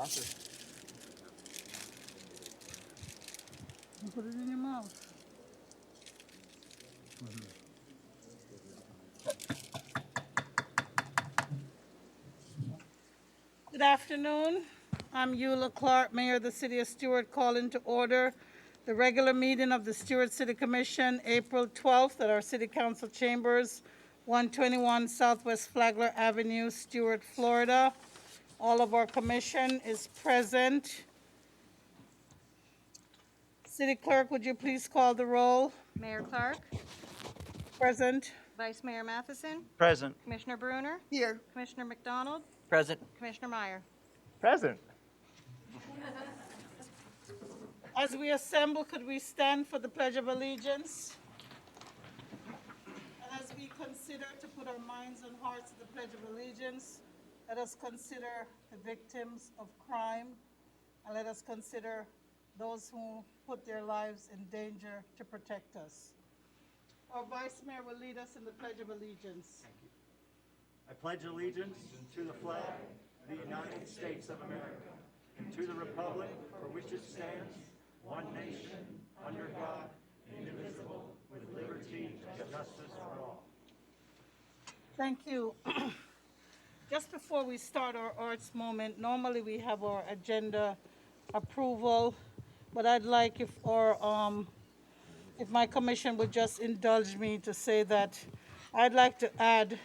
Awesome. Put it in your mouth. Good afternoon. I'm Clarke, Mayor of the City of Stuart, calling to order the regular meeting of the Stuart City Commission, April 12th, at our City Council Chambers, 121 Southwest Flagler Avenue, Stuart, Florida. All of our commission is present. City Clerk, would you please call the roll? Mayor Clarke, Present. Vice Mayor Matheson, Present. Commissioner Bruner, Here. Commissioner McDonald, Present. Commissioner Meier. Present. As we assemble, could we stand for the Pledge of Allegiance? And as we consider to put our minds and hearts to the Pledge of Allegiance, let us consider the victims of crime, and let us consider those who put their lives in danger to protect us. Our Vice Mayor will lead us in the Pledge of Allegiance. I pledge allegiance to the flag of the United States of America and to the republic for which it stands, one nation, under God, indivisible, with liberty and justice for all. Thank you. Just before we start our arts moment, normally we have our agenda approval, but I'd like if my commission would just indulge me to say that I'd like to add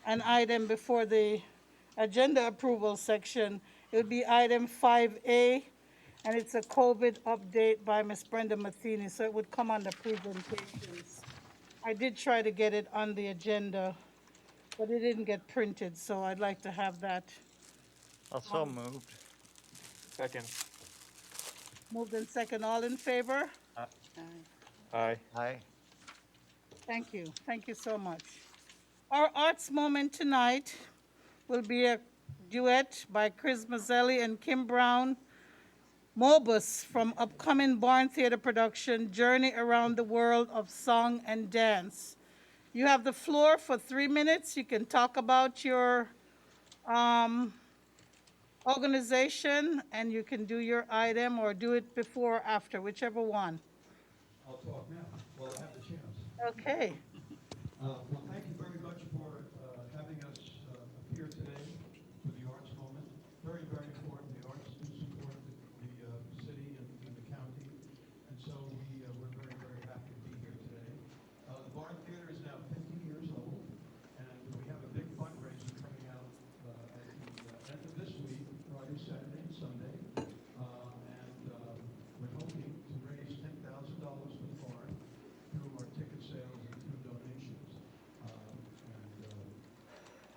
an item before the agenda approval section. It would be item 5A, and it's a COVID update by Ms. Brenda Matheny, so it would come under presentations. I did try to get it on the agenda, but it didn't get printed, so I'd like to have that. Also moved. Second. Moved in second. All in favor? Aye. Aye. Thank you. Thank you so much. Our arts moment tonight will be a duet by Chris Mazzelle and Kim Brown, Mobus, from upcoming Barn Theater production, Journey Around the World of Song and Dance. You have the floor for 3 minutes. You can talk about your organization, and you can do your item or do it before or after, whichever one. I'll talk now while I have the chance. Okay. Well, thank you very much for having us appear today for the Arts Moment. Very, very important. The arts do support the city and the county, and so we're very, very happy to be here today. The Barn Theater is now 50 years old, and we have a big fundraiser coming out at the end of this week, Friday, Saturday, and Sunday, and we're hoping to raise $10,000 for the barn through our ticket sales and through donations.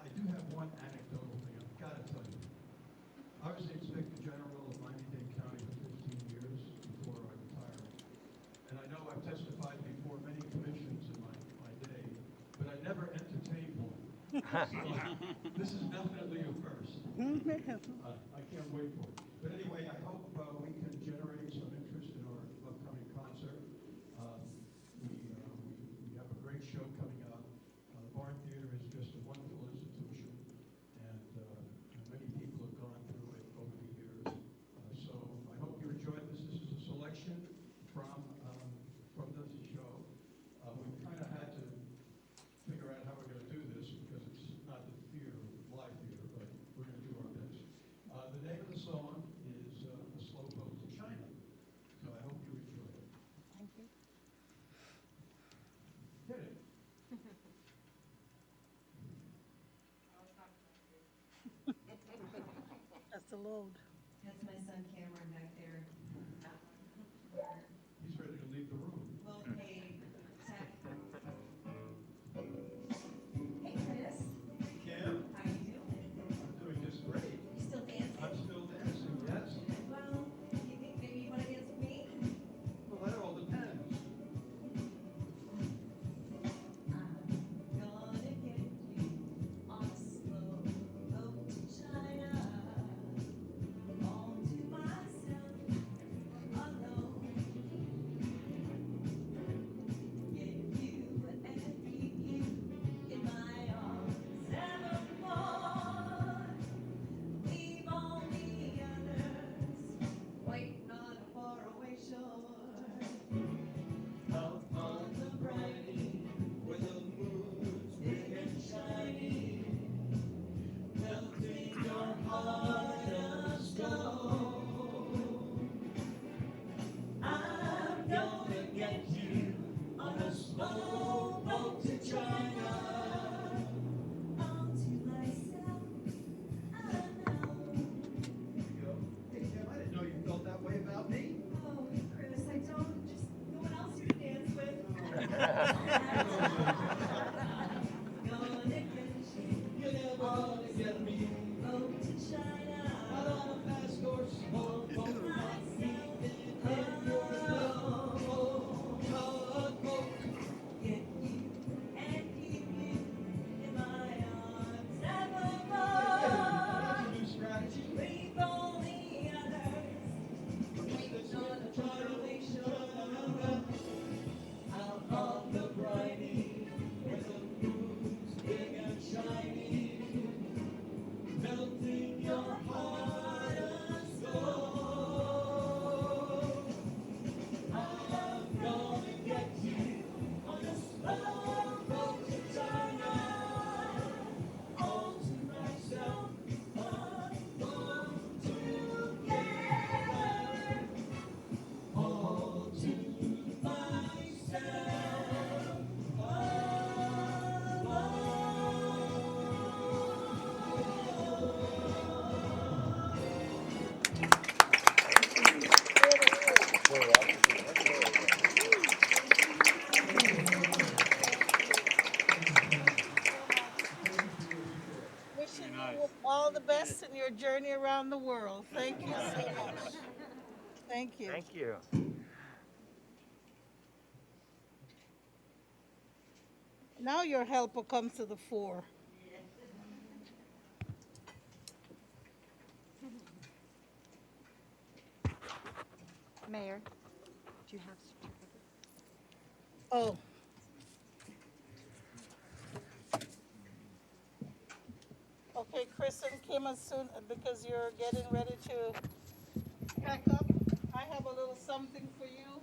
I do have one anecdotal thing I've got to tell you. I was the Inspector General of Miami-Dade County for 15 years before I retired. And I know I've testified before many commissions in my day, but I never entertained one. So this is definitely a first. I can't wait for it. But anyway, I hope we can generate some interest in our upcoming concert. We have a great show coming up. Barn Theater is just a wonderful institution, and many people have gone through it over the years. So I hope you enjoy this. This is a selection from this show. We've kind of had to figure out how we're going to do this because it's not the theater, live theater, but we're going to do our best. The name of the song is A Slow Boat to China. So I hope you enjoy it. Thank you. Hit it. That's the load. That's my son Cameron back there. He's ready to leave the room. Well paid. Hey Chris, Cam, how you doing? I'm doing just great. You still dancing? I'm still dancing, yes. Well, you think maybe you want to dance with me? Well, that all depends. I'm gonna get you on a slow boat to China. All to myself. all the best in your journey around the world. Thank you so much. Thank you. Thank you. Now your helper comes to the fore. Mayor, do you have certificate? Oh. Okay, Chris and Kim, as soon, because you're getting ready to pack up, I have a little something for you.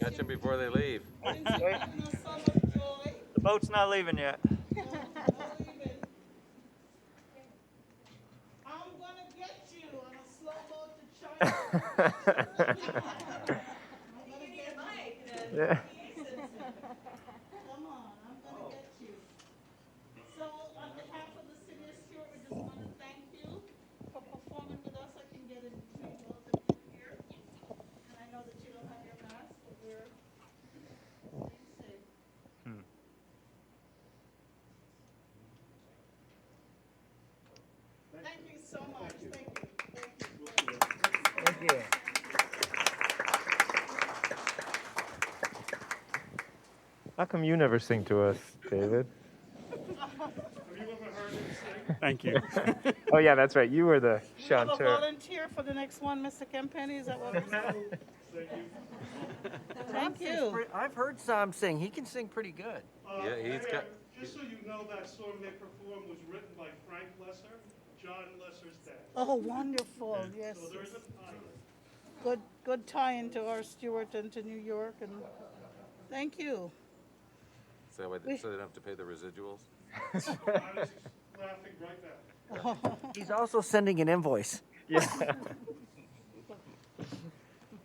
Catch them before they leave. Since you've given us so much joy. The boat's not leaving yet. No leaving. I'm gonna get you on a slow boat to China. I'm gonna get Mike. Yeah. Come on, I'm gonna get you. So on behalf of the city of Stuart, we just want to thank you for performing with us. I can get in between both of you here. And I know that you don't have your mask, but we're safe. Thank you so much. Thank you. Thank you. Thank you. How come you never sing to us, David? Thank you. Oh yeah, that's right. You were the You have a chanteur. volunteer for the next one, Mr. Kempenny? Is that what we're saying? Thank you. I've heard Sam sing. He can sing pretty good. Yeah, he's got. Just so you know, that song they performed was written by Frank Lesser, John Lesser's dad. Oh, wonderful. Yes. So there's a tie. Good tie into our Stuart and to New York. And thank you. So that way so they don't have to pay the residuals. I was laughing right now. He's also sending an invoice. Yeah.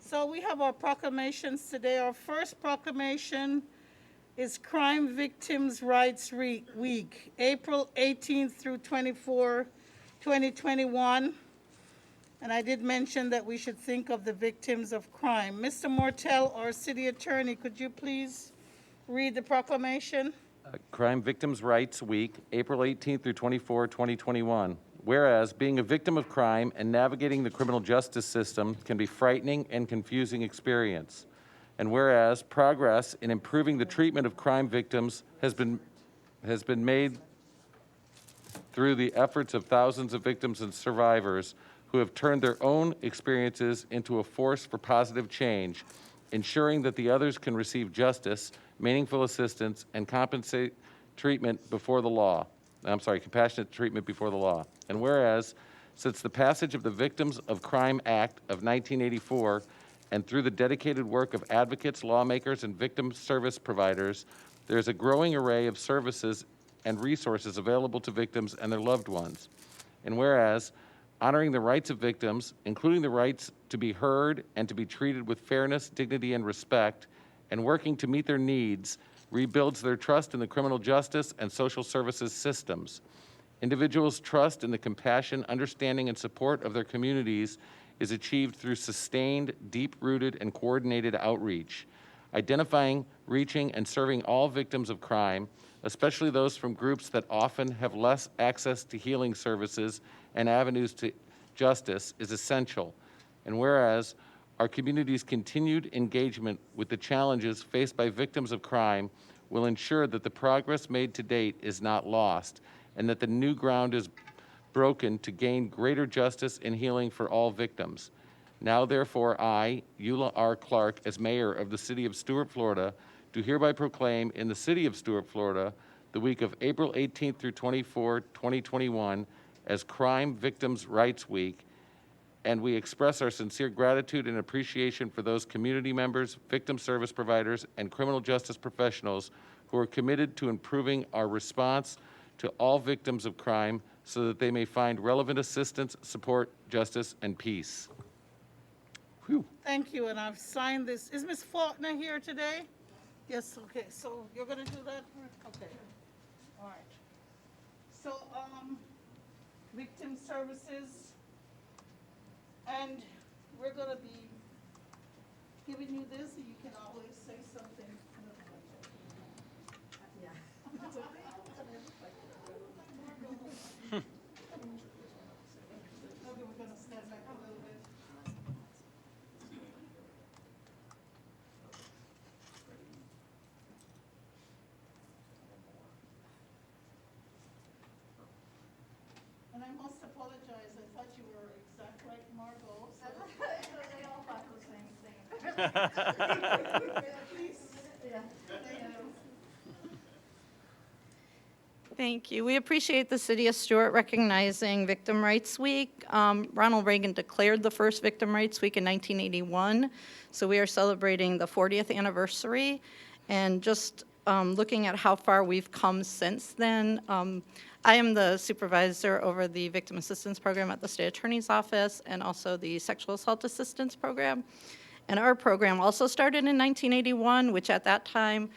So we have our proclamations today. Our first proclamation is Crime Victims' Rights Week, April 18th through 24, 2021. And I did mention that we should think of the victims of crime. Mr. Mortel, our city attorney, could you please read the proclamation? Crime Victims' Rights Week, April 18th through 24, 2021. Whereas being a victim of crime and navigating the criminal justice system can be frightening and confusing experience. And whereas progress in improving the treatment of crime victims has been made through the efforts of thousands of victims and survivors who have turned their own experiences into a force for positive change, ensuring that the others can receive justice, meaningful assistance, and compassionate treatment before the law. And whereas, since the passage of the Victims of Crime Act of 1984, and through the dedicated work of advocates, lawmakers, and victim service providers, there is a growing array of services and resources available to victims and their loved ones. And whereas, honoring the rights of victims, including the rights to be heard and to be treated with fairness, dignity, and respect, and working to meet their needs, rebuilds their trust in the criminal justice and social services systems. Individuals' trust in the compassion, understanding, and support of their communities is achieved through sustained, deep-rooted, and coordinated outreach, identifying, reaching, and serving all victims of crime, especially those from groups that often have less access to healing services and avenues to justice, is essential. And whereas our community's continued engagement with the challenges faced by victims of crime will ensure that the progress made to date is not lost, and that the new ground is broken to gain greater justice and healing for all victims. Now, therefore, I, Eula R. Clarke, as mayor of the city of Stuart, Florida, do hereby proclaim in the city of Stuart, Florida, the week of April 18th through 24, 2021, as Crime Victims' Rights Week, and we express our sincere gratitude and appreciation for those community members, victim service providers, and criminal justice professionals who are committed to improving our response to all victims of crime so that they may find relevant assistance, support, justice, and peace. Whew. Thank you, and I've signed this. Is Ms. Faulkner here today? Yes, okay, so you're gonna do that? Okay, all right. So, victim services, and we're gonna be giving you this, and you can always say something. Thank you. We appreciate the City of Stuart recognizing Victim Rights Week. Ronald Reagan declared the first Victim Rights Week in 1981, so we are celebrating the 40th anniversary. And just looking at how far we've come since then, I am the supervisor over the Victim Assistance Program at the State Attorney's Office and also the Sexual Assault Assistance Program. And our program also started in 1981, which at that time,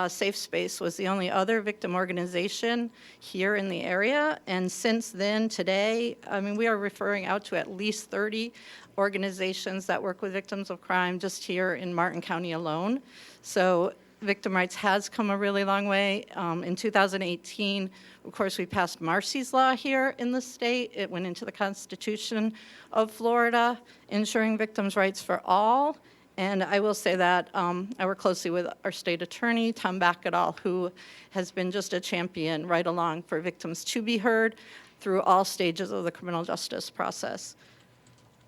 Safe Space was the only other victim organization here in the area. And since then, today, I mean, we are referring out to at least 30 organizations that work with victims of crime just here in Martin County alone. So victim rights has come a really long way. In 2018, of course, we passed Marcy's Law here in the state. It went into the Constitution of Florida, ensuring victims' rights for all. And I will say that I work closely with our state attorney, Tom Backadall, who has been just a champion right along for victims to be heard through all stages of the criminal justice process.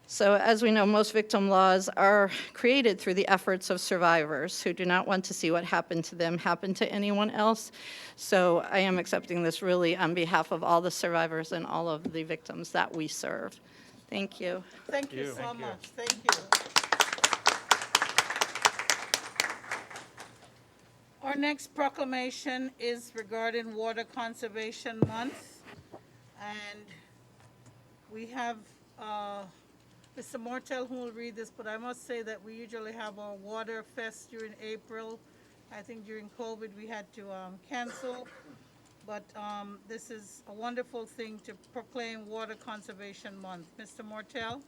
So as we know, most victim laws are created through the efforts of survivors who do not want to see what happened to them happen to anyone else. So I am accepting this really on behalf of all the survivors and all of the victims that we serve. Thank you. Thank you so much. Thank you. Our next proclamation is regarding Water Conservation Month. And we have Mr. Mortel who will read this, but I must say that we usually have our water fest during April. I think during COVID we had to cancel, but this is a wonderful thing to proclaim Water Conservation Month. Mr. Mortel?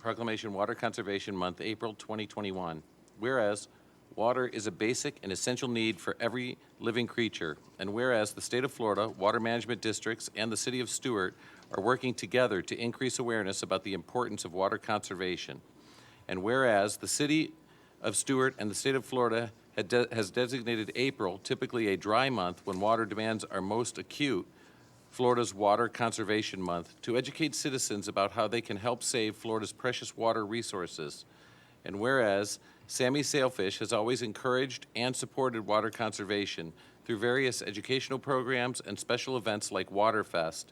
Proclamation Water Conservation Month, April 2021. Whereas water is a basic and essential need for every living creature, and whereas the state of Florida, water management districts, and the city of Stuart are working together to increase awareness about the importance of water conservation, and whereas the city of Stuart and the state of Florida has designated April, typically a dry month when water demands are most acute, Florida's Water Conservation Month, to educate citizens about how they can help save Florida's precious water resources. And whereas Sammy Sailfish has always encouraged and supported water conservation through various educational programs and special events like Waterfest.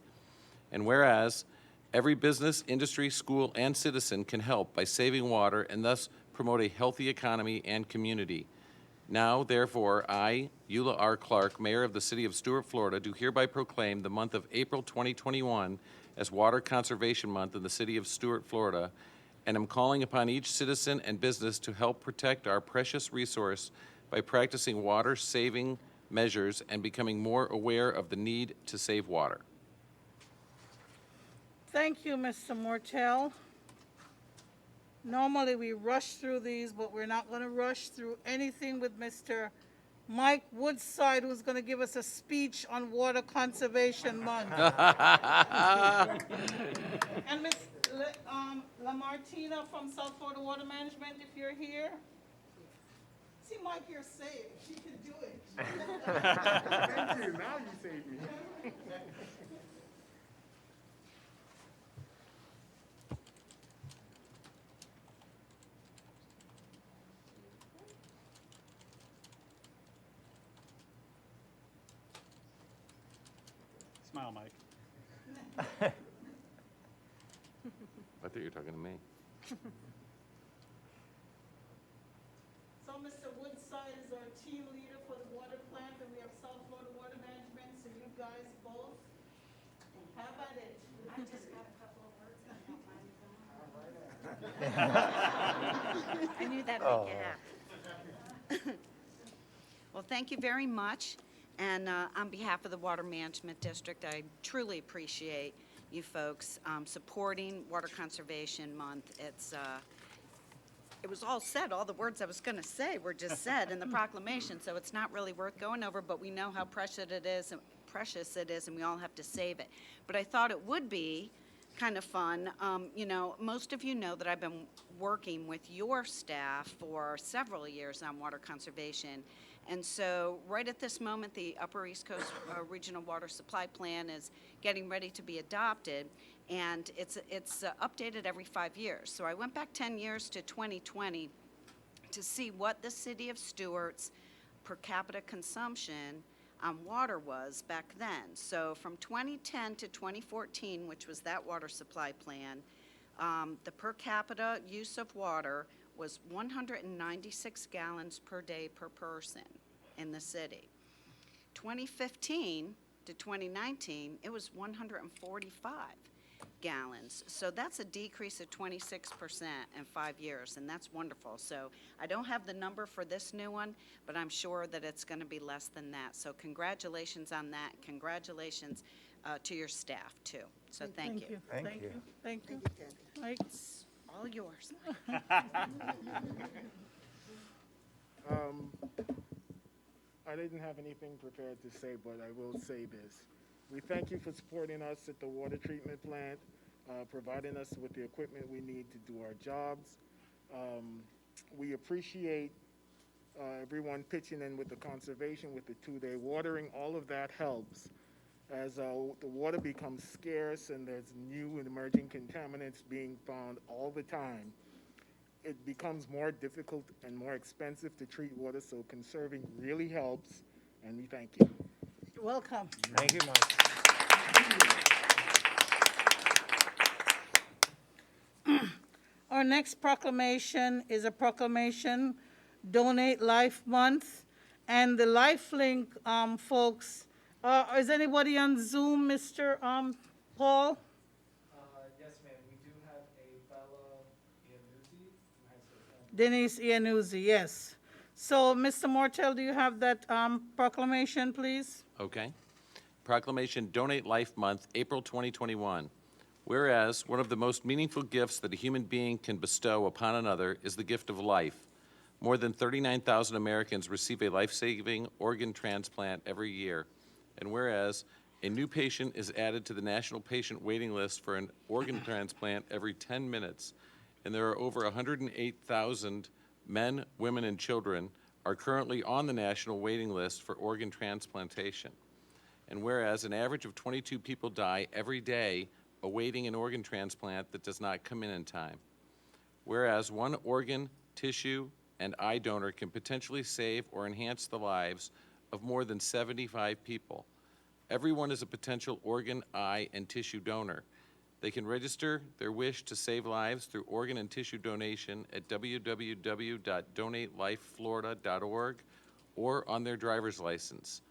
And whereas every business, industry, school, and citizen can help by saving water and thus promote a healthy economy and community. Now, therefore, I, Eula R. Clarke, Mayor of the City of Stuart, Florida, do hereby proclaim the month of April 2021 as Water Conservation Month in the City of Stuart, Florida, and am calling upon each citizen and business to help protect our precious resource by practicing water-saving measures and becoming more aware of the need to save water. Thank you, Mr. Mortel. Normally we rush through these, but we're not going to rush through anything with Mr. Mike Woodside, who's going to give us a speech on Water Conservation Month. And Ms. LaMartina from South Florida Water Management, if you're here. See Mike here say it. She can do it. Thank you. Now you saved me. Smile, Mike. I thought you were talking to me. So Mr. Woodside is our team leader for the water plant, and we have South Florida Water Management, so you guys both have at it. I just got a couple of words. I don't mind. I knew that'd make you happy. Well, thank you very much. And on behalf of the Water Management District, I truly appreciate you folks supporting Water Conservation Month. It was all said, all the words I was going to say were just said in the proclamation, so it's not really worth going over, but we know how precious it is, and we all have to save it. But I thought it would be kind of fun. Most of you know that I've been working with your staff for several years on water conservation. And so right at this moment, the Upper East Coast Regional Water Supply Plan is getting ready to be adopted, and it's updated every 5 years. So I went back 10 years to 2020 to see what the city of Stuart's per capita consumption on water was back then. So from 2010 to 2014, which was that water supply plan, the per capita use of water was 196 gallons per day per person in the city. 2015 to 2019, it was 145 gallons. So that's a decrease of 26% in 5 years, and that's wonderful. So I don't have the number for this new one, but I'm sure that it's going to be less than that. So congratulations on that. Congratulations to your staff, too. So thank you. Thank you. Thank you. Mike? It's all yours. I didn't have anything prepared to say, but I will say this. We thank you for supporting us at the water treatment plant, providing us with the equipment we need to do our jobs. We appreciate everyone pitching in with the conservation, with the 2-day watering. All of that helps. As the water becomes scarce and there's new and emerging contaminants being found all the time, it becomes more difficult and more expensive to treat water, so conserving really helps, and we thank you. You're welcome. Thank you, Mike. Our next proclamation is a proclamation, Donate Life Month. And the LifeLink folks, is anybody on Zoom, Mr. Paul? Yes, ma'am. We do have a Bella Iannuzzi who has her hand. Denise Iannuzzi, yes. So, Mr. Mortel, do you have that proclamation, please? Okay. Proclamation Donate Life Month, April 2021. Whereas one of the most meaningful gifts that a human being can bestow upon another is the gift of life. More than 39,000 Americans receive a life-saving organ transplant every year. And whereas a new patient is added to the national patient waiting list for an organ transplant every 10 minutes, and there are over 108,000 men, women, and children are currently on the national waiting list for organ transplantation. And whereas an average of 22 people die every day awaiting an organ transplant that does not come in time. Whereas one organ, tissue, and eye donor can potentially save or enhance the lives of more than 75 people. Everyone is a potential organ, eye, and tissue donor. They can register their wish to save lives through organ and tissue donation at www.donatelifeflorida.org or on their driver's license.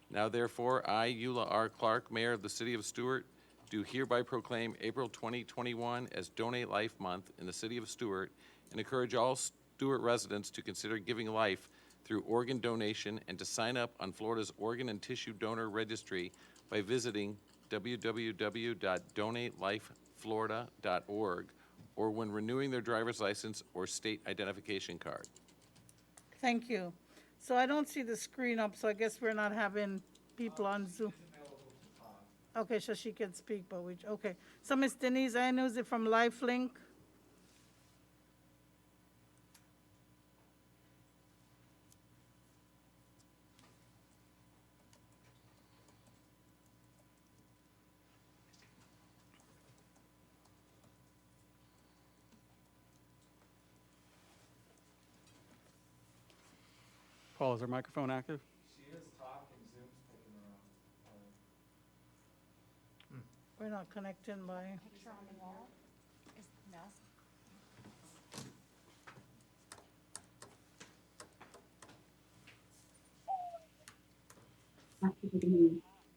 Now therefore, I, Eula R. Clarke, Mayor of the City of Stuart, do hereby proclaim April 2021 as Donate Life Month in the City of Stuart and encourage all Stuart residents to consider giving life through organ donation and to sign up on Florida's Organ and Tissue Donor Registry by visiting www.donatelifeflorida.org or when renewing their driver's license or state identification card. Thank you. So I don't see the screen up, so I guess we're not having people on Zoom. Okay, so she can speak, but okay. So Ms. Denise Iannuzzi from LifeLink. Paul, is her microphone active? She is talking, Zoom's picking her up. We're not connecting by. Picture on the wall is mask.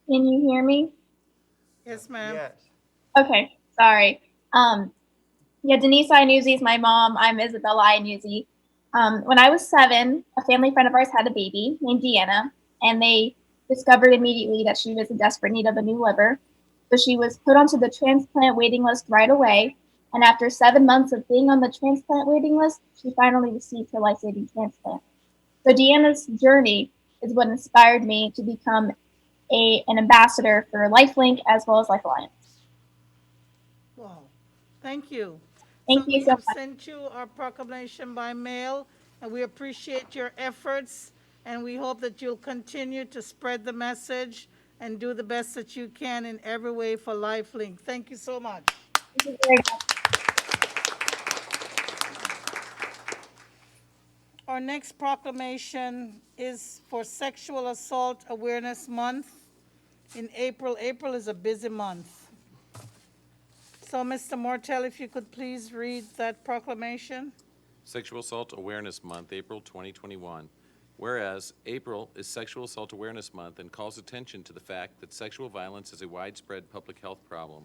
Can you hear me? Yes, ma'am. Yes. Okay, sorry. Yeah, Denise Iannuzzi is my mom. I'm Isabella Iannuzzi. When I was 7, a family friend of ours had a baby named Deanna, and they discovered immediately that she was in desperate need of a new liver. So she was put onto the transplant waiting list right away. And after 7 months of being on the transplant waiting list, she finally received her life-saving transplant. So Deanna's journey is what inspired me to become an ambassador for LifeLink as well as Life Alliance. Wow. Thank you. Thank So you we so have much. sent you our proclamation by mail, and we appreciate your efforts, and we hope that you'll continue to spread the message and do the best that you can in every way for LifeLink. Thank you so much. Thank you very much. Our next proclamation is for Sexual Assault Awareness Month in April. April is a busy month. So, Mr. Mortel, if you could please read that proclamation. Sexual Assault Awareness Month, April 2021. Whereas April is Sexual Assault Awareness Month and calls attention to the fact that sexual violence is a widespread public health problem.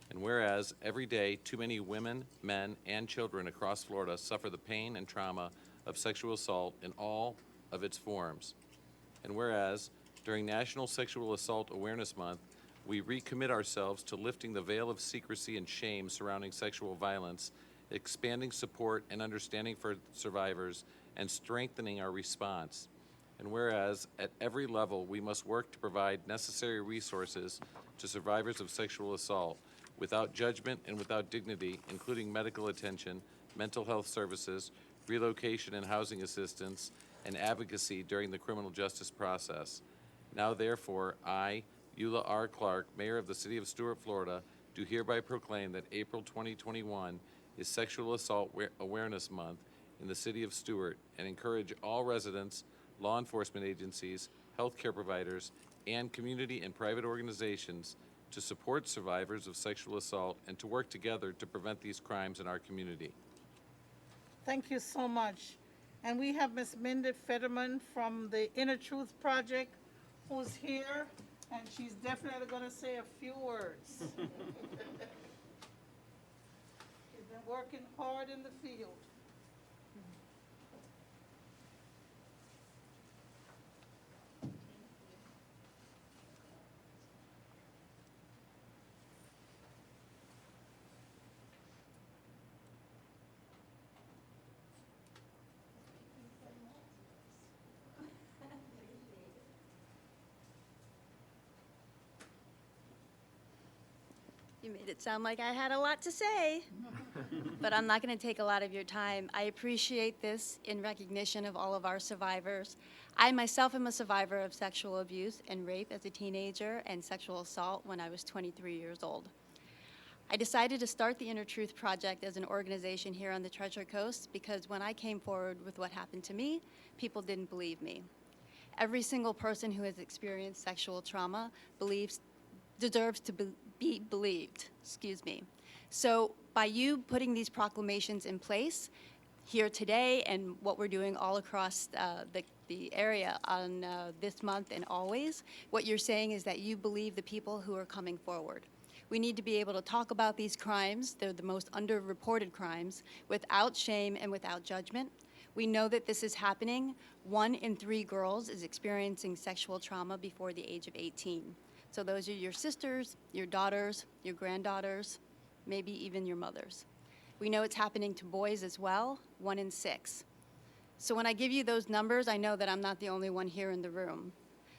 And whereas every day too many women, men, and children across Florida suffer the pain and trauma of sexual assault in all of its forms. And whereas during National Sexual Assault Awareness Month, we recommit ourselves to lifting the veil of secrecy and shame surrounding sexual violence, expanding support and understanding for survivors, and strengthening our response. And whereas at every level we must work to provide necessary resources to survivors of sexual assault without judgment and without dignity, including medical attention, mental health services, relocation and housing assistance, and advocacy during the criminal justice process. Now therefore, I, Eula R. Clarke, Mayor of the City of Stuart, Florida, do hereby proclaim that April 2021 is Sexual Assault Awareness Month in the City of Stuart, and encourage all residents, law enforcement agencies, healthcare providers, and community and private organizations to support survivors of sexual assault and to work together to prevent these crimes in our community. Thank you so much. And we have Ms. Minda Fetterman from the Inner Truth Project who's here, and she's definitely going to say a few words. She's been working hard in the field. You made it sound like I had a lot to say, but I'm not going to take a lot of your time. I appreciate this in recognition of all of our survivors. I myself am a survivor of sexual abuse and rape as a teenager and sexual assault when I was 23 years old. I decided to start the Inner Truth Project as an organization here on the Treasure Coast because when I came forward with what happened to me, people didn't believe me. Every single person who has experienced sexual trauma deserves to be believed, So by you putting these proclamations in place here today and what we're doing all across the area on this month and always, what you're saying is that you believe the people who are coming forward. We need to be able to talk about these crimes, they're the most underreported crimes, without shame and without judgment. We know that this is happening. 1 in 3 girls is experiencing sexual trauma before the age of 18. So those are your sisters, your daughters, your granddaughters, maybe even your mothers. We know it's happening to boys as well, 1 in 6. So when I give you those numbers, I know that I'm not the only one here in the room.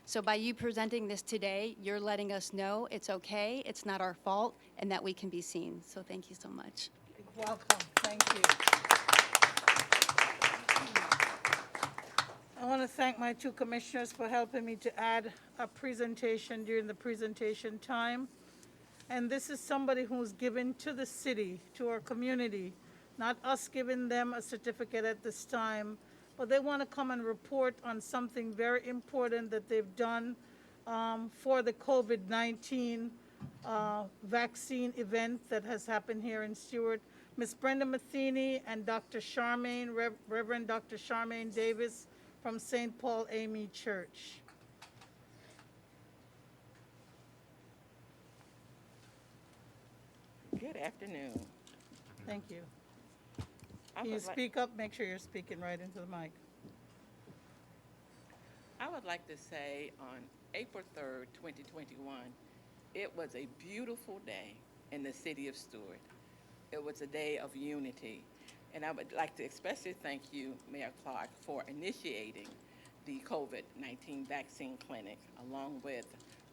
So by you presenting this today, you're letting us know it's okay, it's not our fault, and that we can be seen. So thank you so much. Welcome. Thank you. I want to thank my 2 commissioners for helping me to add a presentation during the presentation time. And this is somebody who's given to the city, to our community, not us giving them a certificate at this time, but they want to come and report on something very important that they've done for the COVID-19 vaccine event that has happened here in Stuart. Ms. Brenda Matheny and Dr. Charmaine, Reverend Dr. Charmaine Davis from St. Paul AME Church. Good afternoon. Thank you. I Can you would like- speak up? Make sure you're speaking right into the mic. I would like to say on April 3rd, 2021, it was a beautiful day in the city of Stuart. It was a day of unity. And I would like to especially thank you, Mayor Clarke, for initiating the COVID-19 vaccine clinic along with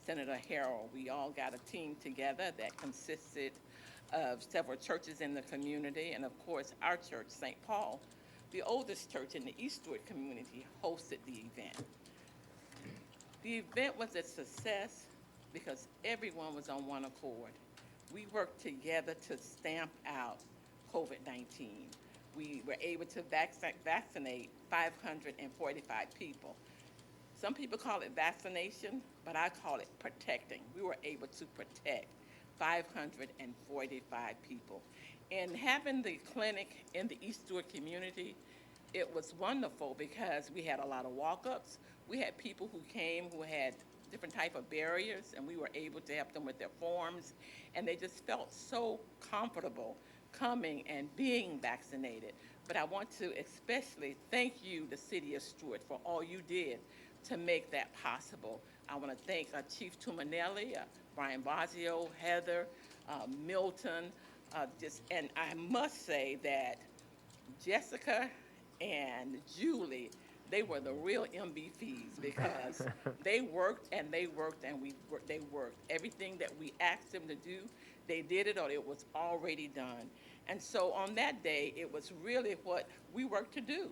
Senator Harrell. We all got a team together that consisted of several churches in the community, and of course, our church, St. Paul, the oldest church in the East Stewart community, hosted the event. The event was a success because everyone was on one accord. We worked together to stamp out COVID-19. We were able to vaccinate 545 people. Some people call it vaccination, but I call it protecting. We were able to protect 545 people. And having the clinic in the East Stewart community, it was wonderful because we had a lot of walk-ups. We had people who came who had different type of barriers, and we were able to help them with their forms, and they just felt so comfortable coming and being vaccinated. But I want to especially thank you, the City of Stuart, for all you did to make that possible. I want to thank Chief Tumanelli, Brian Bazio, Heather, Milton, and I must say that Jessica and Julie, they were the real MVPs because they worked and they worked and they worked. Everything that we asked them to do, they did it or it was already done. And so on that day, it was really what we worked to do,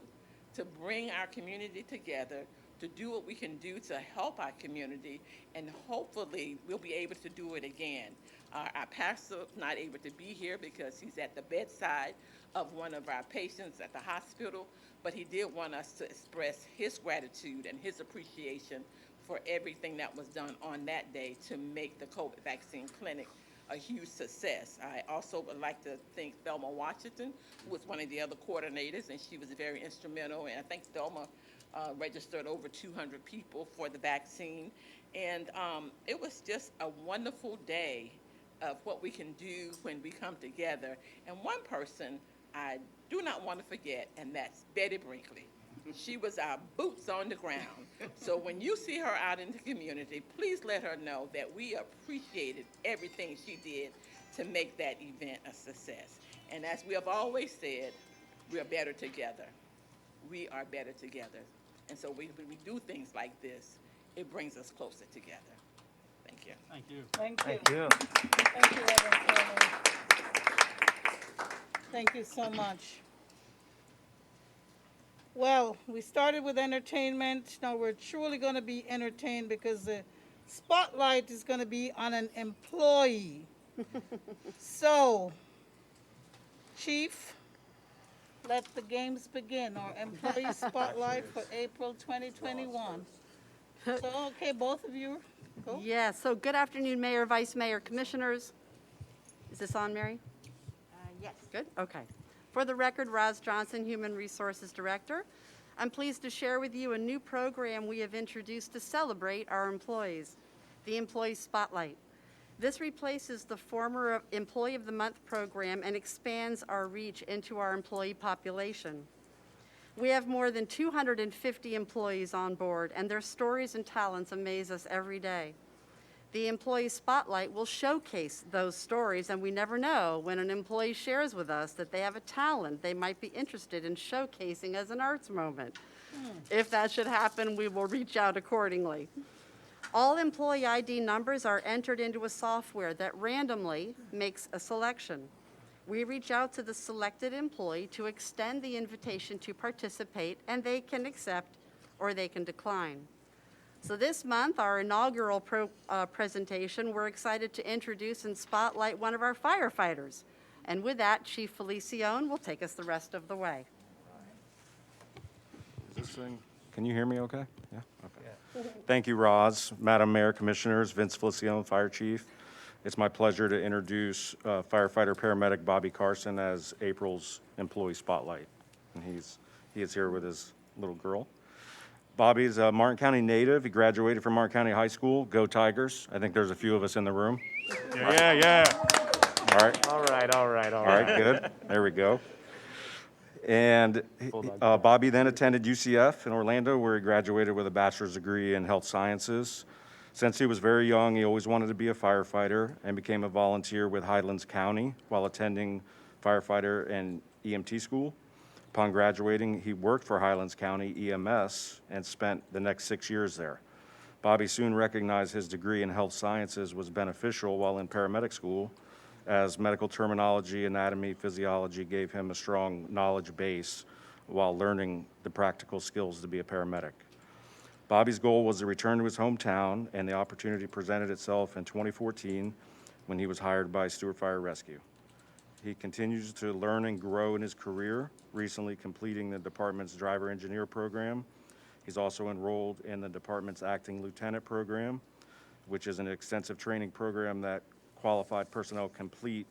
to bring our community together, to do what we can do to help our community, and hopefully we'll be able to do it again. Our pastor's not able to be here because he's at the bedside of one of our patients at the hospital, but he did want us to express his gratitude and his appreciation for everything that was done on that day to make the COVID vaccine clinic a huge success. I also would like to thank Thelma Washington, who was one of the other coordinators, and she was very instrumental, and I think Thelma registered over 200 people for the vaccine. And it was just a wonderful day of what we can do when we come together. And one person I do not want to forget, and that's Betty Brinkley. She was our boots on the ground. So when you see her out in the community, please let her know that we appreciated everything she did to make that event a success. And as we have always said, we are better together. We are better together. And so when we do things like this, it brings us closer together. Thank you. Thank you. Thank you. Thank you. Thank you, Reverend Coleman. Thank you so much. Well, we started with entertainment. Now we're truly going to be entertained because the spotlight is going to be on an employee. So, Chief, let the games begin. Our employee spotlight for April 2021. So, okay, both of you, go. Yeah, so good afternoon, Mayor, Vice Mayor, Commissioners. Is this on, Mary? Yes. Good, okay. For the record, Roz Johnson, Human Resources Director. I'm pleased to share with you a new program we have introduced to celebrate our employees, the Employee Spotlight. This replaces the former Employee of the Month program and expands our reach into our employee population. We have more than 250 employees on board, and their stories and talents amaze us every day. The Employee Spotlight will showcase those stories, and we never know when an employee shares with us that they have a talent they might be interested in showcasing as an arts moment. If that should happen, we will reach out accordingly. All employee ID numbers are entered into a software that randomly makes a selection. We reach out to the selected employee to extend the invitation to participate, and they can accept or they can decline. So this month, our inaugural presentation, we're excited to introduce and spotlight one of our firefighters. And with that, Chief Felicione will take us the rest of the way. Is this thing, can you hear me okay? Yeah, okay. Thank you, Roz, Madam Mayor, Commissioners, Vince Felicione, Fire Chief. It's my pleasure to introduce firefighter paramedic Bobby Carson as April's employee spotlight. And he is here with his little girl. Bobby's a Martin County native. He graduated from Martin County High School. Go Tigers. I think there's a few of us in the room. Yeah. All right. All right. All right, good. There we go. And Bobby then attended UCF in Orlando, where he graduated with a bachelor's degree in health sciences. Since he was very young, he always wanted to be a firefighter and became a volunteer with Highlands County while attending firefighter and EMT school. Upon graduating, he worked for Highlands County EMS and spent the next 6 years there. Bobby soon recognized his degree in health sciences was beneficial while in paramedic school as medical terminology, anatomy, physiology gave him a strong knowledge base while learning the practical skills to be a paramedic. Bobby's goal was to return to his hometown, and the opportunity presented itself in 2014 when he was hired by Stuart Fire Rescue. He continues to learn and grow in his career, recently completing the department's driver engineer program. He's also enrolled in the department's acting lieutenant program, which is an extensive training program that qualified personnel complete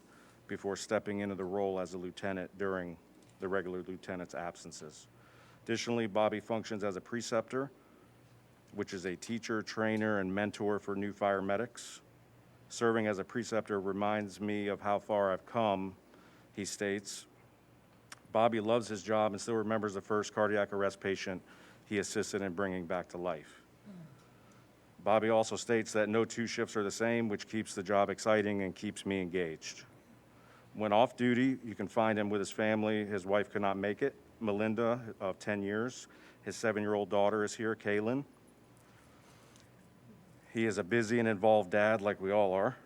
before stepping into the role as a lieutenant during the regular lieutenant's absences. Additionally, Bobby functions as a preceptor, which is a teacher, trainer, and mentor for new fire medics. Serving as a preceptor reminds me of how far I've come, he states. Bobby loves his job and still remembers the first cardiac arrest patient he assisted in bringing back to life. Bobby also states that no two shifts are the same, which keeps the job exciting and keeps me engaged. When off duty, you can find him with his family. His wife could not make it, Melinda, of 10 years. His 7-year-old daughter is here, Kaylin. He is a busy and involved dad, like we all are,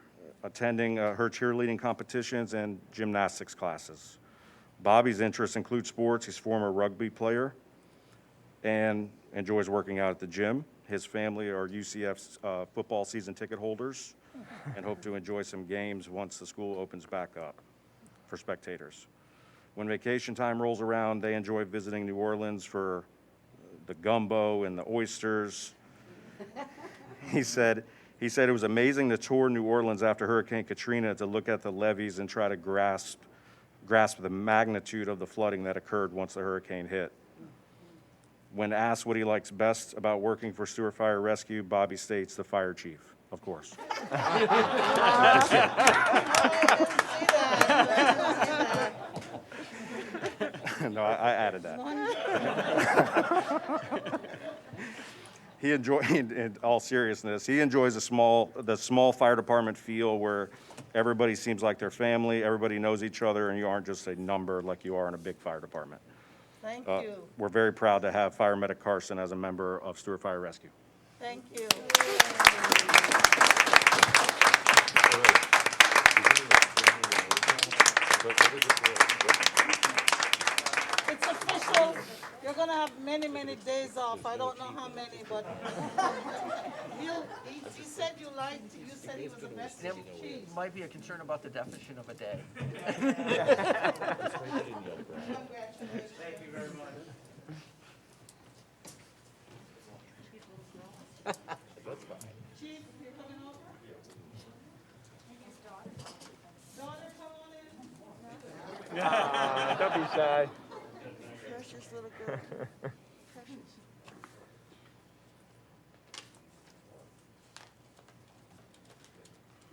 attending her cheerleading competitions and gymnastics classes. Bobby's interests include sports. He's a former rugby player and enjoys working out at the gym. His family are UCF's football season ticket holders and hope to enjoy some games once the school opens back up for spectators. When vacation time rolls around, they enjoy visiting New Orleans for the gumbo and the oysters. He said it was amazing to tour New Orleans after Hurricane Katrina to look at the levees and try to grasp the magnitude of the flooding that occurred once the hurricane hit. When asked what he likes best about working for Stuart Fire Rescue, Bobby states the fire chief, of course. No, I added that. In all seriousness, he enjoys the small fire department feel where everybody seems like their family, everybody knows each other, and you aren't just a number like you are in a big fire department. Thank you. We're very proud to have Fire Medic Carson as a member of Stuart Fire Rescue. Thank you. It's official. You're going to have many, many days off. I don't know how many, but he said you said he was the best There chief. might be a concern about the definition of a day. Thank you very much. Chief, you're coming over? Daughter, come on in. Don't be shy. Precious little girl. Precious.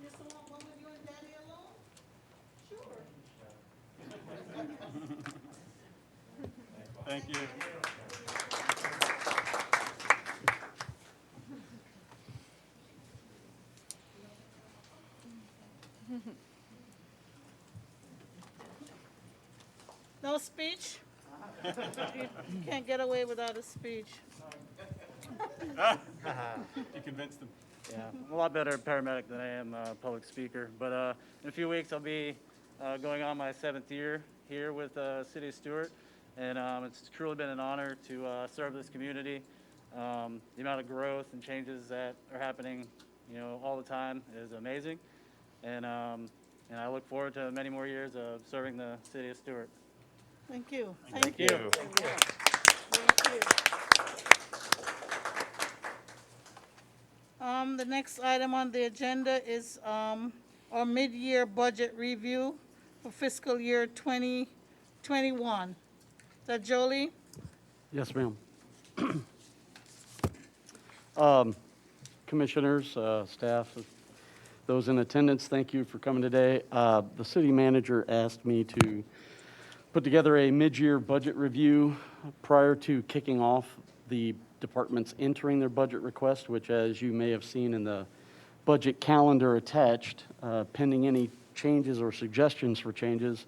You still want one with you and Daddy alone? Sure. Thank you. No speech? You can't get away without a speech. You convinced them. Yeah, I'm a lot better paramedic than I am public speaker. But in a few weeks, I'll be going on my 7th year here with City of Stuart, and it's truly been an honor to serve this community. The amount of growth and changes that are happening, all the time is amazing, and I look forward to many more years of serving the City of Stuart. Thank you. Thank you. Thank you. The next item on the agenda is our mid-year budget review for fiscal year 2021. Is that Jolie? Yes, ma'am. Commissioners, staff, those in attendance, thank you for coming today. The city manager asked me to put together a mid-year budget review prior to kicking off the departments entering their budget request, which, as you may have seen in the budget calendar attached, pending any changes or suggestions for changes,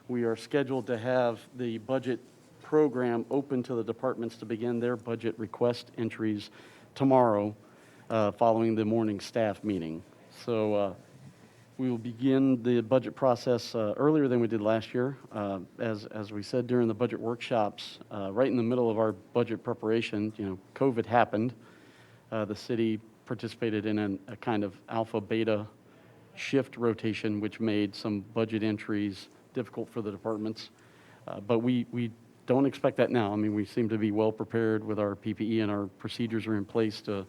we are scheduled to have the budget program open to the departments to begin their budget request entries tomorrow, following the morning staff meeting. So We will begin the budget process earlier than we did last year. As we said during the budget workshops, right in the middle of our budget preparation, COVID happened. The city participated in a kind of alpha-beta shift rotation, which made some budget entries difficult for the departments. But we don't expect that now. I mean, we seem to be well prepared with our PPE, and our procedures are in place to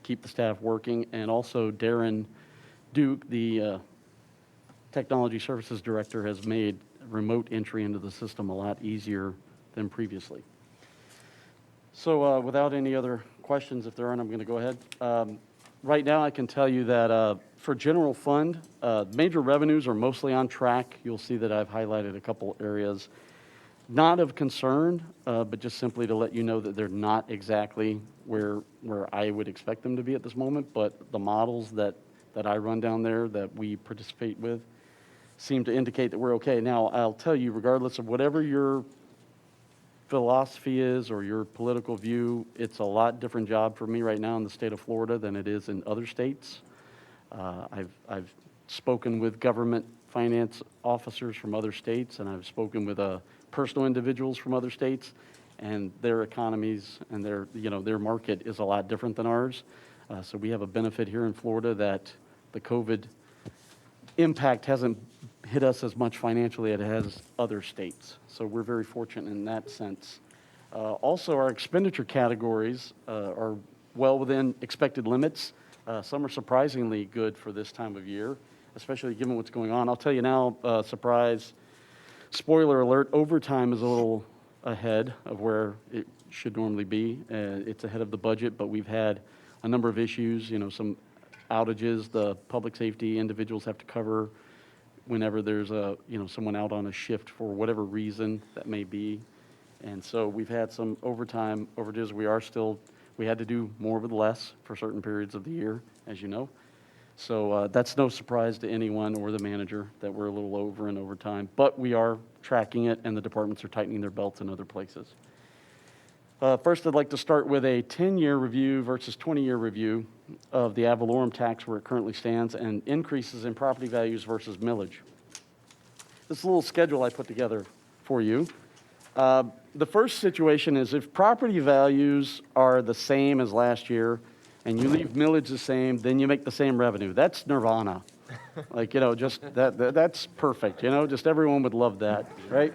keep the staff working. And also Darren Duke, the Technology Services Director, has made remote entry into the system a lot easier than previously. So without any other questions, if there aren't, I'm going to go ahead. Right now, I can tell you that for general fund, major revenues are mostly on track. You'll see that I've highlighted a couple areas. Not of concern, but just simply to let you know that they're not exactly where I would expect them to be at this moment, but the models that I run down there that we participate with seem to indicate that we're okay. Now, I'll tell you, regardless of whatever your philosophy is or your political view, it's a lot different job for me right now in the state of Florida than it is in other states. I've spoken with government finance officers from other states, and I've spoken with personal individuals from other states, and their economies and their market is a lot different than ours. So we have a benefit here in Florida that the COVID impact hasn't hit us as much financially as it has other states. So we're very fortunate in that sense. Also, our expenditure categories are well within expected limits. Some are surprisingly good for this time of year, especially given what's going on. I'll tell you now, surprise, spoiler alert, overtime is a little ahead of where it should normally be. It's ahead of the budget, but we've had a number of issues, some outages the public safety individuals have to cover whenever there's someone out on a shift for whatever reason that may be. And so we've had some overtime overages. We had to do more with less for certain periods of the year, as you know. So that's no surprise to anyone or the manager that we're a little over in overtime, but we are tracking it, and the departments are tightening their belts in other places. First, I'd like to start with a 10-year review versus 20-year review of the ad valorem tax where it currently stands and increases in property values versus millage. This is a little schedule I put together for you. The first situation is if property values are the same as last year and you leave millage the same, then you make the same revenue. That's nirvana. Just that's perfect. Just everyone would love that, right?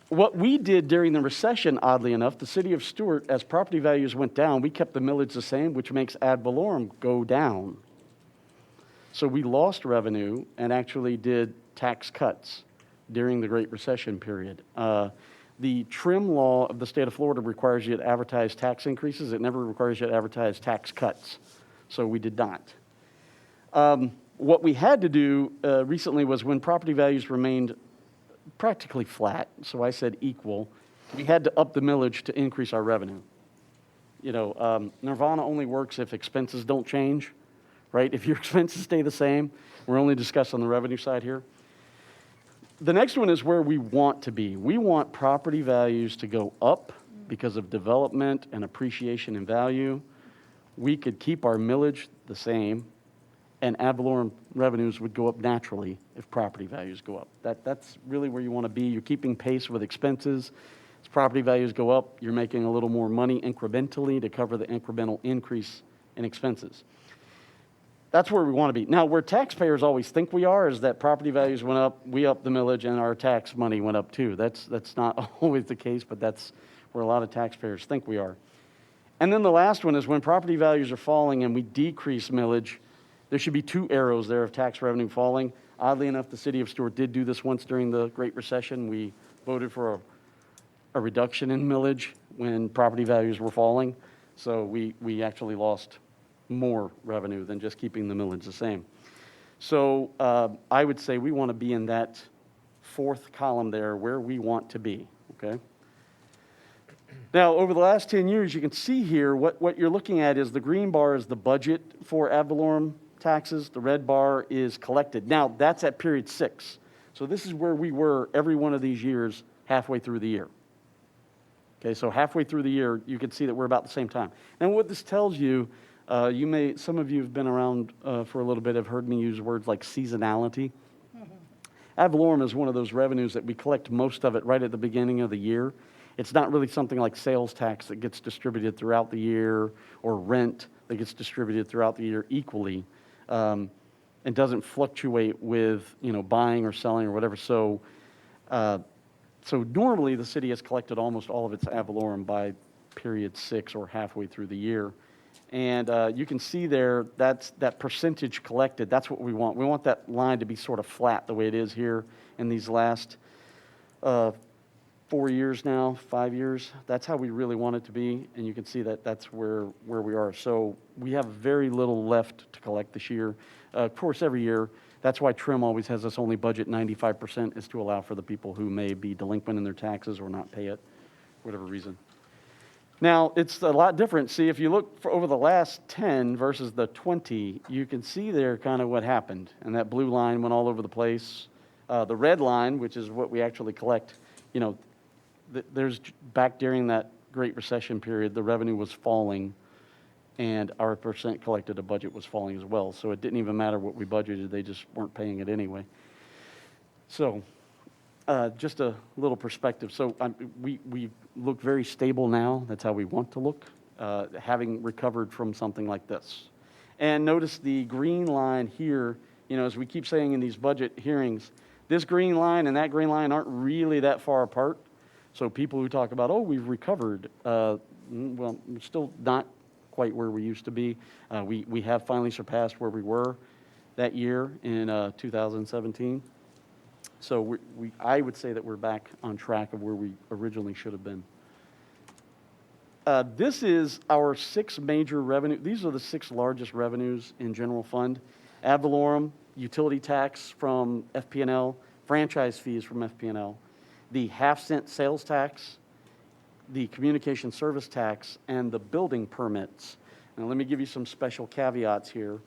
What we did during the recession, oddly enough, the city of Stuart, as property values went down, we kept the millage the same, which makes ad valorem go down. So we lost revenue and actually did tax cuts during the Great Recession period. The trim law of the state of Florida requires you to advertise tax increases. It never requires you to advertise tax cuts. So we did not. What we had to do recently was when property values remained practically flat, so I said equal, we had to up the millage to increase our revenue. Nirvana only works if expenses don't change, right? If your expenses stay the same, we're only discussing the revenue side here. The next one is where we want to be. We want property values to go up because of development and appreciation in value. We could keep our millage the same, and ad valorem revenues would go up naturally if property values go up. That's really where you want to be. You're keeping pace with expenses. As property values go up, you're making a little more money incrementally to cover the incremental increase in expenses. That's where we want to be. Now, where taxpayers always think we are is that property values went up, we upped the millage, and our tax money went up too. That's not always the case, but that's where a lot of taxpayers think we are. And then the last one is when property values are falling and we decrease millage, there should be two arrows there of tax revenue falling. Oddly enough, the city of Stuart did do this once during the Great Recession. We voted for a reduction in millage when property values were falling. So we actually lost more revenue than just keeping the millage the same. So I would say we want to be in that fourth column there where we want to be, okay? Now, over the last 10 years, you can see here what you're looking at is the green bar is the budget for ad valorem taxes. The red bar is collected. Now, that's at period 6. So this is where we were every one of these years halfway through the year. Okay, so halfway through the year, you can see that we're about the same time. And what this tells you, Some of you have been around for a little bit, have heard me use words like seasonality. Ad valorem is one of those revenues that we collect most of it right at the beginning of the year. It's not really something like sales tax that gets distributed throughout the year, or rent that gets distributed throughout the year equally, and doesn't fluctuate with buying or selling or whatever. So normally the city has collected almost all of its ad valorem by period 6 or halfway through the year. And you can see there, that percentage collected, that's what we want. We want that line to be sort of flat the way it is here in these last 4 years now, 5 years. That's how we really want it to be, and you can see that that's where we are. So we have very little left to collect this year. Of course, every year, that's why Trim always has us only budget 95%, is to allow for the people who may be delinquent in their taxes or not pay it, for whatever reason. Now, it's a lot different. See, if you look over the last 10 versus the 20, you can see there kind of what happened. And that blue line went all over the place. The red line, which is what we actually collect, there's back during that Great Recession period, the revenue was falling, and our percent collected of budget was falling as well. So it didn't even matter what we budgeted. They just weren't paying it anyway. So just a little perspective. So we look very stable now. That's how we want to look, having recovered from something like this. And notice the green line here, as we keep saying in these budget hearings, this green line and that green line aren't really that far apart. So people who talk about, we've recovered, well, we're still not quite where we used to be. We have finally surpassed where we were that year in 2017. So I would say that we're back on track of where we originally should have been. This is our 6 major revenue. These are the 6 largest revenues in general fund. Ad valorem, utility tax from FP&L, franchise fees from FP&L, the half-cent sales tax, the communication service tax, and the building permits. Now let me give you some special caveats here.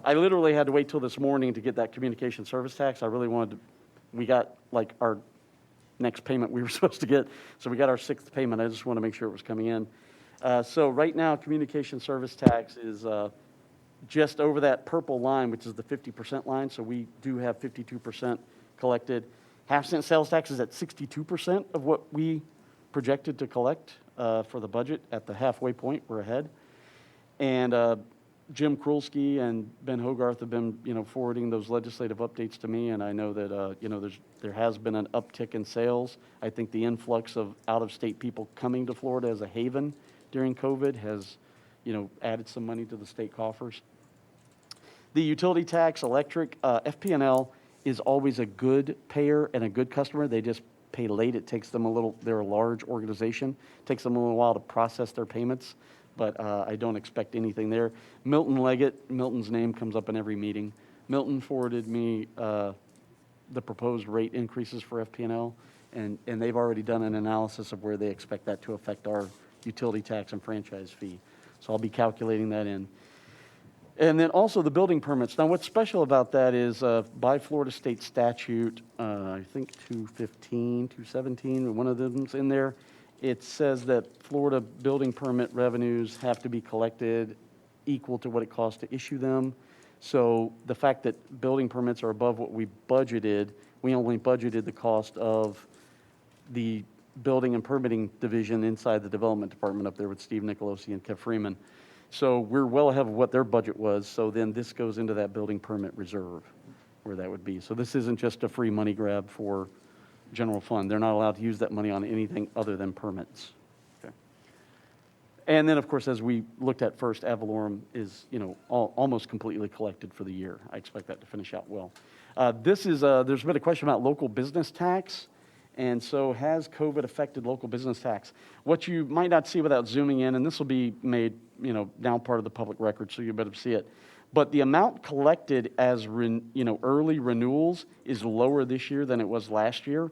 I literally had to wait till this morning to get that communication service tax. I really wanted to. We got like our next payment we were supposed to get. So we got our 6th payment. I just want to make sure it was coming in. So right now, communication service tax is just over that purple line, which is the 50% line. So we do have 52% collected. Half-cent sales tax is at 62% of what we projected to collect for the budget. At the halfway point, we're ahead. And Jim Krulski and Ben Hogarth have been, forwarding those legislative updates to me, and I know that, there has been an uptick in sales. I think the influx of out-of-state people coming to Florida as a haven during COVID has, added some money to the state coffers. The utility tax, electric, FP&L is always a good payer and a good customer. They just pay late. It takes them they're a large organization. It takes them a little while to process their payments. But I don't expect anything there. Milton Leggett, Milton's name comes up in every meeting. Milton forwarded me the proposed rate increases for FP&L, and they've already done an analysis of where they expect that to affect our utility tax and franchise fee. So I'll be calculating that in. And then also the building permits. Now what's special about that is by Florida state statute, I think 215, 217, one of them's in there. It says that Florida building permit revenues have to be collected equal to what it costs to issue them. So the fact that building permits are above what we budgeted, we only budgeted the cost of the building and permitting division inside the development department up there with Steve Nicolosi and Kev Freeman. So we're well ahead of what their budget was. So then this goes into that building permit reserve where that would be. So this isn't just a free money grab for general fund. They're not allowed to use that money on anything other than permits. Okay. And then, of course, as we looked at first, ad valorem is, almost completely collected for the year. I expect that to finish out well. There's been a question about local business tax. And so has COVID affected local business tax? What you might not see without zooming in, and this will be made, now part of the public record, so you better see it. But the amount collected as early renewals is lower this year than it was last year.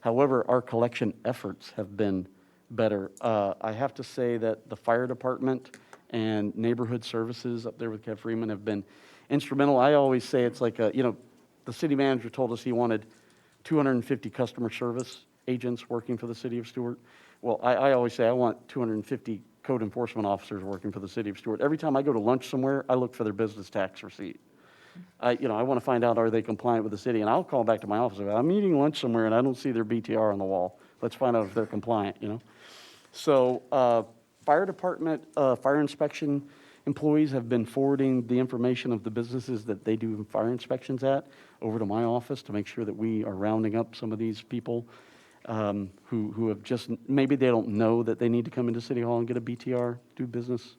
However, our collection efforts have been better. I have to say that the fire department and neighborhood services up there with Kev Freeman have been instrumental. I always say it's like the city manager told us he wanted 250 customer service agents working for the city of Stuart. Well, I always say I want 250 code enforcement officers working for the city of Stuart. Every time I go to lunch somewhere, I look for their business tax receipt. I want to find out, are they compliant with the city? And I'll call back to my office. I'm eating lunch somewhere and I don't see their BTR on the wall. Let's find out if they're compliant, So fire department, fire inspection employees have been forwarding the information of the businesses that they do fire inspections at over to my office to make sure that we are rounding up some of these people who have just, maybe they don't know that they need to come into City Hall and get a BTR, do business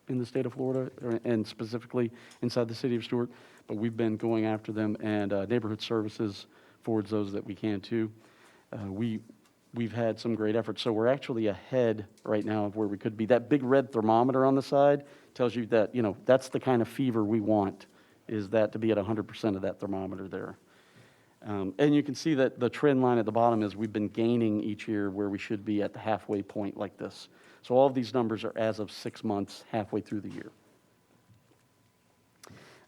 in the state of Florida, and specifically inside the city of Stuart. But we've been going after them, and Neighborhood Services forwards those that we can too. We've had some great efforts. So we're actually ahead right now of where we could be. That big red thermometer on the side tells you that, that's the kind of fever we want, is that to be at 100% of that thermometer there. And you can see that the trend line at the bottom is we've been gaining each year where we should be at the halfway point like this. So all of these numbers are as of 6 months, halfway through the year.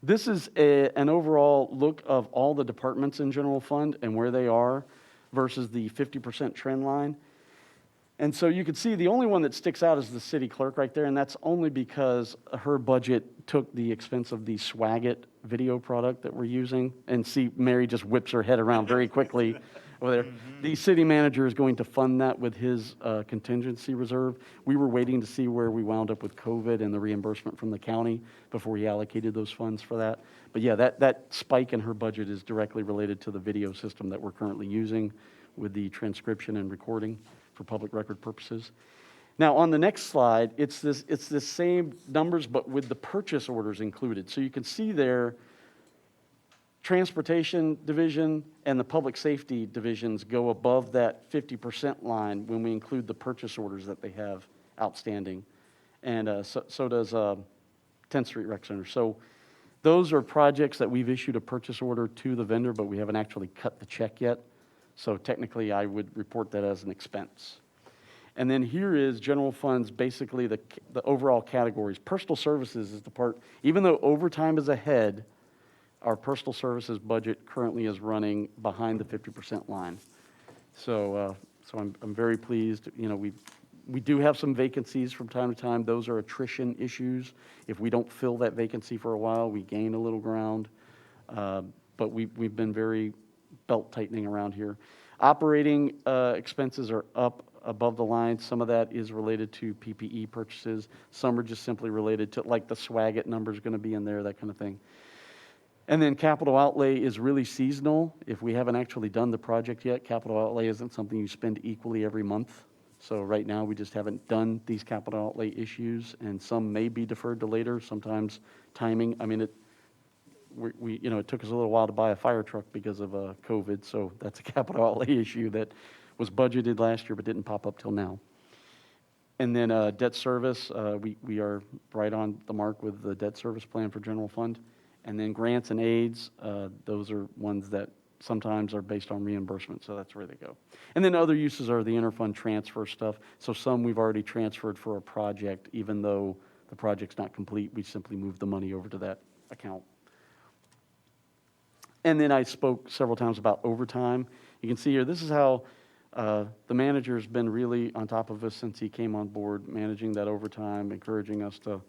This is an overall look of all the departments in general fund and where they are versus the 50% trend line. And so you can see the only one that sticks out is the city clerk right there, and that's only because her budget took the expense of the Swagit video product that we're using. And see, Mary just whips her head around very quickly over there. The city manager is going to fund that with his contingency reserve. We were waiting to see where we wound up with COVID and the reimbursement from the county before he allocated those funds for that. But yeah, that spike in her budget is directly related to the video system that we're currently using with the transcription and recording for public record purposes. Now, on the next slide, it's the same numbers, but with the purchase orders included. So you can see there, transportation division and the public safety divisions go above that 50% line when we include the purchase orders that they have outstanding. And so does 10th Street Rec Center. So those are projects that we've issued a purchase order to the vendor, but we haven't actually cut the check yet. So technically, I would report that as an expense. And then here is general funds, basically the overall categories. Personal services is the part, even though overtime is ahead, our personal services budget currently is running behind the 50% line. So I'm very pleased. We do have some vacancies from time to time. Those are attrition issues. If we don't fill that vacancy for a while, we gain a little ground. But we've been very belt tightening around here. Operating expenses are up above the line. Some of that is related to PPE purchases. Some are just simply related to, like the Swagit number is going to be in there, that kind of thing. And then capital outlay is really seasonal. If we haven't actually done the project yet, capital outlay isn't something you spend equally every month. So right now, we just haven't done these capital outlay issues, and some may be deferred to later. Sometimes timing, I mean, it took us a little while to buy a fire truck because of COVID, so that's a capital outlay issue that was budgeted last year but didn't pop up till now. And then debt service, we are right on the mark with the debt service plan for general fund. And then grants and aids, those are ones that sometimes are based on reimbursement, so that's where they go. And then other uses are the interfund transfer stuff. So some we've already transferred for a project, even though the project's not complete, we simply move the money over to that account. And then I spoke several times about overtime. You can see here, this is how the manager's been really on top of us since he came on board, managing that overtime, encouraging us to,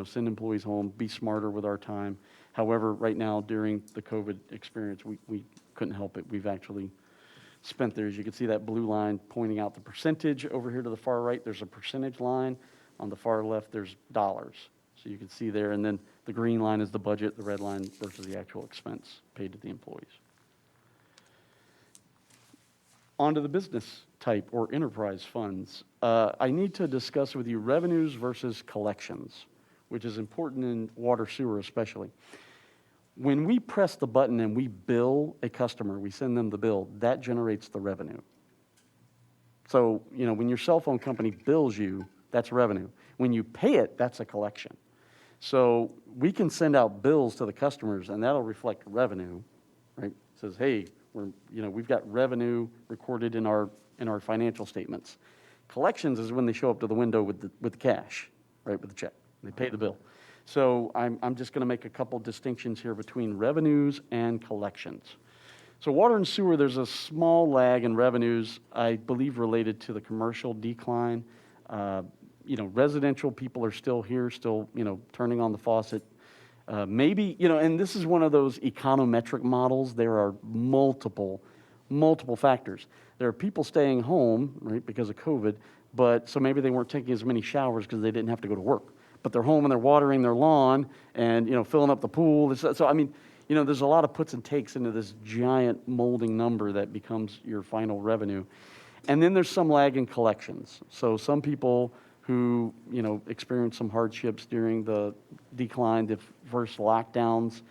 send employees home, be smarter with our time. However, right now, during the COVID experience, we couldn't help it. We've actually spent there. As you can see that blue line pointing out the percentage over here to the far right. There's a percentage line. On the far left, there's dollars. So you can see there. And then the green line is the budget, the red line versus the actual expense paid to the employees. On to the business type or enterprise funds. I need to discuss with you revenues versus collections, which is important in water sewer especially. When we press the button and we bill a customer, we send them the bill, that generates the revenue. So, when your cell phone company bills you, that's revenue. When you pay it, that's a collection. So we can send out bills to the customers and that'll reflect revenue, right? It says, hey, we've got revenue recorded in our financial statements. Collections is when they show up to the window with the cash, right, with the check. They pay the bill. So I'm just going to make a couple distinctions here between revenues and collections. So water and sewer, there's a small lag in revenues, I believe related to the commercial decline. residential people are still here, still, turning on the faucet. Maybe, and this is one of those econometric models. There are multiple factors. There are people staying home, right, because of COVID, but so maybe they weren't taking as many showers because they didn't have to go to work. But they're home and they're watering their lawn and, filling up the pool. So, I mean, there's a lot of puts and takes into this giant molding number that becomes your final revenue. And then there's some lag in collections. So some people who, experienced some hardships during the decline, the first lockdowns,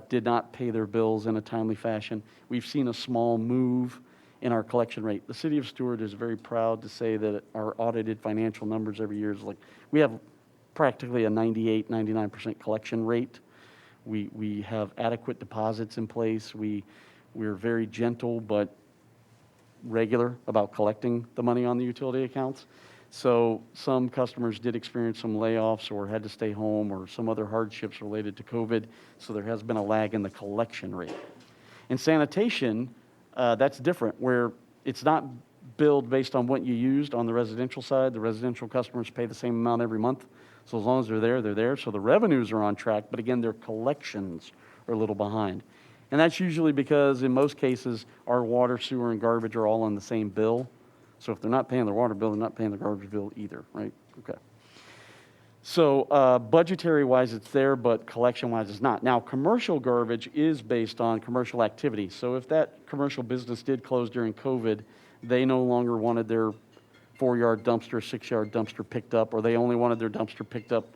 did not pay their bills in a timely fashion. We've seen a small move in our collection rate. The city of Stuart is very proud to say that our audited financial numbers every year is like, we have practically a 98, 99% collection rate. We have adequate deposits in place. We're very gentle but regular about collecting the money on the utility accounts. So some customers did experience some layoffs or had to stay home or some other hardships related to COVID. So there has been a lag in the collection rate. In sanitation, that's different, where it's not billed based on what you used on the residential side. The residential customers pay the same amount every month. So as long as they're there, they're there. So the revenues are on track, but again, their collections are a little behind. And that's usually because in most cases, our water, sewer, and garbage are all on the same bill. So if they're not paying their water bill, they're not paying the garbage bill either, right? Okay. So budgetary-wise, it's there, but collection-wise, it's not. Now, commercial garbage is based on commercial activity. So if that commercial business did close during COVID, they no longer wanted their 4-yard dumpster, 6-yard dumpster picked up, or they only wanted their dumpster picked up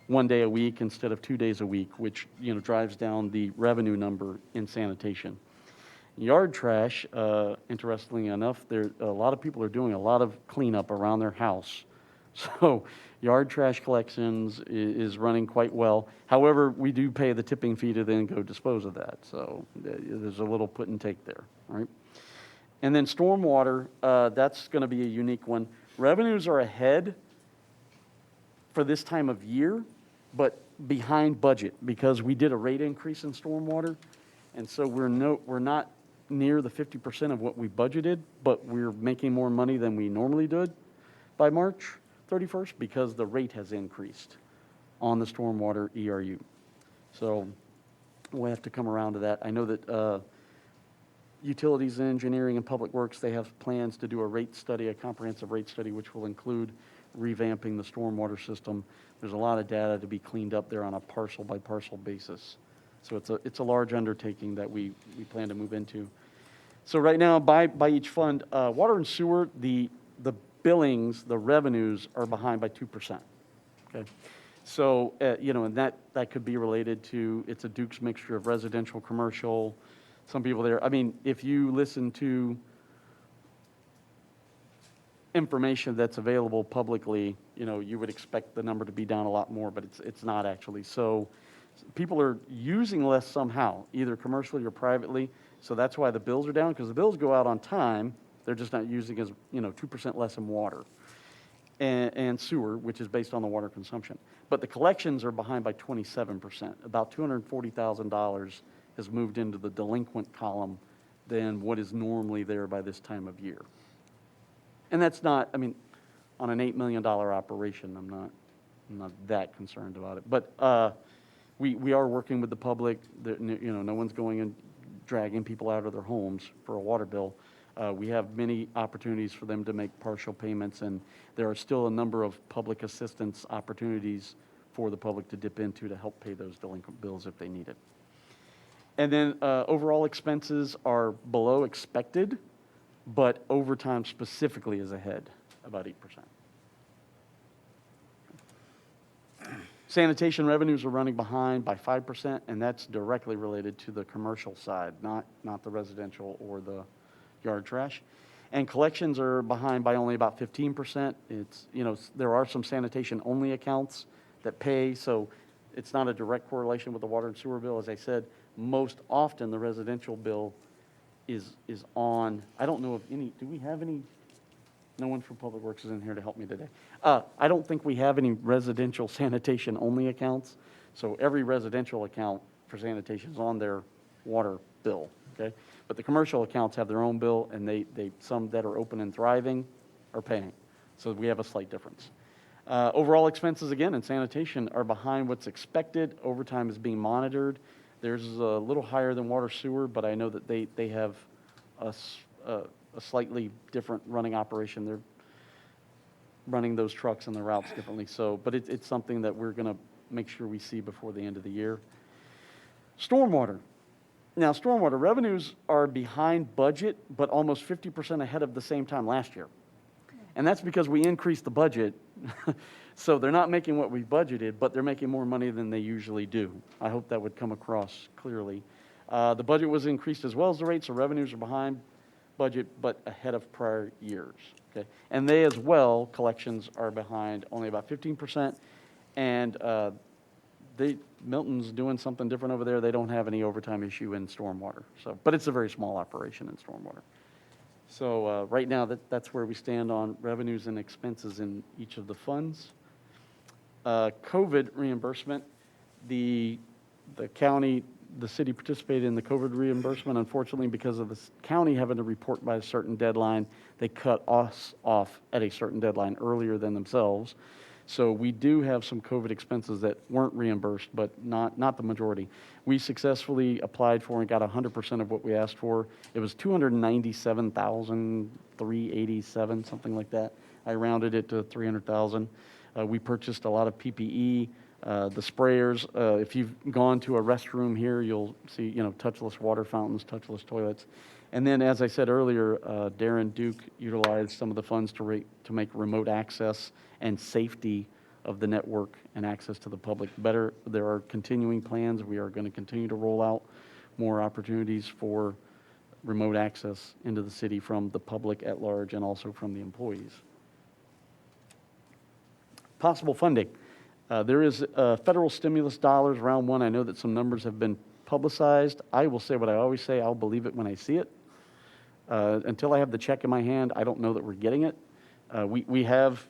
1 day a week instead of 2 days a week, which drives down the revenue number in sanitation. Yard trash, interestingly enough, a lot of people are doing a lot of cleanup around their house. So yard trash collections is running quite well. However, we do pay the tipping fee to then go dispose of that. So there's a little put and take there, right? And then stormwater, that's going to be a unique one. Revenues are ahead for this time of year, but behind budget because we did a rate increase in stormwater. And so we're not near the 50% of what we budgeted, but we're making more money than we normally did by March 31st because the rate has increased on the stormwater ERU. So we'll have to come around to that. I know that Utilities and Engineering and Public Works, they have plans to do a rate study, a comprehensive rate study, which will include revamping the stormwater system. There's a lot of data to be cleaned up there on a parcel by parcel basis. So it's a large undertaking that we plan to move into. So right now, by each fund, water and sewer, the billings, the revenues are behind by 2%. Okay, so and that could be related to it's a Duke's mixture of residential, commercial. Some people there. I mean, if you listen to information that's available publicly, you would expect the number to be down a lot more, but it's not actually. So people are using less somehow, either commercially or privately. So that's why the bills are down, because the bills go out on time. They're just not using as 2% less in water and sewer, which is based on the water consumption. But the collections are behind by 27%. About $240,000 has moved into the delinquent column than what is normally there by this time of year. And that's not, on an $8 million operation, I'm not that concerned about it. But we are working with the public. No one's going and dragging people out of their homes for a water bill. We have many opportunities for them to make partial payments, and there are still a number of public assistance opportunities for the public to dip into to help pay those delinquent bills if they need it. And then overall expenses are below expected, but overtime specifically is ahead, about 8%. Sanitation revenues are running behind by 5%, and that's directly related to the commercial side, not the residential or the yard trash. And collections are behind by only about 15%. It's, there are some sanitation-only accounts that pay, so it's not a direct correlation with the water and sewer bill. As I said, most often the residential bill is on, I don't know if any, do we have any? No one from Public Works is in here to help me today. I don't think we have any residential sanitation-only accounts. So every residential account for sanitation is on their water bill, okay? But the commercial accounts have their own bill, and they some that are open and thriving are paying. So we have a slight difference. Overall expenses, again, in sanitation are behind what's expected. Overtime is being monitored. Theirs is a little higher than water sewer, but I know that they have a slightly different running operation. They're running those trucks and the routes differently. So, but it's something that we're going to make sure we see before the end of the year. Stormwater. Now, stormwater revenues are behind budget, but almost 50% ahead of the same time last year. And that's because we increased the budget. So they're not making what we budgeted, but they're making more money than they usually do. I hope that would come across clearly. The budget was increased as well as the rates, so revenues are behind budget, but ahead of prior years. Okay? And they as well, collections are behind only about 15%. And Milton's doing something different over there. They don't have any overtime issue in stormwater. So, but it's a very small operation in stormwater. So right now, that's where we stand on revenues and expenses in each of the funds. COVID reimbursement, the county, the city participated in the COVID reimbursement. Unfortunately, because of the county having to report by a certain deadline, they cut us off at a certain deadline earlier than themselves. So we do have some COVID expenses that weren't reimbursed, but not the majority. We successfully applied for and got 100% of what we asked for. It was $297,387, something like that. I rounded it to 300,000. We purchased a lot of PPE, the sprayers. If you've gone to a restroom here, you'll see, touchless water fountains, touchless toilets. And then, as I said earlier, Darren Duke utilized some of the funds to make remote access and safety of the network and access to the public better. There are continuing plans. We are going to continue to roll out more opportunities for remote access into the city from the public at large and also from the employees. Possible funding. There is federal stimulus dollars, round one. I know that some numbers have been publicized. I will say what I always say, I'll believe it when I see it. Until I have the check in my hand, I don't know that we're getting it. We have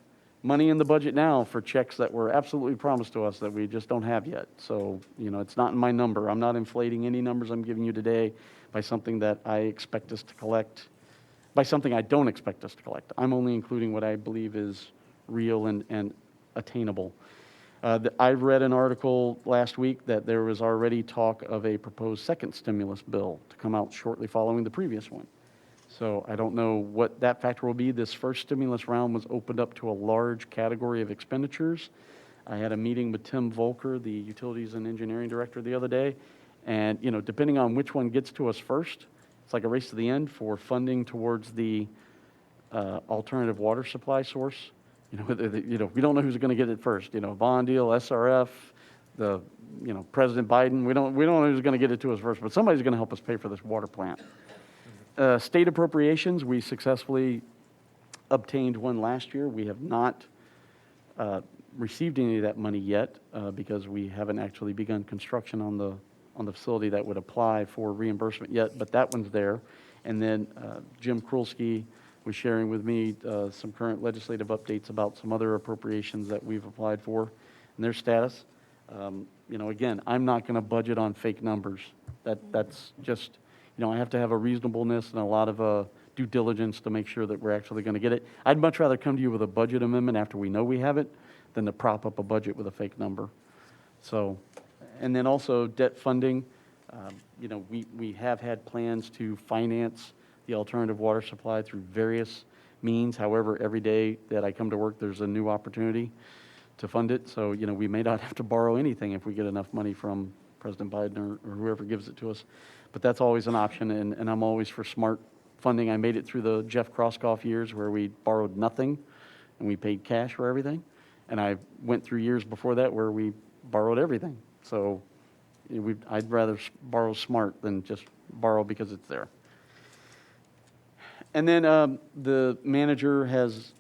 money in the budget now for checks that were absolutely promised to us that we just don't have yet. So, it's not in my number. I'm not inflating any numbers I'm giving you today by something that I expect us to collect, by something I don't expect us to collect. I'm only including what I believe is real and attainable. I read an article last week that there was already talk of a proposed second stimulus bill to come out shortly following the previous one. So I don't know what that factor will be. This first stimulus round was opened up to a large category of expenditures. I had a meeting with Tim Volker, the Utilities and Engineering Director, the other day. And, depending on which one gets to us first, it's like a race to the end for funding towards the alternative water supply source. We don't know who's going to get it first. Bond deal, SRF, President Biden. We don't know who's going to get it to us first, but somebody's going to help us pay for this water plant. State appropriations, we successfully obtained one last year. We have not received any of that money yet because we haven't actually begun construction on the facility that would apply for reimbursement yet, but that one's there. And then Jim Krulski was sharing with me some current legislative updates about some other appropriations that we've applied for and their status. Again, I'm not going to budget on fake numbers. That's just, I have to have a reasonableness and a lot of due diligence to make sure that we're actually going to get it. I'd much rather come to you with a budget amendment after we know we have it than to prop up a budget with a fake number. So, and then also debt funding. We have had plans to finance the alternative water supply through various means. However, every day that I come to work, there's a new opportunity to fund it. So, we may not have to borrow anything if we get enough money from President Biden or whoever gives it to us. But that's always an option, and I'm always for smart funding. I made it through the Jeff Krosskoff years where we borrowed nothing and we paid cash for everything. And I went through years before that where we borrowed everything. So I'd rather borrow smart than just borrow because it's there. And then the manager has,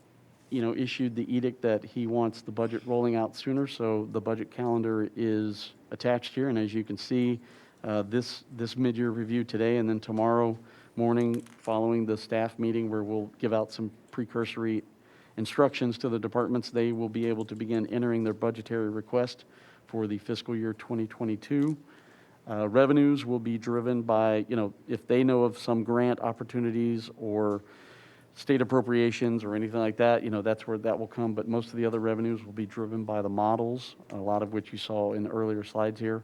issued the edict that he wants the budget rolling out sooner. So the budget calendar is attached here. And as you can see, this mid-year review today and then tomorrow morning following the staff meeting where we'll give out some precursory instructions to the departments, they will be able to begin entering their budgetary request for the fiscal year 2022. Revenues will be driven by, if they know of some grant opportunities or state appropriations or anything like that, that's where that will come. But most of the other revenues will be driven by the models, a lot of which you saw in the earlier slides here.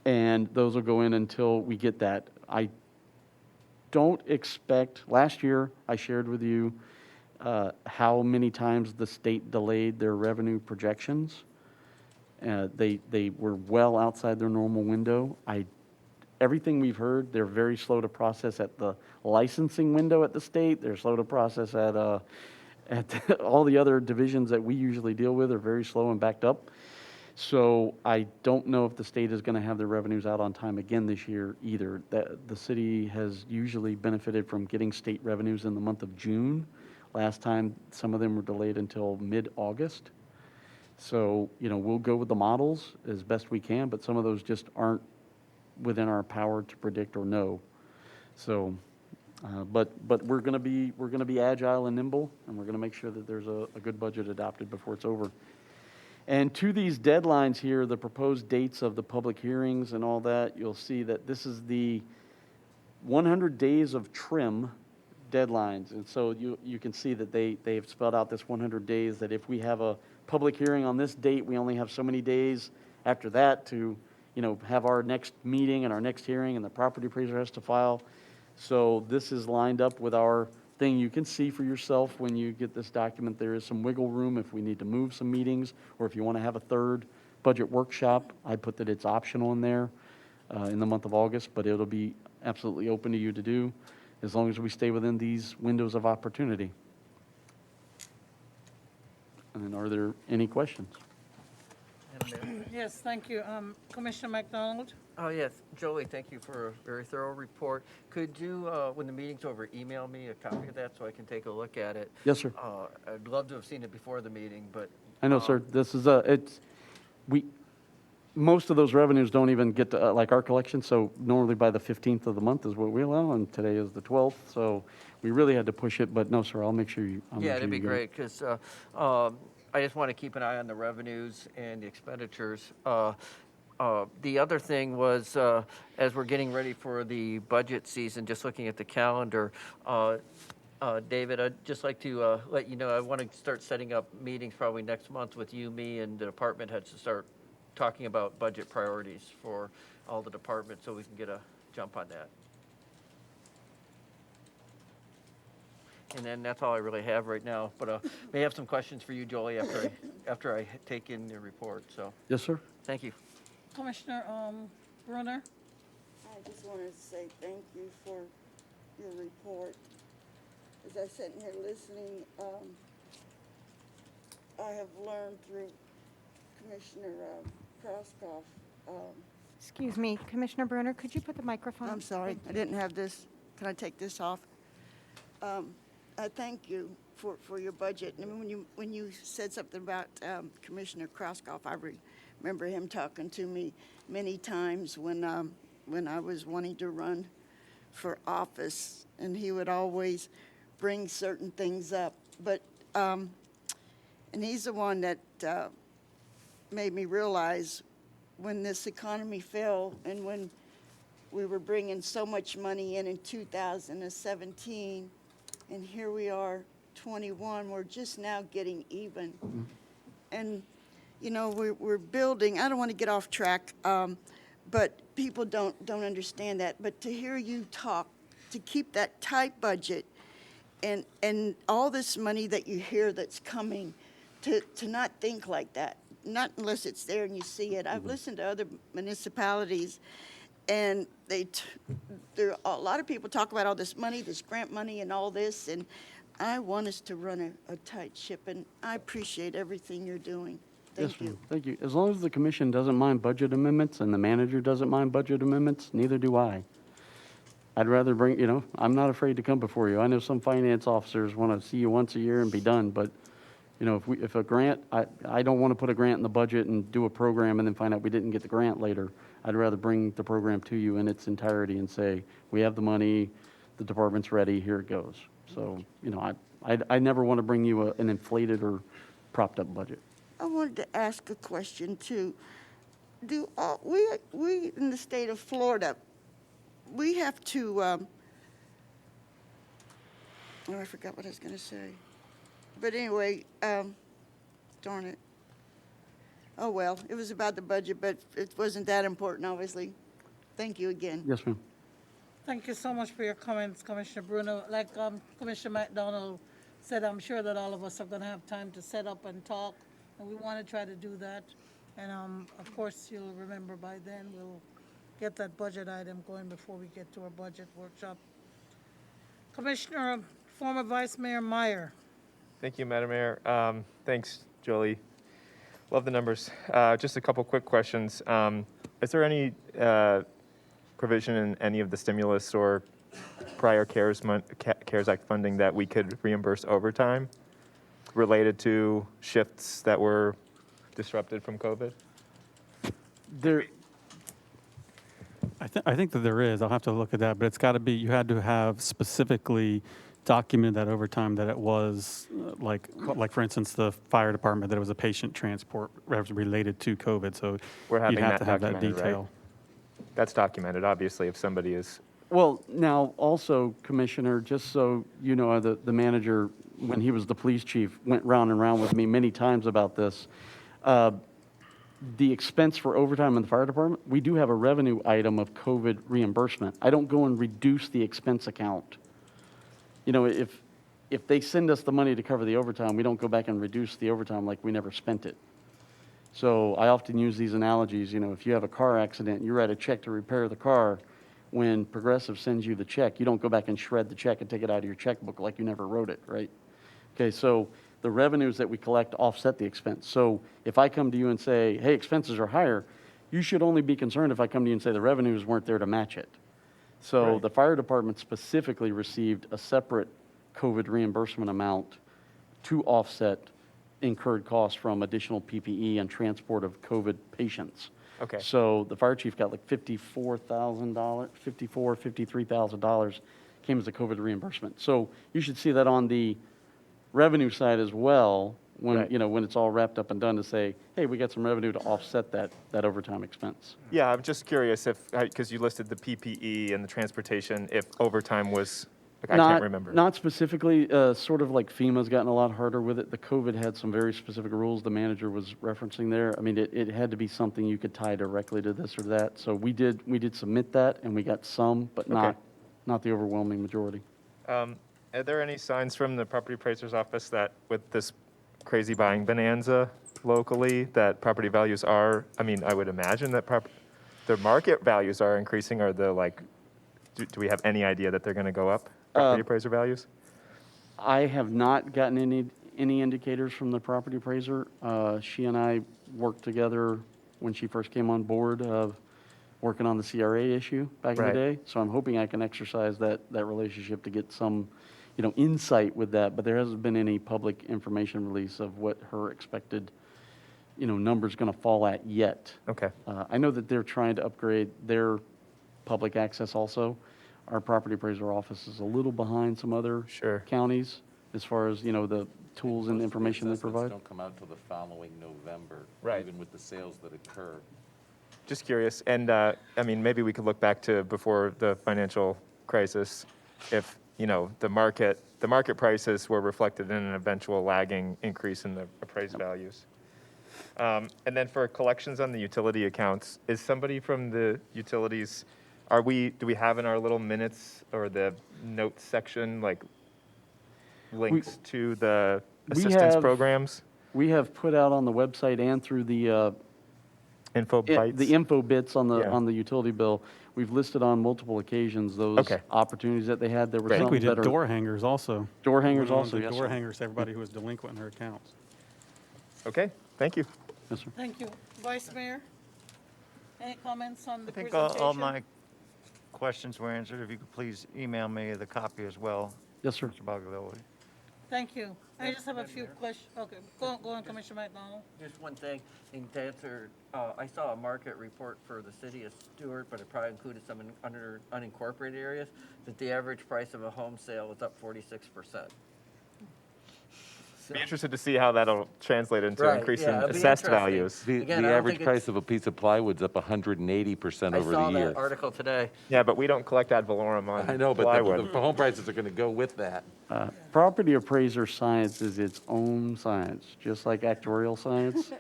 And those will go in until we get that. I don't expect, last year I shared with you how many times the state delayed their revenue projections. They were well outside their normal window. Everything we've heard, they're very slow to process at the licensing window at the state. They're slow to process at all the other divisions that we usually deal with are very slow and backed up. So I don't know if the state is going to have their revenues out on time again this year either. The city has usually benefited from getting state revenues in the month of June. Last time, some of them were delayed until mid-August. So, we'll go with the models as best we can, but some of those just aren't within our power to predict or know. So, but we're going to be agile and nimble, and we're going to make sure that there's a good budget adopted before it's over. And to these deadlines here, the proposed dates of the public hearings and all that, you'll see that this is the 100 days of trim deadlines. And so you can see that they've spelled out this 100 days, that if we have a public hearing on this date, we only have so many days after that to have our next meeting and our next hearing, and the property appraiser has to file. So this is lined up with our thing. You can see for yourself when you get this document, there is some wiggle room if we need to move some meetings, or if you want to have a third budget workshop. I put that it's optional in there in the month of August, but it'll be absolutely open to you to do as long as we stay within these windows of opportunity. And then are there any questions? Yes, thank you. Commissioner McDonald? Oh, yes. Jolie, thank you for a very thorough report. Could you, when the meeting's over, email me a copy of that so I can take a look at it? Yes, sir. I'd love to have seen it before the meeting, but... I know, sir. This is most of those revenues don't even get to, like our collection, so normally by the 15th of the month is what we allow, and today is the 12th, so we really had to push it, but no, sir, I'll make sure you... Yeah, that'd be great, because I just want to keep an eye on the revenues and the expenditures. The other thing was, as we're getting ready for the budget season, just looking at the calendar, David, I'd just like to let you know, I want to start setting up meetings probably next month with you, me, and the department heads to start talking about budget priorities for all the departments so we can get a jump on that. And then that's all I really have right now, but may have some questions for you, Jolie, after I take in your report, so. Yes, sir. Thank you. Commissioner Bruner? I just wanted to say thank you for your report. As I sat here listening, I have learned through Commissioner Krauskopf. Excuse me, Commissioner Bruner, could you put the microphone? I'm sorry, I didn't have this. Can I take this off? I thank you for your budget. And when you said something about Commissioner Krauskopf, I remember him talking to me many times when I was wanting to run for office, and he would always bring certain things up. But and he's the one that made me realize when this economy fell and when we were bringing so much money in 2017, and here we are, 21, we're just now getting even. Mm-hmm. And, we're building, I don't want to get off track, but people don't understand that. But to hear you talk, to keep that tight budget and all this money that you hear that's coming, to not think like that, not unless it's there and you see it. I've listened to other municipalities, and there are a lot of people talk about all this money, this grant money and all this, and I want us to run a tight ship, and I appreciate everything you're doing. Thank you. Thank you. As long as the commission doesn't mind budget amendments and the manager doesn't mind budget amendments, neither do I. I'd rather bring, I'm not afraid to come before you. I know some finance officers want to see you once a year and be done, but if a grant, I don't want to put a grant in the budget and do a program and then find out we didn't get the grant later. I'd rather bring the program to you in its entirety and say, we have the money, the department's ready, here it goes. So, I never want to bring you an inflated or propped up budget. I wanted to ask a question too. Do we in the state of Florida, we have to Oh, I forgot what I was going to say. But anyway, darn it. Oh, well, it was about the budget, but it wasn't that important, obviously. Thank you again. Yes, ma'am. Thank you so much for your comments, Commissioner Bruner. Like Commissioner McDonald said, I'm sure that all of us are going to have time to set up and talk, and we want to try to do that. And of course, you'll remember by then we'll get that budget item going before we get to our budget workshop. Commissioner, former Vice Mayor Meier. Thank you, Madam Mayor. Thanks, Jolie. Love the numbers. Just a couple quick questions. Is there any provision in any of the stimulus or prior CARES Act funding that we could reimburse overtime related to shifts that were disrupted from COVID? I think that there is. I'll have to look at that, but it's got to be, you had to have specifically documented that overtime that it was like for instance, the fire department, that it was a patient transport related to COVID. So We're having you'd have that to have that documented, detail. Right? That's documented, obviously, if somebody is. Well, now also, Commissioner, just so you know, the manager, when he was the police chief, went round and round with me many times about this. The expense for overtime in the fire department, we do have a revenue item of COVID reimbursement. I don't go and reduce the expense account. You know, if they send us the money to cover the overtime, we don't go back and reduce the overtime like we never spent it. So I often use these analogies. You know, if you have a car accident, you write a check to repair the car. When Progressive sends you the check, you don't go back and shred the check and take it out of your checkbook like you never wrote it, right? Okay, so the revenues that we collect offset the expense. So if I come to you and say, hey, expenses are higher, you should only be concerned if I come to you and say the revenues weren't there to match it. So Right. the fire department specifically received a separate COVID reimbursement amount to offset incurred costs from additional PPE and transport of COVID patients. Okay. So the fire chief got like $53,000 came as a COVID reimbursement. So you should see that on the revenue side as well, when Right. you know, when it's all wrapped up and done, to say, hey, we got some revenue to offset that overtime expense. Yeah, I'm just curious if, because you listed the PPE and the transportation, if overtime was, like, I can't remember. Not specifically, sort of like FEMA's gotten a lot harder with it. The COVID had some very specific rules the manager was referencing there. I mean, it had to be something you could tie directly to this or that. So we did submit that, and we got some, but Okay. not the overwhelming majority. Are there any signs from the property appraiser's office that with this crazy buying bonanza locally, that property values are, I mean, I would imagine that the market values are increasing, or the, like, do we have any idea that they're going to go up, property appraiser values? I have not gotten any indicators from the property appraiser. She and I worked together when she first came on board of working on the CRA issue back in Right. the day. So I'm hoping I can exercise that relationship to get some, you know, insight with that. But there hasn't been any public information release of what her expected, you know, number's going to fall at yet. Okay. I know that they're trying to upgrade their public access also. Our property appraiser office is a little behind some other counties as far as, you know, the tools and information they Assessments provide. don't come out till the following November, Right. even with the sales that occur. Just curious, and I mean, maybe we could look back to before the financial crisis, if, you know, the market prices were reflected in an eventual lagging increase in the appraised values. And then for collections on the utility accounts, is somebody from the utilities, do we have in our little minutes or the notes section, like, links to the assistance programs? We have put out on the website and through the info bites? The info bits on the Yeah. on the utility bill. We've listed on multiple occasions those opportunities that they had. There were I think some we that did are door hangers also. Door hangers We went on also, to yes, door sir. hangers to everybody who was delinquent in their accounts. Okay, thank you. Yes, sir. Thank you. Vice Mayor, any comments on the I think presentation? all my questions were answered. If you could please email me the copy as well. Yes, sir. Mr. Baglioli. Thank you. I just have a few questions. Okay, go on, Commissioner McDonald. Just one thing, and to answer, I saw a market report for the city of Stuart, but it probably included some under unincorporated areas, that the average price of a home sale was up 46%. Be interested to see how that'll translate into Right, increasing yeah, it'll be assessed interesting. values. The Again, I don't average think price it's- of a piece of plywood's up 180% I over saw the year. that article today. Yeah, but we don't collect ad valorem on I know, but plywood. the home prices are going to go with that. Property appraiser science is its own science, just like actuarial science.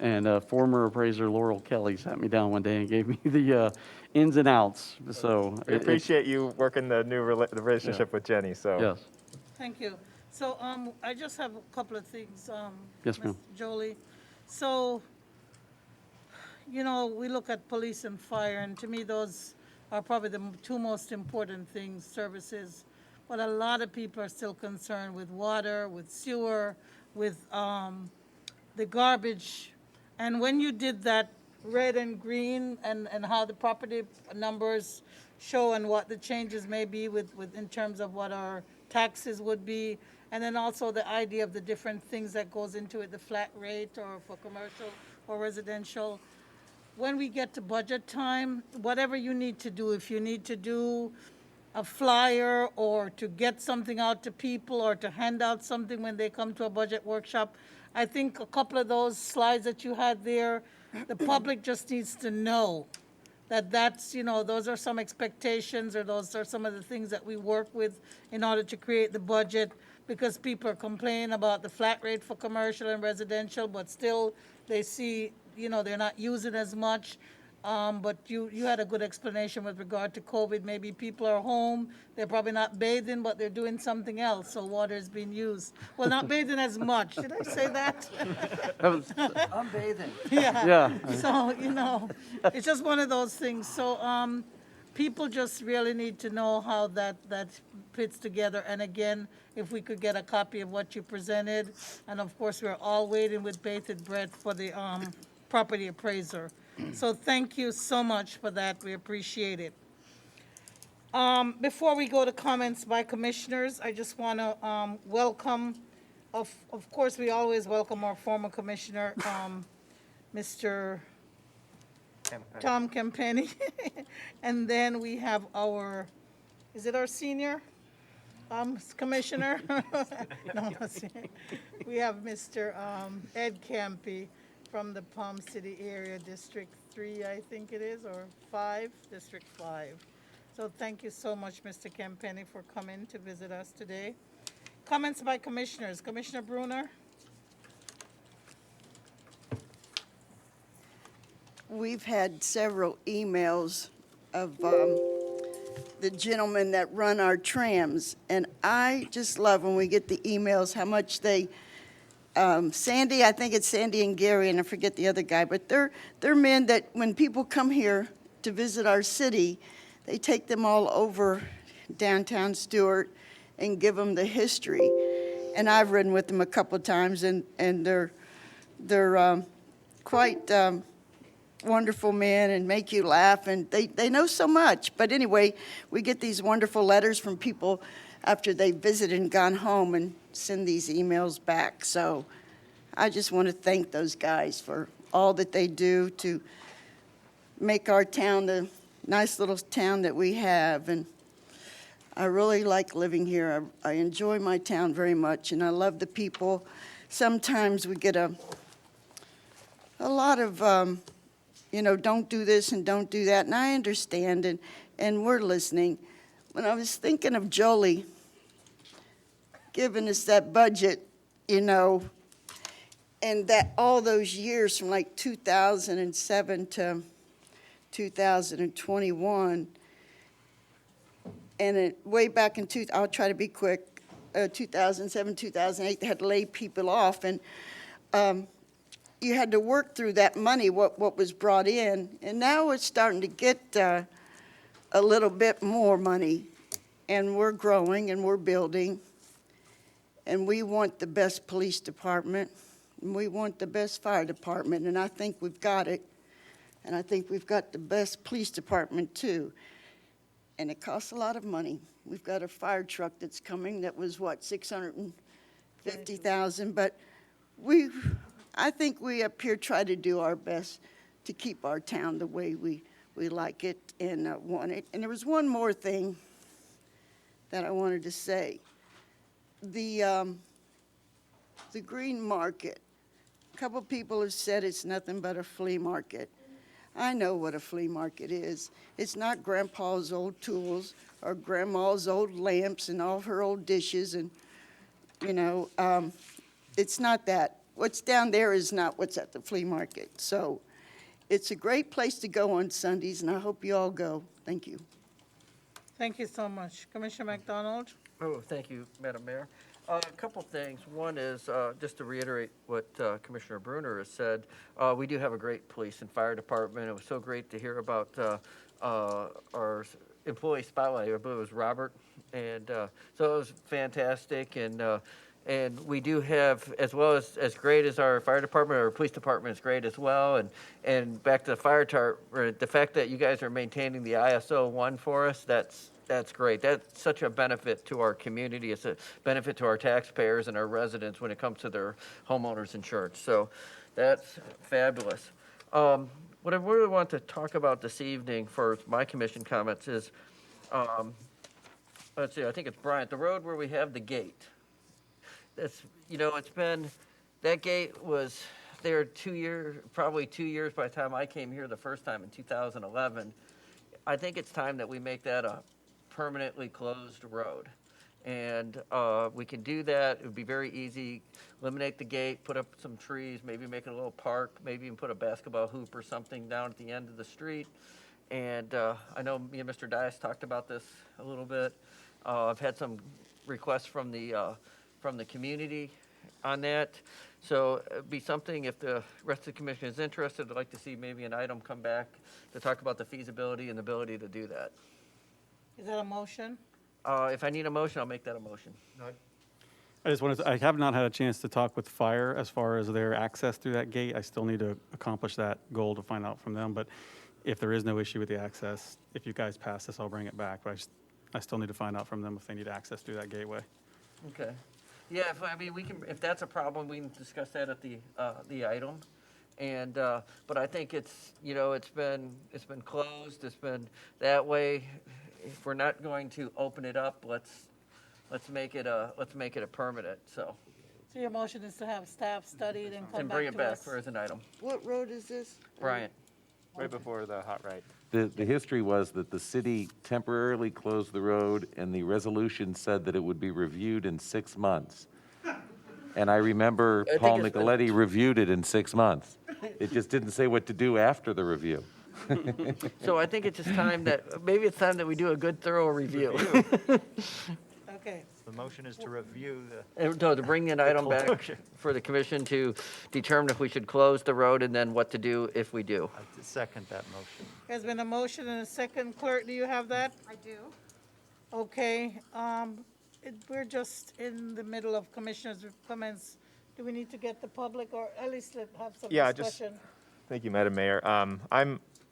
And former appraiser Laurel Kelly sat me down one day and gave me the ins and outs. So We appreciate you working the new the relationship with Jenny, so. Yes. Thank you. So I just have a couple of things. Yes, ma'am. Ms. Jolie. So, you know, we look at police and fire, and to me, those are probably the two most important things, services. But a lot of people are still concerned with water, with sewer, with the garbage. And when you did that red and green and how the property numbers show and what the changes may be with in terms of what our taxes would be, and then also the idea of the different things that goes into it, the flat rate or for commercial or residential. When we get to budget time, whatever you need to do, if you need to do a flyer or to get something out to people or to hand out something when they come to a budget workshop, I think a couple of those slides that you had there, the public just needs to know that that's, you know, those are some expectations or those are some of the things that we work with in order to create the budget, because people are complaining about the flat rate for commercial and residential, but still they see, you know, they're not using as much. But you had a good explanation with regard to COVID. Maybe people are home, they're probably not bathing, but they're doing something else, so water is being used. Well, not bathing as much. Did I say that? I'm bathing. Yeah. So, you know, it's just one of those things. So, people just really need to know how that fits together. And again, if we could get a copy of what you presented, and of course, we're all waiting with bated breath for the property appraiser. So thank you so much for that. We appreciate it. Before we go to comments by commissioners, I just want to welcome, of course, we always welcome our former commissioner, Mr. Tom Campenny. And then we have our, is it our senior commissioner? No, not senior. We have Mr. Ed Campy from the Palm City area, District 3, I think it is, or 5, District 5. So thank you so much, Mr. Campenny, for coming to visit us today. Comments by commissioners. Commissioner Bruner? We've had several emails of the gentlemen that run our trams, and I just love when we get the emails, how much they, Sandy, I think it's Sandy and Gary, and I forget the other guy, but they're men that when people come here to visit our city, they take them all over downtown Stuart and give them the history. And I've ridden with them a couple of times, and they're quite wonderful men and make you laugh, and they know so much. But anyway, we get these wonderful letters from people after they've visited and gone home and send these emails back. So I just want to thank those guys for all that they do to make our town the nice little town that we have. And I really like living here. I enjoy my town very much, and I love the people. Sometimes we get a lot of, you know, don't do this and don't do that, and I understand, and we're listening. When I was thinking of Jolie giving us that budget, you know, and that all those years from like 2007 to 2021, and way back in I'll try to be quick, 2007, 2008, they had to lay people off, and you had to work through that money, what was brought in, and now it's starting to get a little bit more money, and we're growing and we're building, and we want the best police department, and we want the best fire department, and I think we've got it, and I think we've got the best police department too, and it costs a lot of money. We've got a fire truck that's coming that was, what, $650,000, but I think we up here try to do our best to keep our town the way we like it and want it. And there was one more thing that I wanted to say. The the green market. A couple people have said it's nothing but a flea market. I know what a flea market is. It's not grandpa's old tools or grandma's old lamps and all her old dishes and, it's not that. What's down there is not what's at the flea market. So it's a great place to go on Sundays, and I hope you all go. Thank you. Thank you so much. Commissioner McDonald? Oh, thank you, Madam Mayor. A couple things. One is, just to reiterate what Commissioner Bruner has said, we do have a great police and fire department. It was so great to hear about our employee spotlight. I believe it was Robert. And so it was fantastic. And we do have, as well as great as our fire department, our police department is great as well. And back to the fire department, the fact that you guys are maintaining the ISO 1 for us, that's great. That's such a benefit to our community. It's a benefit to our taxpayers and our residents when it comes to their homeowners insurance. So that's fabulous. What I really want to talk about this evening for my commission comments is, let's see, I think it's Bryant, the road where we have the gate. That's, it's been, that gate was there probably 2 years by the time I came here the first time in 2011. I think it's time that we make that a permanently closed road. And we can do that. It would be very easy. Eliminate the gate, put up some trees, maybe make it a little park, maybe even put a basketball hoop or something down at the end of the street. And I know me and Mr. Dyess talked about this a little bit. I've had some requests from the community on that. So it'd be something, if the rest of the commission is interested, I'd like to see maybe an item come back to talk about the feasibility and the ability to do that. Is that a motion? If I need a motion, I'll make that a motion. I just wanted to, I have not had a chance to talk with fire as far as their access through that gate. I still need to accomplish that goal to find out from them. But if there is no issue with the access, if you guys pass this, I'll bring it back. But I still need to find out from them if they need access through that gateway. Okay. Yeah, if that's a problem, we can discuss that at the item. And, but I think it's been closed. It's been that way. If we're not going to open it up, let's make it a permanent, so. So your motion is to have staff study it and come back to us? And bring it back for as an item. What road is this? Bryant. Right before the hot right. The history was that the city temporarily closed the road, and the resolution said that it would be reviewed in 6 months. And I remember I think Paul it's been- Nicoletti reviewed it in 6 months. It just didn't say what to do after the review. So I think it's just time maybe it's time that we do a good thorough review. Okay. The motion is to review the. To bring an item back for the commission to determine if we should close the road and then what to do if we do. I second that motion. There's been a motion and a second. Clerk, do you have that? I do. Okay, we're just in the middle of commissioners' comments. Do we need to get the public, or at least have some discussion? Thank you, Madam Mayor.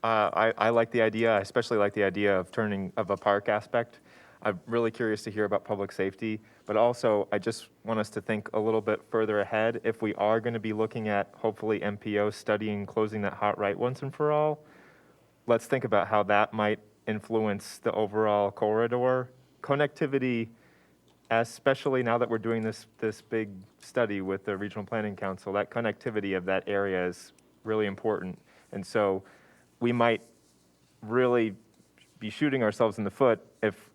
I like the idea. I especially like the idea of a park aspect. I'm really curious to hear about public safety, but also I just want us to think a little bit further ahead. If we are going to be looking at, hopefully, MPO studying closing that hot right once and for all, let's think about how that might influence the overall corridor connectivity, especially now that we're doing this big study with the Regional Planning Council. That connectivity of that area is really important. And so we might really be shooting ourselves in the foot if,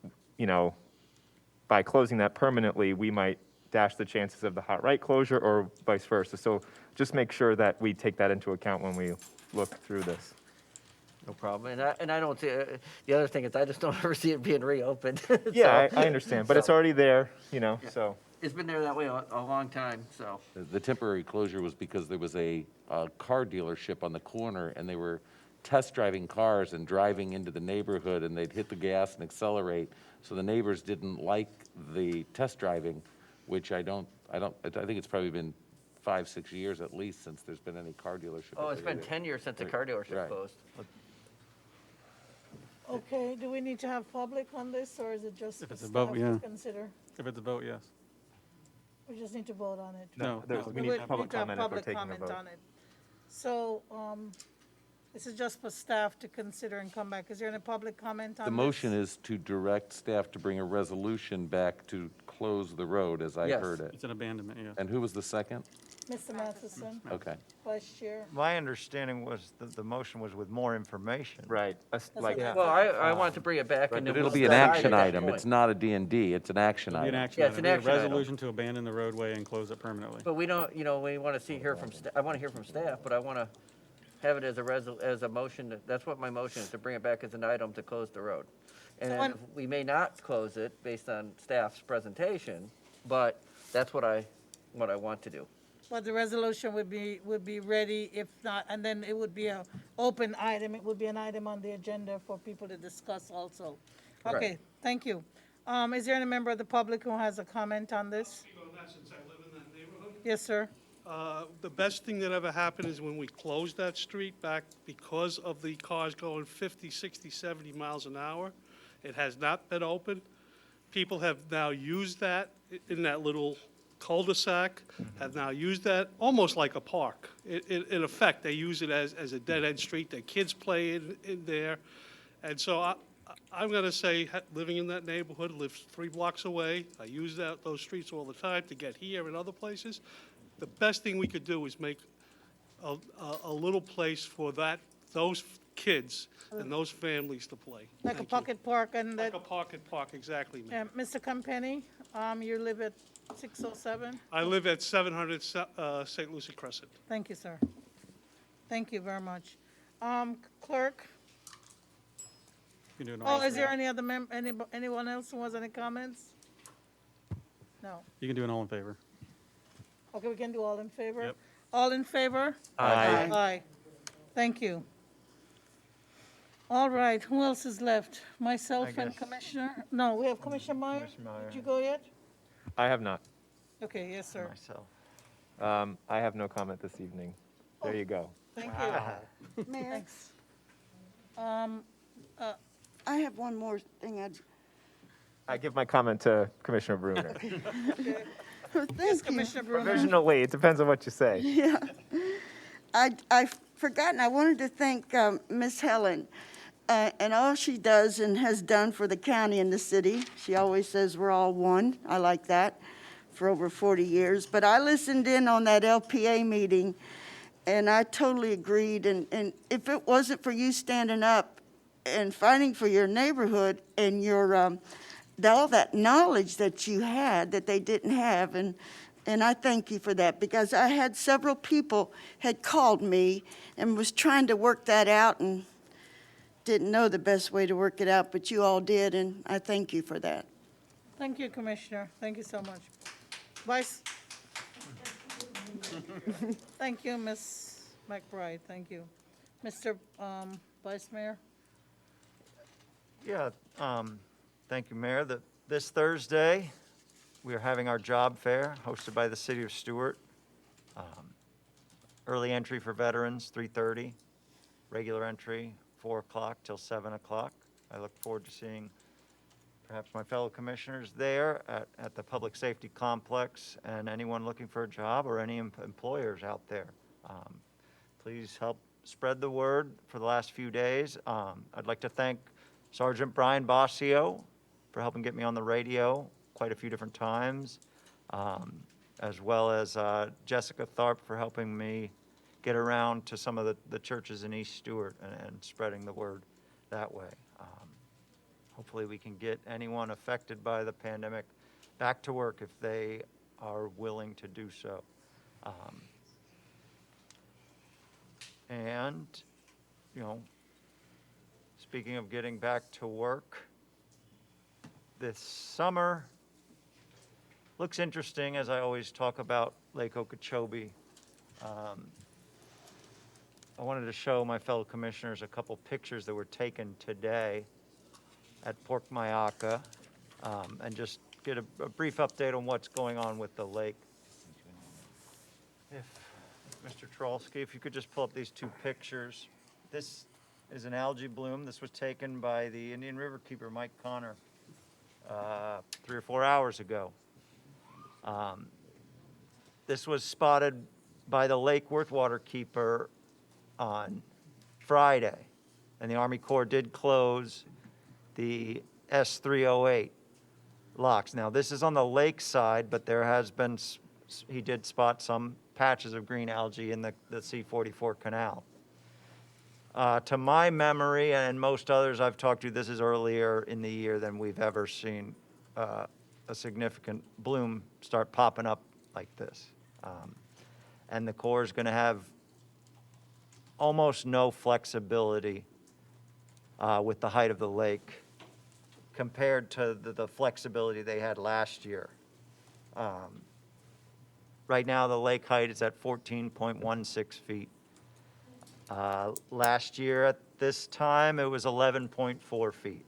by closing that permanently, we might dash the chances of the hot right closure or vice versa. So just make sure that we take that into account when we look through this. No problem. And I don't see, the other thing is I just don't ever see it being reopened. Yeah, So- I understand, but it's already there, so. It's been there that way a long time, so. The temporary closure was because there was a car dealership on the corner, and they were test driving cars and driving into the neighborhood, and they'd hit the gas and accelerate. So the neighbors didn't like the test driving, which I think it's probably been 5-6 years at least since there's been any car dealership. Oh, it's been 10 years since the car dealership Right. closed. Okay, do we need to have public on this, or is it just If it's a staff vote, to yeah. consider? If it's a vote, yes. We just need to vote on it. No, we We need would public to have comment if we're public taking a comment vote. on it. So, This is just for staff to consider and come back. Is there any public comment on The this? motion is to direct staff to bring a resolution back to close the road, as I Yes. heard it. It's an abandonment, yes. And who was the second? Mr. Matheson, Okay. Vice Chair. My understanding was that the motion was with more information. Right, like, what- Well, I want to bring it back and But then it'll we'll be an decide action at that item. point. It's not a D&D, it's an action It'll be an item. action Yeah, item. it's an It'll be action a item. resolution to abandon the roadway and close it permanently. But we don't, we want to hear from, I want to hear from staff, but I want to have it as a motion, that's what my motion is, to bring it back as an item to close the road. And So then when- we may not close it based on staff's presentation, but that's what I want to do. But the resolution would be ready if not, and then it would be a open item. It would be an item on the agenda for people to discuss also. Correct. Okay, thank you. Is there any member of the public who has a comment on this? Speak on that since I live in that neighborhood. Yes, sir. The best thing that ever happened is when we closed that street back because of the cars going 50, 60, 70 miles an hour. It has not been open. People have now used that in that little cul-de-sac, have now used that almost like a park. In effect, they use it as a dead-end street. Their kids play in there. And so I'm going to say, living in that neighborhood, live 3 blocks away. I use those streets all the time to get here and other places. The best thing we could do is make a little place for those kids and those families to play. Like a Thank you. pocket park and Like that, a pocket park, exactly, ma'am. Mr. Campenny, you live at 607? I live at 700 St. Lucie Crescent. Thank you, sir. Thank you very much. Clerk? You can do an all Oh, in is there favor. any other anyone else who has any comments? No. You can do an all in favor. Okay, we can do all in favor? Yep. All in favor? Aye. Aye. Thank you. All right, who else is left? Myself and guess. Commissioner? No, we have Commissioner Meier? Commissioner Meier. Did you go yet? I have not. Okay, yes, sir. Myself. I have no comment this evening. There you go. Thank you. Mayor, Thanks. I have one more thing I give my comment to Commissioner Bruner. Thank Yes, you. Commissioner Bruner. Provisionally, it depends on what you say. Yeah. I've forgotten, I wanted to thank Miss Helen and all she does and has done for the county and the city. She always says we're all one. I like that, for over 40 years. But I listened in on that LPA meeting, and I totally agreed. And if it wasn't for you standing up and fighting for your neighborhood and your all that knowledge that you had that they didn't have, and I thank you for that, because I had several people had called me and was trying to work that out and didn't know the best way to work it out, but you all did, and I thank you for that. Thank you, Commissioner. Thank you so much. Vice? Thank you, Ms. McBride. Thank you. Mr. Vice Mayor? Yeah, thank you, Mayor. This Thursday, we are having our job fair hosted by the City of Stuart. Early entry for veterans, 3:30. Regular entry, 4 o'clock till 7 o'clock. I look forward to seeing perhaps my fellow commissioners there at the Public Safety Complex, and anyone looking for a job or any employers out there. Please help spread the word for the last few days. I'd like to thank Sergeant Brian Bossio for helping get me on the radio quite a few different times, as well as Jessica Tharp for helping me get around to some of the churches in East Stuart and spreading the word that way. Hopefully we can get anyone affected by the pandemic back to work if they are willing to do so. And, speaking of getting back to work, this summer looks interesting as I always talk about Lake Okeechobee. I wanted to show my fellow commissioners a couple pictures that were taken today at Port Mayaca, and just get a brief update on what's going on with the lake. If Mr. Trolsky, if you could just pull up these 2 pictures. This is an algae bloom. This was taken by the Indian River keeper, Mike Connor, 3 or 4 hours ago. This was spotted by the Lake Worth water keeper on Friday, and the Army Corps did close the S308 locks. Now, this is on the lake side, but there has been, he did spot some patches of green algae in the C44 canal. To my memory, and most others I've talked to, this is earlier in the year than we've ever seen a significant bloom start popping up like this. And the Corps is going to have almost no flexibility with the height of the lake compared to the flexibility they had last year. Right now, the lake height is at 14.16 feet. Last year at this time, it was 11.4 feet.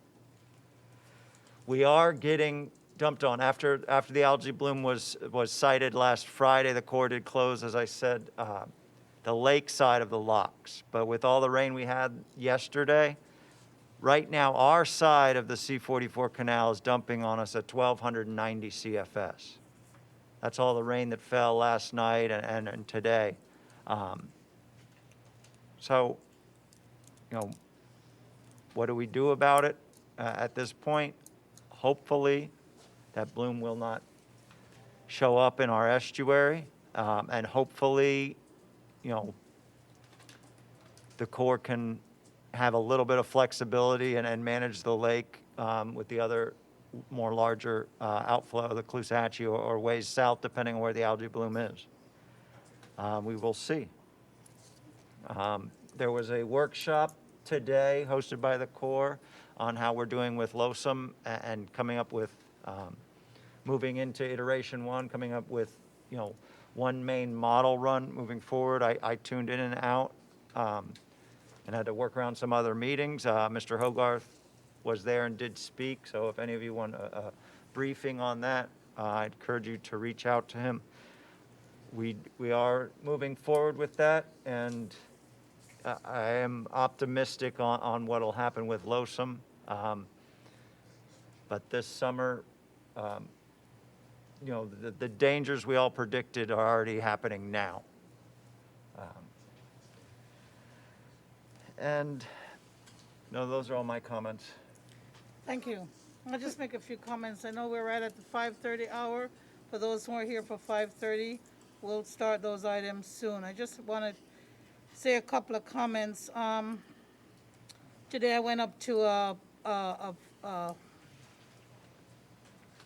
We are getting dumped on. After the algae bloom was cited last Friday, the Corps did close, as I said, the lake side of the locks. But with all the rain we had yesterday, right now our side of the C44 canal is dumping on us at 1,290 CFS. That's all the rain that fell last night and today. So, you know, what do we do about it at this point? Hopefully, that bloom will not show up in our estuary, and hopefully, you know, the Corps can have a little bit of flexibility and manage the lake with the other more larger outflow of the Caloosahatchee or ways south, depending on where the algae bloom is. We will see. There was a workshop today hosted by the Corps on how we're doing with LOSUM and coming up with, moving into iteration 1, coming up with, you know, one main model run moving forward. I tuned in and out and had to work around some other meetings. Mr. Hogarth was there and did speak, so if any of you want a briefing on that, I'd encourage you to reach out to him. We are moving forward with that, and I am optimistic on what will happen with LOSUM. But this summer, you know, the dangers we all predicted are already happening now. And no, those are all my comments. Thank you. I'll just make a few comments. I know we're right at the 5:30 hour. For those who are here for 5:30, we'll start those items soon. I just want to say a couple of comments. Today I went up to a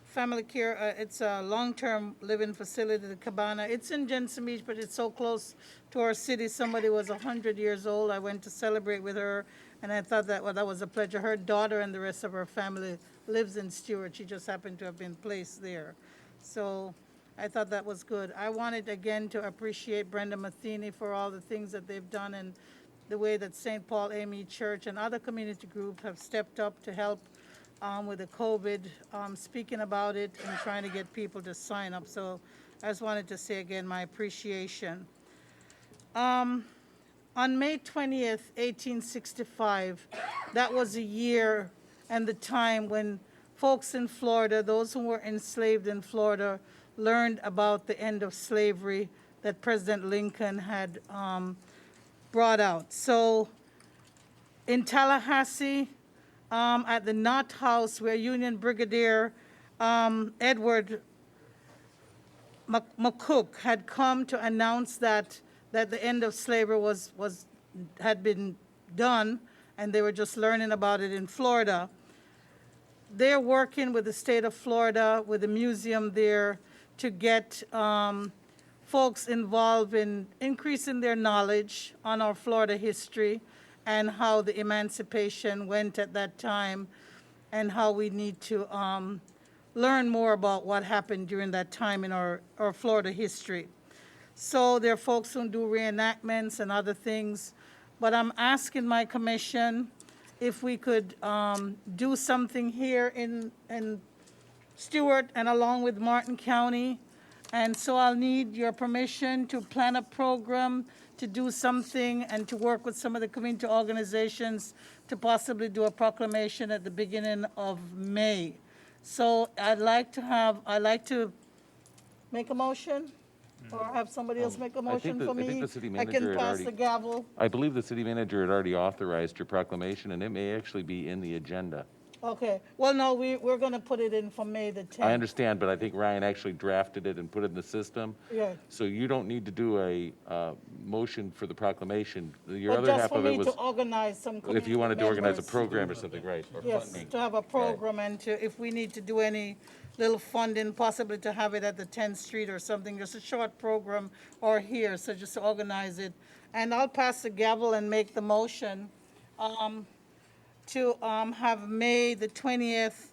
family care. It's a long-term living facility, the Cabana. It's in Jensen Beach, but it's so close to our city. Somebody was 100 years old. I went to celebrate with her, and I thought that was a pleasure. Her daughter and the rest of her family lives in Stuart. She just happened to have been placed there. So I thought that was good. I wanted, again, to appreciate Brenda Matheny for all the things that they've done and the way that St. Paul AME Church and other community groups have stepped up to help with the COVID, speaking about it and trying to get people to sign up. So I just wanted to say again my appreciation. On May 20th, 1865, that was a year and the time when folks in Florida, those who were enslaved in Florida, learned about the end of slavery that President Lincoln had brought out. So in Tallahassee, at the Knott House, where Union Brigadier Edward McCook had come to announce that the end of slavery had been done, and they were just learning about it in Florida. They're working with the state of Florida, with the museum there, to get folks involved in increasing their knowledge on our Florida history and how the emancipation went at that time, and how we need to learn more about what happened during that time in our Florida history. So there are folks who do reenactments and other things, but I'm asking my commission if we could do something here in Stuart and along with Martin County. And so I'll need your permission to plan a program, to do something, and to work with some of the community organizations to possibly do a proclamation at the beginning of May. So I'd like to make a motion Or have somebody else make a I think motion the- for I think me? the city I manager can had pass already- the gavel. I believe the city manager had already authorized your proclamation, and it may actually be in the agenda. Okay, well, no, we're gonna put it in for May the 10th. I understand, but I think Ryan actually drafted it and put it in the system. Yeah. So you don't need to do a motion for the proclamation. Your But other just half for of it me was, to organize some if community you wanted to organize a members. program or something, right? Or Yes, funding. to have a program and to, if we need to do any little funding, possibly to have it at the 10th Street or something, just a short program or here, so just to organize it. And I'll pass the gavel and make the motion to have May the 20th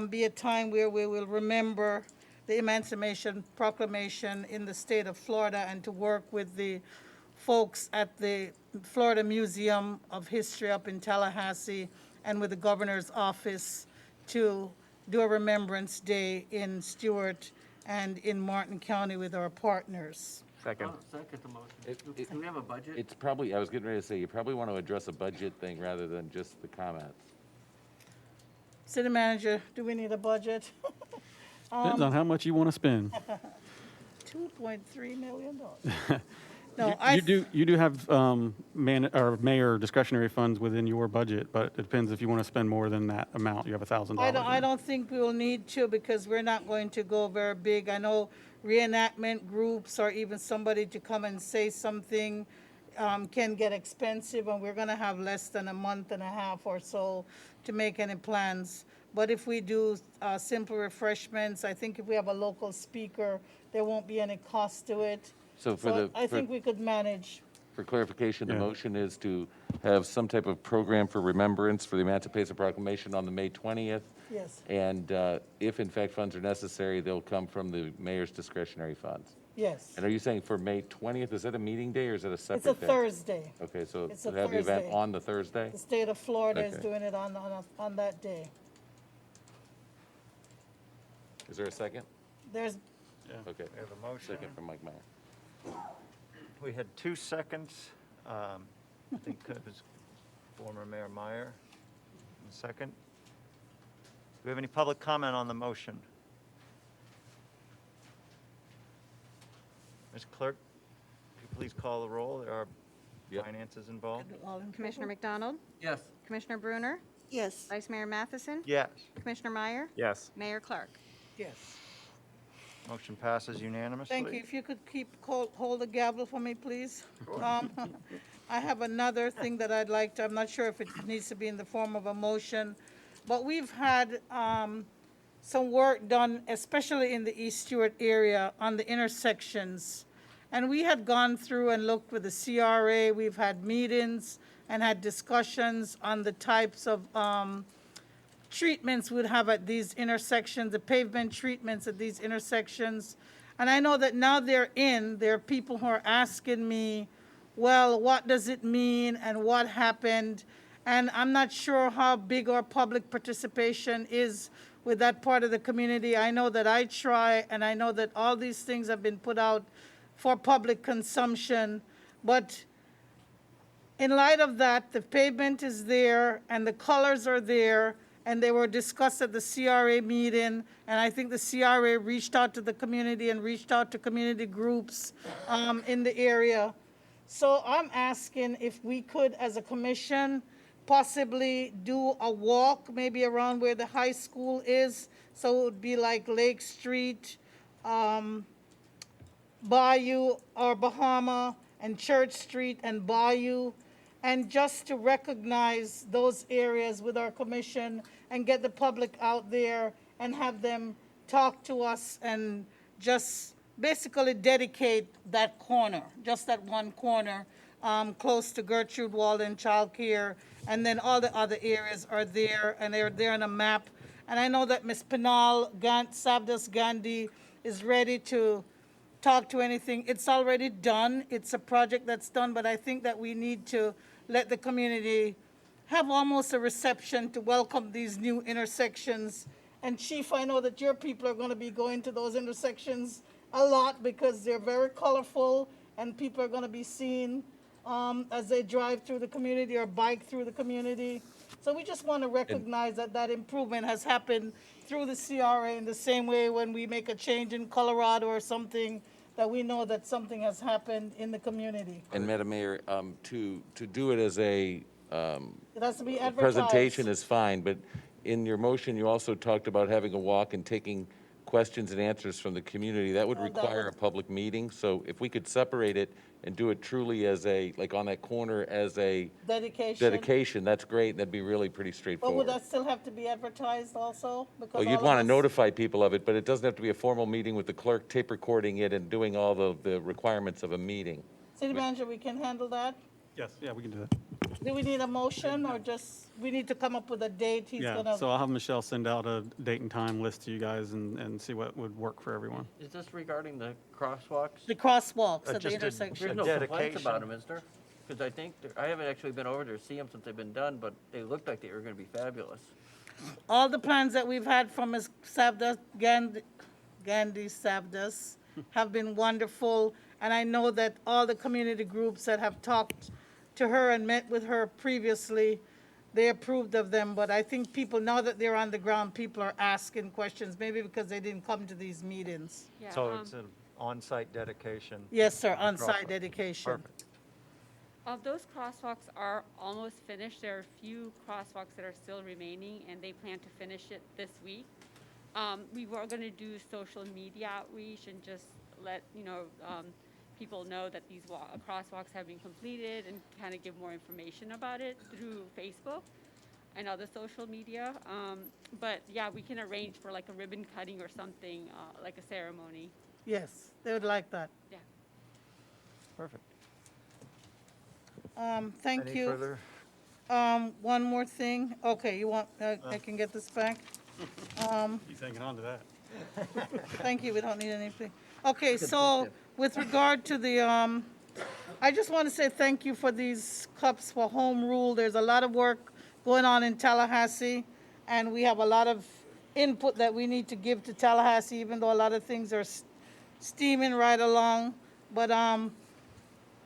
be a time where we will remember the Emancipation Proclamation in the state of Florida and to work with the folks at the Florida Museum of History up in Tallahassee and with the governor's office to do a Remembrance Day in Stuart and in Martin County with our partners. Second. Second the motion. Do we have a budget? It's probably, I was getting ready to say, you probably want to address a budget thing rather than just the comments. City manager, do we need a budget? Depends on how much you want to spend. $2.3 million. No, You do have mayor discretionary funds within your budget, but it depends if you want to spend more than that amount. You have $1,000. I don't think we will need to because we're not going to go very big. I know reenactment groups or even somebody to come and say something can get expensive, and we're going to have less than a month and a half or so to make any plans. But if we do simple refreshments, I think if we have a local speaker, there won't be any cost to it. So for the, I think we could manage. for clarification, the Yeah. motion is to have some type of program for remembrance for the Emancipation Proclamation on the May 20th. Yes, And if in fact funds are necessary, they'll come from the mayor's discretionary funds. yes. And are you saying for May 20th, is that a meeting day or is it a It's a separate day? Thursday. Okay, so It's a have the event Thursday. on the Thursday? The state of Florida is Okay. doing it on that day. Is there a second? There's, Okay. We have a motion. Second from Mike Meier. We had 2 seconds. I think it was former Mayor Meier. Second. Do we have any public comment on the motion? Ms. Clerk, could you please call the roll? There are Yep. finances involved. Commissioner McDonald? Yes. Commissioner Bruner? Yes. Vice Mayor Matheson? Yes. Commissioner Meier? Yes. Mayor Clarke? yes. Motion passes unanimously. Thank you. If you could hold the gavel for me, please. I have another thing that I'd like to, I'm not sure if it needs to be in the form of a motion, but we've had some work done, especially in the East Stewart area, on the intersections. And we had gone through and looked with the CRA. We've had meetings and had discussions on the types of treatments we'd have at these intersections, the pavement treatments at these intersections. And I know that now there are people who are asking me, well, what does it mean and what happened? And I'm not sure how big our public participation is with that part of the community. I know that I try, and I know that all these things have been put out for public consumption. But in light of that, the pavement is there and the colors are there, and they were discussed at the CRA meeting, and I think the CRA reached out to the community and reached out to community groups in the area. So I'm asking if we could, as a commission, possibly do a walk, maybe around where the high school is, so it would be like Lake Street, Bayou or Bahama, and Church Street and Bayou, and just to recognize those areas with our commission and get the public out there and have them talk to us and just basically dedicate that corner, just that one corner, close to Gertrude Walden Child Care, and then all the other areas are there, and they're there on a map. And I know that Ms. Pinal Savdas Gandhi is ready to talk to anything. It's already done. It's a project that's done, but I think that we need to let the community have almost a reception to welcome these new intersections. And Chief, I know that your people are going to be going to those intersections a lot because they're very colorful and people are going to be seeing as they drive through the community or bike through the community. So we just want to recognize that that improvement has happened through the CRA in the same way when we make a change in Colorado or something, that we know that something has happened in the community. And Madam Mayor, to do it as a It has to be a advertised. presentation is fine, but in your motion, you also talked about having a walk and taking questions and answers from the community. That would Oh, that require would- a public meeting, so if we could separate it and do it truly as a, like on that corner as a dedication, that's great, that'd be really pretty But would straightforward. that still have to be advertised also? Because Well, all you'd of want to us- notify people of it, but it doesn't have to be a formal meeting with the clerk tape recording it and doing all the requirements of a meeting. City manager, we can handle that? Yes, yeah, we can do that. Do we need a motion or just, we need to come up with a date he's Yeah, gonna? so I'll have Michelle send out a date and time list to you guys and see what would work for everyone. Is this regarding the crosswalks? The crosswalks at the Just a- intersection. There's no complaints dedication. about them, is there? Because I think, I haven't actually been over there to see them since they've been done, but they looked like they were gonna be fabulous. All the plans that we've had from Ms. Savdas, Gandhi Savdas, have been wonderful. And I know that all the community groups that have talked to her and met with her previously, they approved of them. But I think people, now that they're on the ground, people are asking questions, maybe because they didn't come to these meetings. So it's an on-site dedication. Yes, sir, on-site dedication. Perfect. Those crosswalks are almost finished. There are a few crosswalks that are still remaining, and they plan to finish it this week. We were going to do social media outreach and just let, people know that these crosswalks have been completed and kind of give more information about it through Facebook and other social media. But yeah, we can arrange for like a ribbon cutting or something, like a ceremony. Yes, they would like that. Yeah. Perfect. Thank Any you. further? One more thing. Okay, you want, I can get this back? He's hanging on to that. Thank you, we don't need anything. Okay, so with regard to the, I just want to say thank you for these cups for home rule. There's a lot of work going on in Tallahassee, and we have a lot of input that we need to give to Tallahassee, even though a lot of things are steaming right along. But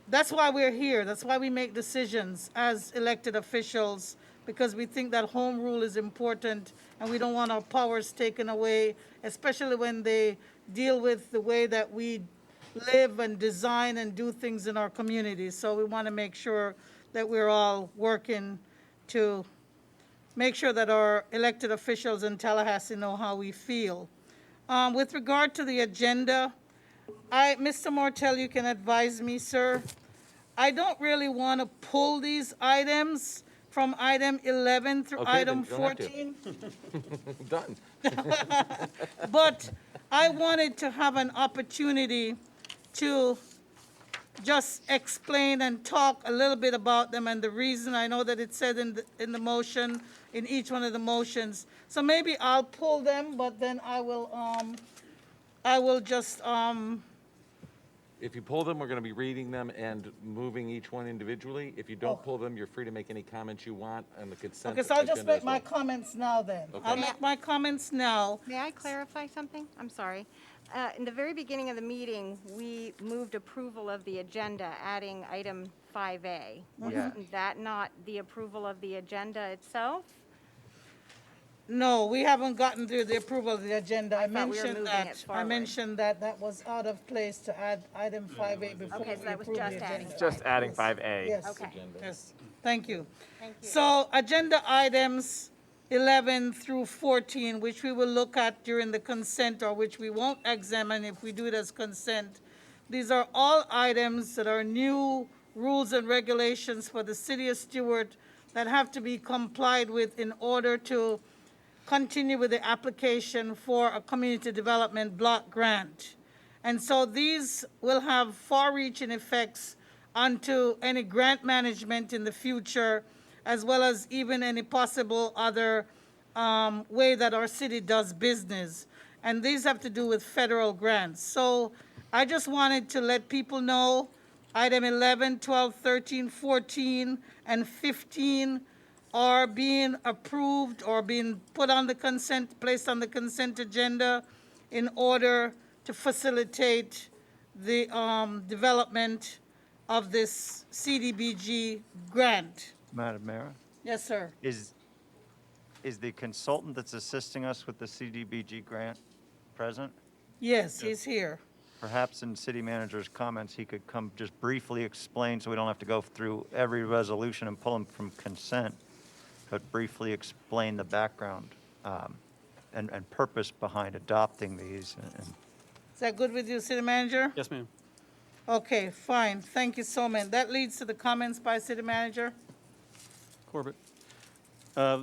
that's why we're here. That's why we make decisions as elected officials, because we think that home rule is important and we don't want our powers taken away, especially when they deal with the way that we live and design and do things in our communities. So we want to make sure that we're all working to make sure that our elected officials in Tallahassee know how we feel. With regard to the agenda, Mr. Martell, you can advise me, sir. I don't really want to pull these items from item 11 through Okay, item then you don't have to. 14. Done. But I wanted to have an opportunity to just explain and talk a little bit about them and the reason. I know that it said in the motion, in each one of the motions. So maybe I'll pull them, but then I will just, If you pull them, we're going to be reading them and moving each one individually. If you don't pull them, you're free to make any comments you want on the consent okay, so I'll just agenda as make my well. comments now then. Okay. I'll make my comments now. May I clarify something? I'm sorry. In the very beginning of the meeting, we moved approval of the agenda, adding item 5A. Yeah. Wasn't that not the approval of the agenda itself? No, we haven't gotten through the approval of the agenda. I I thought we were mentioned moving that. it I forward. mentioned that was out of place to add item 5A before Okay, so we that was approve the just adding agenda. Just adding 5A. Yes. Okay. Yes, thank you. Thank you. So agenda items 11 through 14, which we will look at during the consent, or which we won't examine if we do it as consent. These are all items that are new rules and regulations for the city of Stuart that have to be complied with in order to continue with the application for a community development block grant. And so these will have far-reaching effects onto any grant management in the future, as well as even any possible other way that our city does business. And these have to do with federal grants. So I just wanted to let people know item 11, 12, 13, 14, and 15 are being approved or being put on the consent, placed on the consent agenda in order to facilitate the development of this CDBG grant. Madam Mayor, Yes, sir. is the consultant that's assisting us with the CDBG grant present? Yes, he's here. perhaps in city manager's comments, he could come just briefly explain, so we don't have to go through every resolution and pull them from consent, but briefly explain the background and purpose behind adopting these. Is that good with you, City Manager? Yes, ma'am. Okay, fine. Thank you so much. That leads to the comments by City Manager. Corbett.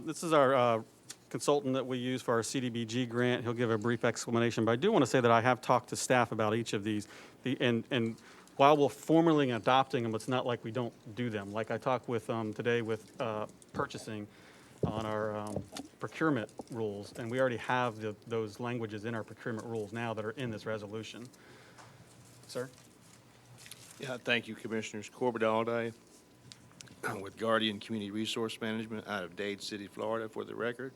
This is our consultant that we use for our CDBG grant. He'll give a brief explanation, but I do want to say that I have talked to staff about each of these. And while we're formally adopting them, it's not like we don't do them. Like I talked with today with purchasing on our procurement rules, and we already have those languages in our procurement rules now that are in this resolution. Sir? Yeah, thank you, Commissioners. Corbett Alday with Guardian Community Resource Management out of Dade City, Florida, for the record.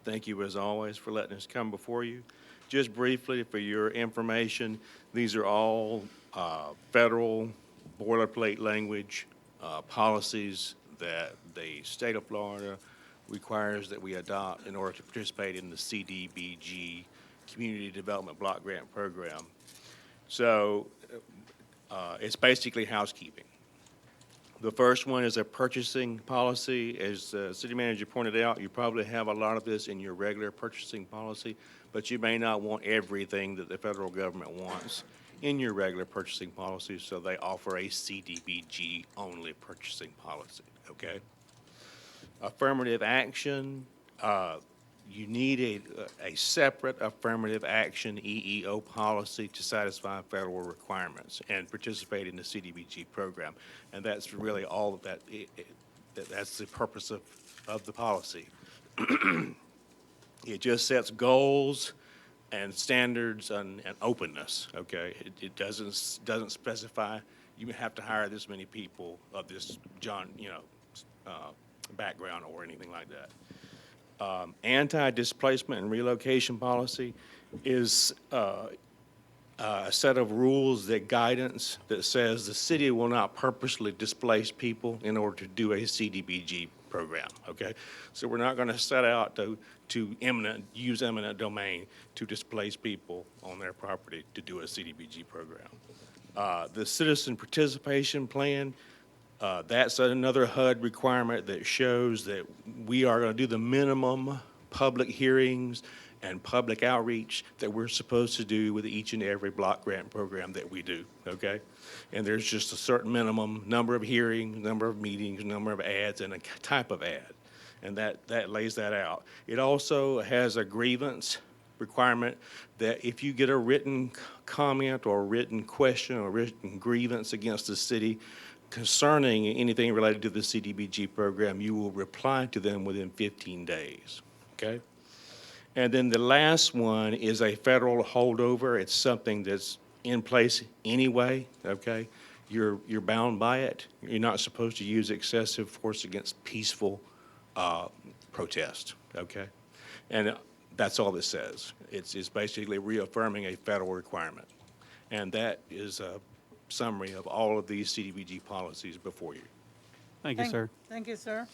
Thank you, as always, for letting us come before you. Just briefly, for your information, these are all federal boilerplate language policies that the state of Florida requires that we adopt in order to participate in the CDBG, Community Development Block Grant Program. So it's basically housekeeping. The first one is a purchasing policy. As the city manager pointed out, you probably have a lot of this in your regular purchasing policy, but you may not want everything that the federal government wants in your regular purchasing policy, so they offer a CDBG only purchasing policy, okay? Affirmative action, you need a separate affirmative action EEO policy to satisfy federal requirements and participate in the CDBG program. And that's really all of that, that's the purpose of the policy. It just sets goals and standards and openness, okay? It doesn't specify you have to hire this many people of this background or anything like that. Anti-displacement and relocation policy is a set of rules guidance that says the city will not purposely displace people in order to do a CDBG program, okay? So we're not going to set out to use eminent domain to displace people on their property to do a CDBG program. The citizen participation plan, that's another HUD requirement that shows that we are going to do the minimum public hearings and public outreach that we're supposed to do with each and every block grant program that we do, okay? And there's just a certain minimum number of hearings, number of meetings, number of ads, and a type of ad. And that lays that out. It also has a grievance requirement that if you get a written comment or a written question or written grievance against the city concerning anything related to the CDBG program, you will reply to them within 15 days, okay? And then the last one is a federal holdover. It's something that's in place anyway, okay? You're bound by it. You're not supposed to use excessive force against peaceful protest, okay? And that's all this says. It's basically reaffirming a federal requirement. And that is a summary of all of these CDBG policies before you. Thank you, sir. Thank you, sir.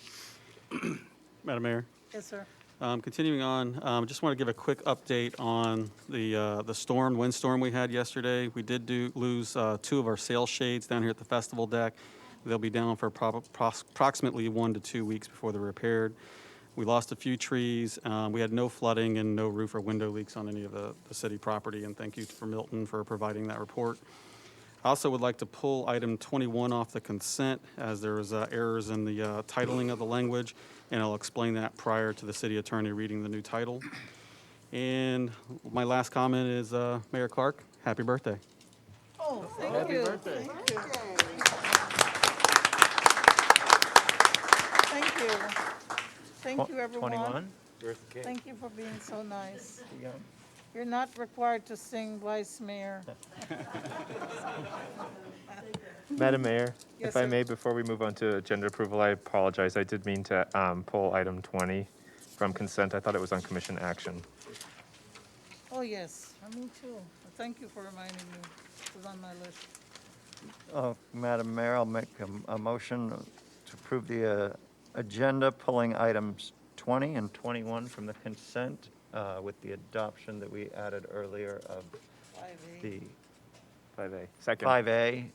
Madam Mayor. Yes, sir. Continuing on, just want to give a quick update on the windstorm we had yesterday. We did lose 2 of our sail shades down here at the festival deck. They'll be down for approximately 1 to 2 weeks before they're repaired. We lost a few trees. We had no flooding and no roof or window leaks on any of the city property, and thank you for Milton for providing that report. I also would like to pull item 21 off the consent as there was errors in the titling of the language, and I'll explain that prior to the city attorney reading the new title. And my last comment is Mayor Clarke, happy birthday. Oh, thank Happy you. birthday. Thank you. Thank you. Thank you, everyone. 21? Thank you for being so nice. You're not required to sing Vice Mayor. Madam Mayor, Yes, if I sir. may, before we move on to agenda approval, I apologize. I did mean to pull item 20 from consent. I thought it was on commission action. Oh, yes, me too. Thank you for reminding me. It was on my list. Madam Mayor, I'll make a motion to approve the agenda, pulling items 20 and 21 from the consent with the adoption that we added earlier of the 5A. Second. 5A,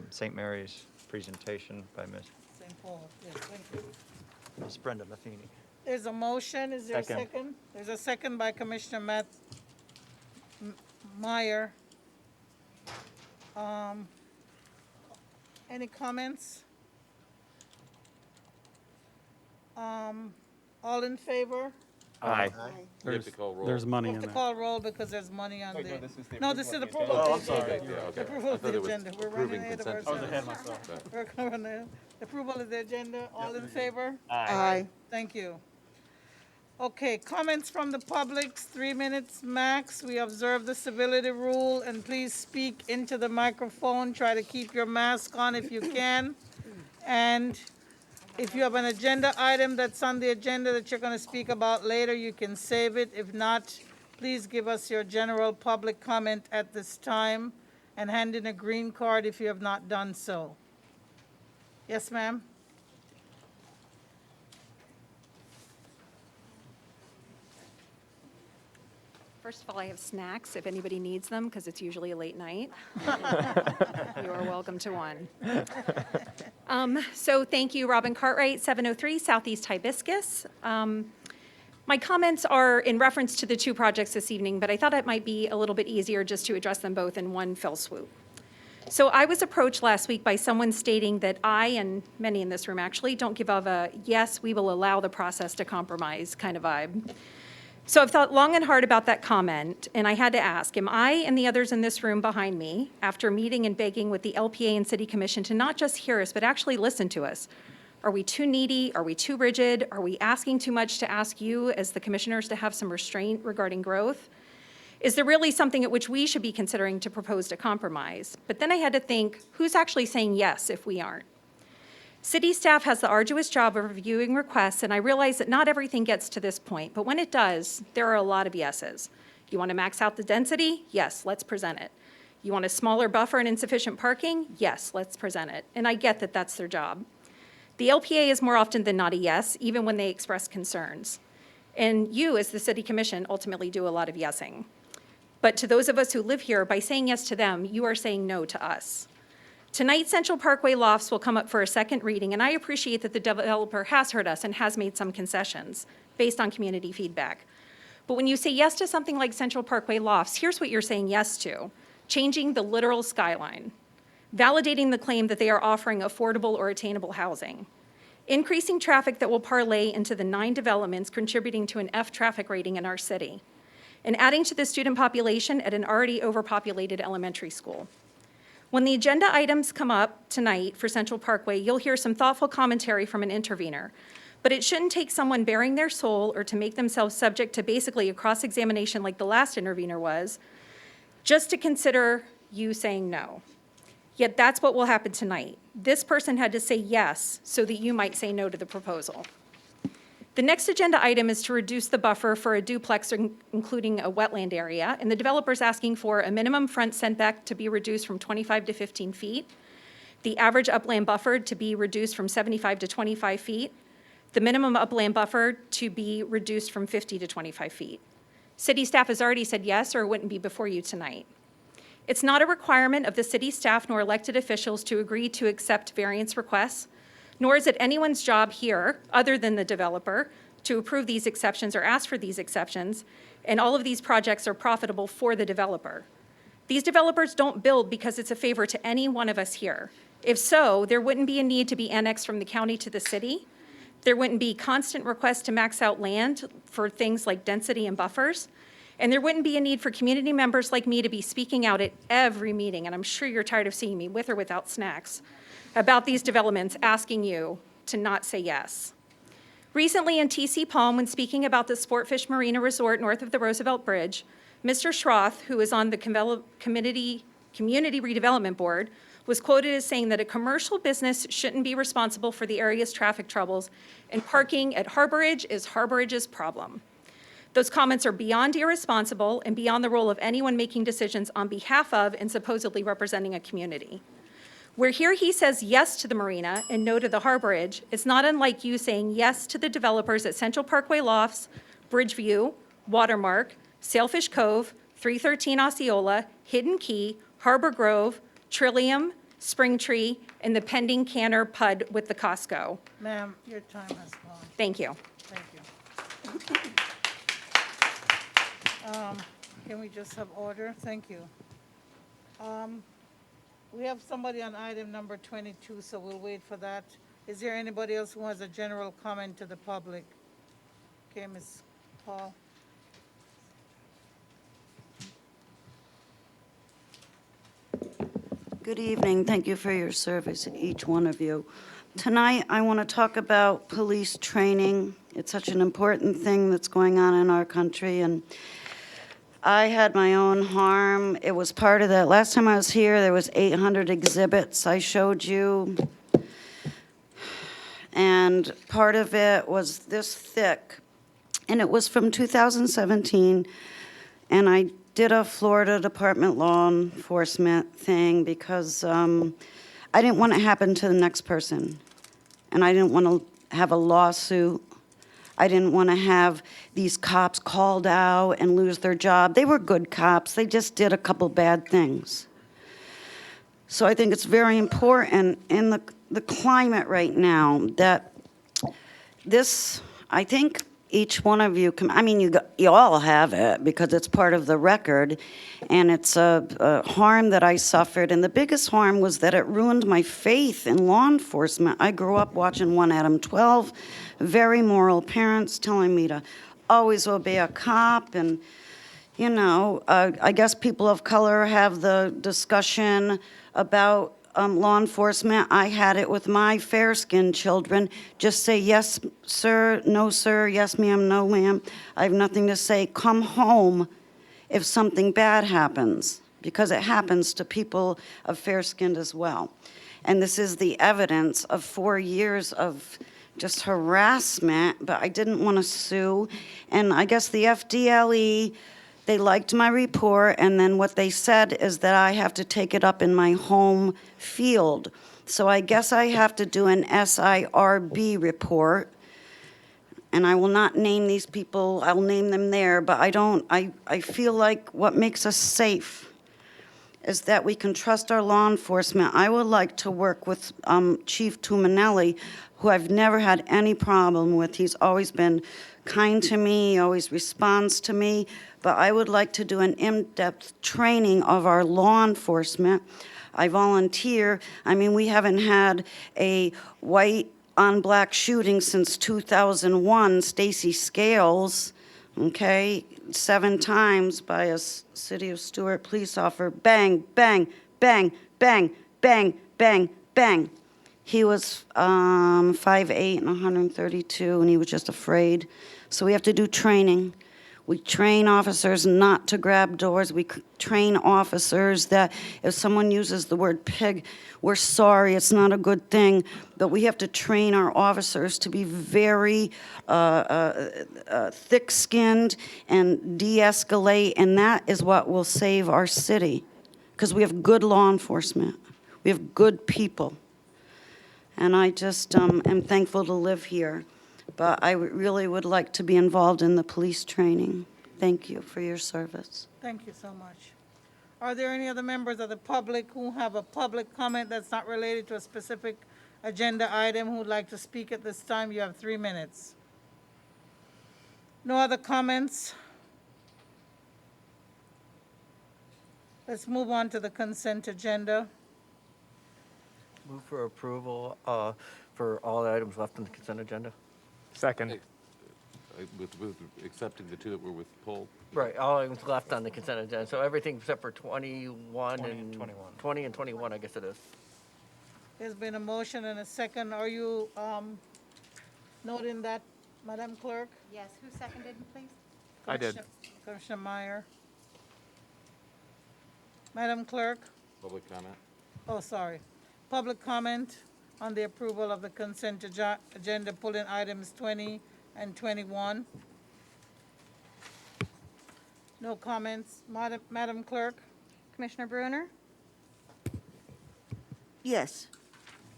St. Mary's presentation by St. Paul, yes, thank you. Ms. Brenda Matheny. There's a motion, is there a Second. second? There's a second by Commissioner Meier. Any comments? All in favor? Aye. We have to call roll. There's money We in have to there. call roll because there's money on Wait, the. no, this is the No, this is the approval approval of the of the agenda. agenda. Yeah, okay. Approval I of thought the it was agenda. We're approving running ahead of consent ourselves. agenda. myself. We're going to, approval of the agenda, all in favor? Aye. Thank you. Okay, comments from the public, 3 minutes max. We observe the civility rule, and please speak into the microphone. Try to keep your mask on if you can. And if you have an agenda item that's on the agenda that you're going to speak about later, you can save it. If not, please give us your general public comment at this time and hand in a green card if you have not done so. Yes, ma'am? First of all, I have snacks if anybody needs them, because it's usually a late night. You are welcome to one. So thank you, Robin Cartwright, 703 Southeast Hibiscus. My comments are in reference to the two projects this evening, but I thought it might be a little bit easier just to address them both in one fell swoop. So I was approached last week by someone stating that I, and many in this room actually, don't give off a yes, we will allow the process to compromise kind of vibe. So I've thought long and hard about that comment, and I had to ask, am I and the others in this room behind me, after meeting and begging with the LPA and City Commission to not just hear us, but actually listen to us? Are we too needy? Are we too rigid? Are we asking too much to ask you as the commissioners to have some restraint regarding growth? Is there really something at which we should be considering to propose a compromise? But then I had to think, who's actually saying yes if we aren't? City staff has the arduous job of reviewing requests, and I realize that not everything gets to this point, but when it does, there are a lot of yeses. You want to max out the density? Yes, let's present it. You want a smaller buffer and insufficient parking? Yes, let's present it. And I get that that's their job. The LPA is more often than not a yes, even when they express concerns. And you, as the City Commission, ultimately do a lot of yesing. But to those of us who live here, by saying yes to them, you are saying no to us. Tonight, Central Parkway Lofts will come up for a second reading, and I appreciate that the developer has heard us and has made some concessions based on community feedback. But when you say yes to something like Central Parkway Lofts, here's what you're saying yes to: changing the literal skyline, validating the claim that they are offering affordable or attainable housing, increasing traffic that will parlay into the 9 developments contributing to an F traffic rating in our city, and adding to the student population at an already overpopulated elementary school. When the agenda items come up tonight for Central Parkway, you'll hear some thoughtful commentary from an intervener, but it shouldn't take someone bearing their soul or to make themselves subject to basically a cross-examination like the last intervener was, just to consider you saying no. Yet that's what will happen tonight. This person had to say yes so that you might say no to the proposal. The next agenda item is to reduce the buffer for a duplex, including a wetland area, and the developer's asking for a minimum front setback to be reduced from 25 to 15 feet, the average upland buffer to be reduced from 75 to 25 feet, the minimum upland buffer to be reduced from 50 to 25 feet. City staff has already said yes, or it wouldn't be before you tonight. It's not a requirement of the city staff nor elected officials to agree to accept variance requests, nor is it anyone's job here, other than the developer, to approve these exceptions or ask for these exceptions, and all of these projects are profitable for the developer. These developers don't build because it's a favor to any one of us here. If so, there wouldn't be a need to be annexed from the county to the city. There wouldn't be constant requests to max out land for things like density and buffers. And there wouldn't be a need for community members like me to be speaking out at every meeting, and I'm sure you're tired of seeing me with or without snacks, about these developments, asking you to not say yes. Recently in TC Palm, when speaking about the Sportfish Marina Resort north of the Roosevelt Bridge, Mr. Schroth, who is on the Community Redevelopment Board, was quoted as saying that a commercial business shouldn't be responsible for the area's traffic troubles, and parking at Harborage is Harborage's problem. Those comments are beyond irresponsible and beyond the role of anyone making decisions on behalf of and supposedly representing a community. Where here he says yes to the marina and no to the Harborage, it's not unlike you saying yes to the developers at Central Parkway Lofts, Bridgeview, Watermark, Sailfish Cove, 313 Osceola, Hidden Key, Harbor Grove, Trillium, Springtree, and the pending Canner PUD with the Costco. Ma'am, your time has gone. Thank you. Thank you. Can we just have order? Thank you. We have somebody on item number 22, so we'll wait for that. Is there anybody else who has a general comment to the public? Okay, Ms. Paul. Good evening. Thank you for your service, each one of you. Tonight, I want to talk about police training. It's such an important thing that's going on in our country, and I had my own harm. It was part of that. Last time I was here, there was 800 exhibits I showed you, and part of it was this thick, and it was from 2017, and I did a Florida Department law enforcement thing because I didn't want it to happen to the next person. And I didn't want to have a lawsuit. I didn't want to have these cops called out and lose their job. They were good cops. They just did a couple bad things. So I think it's very important in the climate right now that this, I think, each one of you can, I mean, you all have it because it's part of the record, and it's a harm that I suffered, and the biggest harm was that it ruined my faith in law enforcement. I grew up watching 1 Adam 12, very moral parents telling me to always obey a cop, and, you know, I guess people of color have the discussion about law enforcement. I had it with my fair-skinned children. Just say, yes, sir, no, sir, yes, ma'am, no, ma'am. I have nothing to say. Come home if something bad happens, because it happens to people of fair-skinned as well. And this is the evidence of 4 years of just harassment, but I didn't want to sue. And I guess the FDLE, they liked my report, and then what they said is that I have to take it up in my home field. So I guess I have to do an SIRB report, and I will not name these people, I'll name them there, but I feel like what makes us safe is that we can trust our law enforcement. I would like to work with Chief Tuminelli, who I've never had any problem with. He's always been kind to me, he always responds to me, but I would like to do an in-depth training of our law enforcement. I volunteer. I mean, we haven't had a white on black shooting since 2001, Stacy Scales, okay, 7 times by a City of Stuart police officer, bang, bang, bang, bang, bang, bang, bang. He was 5'8" and 132, and he was just afraid. So we have to do training. We train officers not to grab doors. We train officers that if someone uses the word pig, we're sorry, it's not a good thing. But we have to train our officers to be very thick-skinned and de-escalate, and that is what will save our city. Because we have good law enforcement. We have good people. And I just am thankful to live here. But I really would like to be involved in the police training. Thank you for your service. Thank you so much. Are there any other members of the public who have a public comment that's not related to a specific agenda item who would like to speak at this time? You have 3 minutes. No other comments? Let's move on to the consent agenda. Move for approval for all the items left on the consent agenda. Second. With accepting the 2 that were with pulled. Right, all items left on the consent agenda, so everything except for 21 and 21. 20 and 21, I guess it is. There's been a motion and a second. Are you noting that, Madam Clerk? Yes, who seconded, please? I did. Commissioner Meier. Madam Clerk? Public comment. Oh, sorry. Public comment on the approval of the consent agenda, pulling items 20 and 21. No comments. Madam Clerk? Commissioner Bruner? Yes.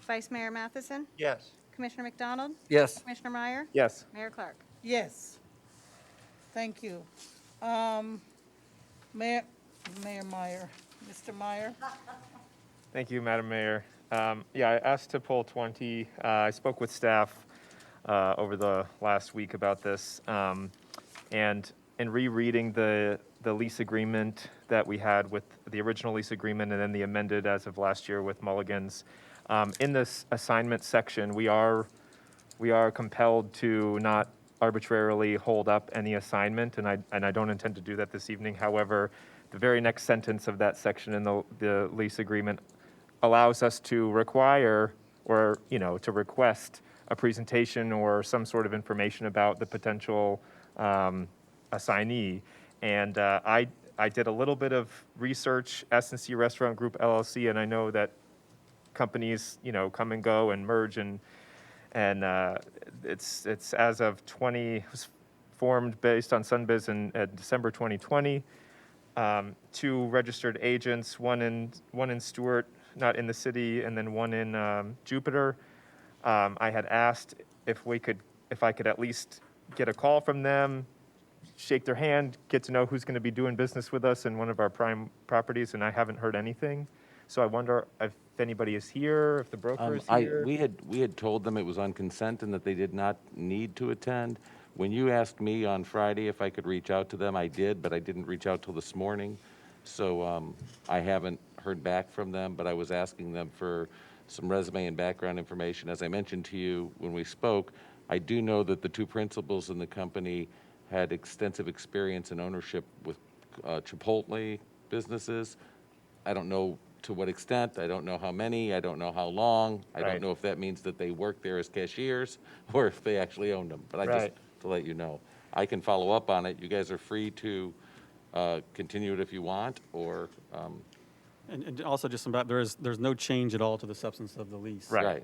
Vice Mayor Matheson? Yes. Commissioner McDonald? Yes. Commissioner Meier? Yes. Mayor Clarke? Yes. Thank you. Mayor, Mayor Meier. Mr. Meier? Thank you, Madam Mayor. Yeah, I asked to pull 20. I spoke with staff over the last week about this. And in rereading the lease agreement that we had with the original lease agreement and then the amended as of last year with Mulligans, in this assignment section, we are compelled to not arbitrarily hold up any assignment, and I don't intend to do that this evening. However, the very next sentence of that section in the lease agreement allows us to require or, to request a presentation or some sort of information about the potential assignee. And I did a little bit of research, S&C Restaurant Group LLC, and I know that companies, come and go and merge, and it's as of 20, it was formed based on Sunbiz in December 2020. 2 registered agents, one in Stuart, not in the city, and then one in Jupiter. I had asked if I could at least get a call from them, shake their hand, get to know who's going to be doing business with us in one of our prime properties, and I haven't heard anything. So I wonder if anybody is here, if the broker is here. We had told them it was on consent and that they did not need to attend. When you asked me on Friday if I could reach out to them, I did, but I didn't reach out till this morning. So I haven't heard back from them, but I was asking them for some resume and background information. As I mentioned to you when we spoke, I do know that the 2 principals in the company had extensive experience in ownership with Chipotle businesses. I don't know to what extent, I don't know how many, I don't know how long. I don't know if that means that they work there as cashiers or if they actually owned them. But I just to let you know. I can follow up on it. You guys are free to continue it if you want, or And also just about, there's no change at all to the substance of the lease. Right.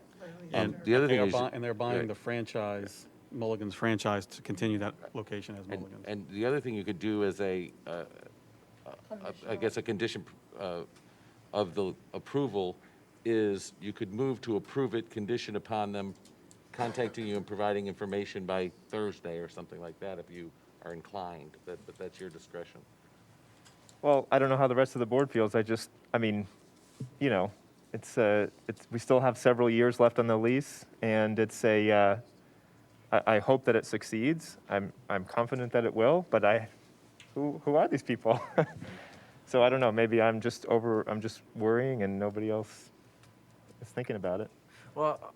And The other thing is, they're buying the franchise, Mulligans franchise, to continue that location as Mulligans. and the other thing you could do as I guess a condition of the approval is you could move to approve it conditioned upon them contacting you and providing information by Thursday or something like that if you are inclined, but that's your discretion. Well, I don't know how the rest of the board feels. We still have several years left on the lease, and I hope that it succeeds. I'm confident that it will, but who are these people? So I don't know, maybe I'm just worrying and nobody else is thinking about it. Well,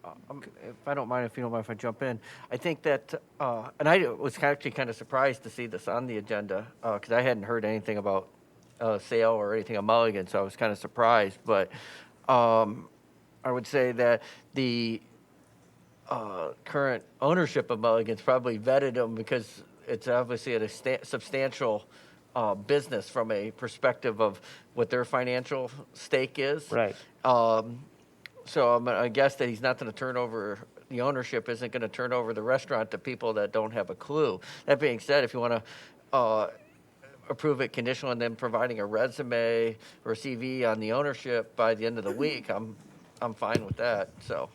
if I don't mind, if you don't mind if I jump in, I think that, and I was actually kind of surprised to see this on the agenda, because I hadn't heard anything about sale or anything of Mulligan, so I was kind of surprised. But I would say that the current ownership of Mulligan's probably vetted them, because it's obviously a substantial business from a perspective of what their financial stake is. Right. So I'm going to guess that he's not going to turn over, the ownership isn't going to turn over the restaurant to people that don't have a clue. That being said, if you want to approve it conditional and then providing a resume or CV on the ownership by the end of the week, I'm fine with that, so.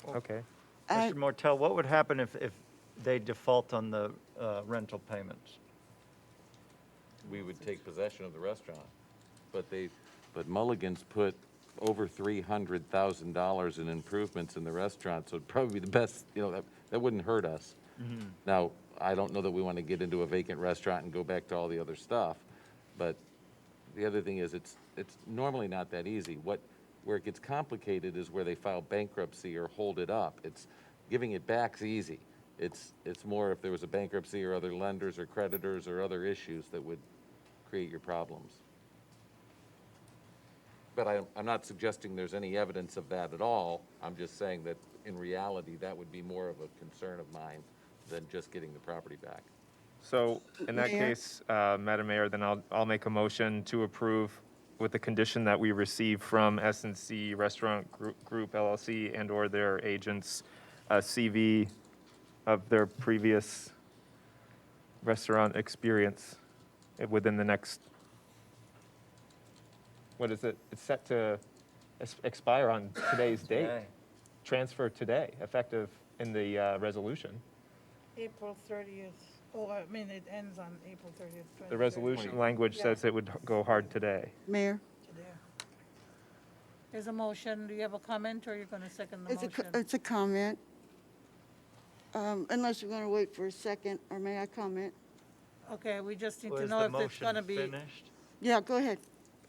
Okay. Mr. Mortel, what would happen if they default on the rental payments? We would take possession of the restaurant, but Mulligan's put over $300,000 in improvements in the restaurant, so it'd probably be the best, that wouldn't hurt us. Mm-hmm. Now, I don't know that we want to get into a vacant restaurant and go back to all the other stuff, but the other thing is it's normally not that easy. Where it gets complicated is where they file bankruptcy or hold it up. It's giving it back's easy. It's more if there was a bankruptcy or other lenders or creditors or other issues that would create your problems. But I'm not suggesting there's any evidence of that at all. I'm just saying that in reality, that would be more of a concern of mine than just getting the property back. So in that Mayor? case, Madam Mayor, then I'll make a motion to approve with the condition that we receive from S&C Restaurant Group LLC and or their agents a CV of their previous restaurant experience within the next, what is it? It's set to expire on today's date. Today. Transfer today, effective in the resolution. April 30th. Oh, I mean, it ends on April 30th. The resolution language says it would go hard today. Mayor? There's a motion. Do you have a comment, or you're going to second the motion? It's a comment. Unless you're going to wait for a second, or may I comment? Okay, we just need to Was know the if it's going to motion be. finished? Yeah, go ahead.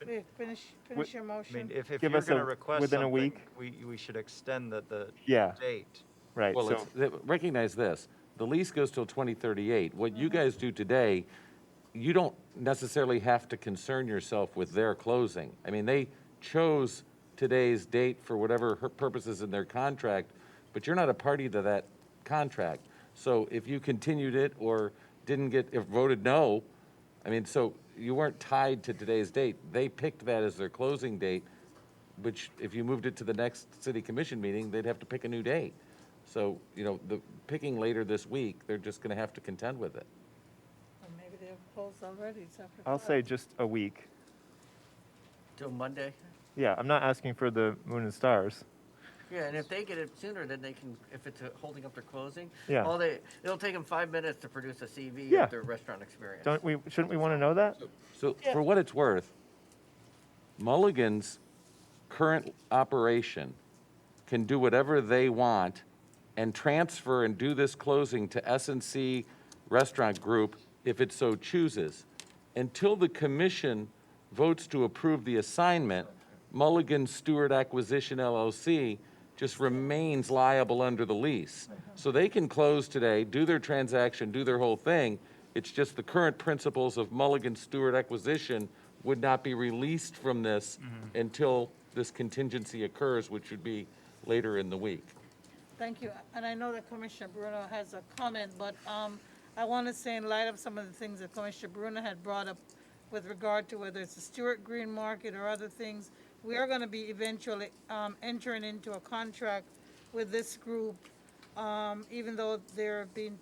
Wait, Finish your I motion. mean, if Give you're us going to a- request within a something, week? we should extend the Yeah. date. Right, Well, so, recognize this, the lease goes till 2038. What you guys do today, you don't necessarily have to concern yourself with their closing. I mean, they chose today's date for whatever purposes in their contract, but you're not a party to that contract. So if you continued it or if voted no, I mean, so you weren't tied to today's date. They picked that as their closing date, which if you moved it to the next city commission meeting, they'd have to pick a new date. So, the picking later this week, they're just gonna have to contend with it. Or maybe they've closed already. It's after I'll 5. say just a week. Till Monday? Yeah, I'm not asking for the moon and stars. Yeah, and if they get it sooner, then they can, if it's holding up their closing. Yeah. It'll take them 5 minutes to produce a CV Yeah. of their restaurant experience. Shouldn't we want to know that? So for what it's worth, Mulligans' current operation can do whatever they want and transfer and do this closing to S&C Restaurant Group if it so chooses. Until the commission votes to approve the assignment, Mulligans Stuart Acquisition LLC just remains liable under the lease. So they can close today, do their transaction, do their whole thing. It's just the current principles of Mulligan Stewart Acquisition would not be released from this until this contingency occurs, which would be later in the week. Thank you. And I know that Commissioner Bruner has a comment, but I want to say in light of some of the things that Commissioner Bruner had brought up with regard to whether it's the Stewart Green Market or other things, we are going to be eventually entering into a contract with this group, even though they're being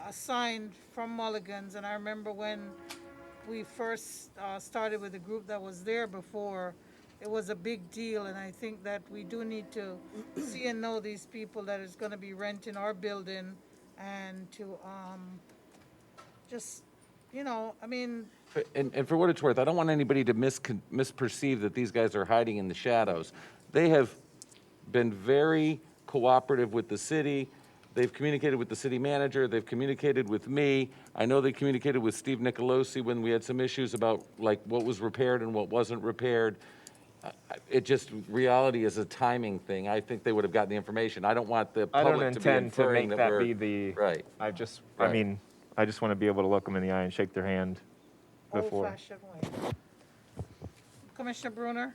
assigned from Mulligans. And I remember when we first started with the group that was there before, it was a big deal, and I think that we do need to see and know these people that is going to be renting our building, and to just, I mean, And for what it's worth, I don't want anybody to misperceive that these guys are hiding in the shadows. They have been very cooperative with the city. They've communicated with the city manager. They've communicated with me. I know they communicated with Steve Nicolosi when we had some issues about like what was repaired and what wasn't repaired. Reality is a timing thing. I think they would have gotten the information. I don't want the I don't public to be intend to inferring make that that we're. be the. Right. I Right. mean, I just want to be able to look them in the eye and shake their hand before. old-fashioned way. Commissioner Bruner?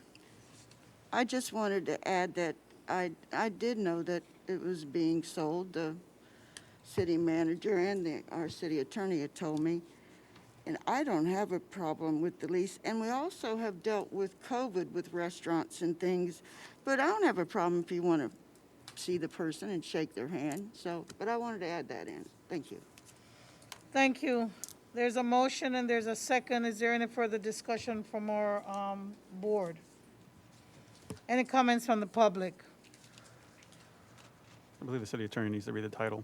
I just wanted to add that I did know that it was being sold. The city manager and our city attorney had told me. And I don't have a problem with the lease. And we also have dealt with COVID with restaurants and things. But I don't have a problem if you want to see the person and shake their hand. So, but I wanted to add that in. Thank you. Thank you. There's a motion and there's a second. Is there any further discussion from our board? Any comments from the public? I believe the city attorney needs to read the title.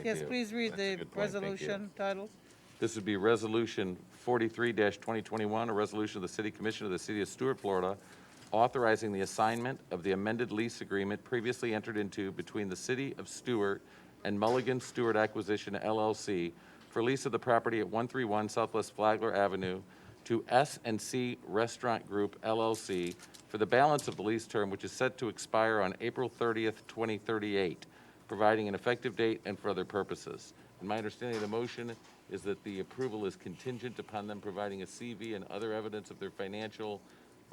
Yes, do. please read That's a the good point. Thank you. resolution title. This would be Resolution 43-2021, a resolution of the City Commission of the City of Stuart, Florida, authorizing the assignment of the amended lease agreement previously entered into between the City of Stuart and Mulligan Stewart Acquisition LLC for lease of the property at 131 Southwest Flagler Avenue to S&C Restaurant Group LLC for the balance of the lease term, which is set to expire on April 30th, 2038, providing an effective date and for other purposes. And my understanding of the motion is that the approval is contingent upon them providing a CV and other evidence of their financial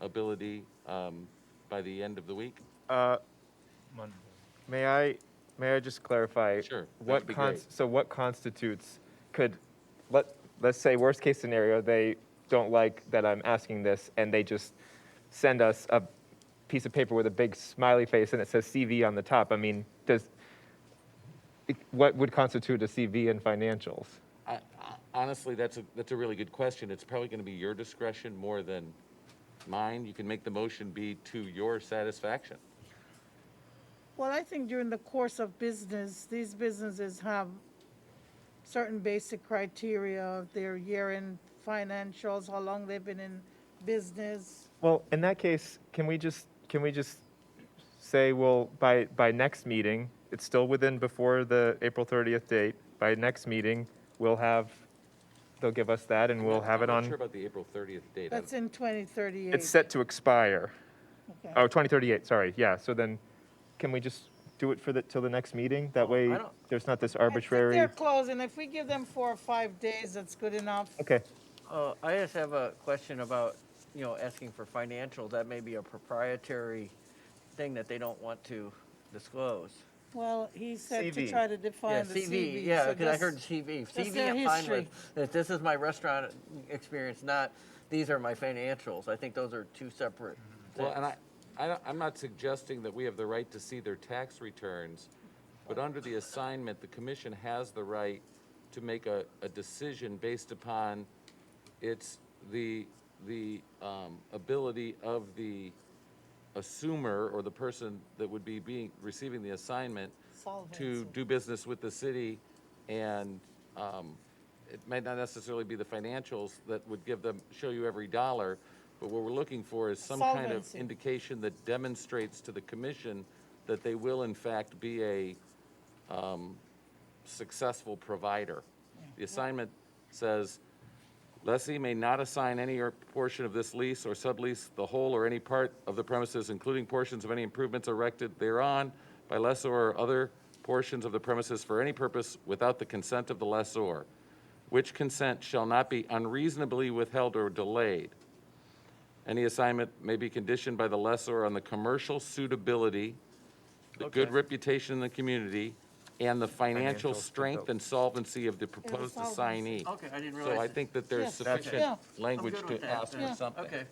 ability by the end of the week? May I just clarify? Sure, that would be great. So what constitutes, let's say worst case scenario, they don't like that I'm asking this and they just send us a piece of paper with a big smiley face and it says CV on the top. I mean, what would constitute a CV in financials? Honestly, that's a really good question. It's probably going to be your discretion more than mine. You can make the motion be to your satisfaction. Well, I think during the course of business, these businesses have certain basic criteria of their year-end financials, how long they've been in business. Well, in that case, can we just say, well, by next meeting, it's still within before the April 30th date. By next meeting, they'll give us that and we'll have it I'm on. not sure about the April 30th date. That's in 2038. It's set to expire. Okay. Oh, 2038, sorry, yeah. So then, can we just do it till the next meeting? That way, I don't- there's not this I think arbitrary. they're closing. If we give them 4 or 5 days, that's good enough. Okay. I just have a question about, asking for financials. That may be a proprietary thing that they don't want to disclose. Well, he said to CV. try to define Yeah, the CV, CV. yeah, so because I heard just- CV. just CV, their I'm fine history. with, that this is my restaurant experience, not, these are my financials. I think those are two separate Well, things. and I'm not suggesting that we have the right to see their tax returns, but under the assignment, the commission has the right to make a decision based upon the ability of the assumer or the person that would be receiving the assignment to Solvency. do business with the city, and it may not necessarily be the financials that would show you every dollar, but what we're looking for is some kind of Solvency. indication that demonstrates to the commission that they will in fact be a successful provider. The assignment says, lessee may not assign any or portion of this lease or sublease the whole or any part of the premises, including portions of any improvements erected thereon by lessor or other portions of the premises for any purpose without the consent of the lessor, which consent shall not be unreasonably withheld or delayed. Any assignment may be conditioned by the lessor on the commercial suitability, the good reputation in the community, and the financial strength and solvency of the proposed solvency. assignee. Okay, I didn't So realize I that. think that there's Yes. sufficient Yeah. language I'm good with to that ask then. for something. Okay.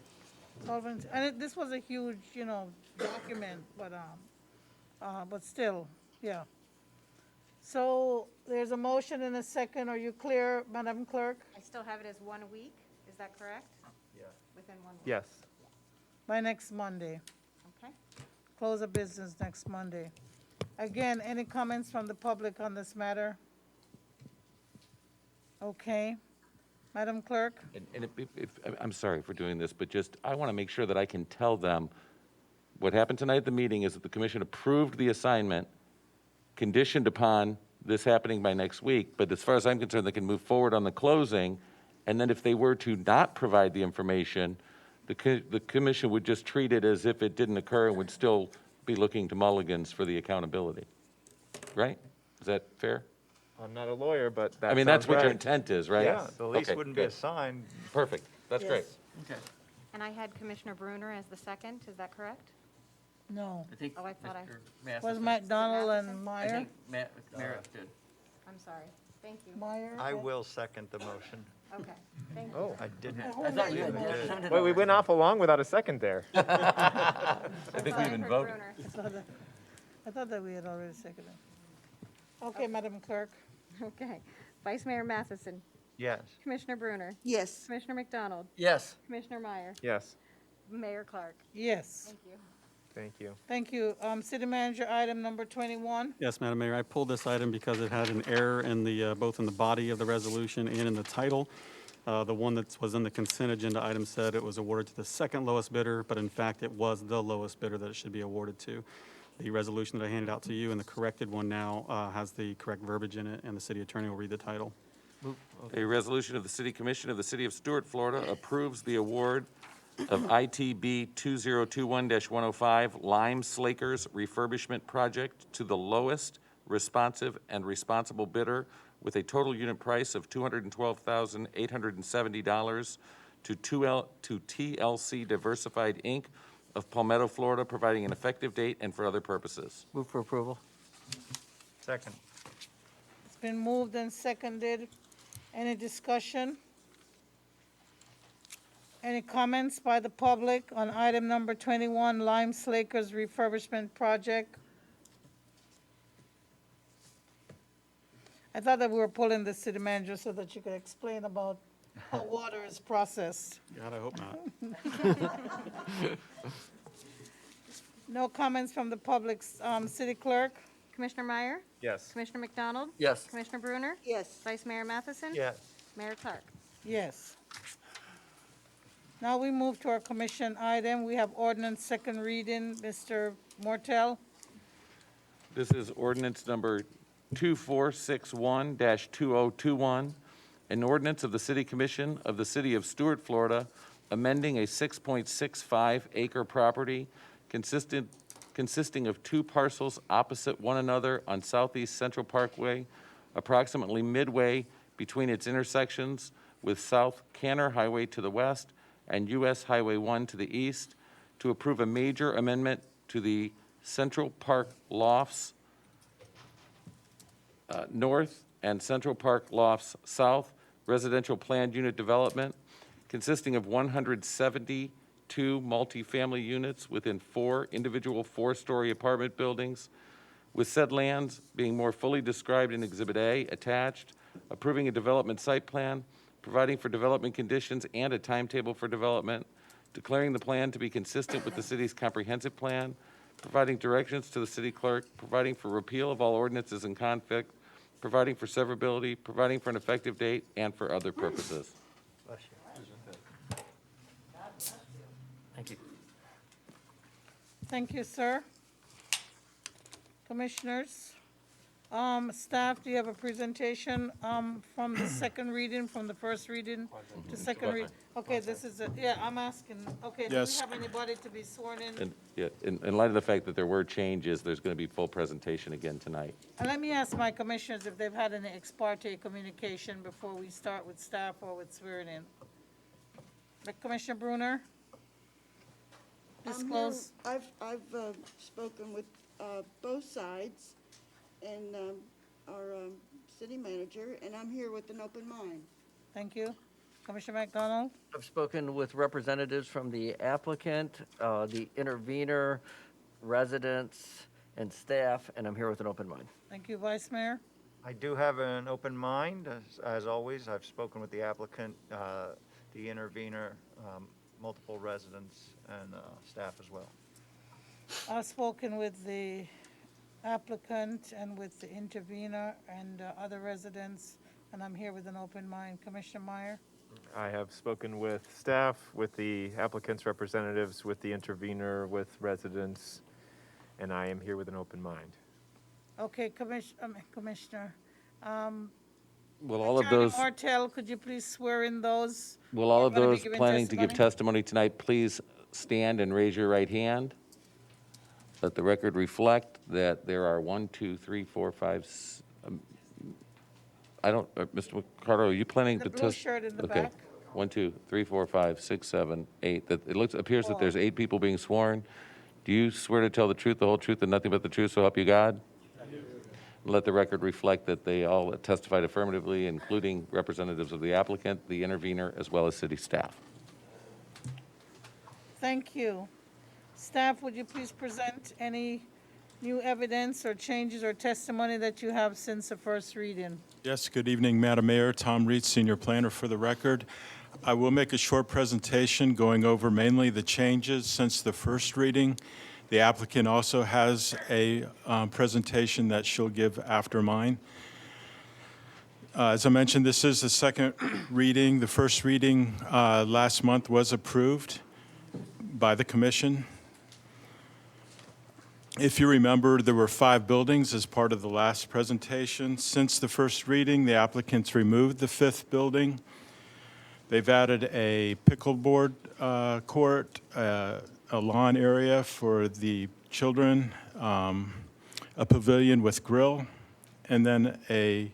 Solvency. And this was a huge, document, but still, yeah. So there's a motion and a second. Are you clear, Madam Clerk? I still have it as 1 week, is that correct? Yes. Within 1 week? Yes. By next Monday. Okay. Close of business next Monday. Again, any comments from the public on this matter? Okay. Madam Clerk? And I'm sorry for doing this, but I want to make sure that I can tell them, what happened tonight at the meeting is that the commission approved the assignment conditioned upon this happening by next week, but as far as I'm concerned, they can move forward on the closing, and then if they were to not provide the information, the commission would just treat it as if it didn't occur and would still be looking to Mulligans for the accountability. Right? Is that fair? I'm not a lawyer, but that I mean, that's sounds what your right. intent is, right? Yeah, the lease Okay, wouldn't be good. assigned. Perfect. That's great. Yes. Okay. And I had Commissioner Bruner as the second, is that correct? No. I think Oh, I thought I- Mr. Was Matheson. McDonald and I Meier? think Meier did. I'm sorry. Thank you. Meier? I will second the motion. Okay, thank you. Oh. I didn't. I thought you had seconded Wait, we went off along without a second there. I think we even For voted. Bruner. I thought that we had already seconded. Okay, Madam Clerk. Okay. Vice Mayor Matheson, Yes. Commissioner Bruner, Yes. Commissioner McDonald, Yes. Commissioner Meier, Yes. Mayor Clarke. Yes. Thank you. Thank you. Thank you. City Manager, item number 21. Yes, Madam Mayor, I pulled this item because it had an error in both in the body of the resolution and in the title. The one that was in the consent agenda item said it was awarded to the second lowest bidder, but in fact, it was the lowest bidder that it should be awarded to. The resolution that I handed out to you and the corrected one now has the correct verbiage in it, and the city attorney will read the title. A resolution of the City Commission of the City of Stuart, Florida approves the award of ITB 2021-105 Lime Slakers Refurbishment Project to the lowest responsive and responsible bidder with a total unit price of $212,870 to TLC Diversified, Inc. of Palmetto, Florida, providing an effective date and for other purposes. Move for approval. Second. It's been moved and seconded. Any discussion? Any comments by the public on item number 21, Lime Slakers Refurbishment Project? I thought that we were pulling the city manager so that you could explain about how water is processed. God, I hope not. No comments from the public. City Clerk? Commissioner Meier? Yes. Commissioner McDonald? Yes. Commissioner Bruner? Yes. Vice Mayor Matheson? Yes. Mayor Clarke? Yes. Now we move to our commission item. We have ordinance second reading. Mr. Mortel? This is ordinance number 2461-2021, an ordinance of the City Commission of the City of Stuart, Florida, amending a 6.65 acre property consisting of two parcels opposite one another on Southeast Central Parkway, approximately midway between its intersections with South Canner Highway to the west and US Highway 1 to the east, to approve a major amendment to the Central Park Lofts North and Central Park Lofts South residential planned unit development consisting of 172 multifamily units within 4 individual 4-story apartment buildings, with said lands being more fully described in Exhibit A attached, approving a development site plan, providing for development conditions and a timetable for development, declaring the plan to be consistent with the city's comprehensive plan, providing directions to the city clerk, providing for repeal of all ordinances in conflict, providing for severability, providing for an effective date, and for other purposes. Thank you. Thank you, sir. Commissioners? Staff, do you have a presentation from the second reading, from the first reading to second reading? Okay, this is, yeah, I'm asking, okay, do we Yes. have anybody to be sworn in? And, yeah, in light of the fact that there were changes, there's going to be full presentation again tonight. And let me ask my commissioners if they've had any ex parte communication before we start with staff or with swearing in. Commissioner Bruner? Disclose. I've spoken with both sides and our city manager, and I'm here with an open mind. Thank you. Commissioner McDonald? I've spoken with representatives from the applicant, the intervener, residents, and staff, and I'm here with an open mind. Thank you, Vice Mayor. I do have an open mind, as always. I've spoken with the applicant, the intervener, multiple residents, and staff as well. I've spoken with the applicant and with the intervener and other residents, and I'm here with an open mind. Commissioner Meier? I have spoken with staff, with the applicant's representatives, with the intervener, with residents, and I am here with an open mind. Okay, Commissioner. Will all of Attorney those, Martell, could you please swear in those? will all who are of gonna be those giving planning to give testimony tonight please stand and raise your right hand? Let the record reflect that there are 1, 2, 3, 4, 5, I don't, Mr. McCarter, are you planning to The test? blue shirt in the Okay. back. 1, 2, 3, 4, 5, 6, 7, 8. That it appears that there's 8 people being sworn. Do you swear to tell the truth, the whole truth, and nothing but the truth, so help you God? I do. Let the record reflect that they all testified affirmatively, including representatives of the applicant, the intervener, as well as city staff. Thank you. Staff, would you please present any new evidence or changes or testimony that you have since the first reading? Yes, good evening, Madam Mayor. Tom Reed, Senior Planner for the record. I will make a short presentation going over mainly the changes since the first reading. The applicant also has a presentation that she'll give after mine. As I mentioned, this is the second reading. The first reading last month was approved by the commission. If you remember, there were 5 buildings as part of the last presentation. Since the first reading, the applicants removed the 5th building. They've added a pickleboard court, a lawn area for the children, a pavilion with grill, and then a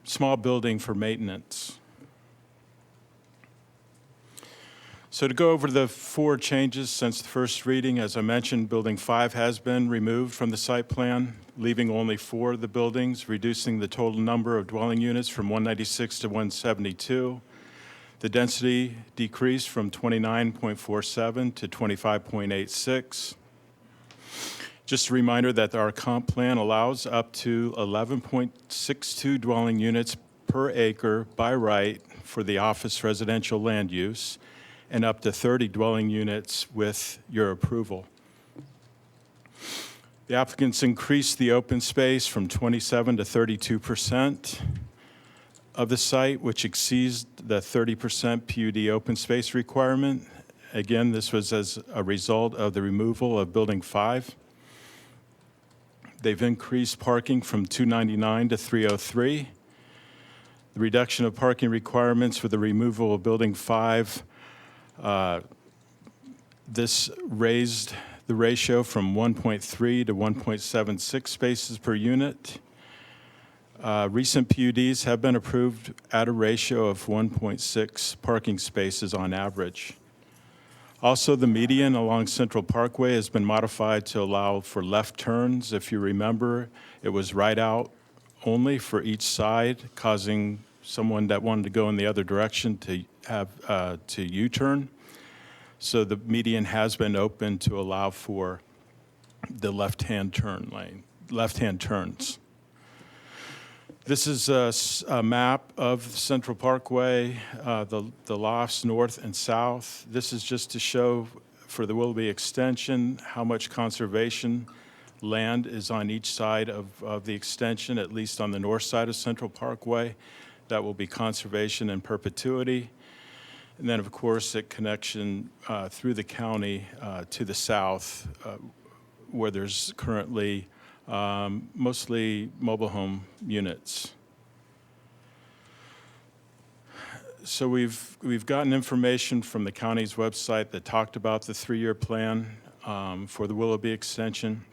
small building for maintenance. So to go over the 4 changes since the first reading, as I mentioned, Building 5 has been removed from the site plan, leaving only 4 of the buildings, reducing the total number of dwelling units from 196 to 172. The density decreased from 29.47 to 25.86. Just a reminder that our comp plan allows up to 11.62 dwelling units per acre by right for the office residential land use, and up to 30 dwelling units with your approval. The applicants increased the open space from 27 to 32% of the site, which exceeds the 30% PUD open space requirement. Again, this was as a result of the removal of Building 5. They've increased parking from 299 to 303. The reduction of parking requirements for the removal of Building 5, this raised the ratio from 1.3 to 1.76 spaces per unit. Recent PUDs have been approved at a ratio of 1.6 parking spaces on average. Also, the median along Central Parkway has been modified to allow for left turns. If you remember, it was right out only for each side, causing someone that wanted to go in the other direction to have to U-turn. So the median has been open to allow for the left-hand turn lane, left-hand turns. This is a map of Central Parkway, the lofts north and south. This is just to show for the Willoughby extension how much conservation land is on each side of the extension, at least on the north side of Central Parkway. That will be conservation in perpetuity. And then, of course, a connection through the county to the south, where there's currently mostly mobile home units. So we've gotten information from the county's website that talked about the 3-year plan for the Willoughby extension.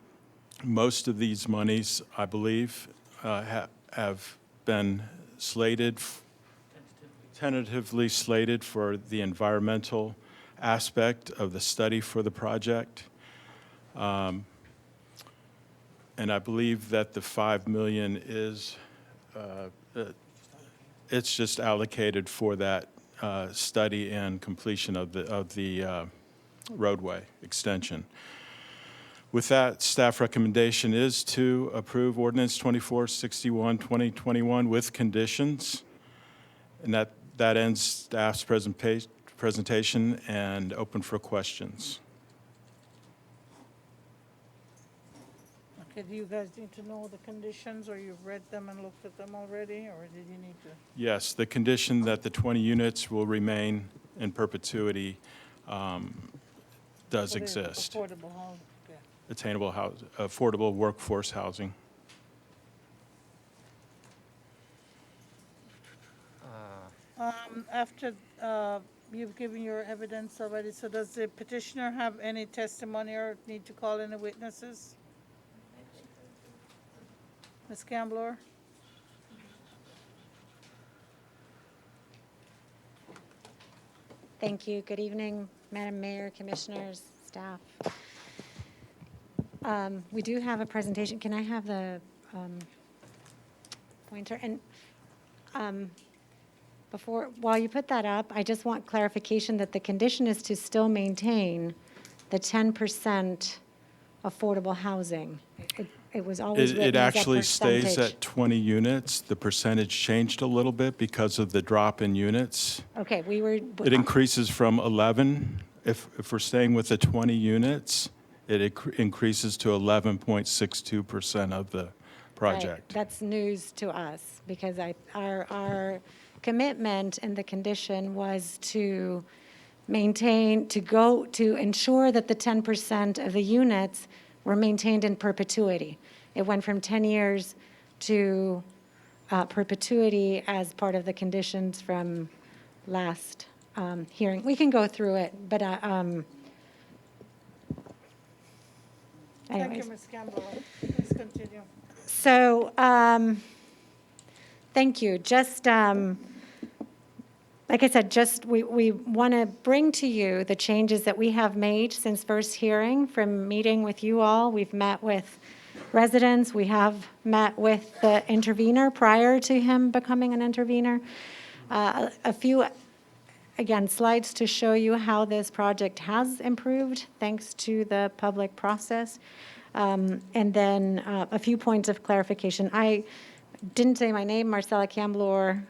Most of these monies, I believe, have been slated, tentatively slated for the environmental aspect of the study for the project. And I believe that the $5 million is, it's just allocated for that study and completion of the roadway extension. With that, staff recommendation is to approve Ordinance 2461, 2021 with conditions. And that ends staff's presentation and open for questions. Okay, do you guys need to know the conditions, or you've read them and looked at them already, or did you need to? Yes, the condition that the 20 units will remain in perpetuity does exist. Affordable housing, okay. Attainable affordable workforce housing. After you've given your evidence already, so does the petitioner have any testimony or need to call any witnesses? Ms. Camblor? Thank you. Good evening, Madam Mayor, Commissioners, staff. We do have a presentation. Can I have the pointer? And while you put that up, I just want clarification that the condition is to still maintain the 10% affordable housing. It was always written It as a actually stays percentage. at 20 units. The percentage changed a little bit because of the drop in units. Okay, we were. It increases from 11. If we're staying with the 20 units, it increases to 11.62% of the project. Right. That's news to us, because our commitment in the condition was to maintain, to ensure that the 10% of the units were maintained in perpetuity. It went from 10 years to perpetuity as part of the conditions from last hearing. We can go through it, but Thank anyways. you, Ms. Campbell. Please continue. So, thank you. Just, like I said, we want to bring to you the changes that we have made since first hearing from meeting with you all. We've met with residents. We have met with the intervener prior to him becoming an intervener. A few, again, slides to show you how this project has improved thanks to the public process. And then a few points of clarification. I didn't say my name, Marcella Camblor.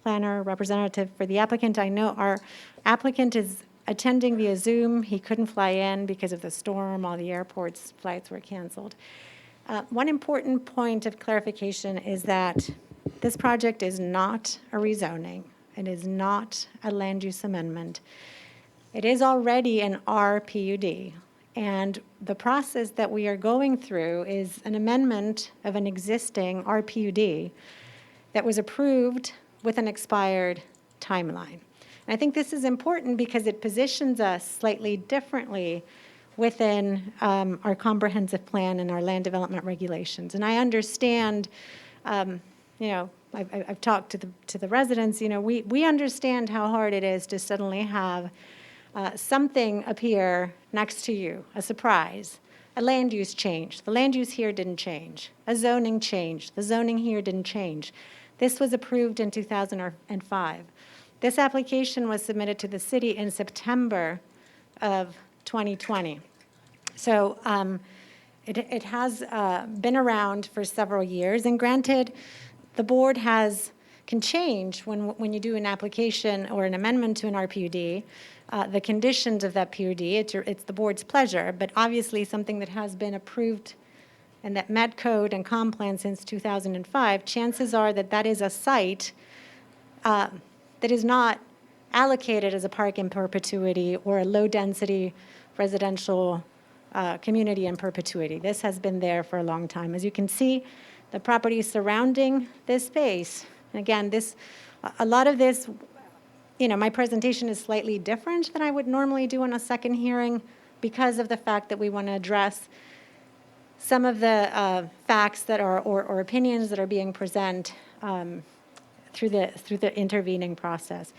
planner representative for the applicant. I know our applicant is attending via Zoom. He couldn't fly in because of the storm. All the airport's flights were canceled. One important point of clarification is that this project is not a rezoning. It is not a land use amendment. It is already an RPUD, and the process that we are going through is an amendment of an existing RPUD that was approved with an expired timeline. And I think this is important because it positions us slightly differently within our comprehensive plan and our land development regulations. And I understand, I've talked to the residents, we understand how hard it is to suddenly have something appear next to you, a surprise, a land use change. The land use here didn't change. A zoning change. The zoning here didn't change. This was approved in 2005. This application was submitted to the city in September of 2020. So it has been around for several years, and granted, the board can change when you do an application or an amendment to an RPUD, the conditions of that PUD. It's the board's pleasure, but obviously something that has been approved and that met code and comp plan since 2005, chances are that that is a site that is not allocated as a park in perpetuity or a low-density residential community in perpetuity. This has been there for a long time. As you can see, the property surrounding this space, and again, a lot of this, my presentation is slightly different than I would normally do on a second hearing because of the fact that we want to address some of the facts that are, or opinions that are being presented through the intervening process.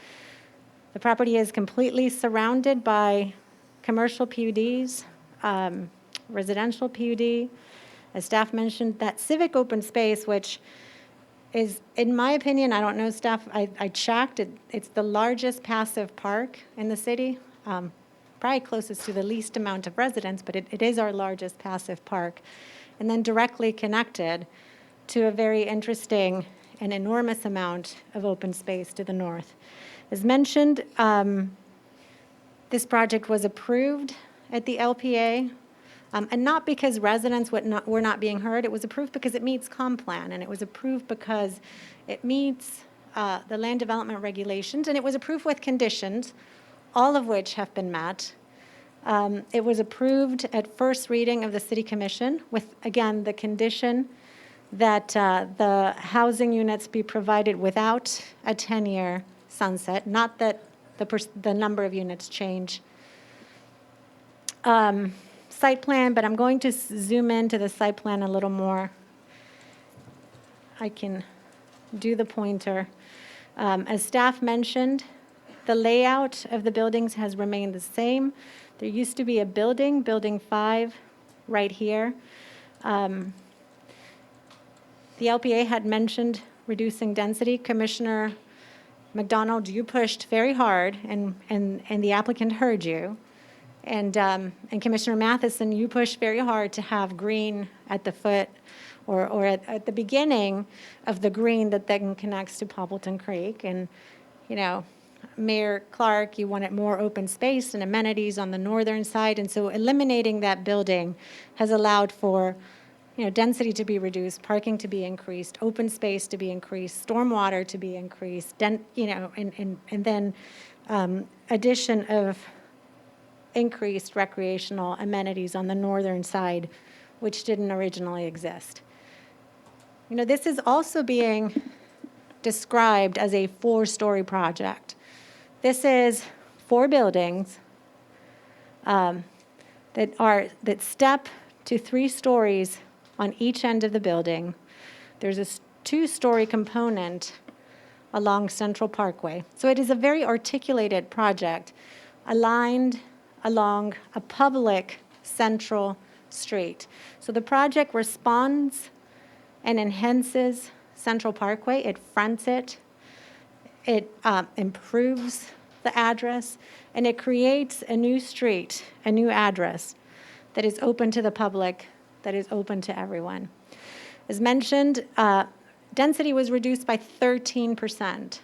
The property is completely surrounded by commercial PUDs, residential PUD. As staff mentioned, that civic open space, which is, in my opinion, I don't know staff, I checked, it's the largest passive park in the city, probably closest to the least amount of residents, but it is our largest passive park. And then directly connected to a very interesting and enormous amount of open space to the north. As mentioned, this project was approved at the LPA, and not because residents were not being heard. It was approved because it meets comp plan, and it was approved because it meets the land development regulations, and it was approved with conditions, all of which have been met. It was approved at first reading of the City Commission with, again, the condition that the housing units be provided without a 10-year sunset, not that the number of units change. Site plan, but I'm going to zoom into the site plan a little more. I can do the pointer. As staff mentioned, the layout of the buildings has remained the same. There used to be a building, Building 5, right here. The LPA had mentioned reducing density. Commissioner McDonald, you pushed very hard, and the applicant heard you. And Commissioner Matheson, you pushed very hard to have green at the foot or at the beginning of the green that then connects to Poppleton Creek. And, Mayor Clarke, you wanted more open space and amenities on the northern side. And so eliminating that building has allowed for, density to be reduced, parking to be increased, open space to be increased, stormwater to be increased, and then addition of increased recreational amenities on the northern side, which didn't originally exist. This is also being described as a 4-story project. This is 4 buildings that step to 3 stories on each end of the building. There's a 2-story component along Central Parkway. So it is a very articulated project aligned along a public central street. So the project responds and enhances Central Parkway. It fronts it. It improves the address, and it creates a new street, a new address that is open to the public, that is open to everyone. As mentioned, density was reduced by 13%.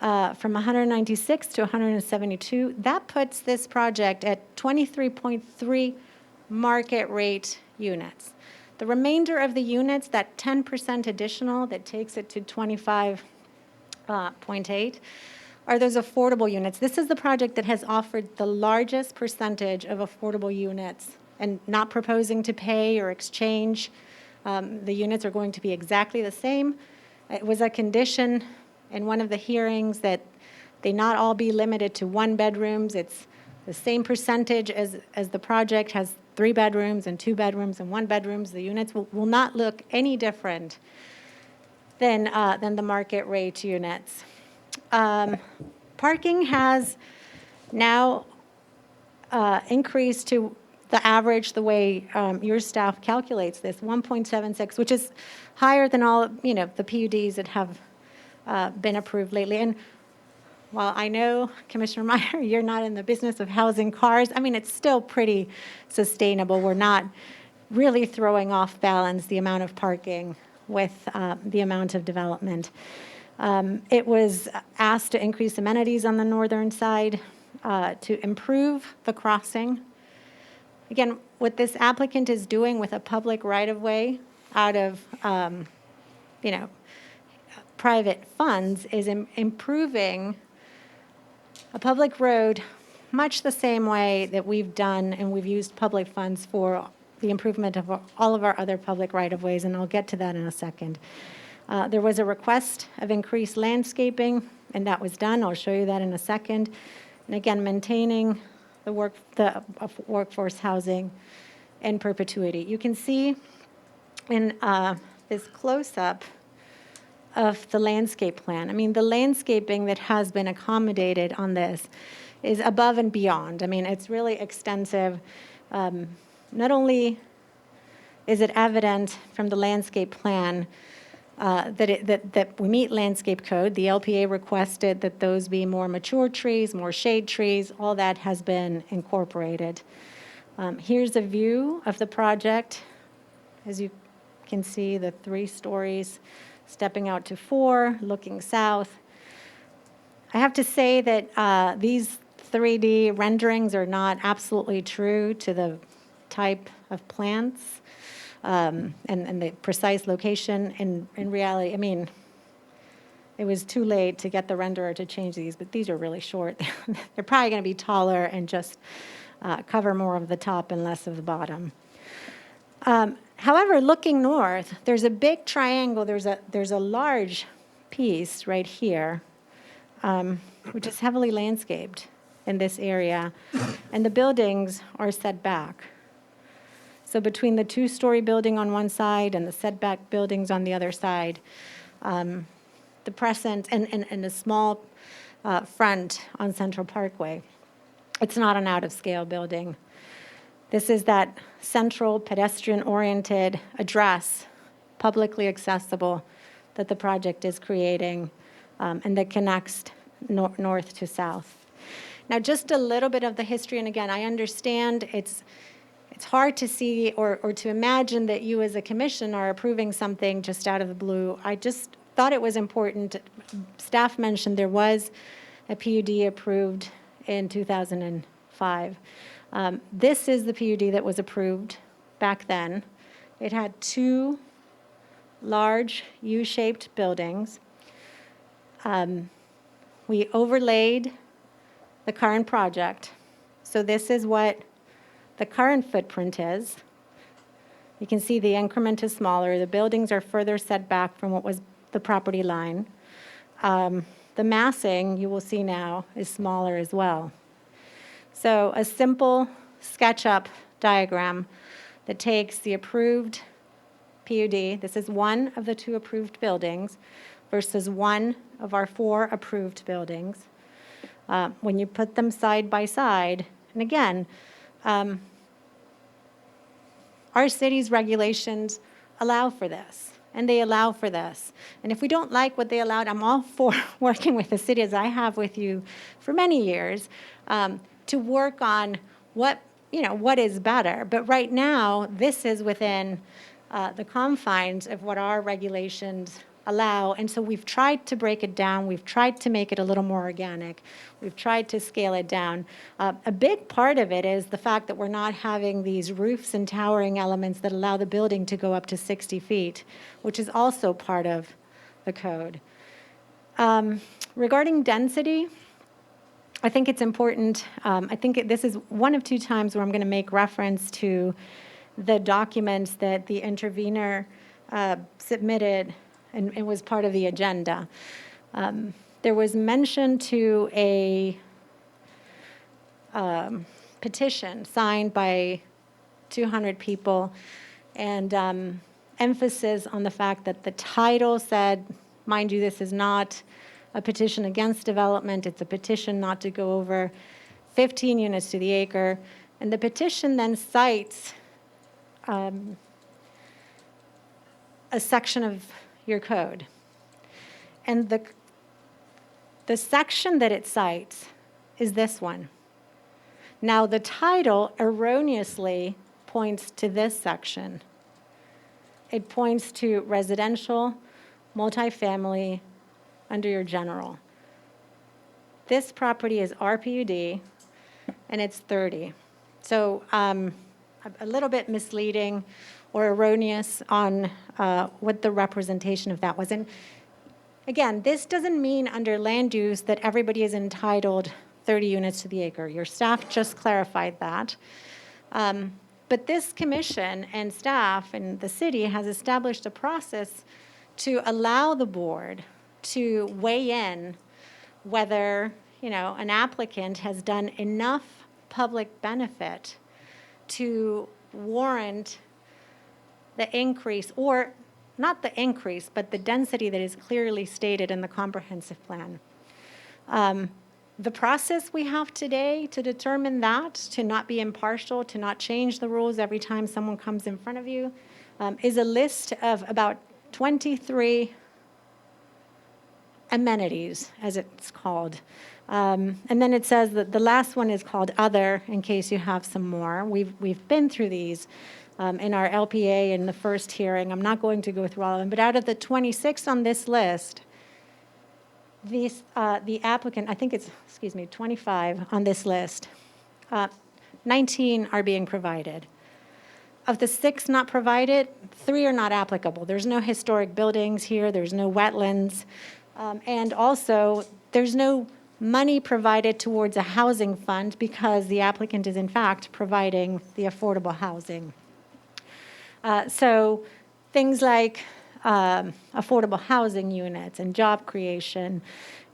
from 196 to 172. That puts this project at 23.3 market rate units. The remainder of the units, that 10% additional that takes it to 25.8, are those affordable units. This is the project that has offered the largest percentage of affordable units and not proposing to pay or exchange. The units are going to be exactly the same. It was a condition in one of the hearings that they not all be limited to 1 bedrooms. It's the same percentage as the project has 3 bedrooms and 2 bedrooms and 1 bedrooms. The units will not look any different than the market rate units. Parking has now increased to the average, the way your staff calculates this, 1.76, which is higher than all, the PUDs that have been approved lately. And while I know, Commissioner Meier, you're not in the business of housing cars, it's still pretty sustainable. We're not really throwing off balance the amount of parking with the amount of development. It was asked to increase amenities on the northern side, to improve the crossing. Again, what this applicant is doing with a public right-of-way out of, private funds is improving a public road much the same way that we've done and we've used public funds for the improvement of all of our other public right-of-ways, and I'll get to that in a second. There was a request of increased landscaping, and that was done. I'll show you that in a second. And again, maintaining the workforce housing in perpetuity. You can see in this close-up of the landscape plan. The landscaping that has been accommodated on this is above and beyond. It's really extensive. Not only is it evident from the landscape plan that we meet landscape code. The LPA requested that those be more mature trees, more shade trees. All that has been incorporated. Here's a view of the project. As you can see, the 3 stories stepping out to 4, looking south. I have to say that these 3D renderings are not absolutely true to the type of plants and the precise location. In reality, it was too late to get the renderer to change these, but these are really short. They're probably going to be taller and just cover more of the top and less of the bottom. However, looking north, there's a big triangle. There's a large piece right here, which is heavily landscaped in this area, and the buildings are set back. So between the 2-story building on one side and the setback buildings on the other side, the present and a small front on Central Parkway, it's not an out-of-scale building. This is that central pedestrian-oriented address, publicly accessible, that the project is creating, and that connects north to south. Now, just a little bit of the history, and again, I understand it's hard to see or to imagine that you as a commission are approving something just out of the blue. I just thought it was important. Staff mentioned there was a PUD approved in 2005. This is the PUD that was approved back then. It had 2 large U-shaped buildings. We overlaid the current project. So this is what the current footprint is. You can see the increment is smaller. The buildings are further set back from what was the property line. The massing, you will see now, is smaller as well. So a simple SketchUp diagram that takes the approved PUD, this is one of the 2 approved buildings, versus one of our 4 approved buildings. When you put them side by side, and again, our city's regulations allow for this, and they allow for this. And if we don't like what they allowed, I'm all for working with the city, as I have with you for many years, to work on what is better. But right now, this is within the confines of what our regulations allow. And so we've tried to break it down. We've tried to make it a little more organic. We've tried to scale it down. A big part of it is the fact that we're not having these roofs and towering elements that allow the building to go up to 60 feet, which is also part of the code. Regarding density, I think it's important. I think this is one of two times where I'm going to make reference to the documents that the intervener submitted and was part of the agenda. There was mention to a petition signed by 200 people and emphasis on the fact that the title said, mind you, this is not a petition against development, it's a petition not to go over 15 units to the acre. And the petition then cites a section of your code. And the section that it cites is this one. Now, the title erroneously points to this section. It points to residential, multifamily, under your general. This property is RPUD, and it's 30. So a little bit misleading or erroneous on what the representation of that was. And again, this doesn't mean under land use that everybody is entitled 30 units to the acre. Your staff just clarified that. But this commission and staff and the city has established a process to allow the board to weigh in whether, an applicant has done enough public benefit to warrant the increase, or not the increase, but the density that is clearly stated in the comprehensive plan. The process we have today to determine that, to not be impartial, to not change the rules every time someone comes in front of you, is a list of about 23 amenities, as it's called. And then it says that the last one is called other, in case you have some more. We've been through these in our LPA in the first hearing. I'm not going to go through all of them, but out of the 26 on this list, the applicant, I think it's, 25 on this list, 19 are being provided. Of the 6 not provided, 3 are not applicable. There's no historic buildings here, there's no wetlands, and also there's no money provided towards a housing fund because the applicant is in fact providing the affordable housing. So things like affordable housing units and job creation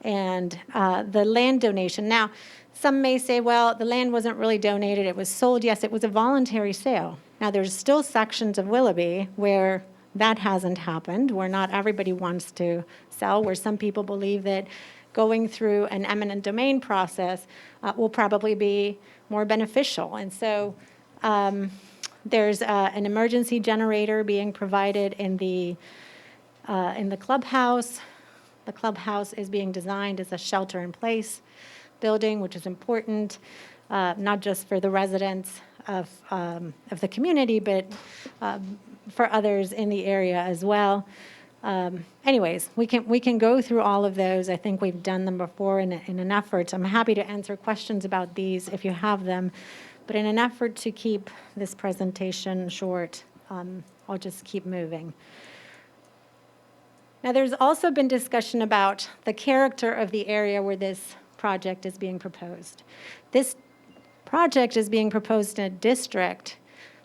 and the land donation. Now, some may say, well, the land wasn't really donated, it was sold. Yes, it was a voluntary sale. Now, there's still sections of Willoughby where that hasn't happened, where not everybody wants to sell, where some people believe that going through an eminent domain process will probably be more beneficial. And so there's an emergency generator being provided in the clubhouse. The clubhouse is being designed as a shelter-in-place building, which is important, not just for the residents of the community, but for others in the area as well. Anyways, we can go through all of those. I think we've done them before in an effort. I'm happy to answer questions about these if you have them. But in an effort to keep this presentation short, I'll just keep moving. Now, there's also been discussion about the character of the area where this project is being proposed. This project is being proposed in a district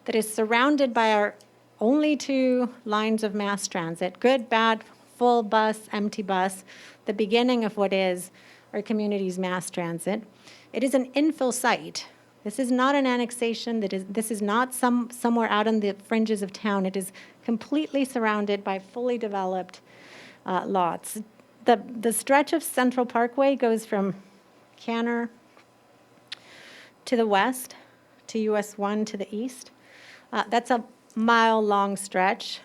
that is surrounded by our only 2 lines of mass transit, good, bad, full bus, empty bus, the beginning of what is our community's mass transit. It is an infill site. This is not an annexation. This is not somewhere out on the fringes of town. It is completely surrounded by fully developed lots. The stretch of Central Parkway goes from Canner to the west, to US 1 to the east. That's a mile-long stretch.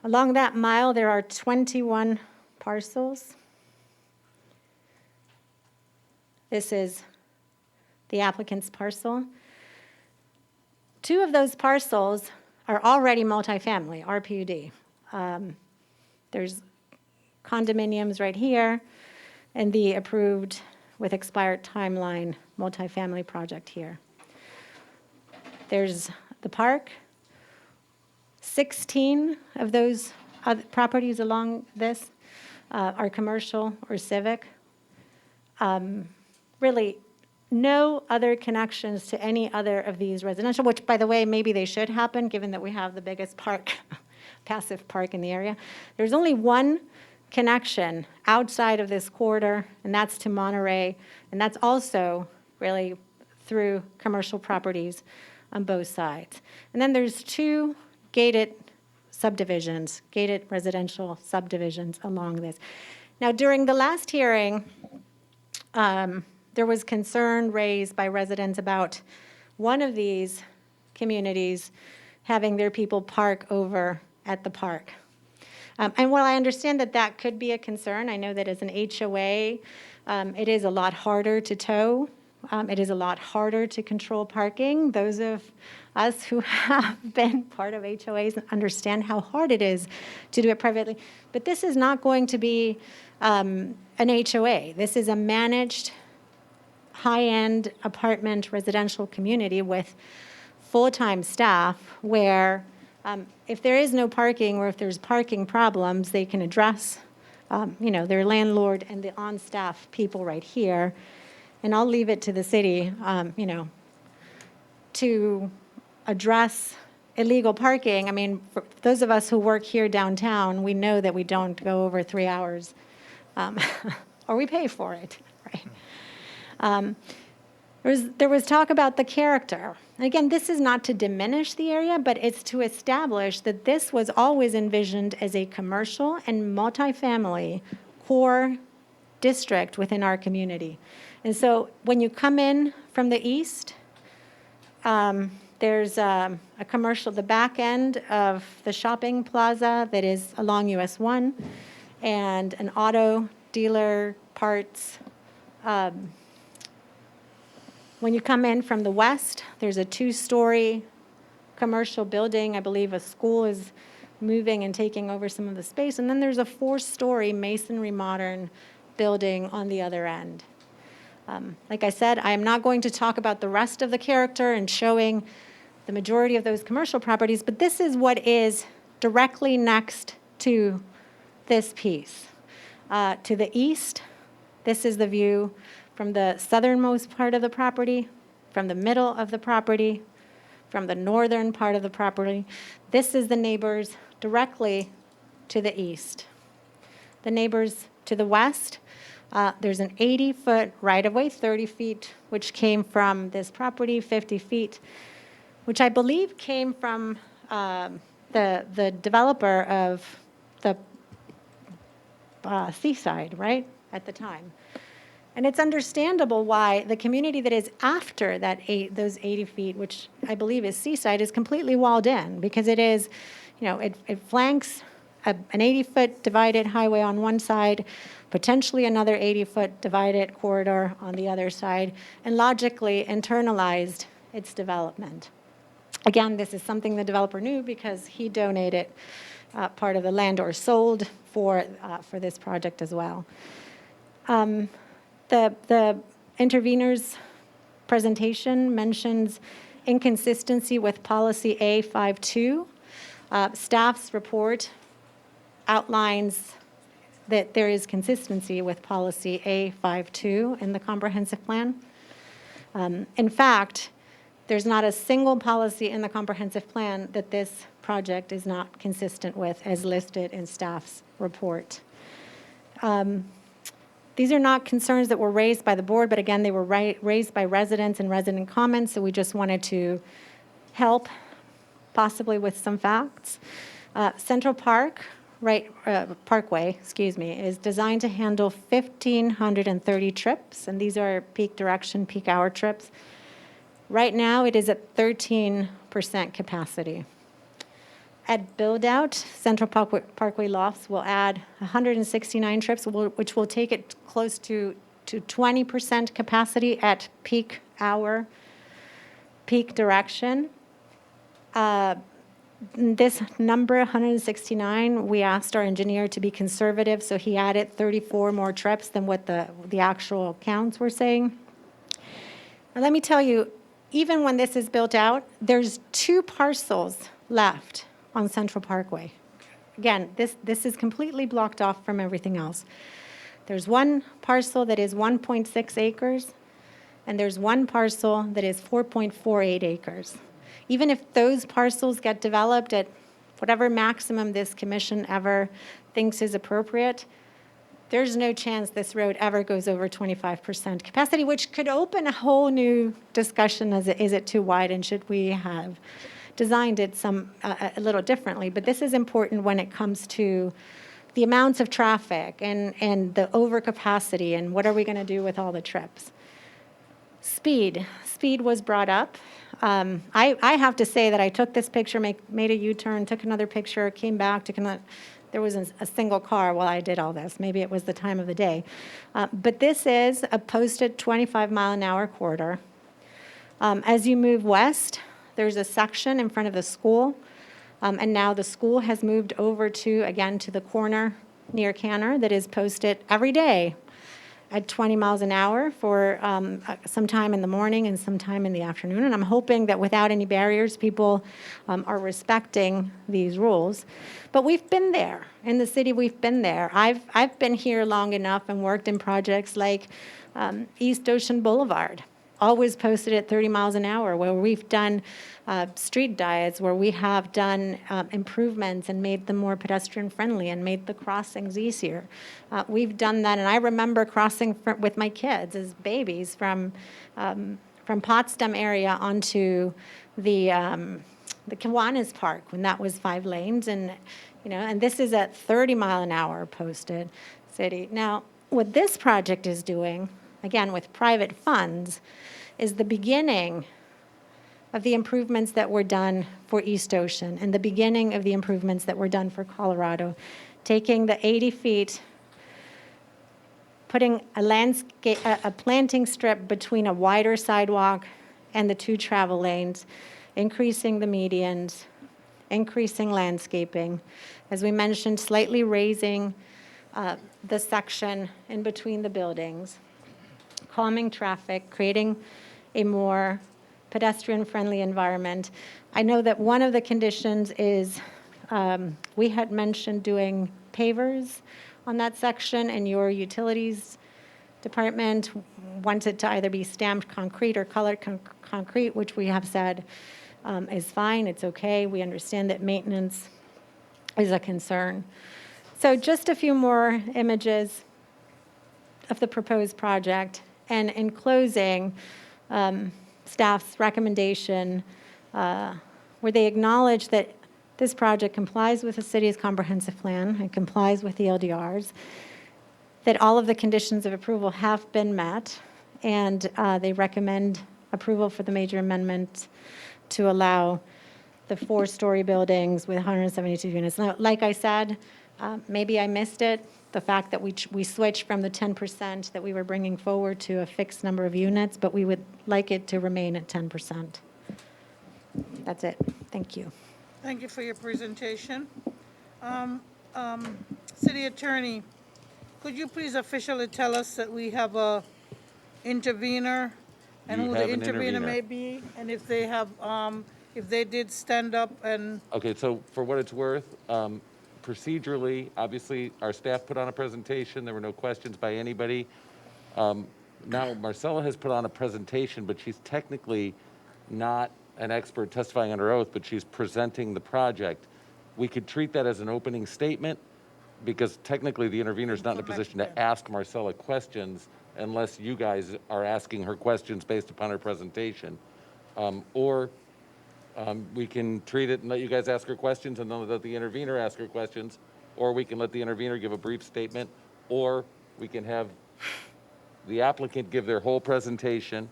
Along that mile, there are 21 parcels. This is the applicant's parcel. 2 of those parcels are already multifamily, RPUD. There's condominiums right here, and the approved with expired timeline multifamily project here. There's the park. 16 of those other properties along this are commercial or civic. Really, no other connections to any other of these residential, which, by the way, maybe they should happen, given that we have the biggest park, passive park in the area. There's only one connection outside of this corridor, and that's to Monterey, and that's also really through commercial properties on both sides. And then there's two gated subdivisions, gated residential subdivisions along this. Now, during the last hearing, there was concern raised by residents about one of these communities having their people park over at the park. And while I understand that that could be a concern, I know that as an HOA, it is a lot harder to tow. It is a lot harder to control parking. Those of us who have been part of HOAs understand how hard it is to do it privately. But this is not going to be an HOA. This is a managed, high-end apartment residential community with full-time staff where if there is no parking or if there's parking problems, they can address their landlord and the on-staff people right here. And I'll leave it to the city, to address illegal parking. I mean, for those of us who work here downtown, we know that we don't go over 3 hours, or we pay for it, right? There was talk about the character. And again, this is not to diminish the area, but it's to establish that this was always envisioned as a commercial and multifamily core district within our community. And so when you come in from the east, there's a commercial, the back end of the shopping plaza that is along US 1, and an auto dealer, parts. When you come in from the west, there's a 2-story commercial building. I believe a school is moving and taking over some of the space. And then there's a 4-story masonry modern building on the other end. Like I said, I am not going to talk about the rest of the character and showing the majority of those commercial properties, but this is what is directly next to this piece. To the east, this is the view from the southernmost part of the property, from the middle of the property, from the northern part of the property. This is the neighbors directly to the east. The neighbors to the west, there's an 80-foot right-of-way, 30 feet, which came from this property, 50 feet, which I believe came from the developer of the Seaside, right, at the time. And it's understandable why the community that is after those 80 feet, which I believe is Seaside, is completely walled in, because it is, it flanks an 80-foot divided highway on one side, potentially another 80-foot divided corridor on the other side, and logically internalized its development. Again, this is something the developer knew because he donated part of the land or sold for this project as well. The intervener's presentation mentions inconsistency with policy A52. Staff's report outlines that there is consistency with policy A52 in the comprehensive plan. In fact, there's not a single policy in the comprehensive plan that this project is not consistent with, as listed in staff's report. These are not concerns that were raised by the board, but again, they were raised by residents and resident comments, so we just wanted to help, possibly with some facts. Central Park, Parkway, is designed to handle 1,530 trips, and these are peak direction, peak hour trips. Right now, it is at 13% capacity. At build-out, Central Parkway Lofts will add 169 trips, which will take it close to 20% capacity at peak hour, peak direction. This number, 169, we asked our engineer to be conservative, so he added 34 more trips than what the actual counts were saying. And let me tell you, even when this is built out, there's 2 parcels left on Central Parkway. Again, this is completely blocked off from everything else. There's 1 parcel that is 1.6 acres, and there's 1 parcel that is 4.48 acres. Even if those parcels get developed at whatever maximum this commission ever thinks is appropriate, there's no chance this road ever goes over 25% capacity, which could open a whole new discussion as is it too wide and should we have designed it a little differently. But this is important when it comes to the amounts of traffic and the overcapacity and what are we going to do with all the trips. Speed was brought up. I have to say that I took this picture, made a U-turn, took another picture, came back, there wasn't a single car while I did all this. Maybe it was the time of the day. But this is a posted 25-mile-an-hour corridor. As you move west, there's a section in front of the school. And now the school has moved over to the corner near Canner that is posted every day at 20 miles an hour for sometime in the morning and sometime in the afternoon. And I'm hoping that without any barriers, people are respecting these rules. But we've been there. In the city, we've been there. I've been here long enough and worked in projects like East Ocean Boulevard, always posted at 30 miles an hour, where we've done street diets, where we have done improvements and made them more pedestrian friendly and made the crossings easier. We've done that, and I remember crossing with my kids as babies from Potsdam area onto the Kiwanis Park when that was 5 lanes, and this is at 30 mile an hour posted city. Now, what this project is doing, again with private funds, is the beginning of the improvements that were done for East Ocean and the beginning of the improvements that were done for Colorado, taking the 80 feet, putting a planting strip between a wider sidewalk and the 2 travel lanes, increasing the medians, increasing landscaping. As we mentioned, slightly raising the section in between the buildings, calming traffic, creating a more pedestrian-friendly environment. I know that one of the conditions is we had mentioned doing pavers on that section, and your utilities department wanted to either be stamped concrete or colored concrete, which we have said is fine, it's okay. We understand that maintenance is a concern. So just a few more images of the proposed project. And in closing, staff's recommendation, where they acknowledge that this project complies with the city's comprehensive plan and complies with the LDRs, that all of the conditions of approval have been met, and they recommend approval for the major amendment to allow the 4-story buildings with 172 units. Now, like I said, maybe I missed it, the fact that we switched from the 10% that we were bringing forward to a fixed number of units, but we would like it to remain at 10%. That's it. Thank you. Thank you for your presentation. City Attorney, could you please officially tell us that we have a intervener and You who have the an intervener intervener. may be, and if they have, if they did stand up and Okay, so for what it's worth, procedurally, obviously, our staff put on a presentation. There were no questions by anybody. Now, Marcella has put on a presentation, but she's technically not an expert testifying under oath, but she's presenting the project. We could treat that as an opening statement, because technically the intervener is not in a position to ask Marcella questions unless you guys are asking her questions based upon her presentation. Or we can treat it and let you guys ask her questions and then let the intervener ask her questions, or we can let the intervener give a brief statement, or we can have the applicant give their whole presentation,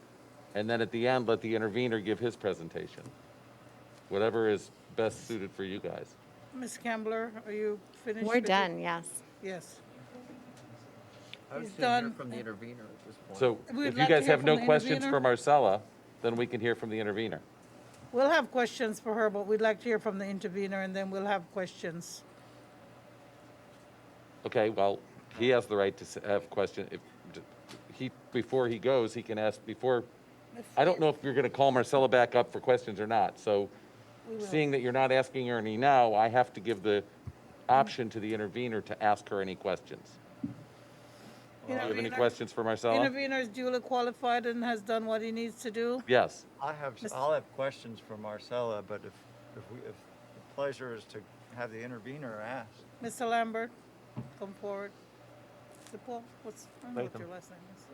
and then at the end, let the intervener give his presentation. Whatever is best suited for you guys. Ms. Kambler, are you finished? We're with done, it? yes. Yes. I would He's say hear done. from the intervener at this point. So We'd if you like to guys hear have no from the questions intervener. for Marcella, then we can hear from the intervener. We'll have questions for her, but we'd like to hear from the intervener, and then we'll have questions. Okay, well, he has the right to have question. If before he goes, he can ask before. I don't know if you're going to call Marcella back up for questions or not. So seeing that you're not asking her any now, I have to give the option to the intervener to ask her any questions. Do you have any questions for Marcella? Intervener is duly qualified and has done what he needs to do. Yes. I'll have questions for Marcella, but if the pleasure is to have the intervener ask. Mr. Lambert, come forward. Paul, I don't know what your last name is.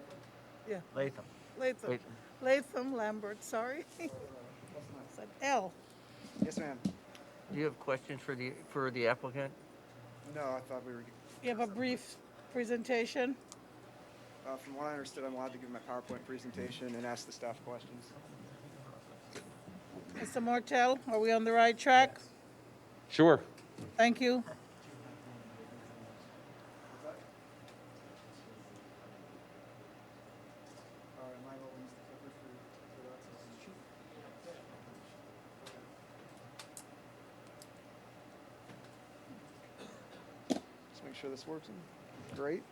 Yeah. Latham. Latham Lambert, sorry. Said L. Yes, ma'am. Do you have questions for the applicant? No, I thought we were. You have a brief presentation? From what I understood, I'm allowed to give my PowerPoint presentation and ask the staff questions. Mr. Mortel, are we on the right track? Sure. Thank you. Just make sure this works. Great.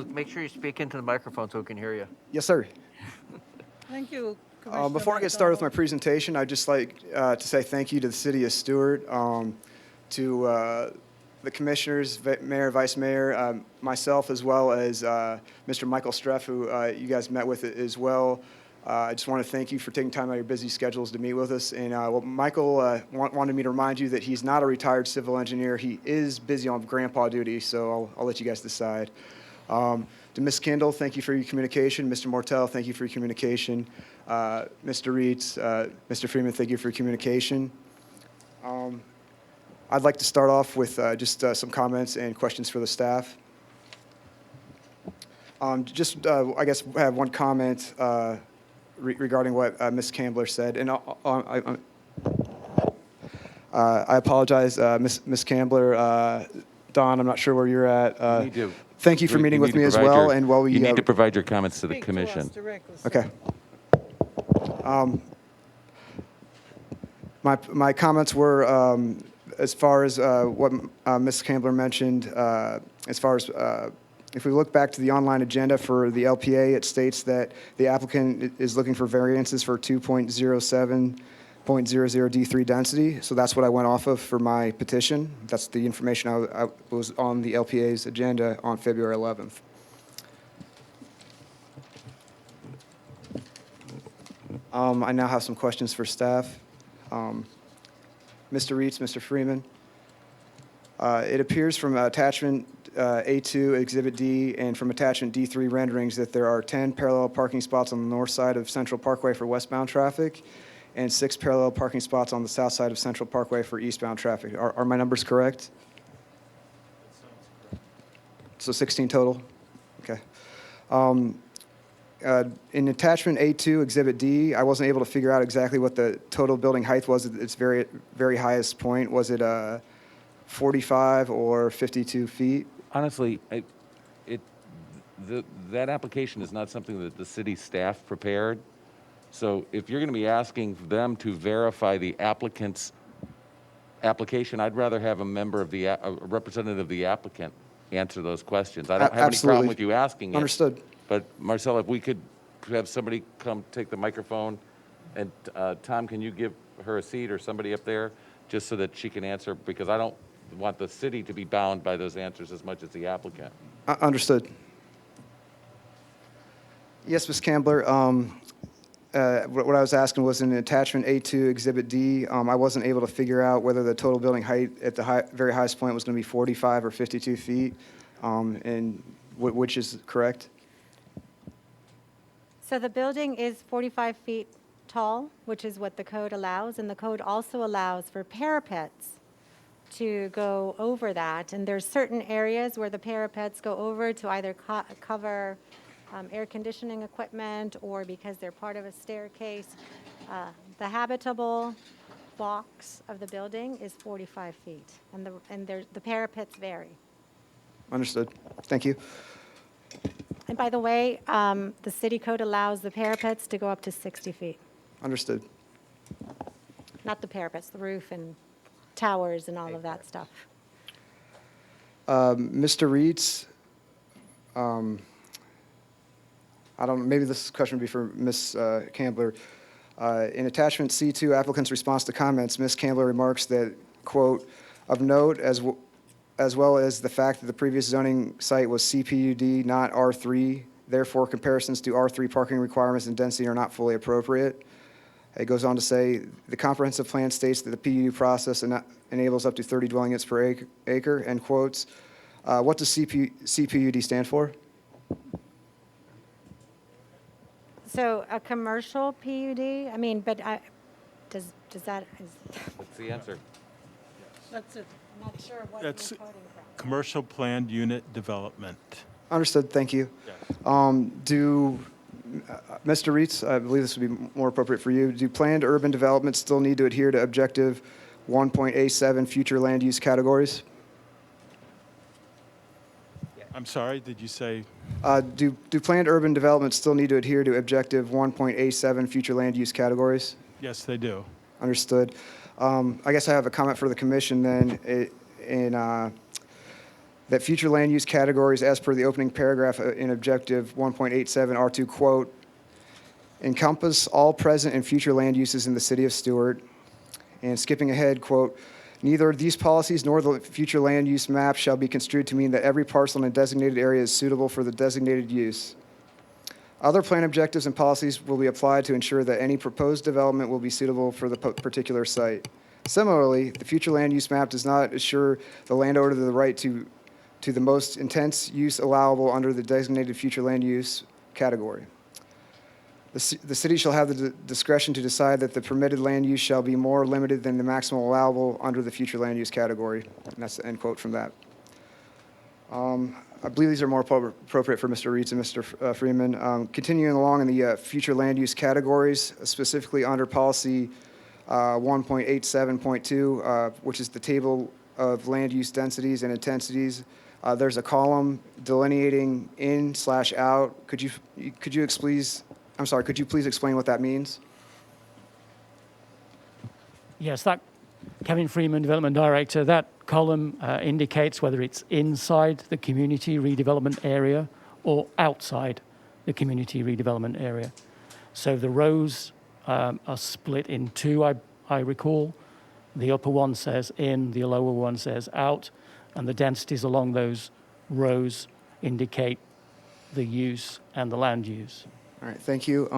Make sure you speak into the microphone so we can hear you. Yes, sir. Thank you, Before I get started with my presentation, I'd just like to say thank you to the city of Stuart, to the commissioners, mayor, vice mayor, myself, as well as Mr. Michael Streff, who you guys met with as well. I just want to thank you for taking time out of your busy schedules to meet with us. And Michael wanted me to remind you that he's not a retired civil engineer. He is busy on grandpa duty, so I'll let you guys decide. To Ms. Kendall, thank you for your communication. Mr. Mortel, thank you for your communication. Mr. Reeds, Mr. Freeman, thank you for your communication. I'd like to start off with just some comments and questions for the staff. I guess I have one comment regarding what Ms. Campbell said. And I apologize, Ms. Campbell. Don, I'm not sure where you're at. Thank you for meeting with me as well. And while you need to provide your comments to the commission. Okay. My comments were as far as what Ms. Campbell mentioned. As far as if we look back to the online agenda for the LPA, it states that the applicant is looking for variances for 2.07.00 D3 density. So that's what I went off of for my petition. That's the information I was on the LPA's agenda on February 11th. I now have some questions for staff. Mr. Reeds, Mr. Freeman, it appears from attachment A2, Exhibit D, and from attachment D3 renderings that there are 10 parallel parking spots on the north side of Central Parkway for westbound traffic and 6 parallel parking spots on the south side of Central Parkway for eastbound traffic. Are my numbers correct? So 16 total? Okay. In attachment A2, Exhibit D, I wasn't able to figure out exactly what the total building height was at its very, very highest point. Was it 45 or 52 feet? Honestly, that application is not something that the city staff prepared. So if you're going to be asking them to verify the applicant's application, I'd rather have a member of a representative of the applicant answer those questions. I don't have any problem with you asking it. Understood. But Marcella, if we could have somebody come take the microphone, and Tom, can you give her a seat or somebody up there just so that she can answer? Because I don't want the city to be bound by those answers as much as the applicant. Understood. Yes, Ms. Campbell. What I was asking was in attachment A2, Exhibit D, I wasn't able to figure out whether the total building height at the very highest point was going to be 45 or 52 feet, and which is correct? So the building is 45 feet tall, which is what the code allows, and the code also allows for parapets to go over that. And there's certain areas where the parapets go over to either cover air conditioning equipment or because they're part of a staircase. The habitable box of the building is 45 feet, and the parapets vary. Understood. Thank you. And by the way, the city code allows the parapets to go up to 60 feet. Understood. Not the parapets, the roof and towers and all of that stuff. Mr. Reeds, maybe this question would be for Ms. Campbell. In attachment C2, applicant's response to comments, Ms. Campbell remarks that, quote, of note, as well as the fact that the previous zoning site was CPUD, not R3, therefore comparisons to R3 parking requirements and density are not fully appropriate. It goes on to say, the comprehensive plan states that the PUD process enables up to 30 dwelling units per acre, end quotes. What does CPUD stand for? So a commercial PUD, I mean, but does that? That's the answer. That's it. I'm not sure what That's you're quoting from. commercial planned unit development. Understood, thank you. Mr. Reitz, I believe this would be more appropriate for you. Do planned urban developments still need to adhere to objective 1.A7 future land use categories? I'm sorry, did you say? Do planned urban developments still need to adhere to objective 1.A7 future land use categories? Yes, they do. Understood. I guess I have a comment for the commission then that future land use categories, as per the opening paragraph in objective 1.87 R2, quote, encompass all present and future land uses in the city of Stuart. And skipping ahead, quote, neither these policies nor the future land use map shall be construed to mean that every parcel in a designated area is suitable for the designated use. Other plan objectives and policies will be applied to ensure that any proposed development will be suitable for the particular site. Similarly, the future land use map does not assure the landowner the right to the most intense use allowable under the designated future land use category. The city shall have the discretion to decide that the permitted land use shall be more limited than the maximum allowable under the future land use category. And that's the end quote from that. I believe these are more appropriate for Mr. Reitz and Mr. Freeman. Continuing along in the future land use categories, specifically under policy 1.87.2, which is the table of land use densities and intensities. There's a column delineating in/out. Could you please explain what that means? Yes, that Kevin Freeman, Development Director, that column indicates whether it's inside the community redevelopment area or outside the community redevelopment area. So the rows are split in two, I recall. The upper one says in, the lower one says out, and the densities along those rows indicate the use and the land use. All right, thank you.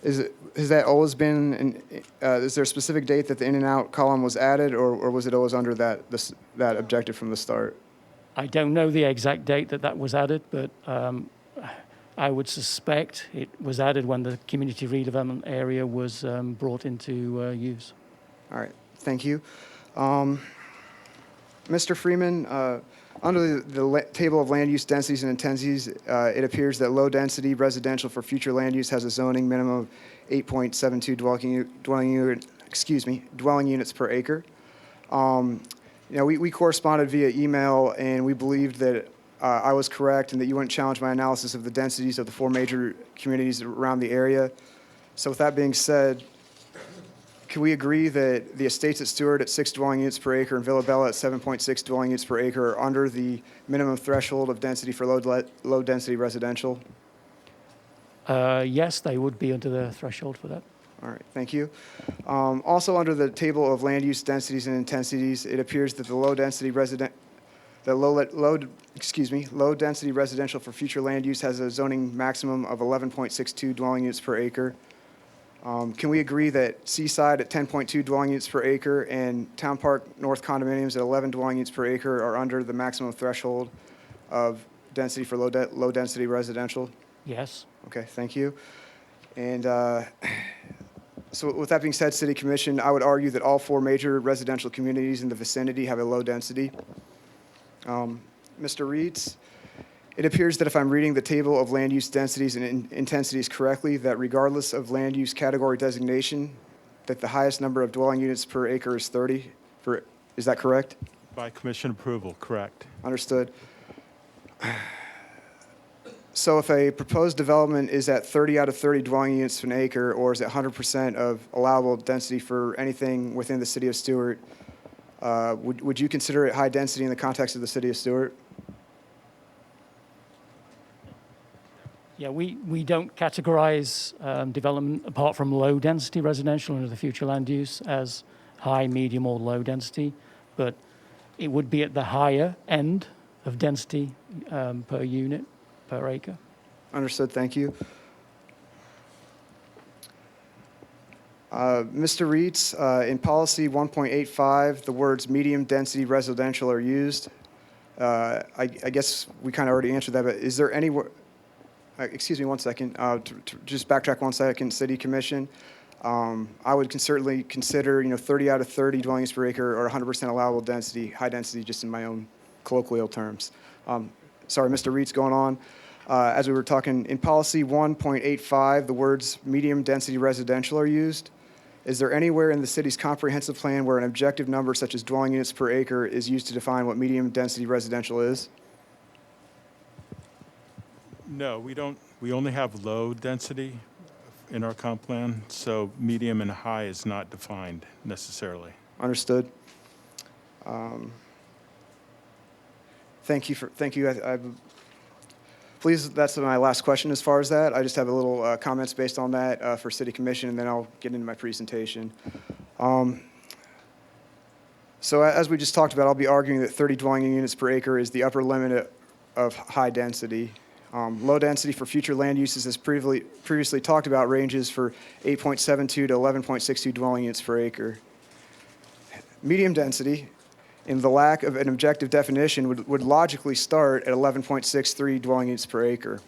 Has that always been, is there a specific date that the in and out column was added, or was it always under that objective from the start? I don't know the exact date that was added, but I would suspect it was added when the community redevelopment area was brought into use. All right, thank you. Mr. Freeman, under the table of land use densities and intensities, it appears that low-density residential for future land use has a zoning minimum of 8.72 dwelling units per acre. We corresponded via email, and we believed that I was correct and that you wouldn't challenge my analysis of the densities of the four major communities around the area. So with that being said, can we agree that the estates at Stuart at 6 dwelling units per acre and Villa Bella at 7.6 dwelling units per acre are under the minimum threshold of density for low-density residential? Yes, they would be under the threshold for that. All right, thank you. Also, under the table of land use densities and intensities, it appears that the low-density residential for future land use has a zoning maximum of 11.62 dwelling units per acre. Can we agree that Seaside at 10.2 dwelling units per acre and Town Park North condominiums at 11 dwelling units per acre are under the maximum threshold of density for low-density residential? Yes. Okay, thank you. And so with that being said, City Commission, I would argue that all four major residential communities in the vicinity have a low density. Mr. Reeds, it appears that if I'm reading the table of land use densities and intensities correctly, that regardless of land use category designation, that the highest number of dwelling units per acre is 30. Is that correct? By commission approval, correct. Understood. So if a proposed development is at 30 out of 30 dwelling units per acre, or is at 100% of allowable density for anything within the city of Stuart, would you consider it high density in the context of the city of Stuart? Yeah, we don't categorize development apart from low-density residential under the future land use as high, medium, or low density, but it would be at the higher end of density per unit, per acre. Understood, thank you. Mr. Reitz, in policy 1.85, the words medium-density residential are used. I guess we kind of already answered that, but is there any... excuse me one second, to just backtrack 1 second, City Commission. I would certainly consider, 30 out of 30 dwellings per acre or 100% allowable density, high density, just in my own colloquial terms. Sorry, Mr. Reitz, going on. As we were talking, in policy 1.85, the words medium density residential are used. Is there anywhere in the city's comprehensive plan where an objective number such as dwelling units per acre is used to define what medium density residential is? No, we don't. We only have low density in our comp plan, so medium and high is not defined necessarily. Understood. Thank you. Please, that's my last question as far as that. I just have a little comments based on that for City Commission, and then I'll get into my presentation. So as we just talked about, I'll be arguing that 30 dwelling units per acre is the upper limit of high density. Low density for future land uses, as previously talked about, ranges for 8.72 to 11.62 dwelling units per acre. Medium density, in the lack of an objective definition, would logically start at 11.63 dwelling units per acre.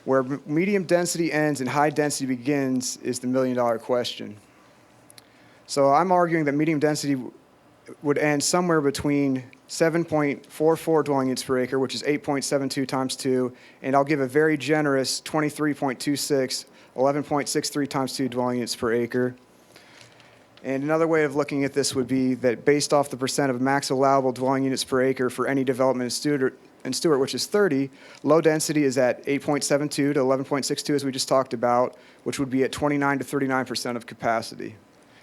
Where medium density ends and high density begins is the million-dollar question. So I'm arguing that medium density would end somewhere between 7.44 dwelling units per acre, which is 8.72 times 2, and I'll give a very generous 23.26, 11.63 times 2 dwelling units per acre. And another way of looking at this would be that based off the percent of max allowable dwelling units per acre for any development in Stuart, which is 30, low density is at 8.72 to 11.62, as we just talked about, which would be at 29 to 39% of capacity.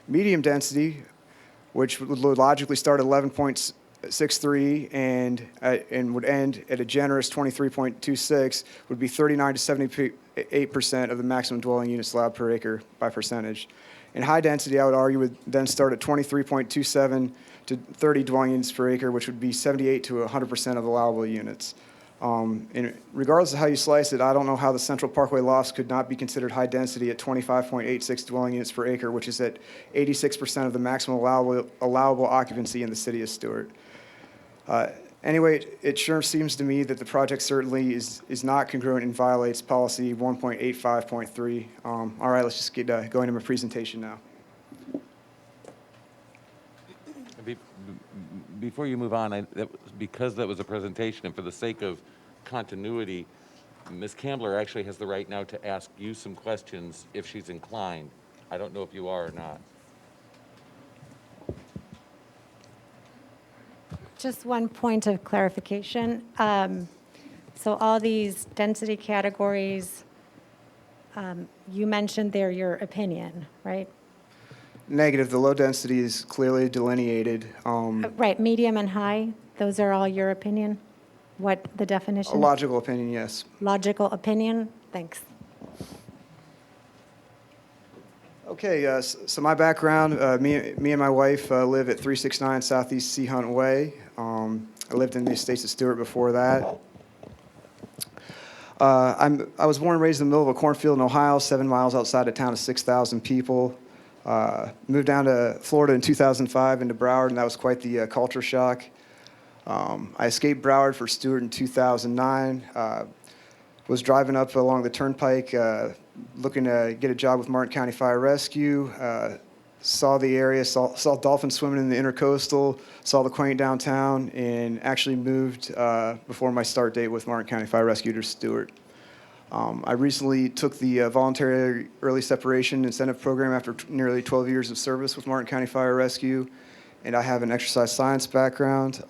Medium density, which would logically start at 11.63 and would end at a generous 23.26, would be 39 to 78% of the maximum dwelling units allowed per acre by percentage. And high density, I would argue, would then start at 23.27 to 30 dwelling units per acre, which would be 78 to 100% of allowable units. And regardless of how you slice it, I don't know how the Central Parkway Lofts could not be considered high density at 25.86 dwelling units per acre, which is at 86% of the maximum allowable occupancy in the city of Stuart. Anyway, it sure seems to me that the project certainly is not congruent and violates policy 1.85.3. All right, let's just get going to my presentation now. Before you move on, because that was a presentation, and for the sake of continuity, Ms. Campbell actually has the right now to ask you some questions if she's inclined. I don't know if you are or not. Just one point of clarification. So all these density categories, you mentioned they're your opinion, right? Negative. The low density is clearly delineated. Right, medium and high, those are all your opinion? What the definition? A logical opinion, yes. Logical opinion? Thanks. Okay, so my background, me and my wife live at 369 Southeast Sea Hunt Way. I lived in the estates of Stuart before that. I was born and raised in the middle of a cornfield in Ohio, 7 miles outside a town of 6,000 people. Moved down to Florida in 2005 into Broward, and that was quite the culture shock. I escaped Broward for Stuart in 2009. Was driving up along the turnpike looking to get a job with Martin County Fire Rescue. Saw the area, saw dolphins swimming in the intercoastal, saw the quaint downtown, and actually moved before my start date with Martin County Fire Rescue to Stuart. I recently took the voluntary early separation incentive program after nearly 12 years of service with Martin County Fire Rescue, and I have an exercise science background.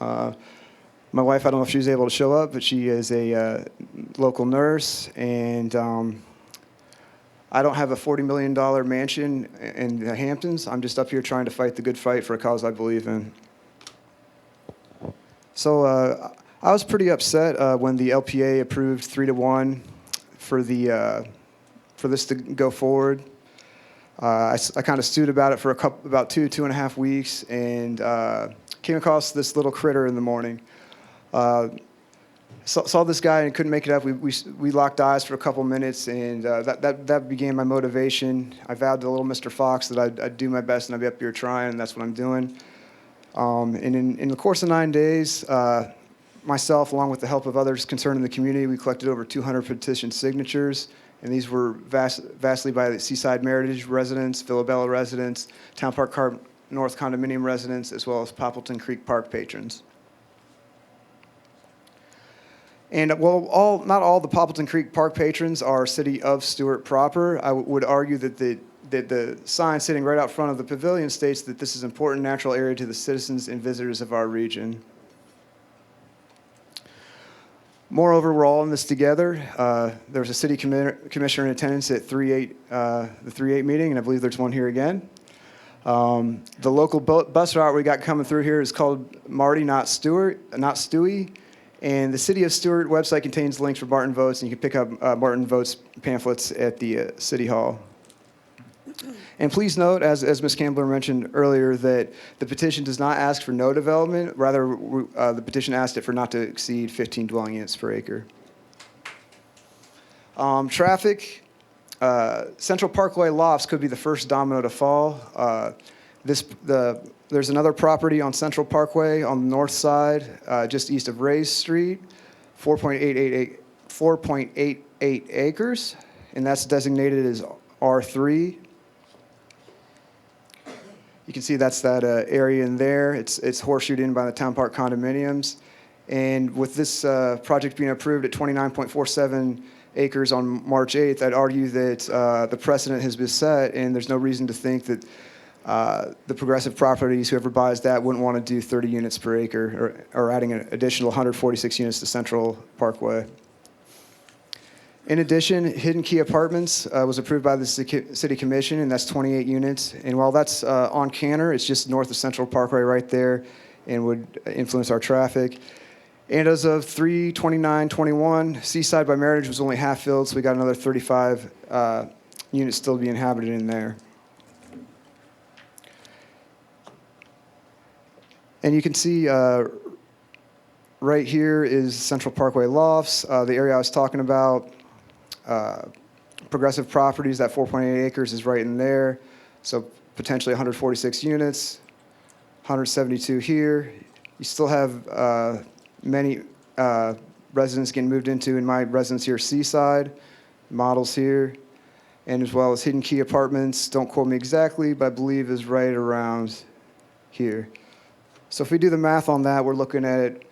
My wife, I don't know if she was able to show up, but she is a local nurse, and I don't have a $40 million mansion in the Hamptons. I'm just up here trying to fight the good fight for a cause I believe in. So I was pretty upset when the LPA approved 3-1 for this to go forward. I kind of stewed about it for about 2.5 weeks, and came across this little critter in the morning. Saw this guy and couldn't make it up. We locked eyes for a couple minutes, and that began my motivation. I vowed to little Mr. Fox that I'd do my best and I'd be up here trying, and that's what I'm doing. And in the course of 9 days, myself, along with the help of others concerned in the community, we collected over 200 petition signatures, and these were vastly by the Seaside Meritage residents, Villabella residents, Town Park North condominium residents, as well as Poppleton Creek Park patrons. And well, not all the Poppleton Creek Park patrons are City of Stuart proper. I would argue that the sign sitting right out front of the pavilion states that this is an important natural area to the citizens and visitors of our region. Moreover, we're all in this together. There was a city commissioner in attendance at the 3-8 meeting, and I believe there's one here again. The local bus route we got coming through here is called Marty, not Stewie. And the City of Stuart website contains links for Barton Votes, and you can pick up Barton Votes pamphlets at the City Hall. And please note, as Ms. Campbell mentioned earlier, that the petition does not ask for no development. Rather, the petition asked it for not to exceed 15 dwelling units per acre. Traffic. Central Parkway Lofts could be the first domino to fall. There's another property on Central Parkway on the north side, just east of Ray's Street, 4.88 acres, and that's designated as R3. You can see that's that area in there. It's horseshoed in by the Town Park condominiums. And with this project being approved at 29.47 acres on March 8th, I'd argue that the precedent has been set, and there's no reason to think that the progressive properties, whoever buys that, wouldn't want to do 30 units per acre or adding an additional 146 units to Central Parkway. In addition, Hidden Key Apartments was approved by the City Commission, and that's 28 units. And while that's on Canner, it's just north of Central Parkway right there and would influence our traffic. And as of 3/29/21, Seaside by Meritage was only half filled, so we got another 35 units still to be inhabited in there. And you can see right here is Central Parkway Lofts, the area I was talking about. Progressive properties, that 4.8 acres is right in there. So potentially 146 units, 172 here. You still have many residents getting moved into in my residence here, Seaside, models here, and as well as Hidden Key Apartments. Don't quote me exactly, but I believe is right around here. So if we do the math on that, we're looking at it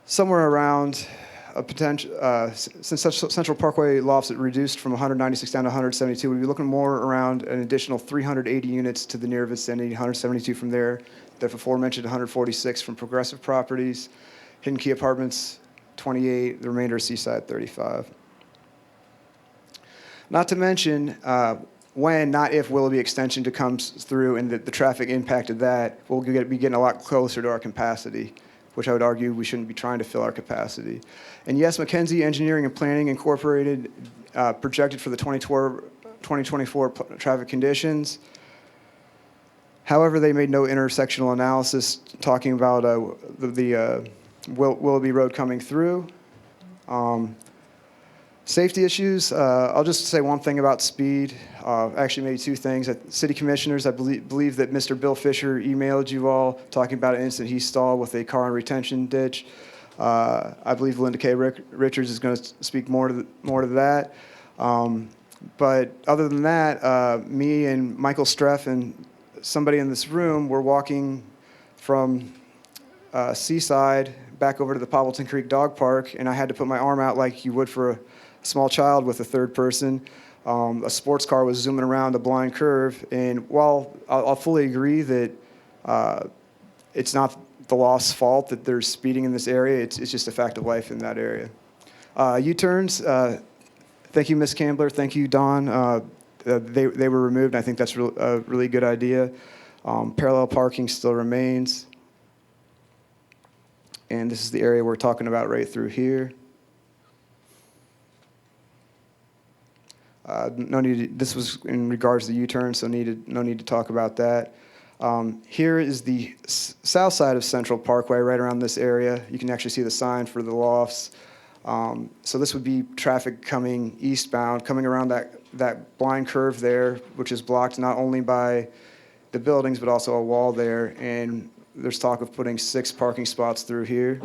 somewhere around a potential, since Central Parkway Lofts it reduced from 196 down to 172, we'd be looking more around an additional 380 units to the near vicinity, 172 from there, the aforementioned 146 from progressive properties, Hidden Key Apartments 28, the remainder is Seaside 35. Not to mention, when, not if, Willoughby Extension comes through and the traffic impacted that, we'll be getting a lot closer to our capacity, which I would argue we shouldn't be trying to fill our capacity. And yes, McKenzie Engineering and Planning Incorporated projected for the 2024 traffic conditions. However, they made no intersectional analysis talking about the Willoughby Road coming through. Safety issues, I'll just say one thing about speed. Actually, maybe two things. City commissioners, I believe that Mr. Bill Fisher emailed you all talking about an incident he saw with a car in retention ditch. I believe Linda K. Richards is going to speak more to that. But other than that, me and Michael Streff and somebody in this room were walking from Seaside back over to the Poppleton Creek Dog Park, and I had to put my arm out like you would for a small child with a third person. A sports car was zooming around a blind curve, and while I'll fully agree that it's not the Lofts' fault that there's speeding in this area. It's just a fact of life in that area. U-turns, thank you, Ms. Campbell. Thank you, Don. They were removed. I think that's a really good idea. Parallel parking still remains. And this is the area we're talking about right through here. No need. This was in regards to the U-turn, so no need to talk about that. Here is the south side of Central Parkway, right around this area. You can actually see the sign for the Lofts. So this would be traffic coming eastbound, coming around that blind curve there, which is blocked not only by the buildings, but also a wall there. And there's talk of putting 6 parking spots through here.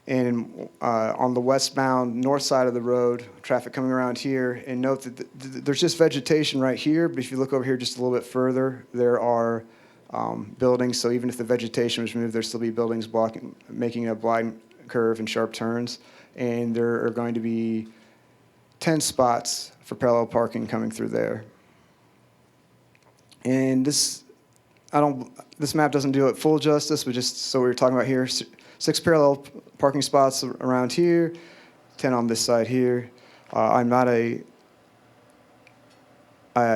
And on the westbound north side of the road, traffic coming around here. And note that there's just vegetation right here, but if you look over here just a little bit further, there are buildings. So even if the vegetation was removed, there'd still be buildings blocking, making a blind curve and sharp turns. And there are going to be 10 spots for parallel parking coming through there. And this map doesn't do it full justice, but just so we were talking about here, 6 parallel parking spots around here, 10 on this side here. I'm not a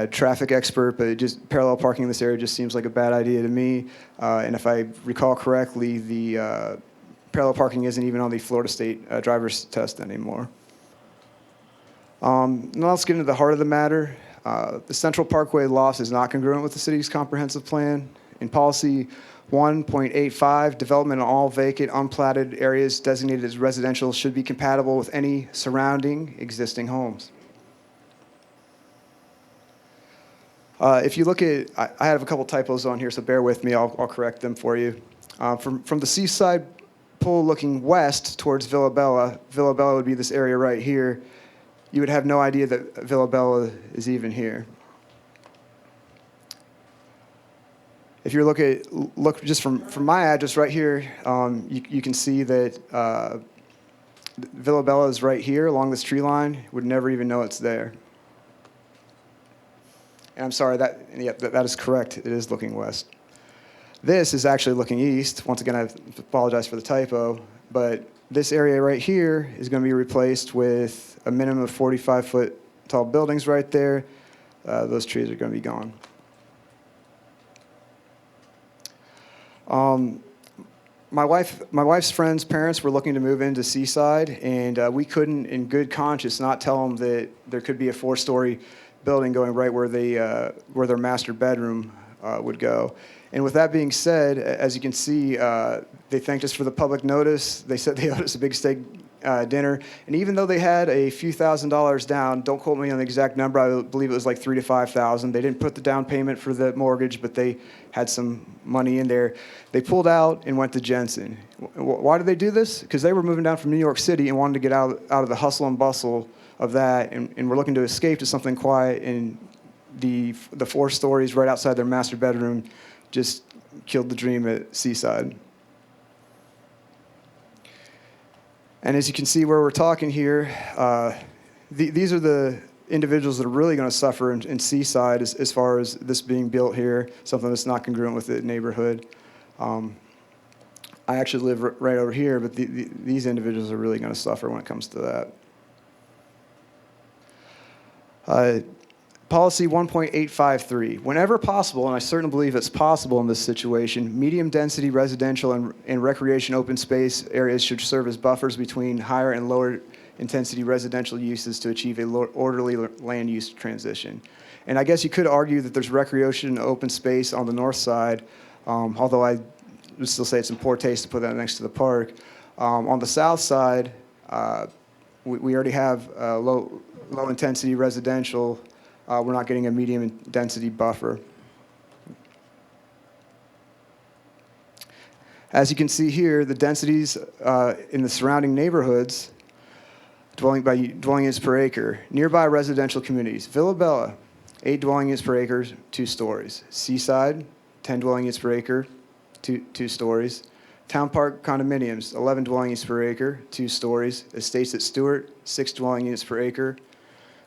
traffic expert, but just parallel parking in this area just seems like a bad idea to me. And if I recall correctly, the parallel parking isn't even on the Florida State driver's test anymore. Now let's get into the heart of the matter. The Central Parkway Lofts is not congruent with the city's comprehensive plan. In policy 1.85, development in all vacant, unplatted areas designated as residential should be compatible with any surrounding existing homes. If you look at, I have a couple typos on here, so bear with me, I'll correct them for you. From the seaside pool looking west towards Villa Bella would be this area right here. You would have no idea that Villa Bella is even here. If you look just from my address right here, you can see that Villa Bella is right here along this tree line. Would never even know it's there. And I'm sorry, that is correct. It is looking west. This is actually looking east. Once again, I apologize for the typo, but this area right here is going to be replaced with a minimum of 45-foot tall buildings right there. Those trees are going to be gone. My wife's friends' parents were looking to move into Seaside, and we couldn't, in good conscience, not tell them that there could be a 4-story building going right where where their master bedroom would go. And with that being said, as you can see, they thanked us for the public notice. They said they owed us a big steak dinner. And even though they had a few $1,000s down, don't quote me on the exact number, I believe it was like $3,000 to $5,000. They didn't put the down payment for the mortgage, but they had some money in there. They pulled out and went to Jensen. Why did they do this? Because they were moving down from New York City and wanted to get out of the hustle and bustle of that, and were looking to escape to something quiet. And the 4 stories right outside their master bedroom just killed the dream at Seaside. And as you can see where we're talking here, these are the individuals that are really going to suffer in Seaside as far as this being built here, something that's not congruent with the neighborhood. I actually live right over here, but these individuals are really going to suffer when it comes to that. Policy 1.853, whenever possible, and I certainly believe it's possible in this situation, medium-density residential and recreation open space areas should serve as buffers between higher and lower-intensity residential uses to achieve a orderly land use transition. And I guess you could argue that there's recreation open space on the north side, although I would still say it's in poor taste to put that next to the park. On the south side, we already have low-intensity residential. We're not getting a medium density buffer. As you can see here, the densities in the surrounding neighborhoods, dwelling units per acre, nearby residential communities. Villa Bella, 8 dwelling units per acre, 2 stories. Seaside, 10 dwelling units per acre, 2 stories. Town Park condominiums, 11 dwelling units per acre, 2 stories. Estates at Stuart, 6 dwelling units per acre,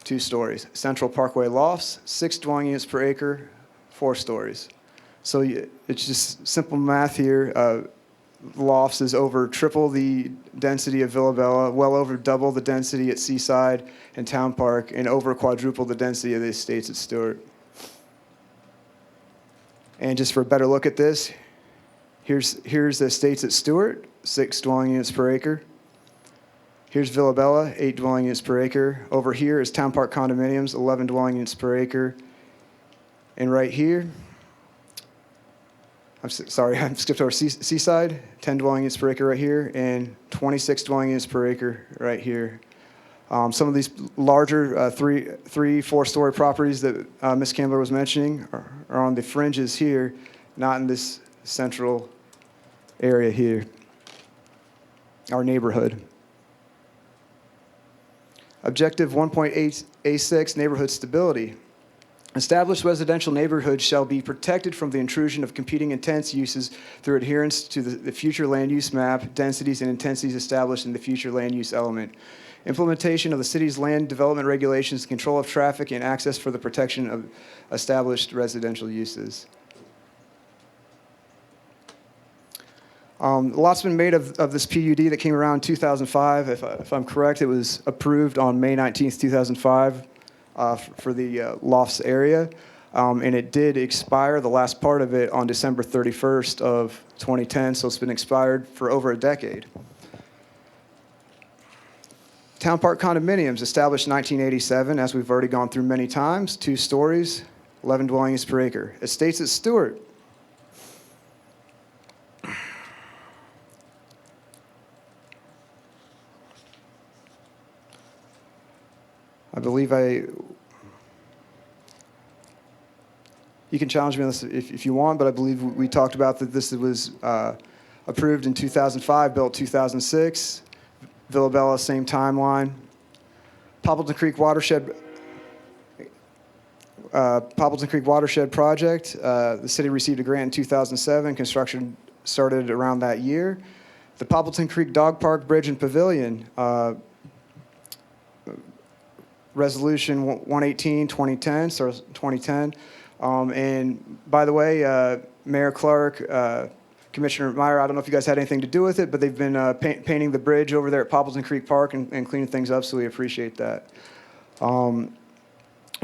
2 stories. Central Parkway Lofts, 6 dwelling units per acre, 4 stories. So it's just simple math here. Lofts is over triple the density of Villabella, well over double the density at Seaside and Town Park, and over quadruple the density of the estates at Stuart. And just for a better look at this, here's the estates at Stuart, 6 dwelling units per acre. Here's Villabella, 8 dwelling units per acre. Over here is Town Park condominiums, 11 dwelling units per acre. And right here, I skipped over Seaside, 10 dwelling units per acre right here, and 26 dwelling units per acre right here. Some of these larger 3, 4-story properties that Ms. Campbell was mentioning are on the fringes here, not in this central area here, our neighborhood. Objective 1.8A6, neighborhood stability. Established residential neighborhoods shall be protected from the intrusion of competing intense uses through adherence to the future land use map, densities and intensities established in the future land use element. Implementation of the city's land development regulations, control of traffic, and access for the protection of established residential uses. A lot's been made of this PUD that came around in 2005. If I'm correct, it was approved on May 19th, 2005 for the Lofts area. And it did expire, the last part of it, on December 31st of 2010, so it's been expired for over a decade. Town Park condominiums, established 1987, as we've already gone through many times, 2 stories, 11 dwelling units per acre. Estates at Stuart. I believe you can challenge me on this if you want, but I believe we talked about that this was approved in 2005, built 2006. Villabella, same timeline. Poppleton Creek Watershed Project. The city received a grant in 2007. Construction started around that year. The Poppleton Creek Dog Park Bridge and Pavilion. Resolution 118, 2010, so 2010. And by the way, Mayor Clarke, Commissioner Meier, I don't know if you guys had anything to do with it, but they've been painting the bridge over there at Poppleton Creek Park and cleaning things up, so we appreciate that. And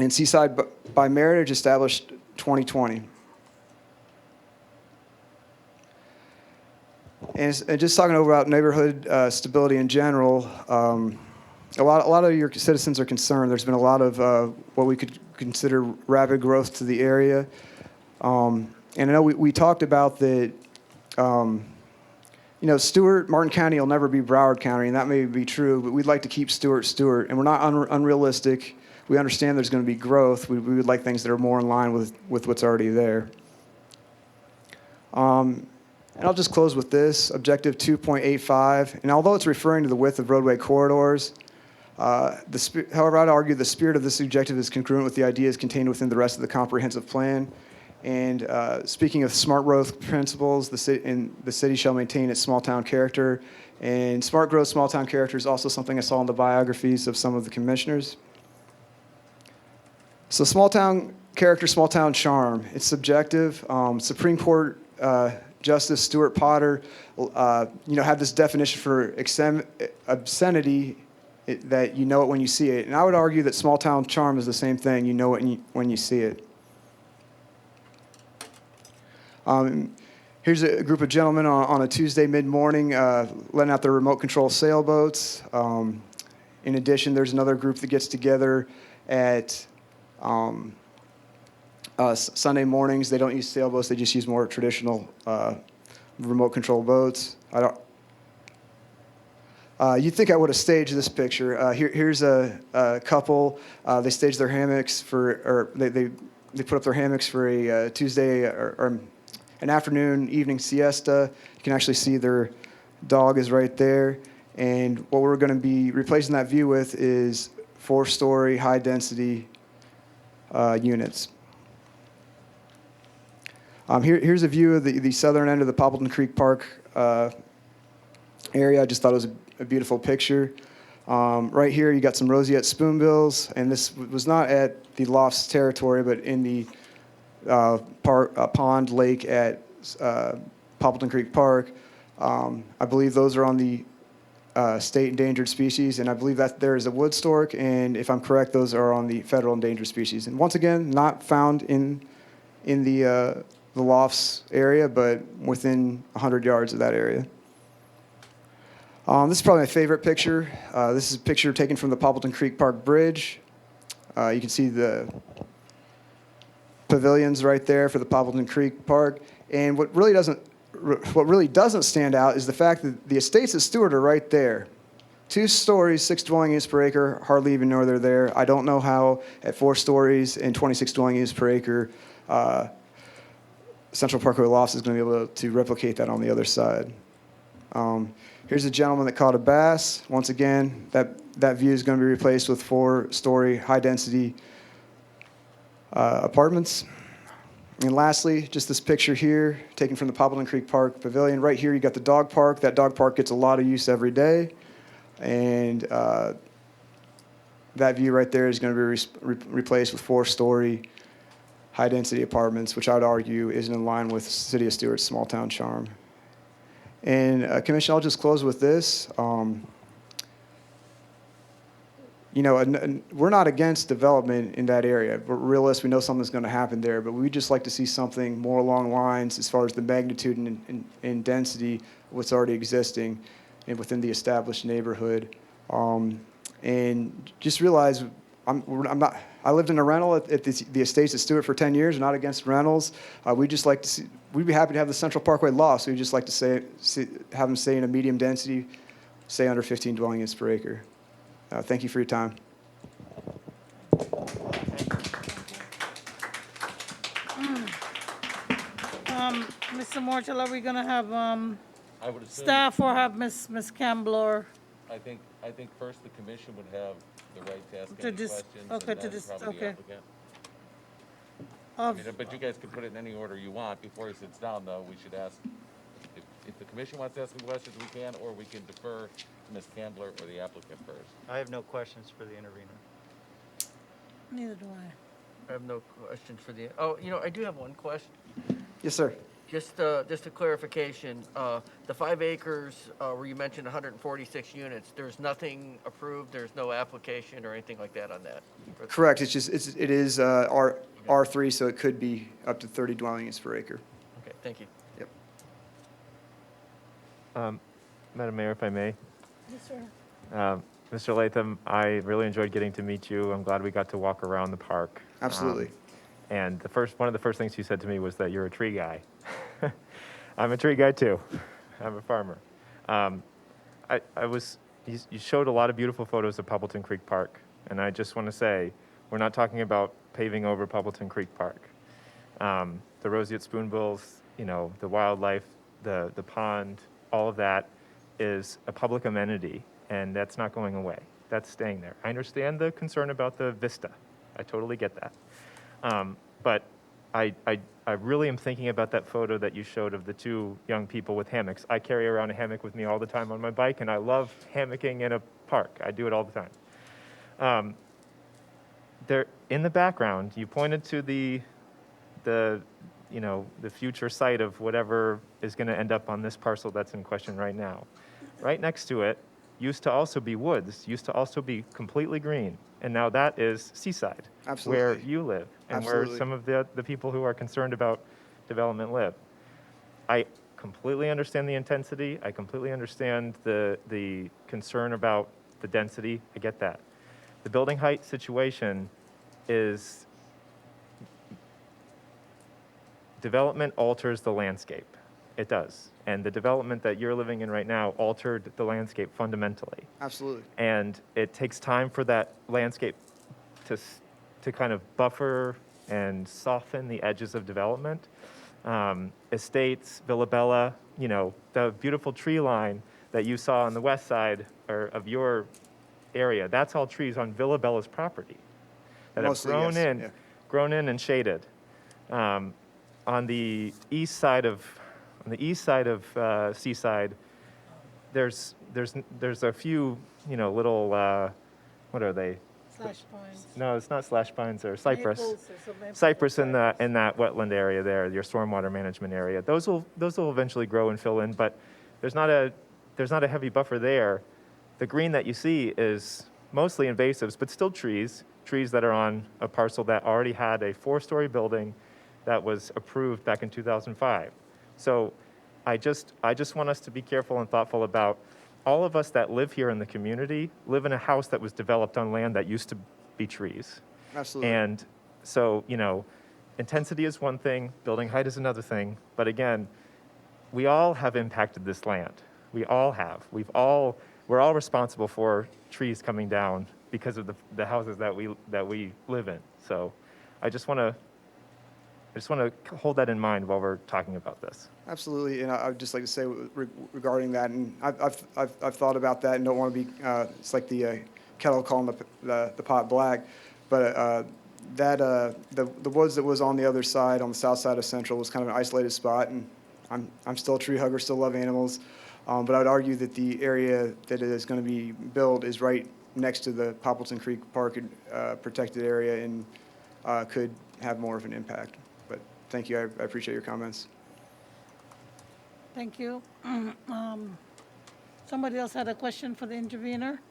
Seaside by Meritage, established 2020. And just talking about neighborhood stability in general, a lot of your citizens are concerned. There's been a lot of what we could consider rapid growth to the area. And I know we talked about that, Stuart, Martin County will never be Broward County, and that may be true, but we'd like to keep Stuart, and we're not unrealistic. We understand there's going to be growth. We would like things that are more in line with what's already there. And I'll just close with this, Objective 2.85. And although it's referring to the width of roadway corridors, however, I'd argue the spirit of this objective is congruent with the ideas contained within the rest of the comprehensive plan. And speaking of smart growth principles, the city shall maintain its small town character. And smart growth, small town character is also something I saw in the biographies of some of the commissioners. So small town character, small town charm, it's subjective. Supreme Court Justice Stuart Potter, had this definition for obscenity, that you know it when you see it. And I would argue that small town charm is the same thing. You know it when you see it. Here's a group of gentlemen on a Tuesday mid-morning letting out their remote control sailboats. In addition, there's another group that gets together at Sunday mornings. They don't use sailboats. They just use more traditional remote control boats. You'd think I would have staged this picture. Here's a couple. They staged their hammocks they put up their hammocks for a Tuesday or an afternoon, evening siesta. You can actually see their dog is right there. And what we're going to be replacing that view with is 4-story, high-density units. Here's a view of the southern end of the Poppleton Creek Park area. I just thought it was a beautiful picture. Right here, you got some roseate spoonbills, and this was not at the Lofts territory, but in the pond lake at Poppleton Creek Park. I believe those are on the state endangered species, and I believe that there is a wood stork, and if I'm correct, those are on the federal endangered species. And once again, not found in the Lofts area, but within 100 yards of that area. This is probably my favorite picture. This is a picture taken from the Poppleton Creek Park Bridge. You can see the pavilions right there for the Poppleton Creek Park. And what really doesn't stand out is the fact that the estates at Stuart are right there. 2 stories, 6 dwelling units per acre, hardly even know they're there. I don't know how at 4 stories and 26 dwelling units per acre, Central Parkway Lofts is going to be able to replicate that on the other side. Here's a gentleman that caught a bass. Once again, that view is going to be replaced with 4-story high-density apartments. And lastly, just this picture here, taken from the Poppleton Creek Park Pavilion. Right here, you got the dog park. That dog park gets a lot of use every day. And that view right there is going to be replaced with 4-story high-density apartments, which I would argue isn't in line with City of Stuart's small-town charm. And Commission, I'll just close with this. You know, we're not against development in that area. We're realists. We know something's going to happen there, but we'd just like to see something more along lines as far as the magnitude and density of what's already existing and within the established neighborhood. And just realize I lived in a rental at the estates at Stuart for 10 years. Not against rentals. We'd just like to see. We'd be happy to have the Central Parkway Lofts. We'd just like to have them stay in a medium density, say under 15 dwelling units per acre. Thank you for your time. Mr. Marshall, are we going to have I would assume, staff or have Ms. Campbell or? I think first the commission would have the right to ask To any just- questions, okay, and to then just- probably the okay. applicant. I mean, but you guys can put it in any order you want. Before he sits down, though, we should ask, if the commission wants to ask some questions, we can, or we can defer to Ms. Campbell or the applicant first. I have no questions for the intervener. Neither do I have no questions for the, oh, you know, I do have one question. Yes, sir. Just a clarification, the 5 acres where you mentioned 146 units, there's nothing approved, there's no application or anything like that on that? Correct. It is R3, so it could be up to 30 dwelling units per acre. Okay, thank you. Yep. Madam Mayor, if I may. Yes, sir. Mr. Latham, I really enjoyed getting to meet you. I'm glad we got to walk around the park. Absolutely. And one of the first things you said to me was that you're a tree guy. I'm a tree guy too. I'm a farmer. You showed a lot of beautiful photos of Poppleton Creek Park, and I just want to say, we're not talking about paving over Poppleton Creek Park. The roseate spoonbills, you know, the wildlife, the pond, all of that is a public amenity, and that's not going away. That's staying there. I understand the concern about the vista. I totally get that. But I really am thinking about that photo that you showed of the 2 young people with hammocks. I carry around a hammock with me all the time on my bike, and I love hammocking in a park. I do it all the time. There, in the background, you pointed to the future site of whatever is going to end up on this parcel that's in question right now. Right next to it used to also be woods, used to also be completely green, and now that is seaside, Absolutely. where you live, and Absolutely. where some of the people who are concerned about development live. I completely understand the intensity. I completely understand the concern about the density. I get that. The building height situation is development alters the landscape. It does. And the development that you're living in right now altered the landscape fundamentally. Absolutely. And it takes time for that landscape to kind of buffer and soften the edges of development. Estates, Villa Bella, you know, the beautiful tree line that you saw on the west side of your area, that's all trees on Villa Bella's property that Mostly, have yes, yeah. grown in and shaded. On the east side of Seaside, there's a few, little, what are they? Slash pines. No, it's not slash pines, they're cypress. Maples or some maple Cypress in cypress. that wetland area there, your stormwater management area. Those will eventually grow and fill in, but there's not a heavy buffer there. The green that you see is mostly invasives, but still trees that are on a parcel that already had a 4-story building that was approved back in 2005. So I just want us to be careful and thoughtful about all of us that live here in the community live in a house that was developed on land that used to be trees. Absolutely. And so, intensity is one thing, building height is another thing. But again, we all have impacted this land. We all have. We're all responsible for trees coming down because of the houses that we live in. So I just want to hold that in mind while we're talking about this. Absolutely, and I would just like to say regarding that, and I've thought about that and don't want to be, it's like the kettle calling the pot black, but the woods that was on the other side, on the south side of Central, was kind of an isolated spot, and I'm still a tree hugger, still love animals, but I would argue that the area that is going to be built is right next to the Poppleton Creek Park protected area and could have more of an impact. But thank you, I appreciate your comments. Thank you. Somebody else had a question for the intervener?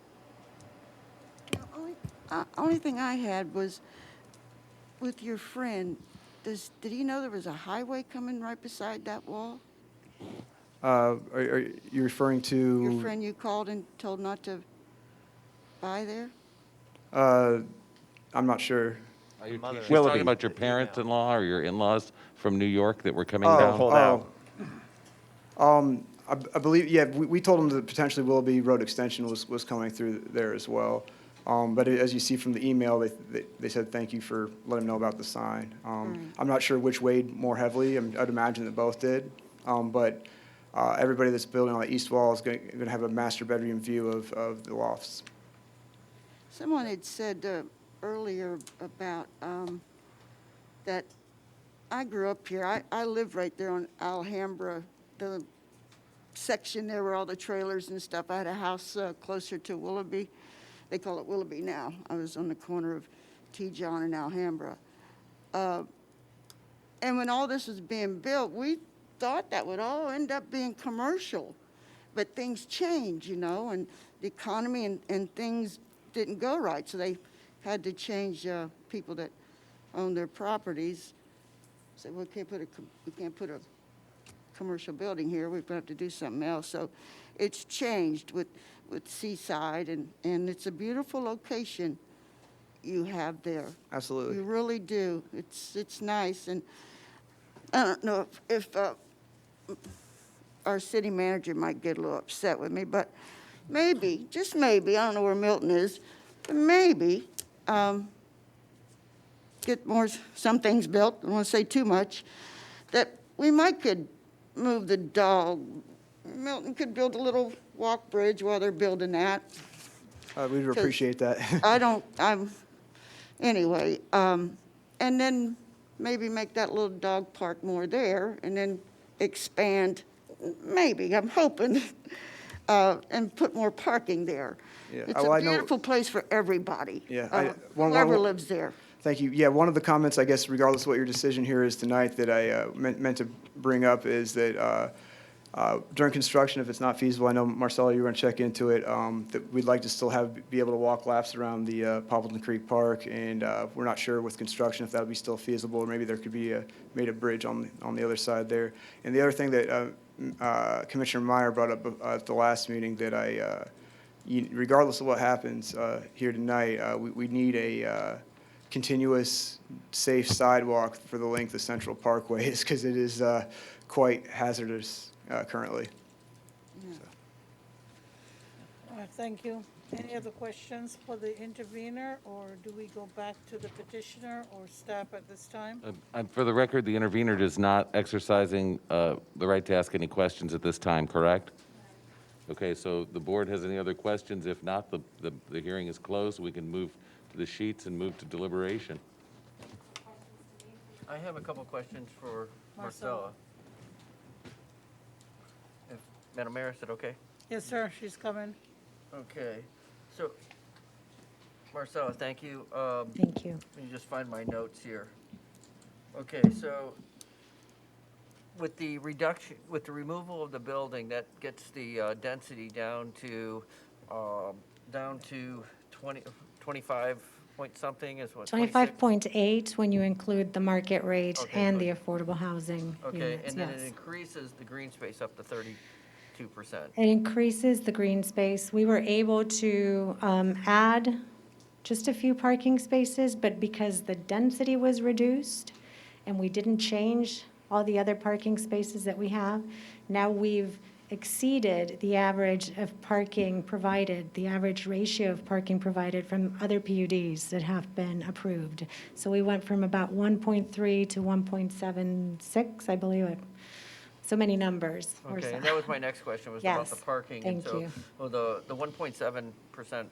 Only thing I had was with your friend, did he know there was a highway coming right beside that wall? Are you referring to? Your friend you called and told not to buy there? I'm not sure. She's talking about your parents-in-law or your in-laws from New York that were coming down? Hold out. I believe, yeah, we told them that potentially Willoughby Road Extension was coming through there as well. But as you see from the email, they said thank you for letting them know about the sign. I'm not sure which weighed more heavily. I'd imagine that both did. But everybody that's building on the east wall is going to have a master bedroom view of the lofts. Someone had said earlier about that I grew up here. I live right there on Alhambra, the section there where all the trailers and stuff. I had a house closer to Willoughby. They call it Willoughby now. I was on the corner of T. John and Alhambra. And when all this was being built, we thought that would all end up being commercial. But things change, and the economy and things didn't go right. So they had to change people that own their properties. Say, well, we can't put a commercial building here. We're going to have to do something else. So it's changed with Seaside, and it's a beautiful location you have there. Absolutely. You really do. It's nice. And I don't know if our city manager might get a little upset with me, but maybe, just maybe, I don't know where Milton is, but maybe get some things built, I don't want to say too much, that we could move the dog. Milton could build a little walk bridge while they're building that. We'd appreciate that. Anyway, and then maybe make that little dog park more there, and then expand, maybe, I'm hoping, and put more parking there. Yeah. It's a beautiful place for everybody. Yeah. Whoever lives there. Thank you. Yeah, one of the comments, I guess, regardless of what your decision here is tonight, that I meant to bring up is that during construction, if it's not feasible, I know, Marcelo, you were going to check into it, that we'd like to still be able to walk laps around the Poppleton Creek Park, and we're not sure with construction if that would be still feasible, or maybe there could be made a bridge on the other side there. And the other thing that Commissioner Meier brought up at the last meeting, that regardless of what happens here tonight, we need a continuous, safe sidewalk for the length of Central Parkway, because it is quite hazardous currently. All right, thank you. Any other questions for the intervener, or do we go back to the petitioner or staff at this time? For the record, the intervener is not exercising the right to ask any questions at this time, correct? Okay, so the board has any other questions? If not, the hearing is closed. We can move to the sheets and move to deliberation. I have a couple questions for Marcella. If Madam Mayor, is it okay? Yes, sir, she's coming. Okay, so, Marcella, thank you. Thank you. Let me just find my notes here. Okay, so with the reduction, with the removal of the building, that gets the density down to 20, 25 point something is what? 25.8 when you include the market rate Okay, and good. the affordable housing Okay, units, and then it yes. increases the green space up to 32%. It increases the green space. We were able to add just a few parking spaces, but because the density was reduced and we didn't change all the other parking spaces that we have, now we've exceeded the average of parking provided, the average ratio of parking provided from other PUDs that have been approved. So we went from about 1.3 to 1.76, I believe. So many numbers. Okay, and that was my next question, was about the Yes, parking. thank you. Well, the 1.7%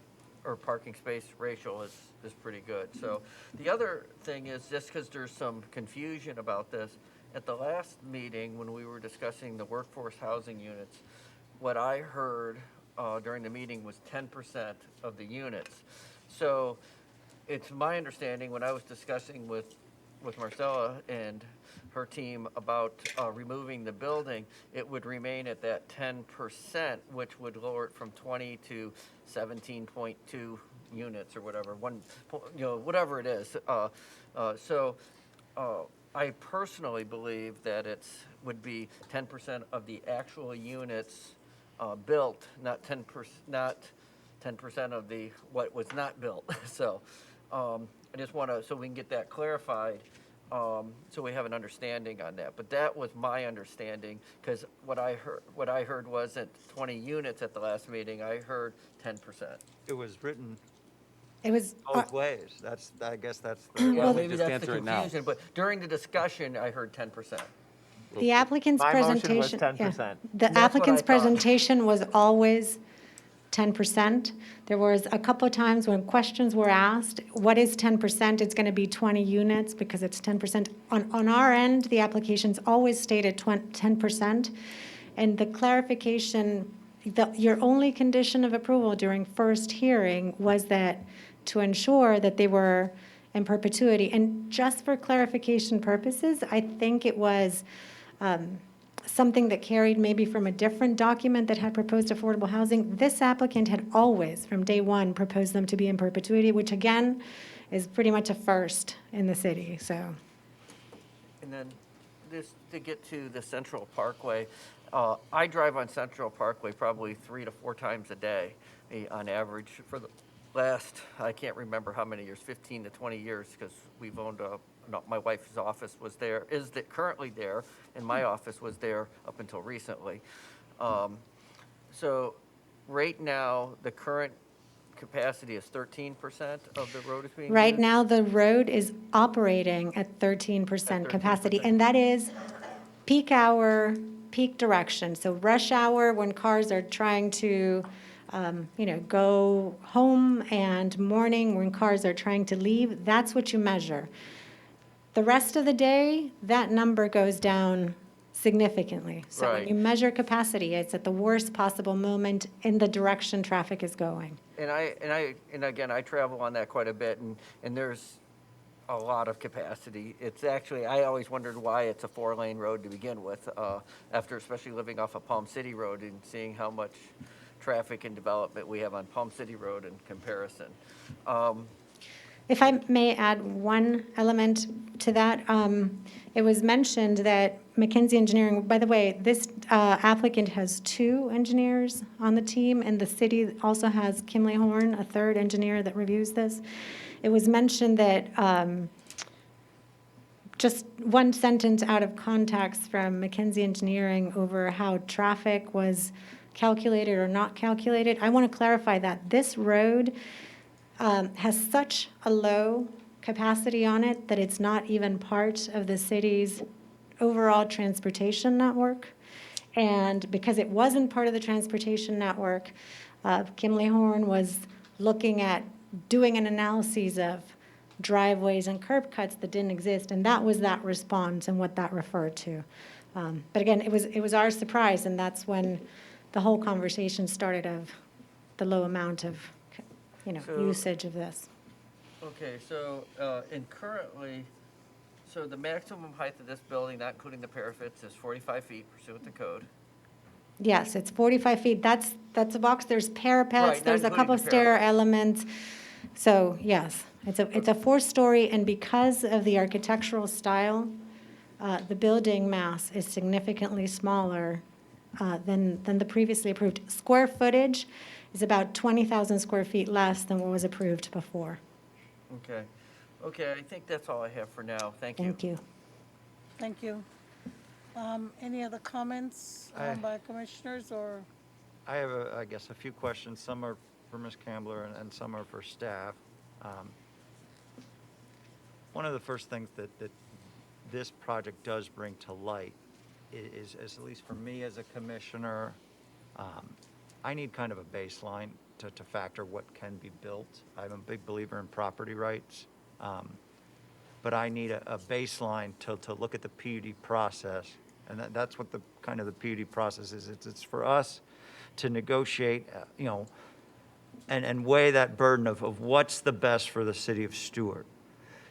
or parking space ratio is pretty good. So the other thing is, just because there's some confusion about this, at the last meeting, when we were discussing the workforce housing units, what I heard during the meeting was 10% of the units. So it's my understanding, when I was discussing with Marcella and her team about removing the building, it would remain at that 10%, which would lower it from 20 to 17.2 units or whatever, whatever it is. I personally believe that would be 10% of the actual units built, not 10%, not 10% of what was not built. So I just want to, so we can get that clarified, so we have an understanding on that. But that was my understanding, because what I heard wasn't 20 units at the last meeting. I heard 10%. It was written It was, both ways. I guess that's the. Well, maybe just that's the answer it now. confusion, but during the discussion, I heard 10%. the applicant's My motion was presentation. 10%. The That's what I applicant's thought. presentation was always 10%. There was a couple of times when questions were asked, what is 10%? It's going to be 20 units because it's 10%. On our end, the application's always stated 10%. And the clarification, your only condition of approval during first hearing was that to ensure that they were in perpetuity. And just for clarification purposes, I think it was something that carried maybe from a different document that had proposed affordable housing. This applicant had always, from day one, proposed them to be in perpetuity, which again is pretty much a first in the city, so. And then this, to get to the Central Parkway, I drive on Central Parkway probably 3 to 4 times a day on average for the last, I can't remember how many years, 15 to 20 years, because we've owned my wife's office was there, currently there, and my office was there up until recently. So right now, the current capacity is 13% of the road is being used? Right now, the road is operating at 13% capacity, and that is peak hour, peak direction. So rush hour, when cars are trying to, go home, and morning, when cars are trying to leave, that's what you measure. The rest of the day, that number goes down significantly. So when Right. you measure capacity, it's at the worst possible moment in the direction traffic is going. And again, I travel on that quite a bit, and there's a lot of capacity. It's actually, I always wondered why it's a 4-lane road to begin with, after especially living off of Palm City Road and seeing how much traffic and development we have on Palm City Road in comparison. If I may add one element to that, it was mentioned that McKinsey Engineering, by the way, this applicant has 2 engineers on the team, and the city also has Kimley Horn, a 3rd engineer that reviews this. It was mentioned that, just one sentence out of context from McKinsey Engineering over how traffic was calculated or not calculated. I want to clarify that this road has such a low capacity on it that it's not even part of the city's overall transportation network. And because it wasn't part of the transportation network, Kimley Horn was looking at doing an analysis of driveways and curb cuts that didn't exist, and that was that response and what that referred to. But again, it was our surprise, and that's when the whole conversation started of the low amount of, So- usage of this. Okay, so, and currently, so the maximum height of this building, not including the parapets, is 45 feet pursuant to code. Yes, it's 45 feet. That's a box. There's parapets, Right, not there's a including couple the stair parapet. elements. So, yes, it's a 4-story, and because of the architectural style, the building mass is significantly smaller than the previously approved. Square footage is about 20,000 square feet less than what was approved before. Okay. Okay, I think that's all I have for now. Thank you. Thank you. Thank you. Any other comments by commissioners or? I have, I guess, a few questions. Some are for Ms. Campbell and some are for staff. One of the first things that this project does bring to light is, at least for me as a commissioner, I need kind of a baseline to factor what can be built. I'm a big believer in property rights, but I need a baseline to look at the PUD process, and that's what the PUD process is. It's for us to negotiate, and weigh that burden of what's the best for the city of Stuart,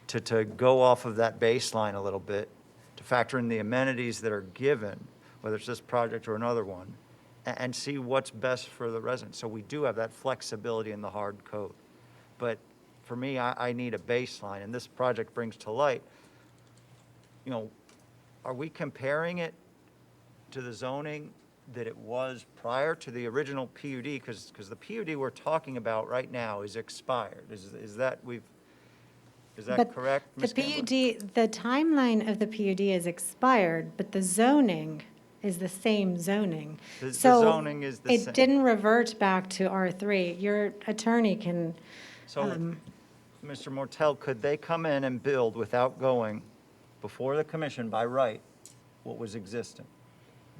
to go off of that baseline a little bit, to factor in the amenities that are given, whether it's this project or another one, and see what's best for the residents. So we do have that flexibility in the hard code. But for me, I need a baseline, and this project brings to light, are we comparing it to the zoning that it was prior to the original PUD? Because the PUD we're talking about right now is expired. Is that But correct, The Ms. Campbell? PUD, the timeline of the PUD is expired, but the zoning is the same zoning. The So zoning is the same. It didn't revert back to R3. Your attorney can, So, Mr. Mortel, could they come in and build without going before the commission by right what was existing?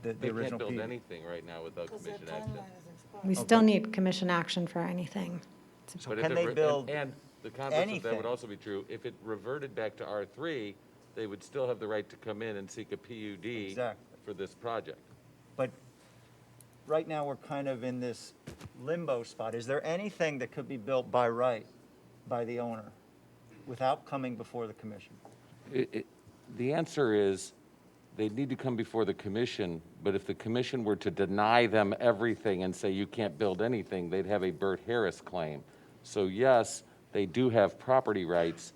The They original can't build PUD? anything right now without commission action. we still need commission action for anything. So But if can it they re- build And the converse of that anything? would also be true. If it reverted back to R3, they would still have the right to come in and seek a PUD Exactly. for this project. But right now, we're kind of in this limbo spot. Is there anything that could be built by right by the owner without coming before the commission? The answer is, they'd need to come before the commission, but if the commission were to deny them everything and say you can't build anything, they'd have a Bert Harris claim. So yes, they do have property rights.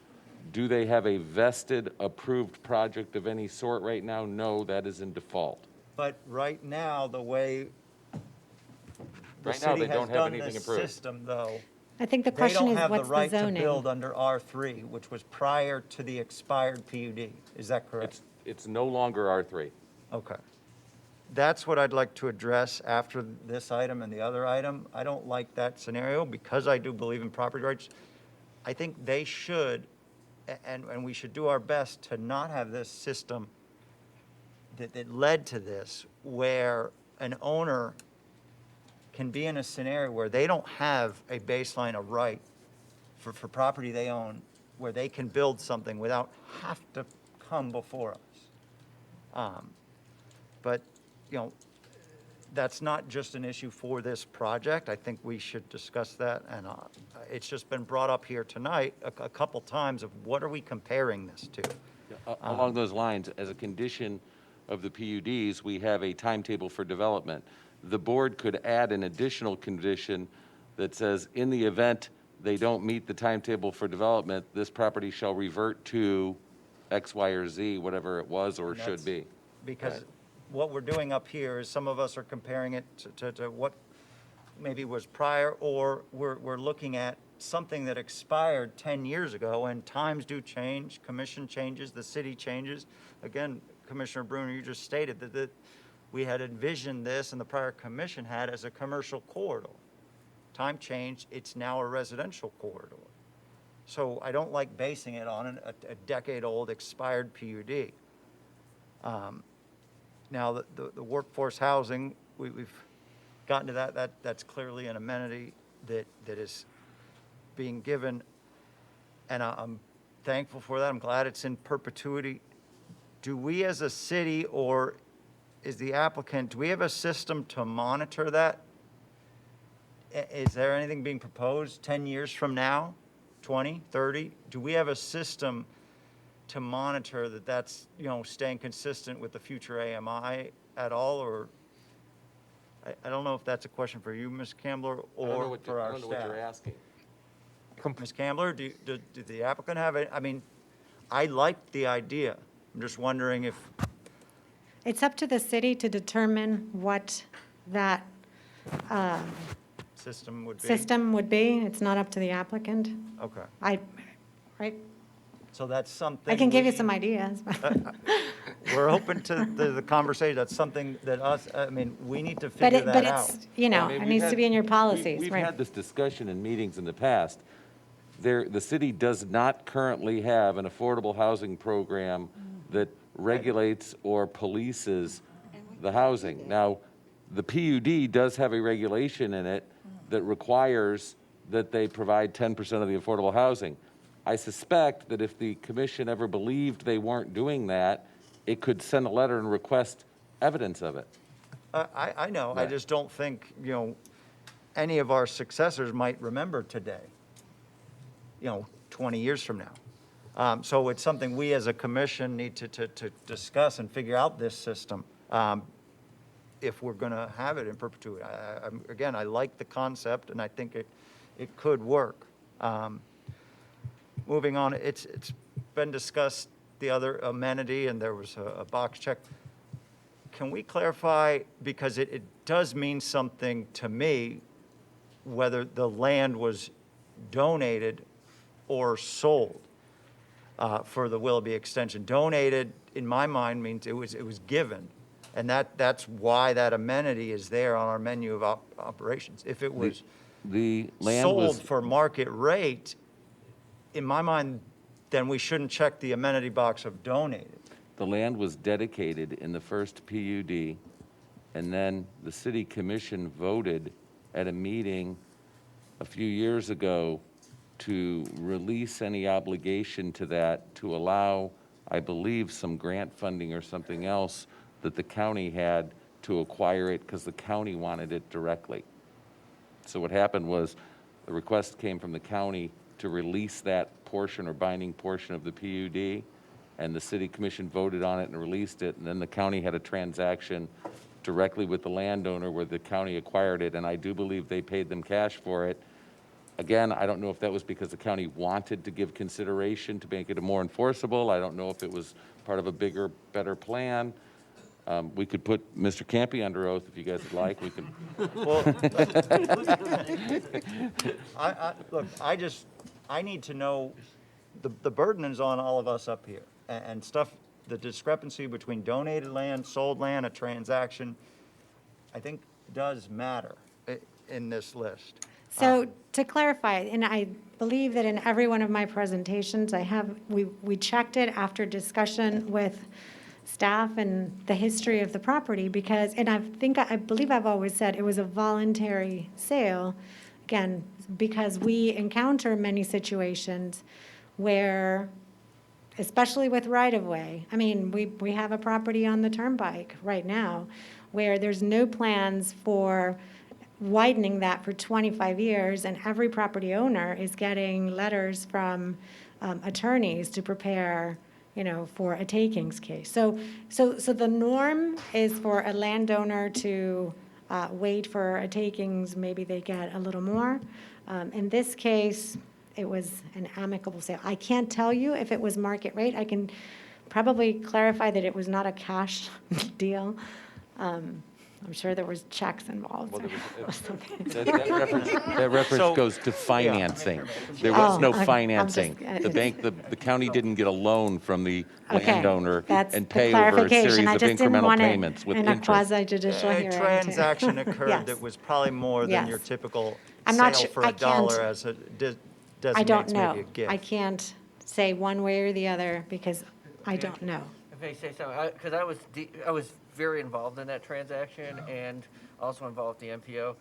Do they have a vested, approved project of any sort right now? No, that is in default. But right now, the way the Right now, city they has don't have done anything this approved. system, though, I think the they question don't is, have the what's the right to zoning? build under R3, which was prior to the expired PUD. Is that correct? It's no longer R3. Okay. That's what I'd like to address after this item and the other item. I don't like that scenario because I do believe in property rights. I think they should, and we should do our best to not have this system that led to this, where an owner can be in a scenario where they don't have a baseline of right for property they own, where they can build something without have to come before us. But, that's not just an issue for this project. I think we should discuss that, and it's just been brought up here tonight a couple times of what are we comparing this to? Along those lines, as a condition of the PUDs, we have a timetable for development. The board could add an additional condition that says, in the event they don't meet the timetable for development, this property shall revert to X, Y, or Z, whatever it was or And should that's be. Because what we're doing up here is some of us are comparing it to what maybe was prior, or we're looking at something that expired 10 years ago, and times do change, commission changes, the city changes. Again, Commissioner Bruner, you just stated that we had envisioned this, and the prior commission had, as a commercial corridor. Time changed, it's now a residential corridor. So I don't like basing it on a decade-old expired PUD. Now, the workforce housing, we've gotten to that's clearly an amenity that is being given, and I'm thankful for that. I'm glad it's in perpetuity. Do we as a city, or is the applicant, do we have a system to monitor that? Is there anything being proposed 10 years from now, 20, 30? Do we have a system to monitor that that's, staying consistent with the future AMI at all, or? I don't know if that's a question for you, Ms. Campbell, or for our staff. I don't know what you're asking. Ms. Campbell, do the applicant have it? I mean, I like the idea. I'm just wondering if, It's up to the city to determine what that system would be. system would be. It's not up to the applicant. Okay. Right? So that's something. I can give you some ideas. We're open to the conversation. That's something that we need to figure that out. But it's, it needs to be in your policies, We've right? had this discussion in meetings in the past. The city does not currently have an affordable housing program that regulates or polices the housing. Now, the PUD does have a regulation in it that requires that they provide 10% of the affordable housing. I suspect that if the commission ever believed they weren't doing that, it could send a letter and request evidence of it. I know. I Right. just don't think, any of our successors might remember today, 20 years from now. So it's something we as a commission need to discuss and figure out this system if we're going to have it in perpetuity. Again, I like the concept, and I think it could work. Moving on, it's been discussed, the other amenity, and there was a box check. Can we clarify, because it does mean something to me, whether the land was donated or sold for the Willoughby extension? Donated, in my mind, means it was given, and that's why that amenity is there on our menu of operations. If it was The land sold was for market rate, in my mind, then we shouldn't check the amenity box of donated. The land was dedicated in the first PUD, and then the city commission voted at a meeting a few years ago to release any obligation to that, to allow, I believe, some grant funding or something else that the county had to acquire it because the county wanted it directly. So what happened was the request came from the county to release that portion or binding portion of the PUD, and the city commission voted on it and released it, and then the county had a transaction directly with the landowner where the county acquired it, and I do believe they paid them cash for it. Again, I don't know if that was because the county wanted to give consideration to make it more enforceable. I don't know if it was part of a bigger, better plan. We could put Mr. Campy under oath if you guys would like. We can. Well, look, I need to know, the burden is on all of us up here, and stuff, the discrepancy between donated land, sold land, a transaction, I think does matter in this list. So to clarify, and I believe that in every one of my presentations, we checked it after discussion with staff and the history of the property because, and I believe I've always said it was a voluntary sale, again, because we encounter many situations where, especially with right-of-way, I mean, we have a property on the Turnpike right now where there's no plans for widening that for 25 years, and every property owner is getting letters from attorneys to prepare, for a takings case. So the norm is for a landowner to wait for a takings, maybe they get a little more. In this case, it was an amicable sale. I can't tell you if it was market rate. I can probably clarify that it was not a cash deal. I'm sure there was checks involved. Well, or something. That reference goes to financing. There was no financing. The bank, the county didn't get a loan from the landowner That's and the pay over a clarification. series I of just didn't incremental want it payments with in a interest. quasi-judicial hearing. A transaction occurred Yes. that was probably more than Yes. your typical I'm not sale sure- for I a dollar can't- as a I don't designates know. maybe a gift. I can't say one way or the other because I don't know. If I say something, because I was very involved in that transaction and also involved in the MPO.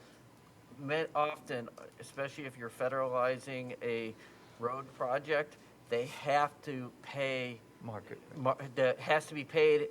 Often, especially if you're federalizing a road project, they have to pay That has to be paid.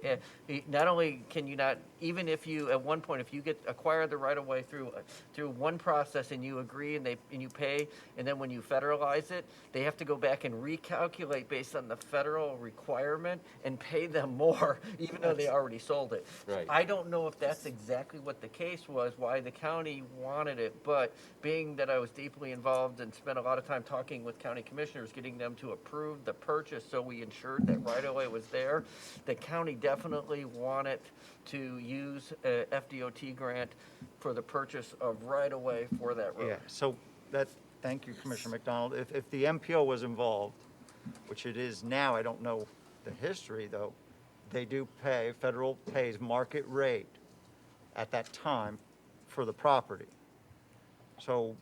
Not only can you not, even if you, at one point, if you acquire the right of way through one process and you agree and you pay, and then when you federalize it, they have to go back and recalculate based on the federal requirement and pay them more, even though they already sold it. Right. I don't know if that's exactly what the case was, why the county wanted it, but being that I was deeply involved and spent a lot of time talking with county commissioners, getting them to approve the purchase so we ensured that right-of-way was there, the county definitely wanted to use a FDOT grant for the purchase of right-of-way for that road. Yeah, so thank you, Commissioner McDonald. If the MPO was involved, which it is now, I don't know the history though, they do pay, federal pays market rate at that time for the property. So,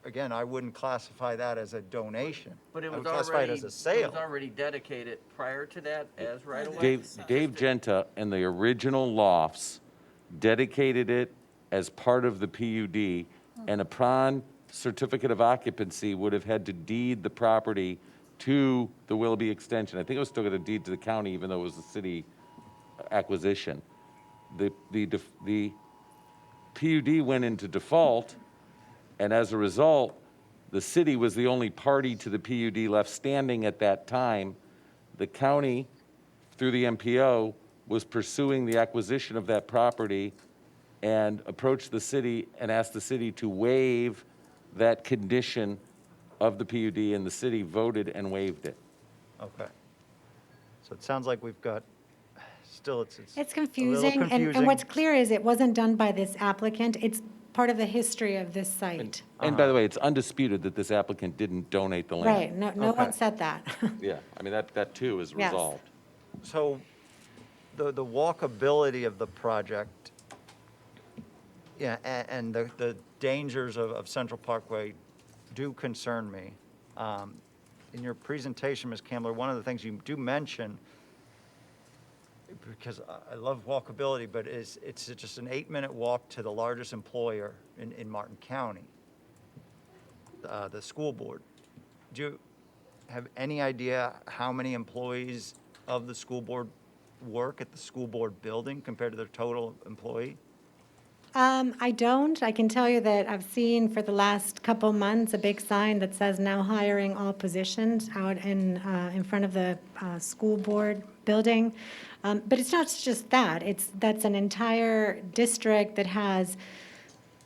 again, I wouldn't classify that as a donation. But it I was would classify it already, as a it sale. was already dedicated prior to that as right-of-way? Dave Genta and the original Lofts dedicated it as part of the PUD, and upon certificate of occupancy would have had to deed the property to the Willoughby extension. I think it was still going to deed to the county, even though it was a city acquisition. The PUD went into default, and as a result, the city was the only party to the PUD left standing at that time. The county, through the MPO, was pursuing the acquisition of that property and approached the city and asked the city to waive that condition of the PUD, and the city voted and waived it. Okay. So it sounds like we've got, still it's It's a little confusing, confusing. and what's clear is it wasn't done by this applicant. It's part of the history of this site. And by the way, it's undisputed that this applicant didn't donate the land. Right, no one Okay. said that. Yeah, I mean, that too is Yes. resolved. So the walkability of the project, yeah, and the dangers of Central Parkway do concern me. In your presentation, Ms. Campbell, one of the things you do mention, because I love walkability, but it's just an 8-minute walk to the largest employer in Martin County, the school board. Do you have any idea how many employees of the school board work at the school board building compared to their total employee? I don't. I can tell you that I've seen for the last couple months a big sign that says now hiring all positions out in front of the school board building. But it's not just that. That's an entire district that has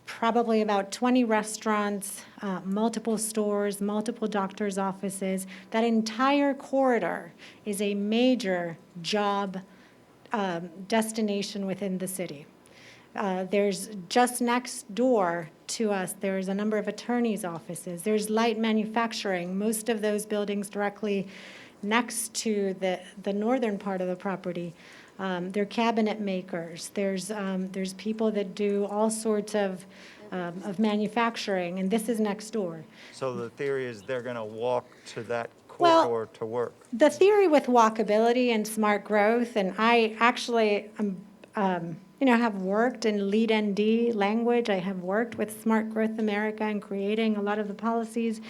probably about 20 restaurants, multiple stores, multiple doctor's offices. That entire corridor is a major job destination within the city. There's just next door to us, there's a number of attorneys' offices. There's light manufacturing, most of those buildings directly next to the northern part of the property. They're cabinet makers. There's people that do all sorts of manufacturing, and this is next door. So the theory is they're going to walk to that Well, corridor to work. The theory with walkability and smart growth, and I actually have worked in Lead ND language. I have worked with Smart Growth America and creating a lot of the policies.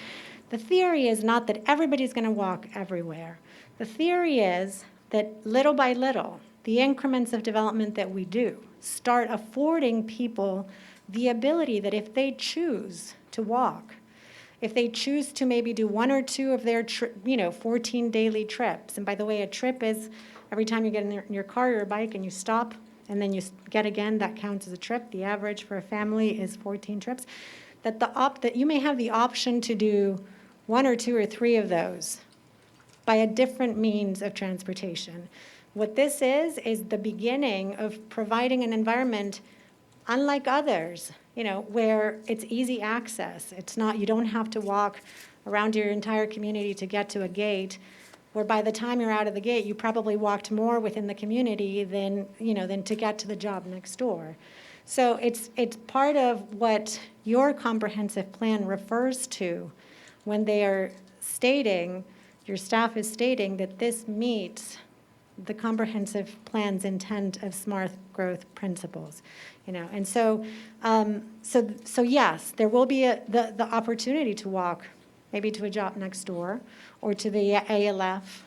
The theory is not that everybody's going to walk everywhere. The theory is that little by little, the increments of development that we do start affording people the ability that if they choose to walk, if they choose to maybe do one or two of their 14 daily trips, and by the way, a trip is every time you get in your car or your bike and you stop and then you get again, that counts as a trip. The average for a family is 14 trips. That you may have the option to do one or two or three of those by a different means of transportation. What this is the beginning of providing an environment unlike others, where it's easy access. It's not, you don't have to walk around your entire community to get to a gate, where by the time you're out of the gate, you probably walked more within the community than to get to the job next door. So it's part of what your comprehensive plan refers to when they are stating, your staff is stating that this meets the comprehensive plan's intent of smart growth principles, and so yes, there will be the opportunity to walk maybe to a job next door or to the ALF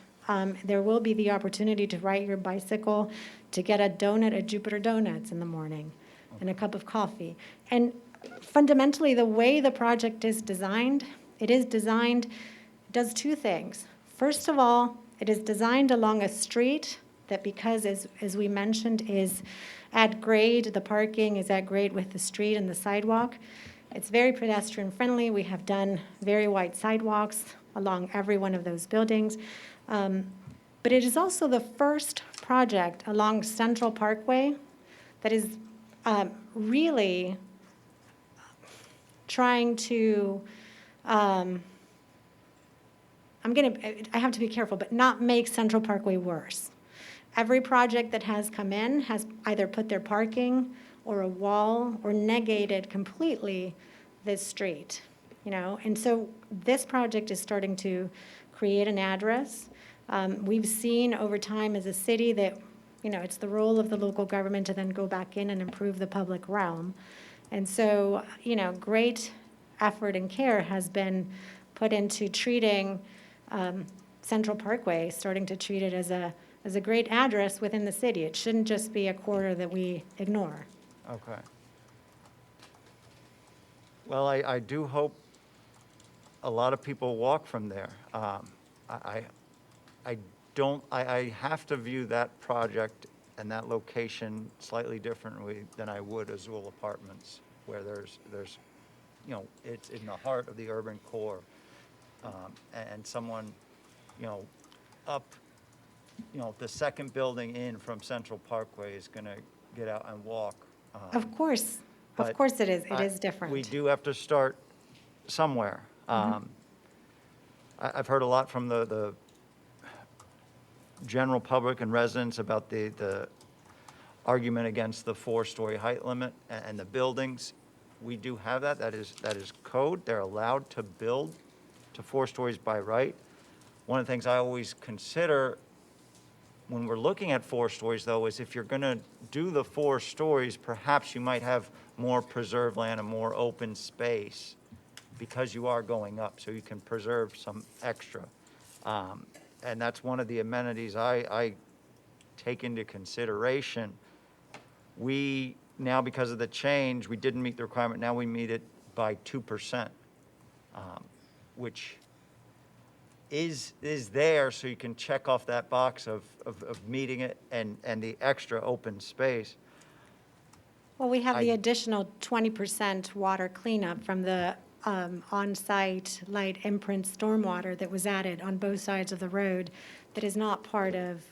There will be the opportunity to ride your bicycle, to get a donut at Jupiter Donuts in the morning, and a cup of coffee. And fundamentally, the way the project is designed, it does two things. First of all, it is designed along a street that, because, as we mentioned, is at grade, the parking is at grade with the street and the sidewalk. It's very pedestrian friendly. We have done very wide sidewalks along every one of those buildings. But it is also the first project along Central Parkway that is really trying to, I have to be careful, but not make Central Parkway worse. Every project that has come in has either put their parking or a wall or negated completely this street, And so this project is starting to create an address. We've seen over time as a city that, it's the role of the local government to then go back in and improve the public realm. And so, great effort and care has been put into treating Central Parkway, starting to treat it as a great address within the city. It shouldn't just be a quarter that we ignore. Okay. Well, I do hope a lot of people walk from there. I have to view that project and that location slightly differently than I would Azul Apartments, where there's it's in the heart of the urban core, and someone, up, the second building in from Central Parkway is going to get out and walk. Of course but it is. It is different. We do have to start somewhere. I've heard a lot from the general public and residents about the argument against the 4-story height limit and the buildings. We do have that. That is code. They're allowed to build to 4 stories by right. One of the things I always consider when we're looking at 4 stories, though, is if you're going to do the 4 stories, perhaps you might have more preserved land and more open space because you are going up, so you can preserve some extra. And that's one of the amenities I take into consideration. We now, because of the change, we didn't meet the requirement. Now we meet it by 2%, which is there, so you can check off that box of meeting it and the extra open space. Well, we have the additional 20% water cleanup from the on-site light imprint stormwater that was added on both sides of the road that is not part of,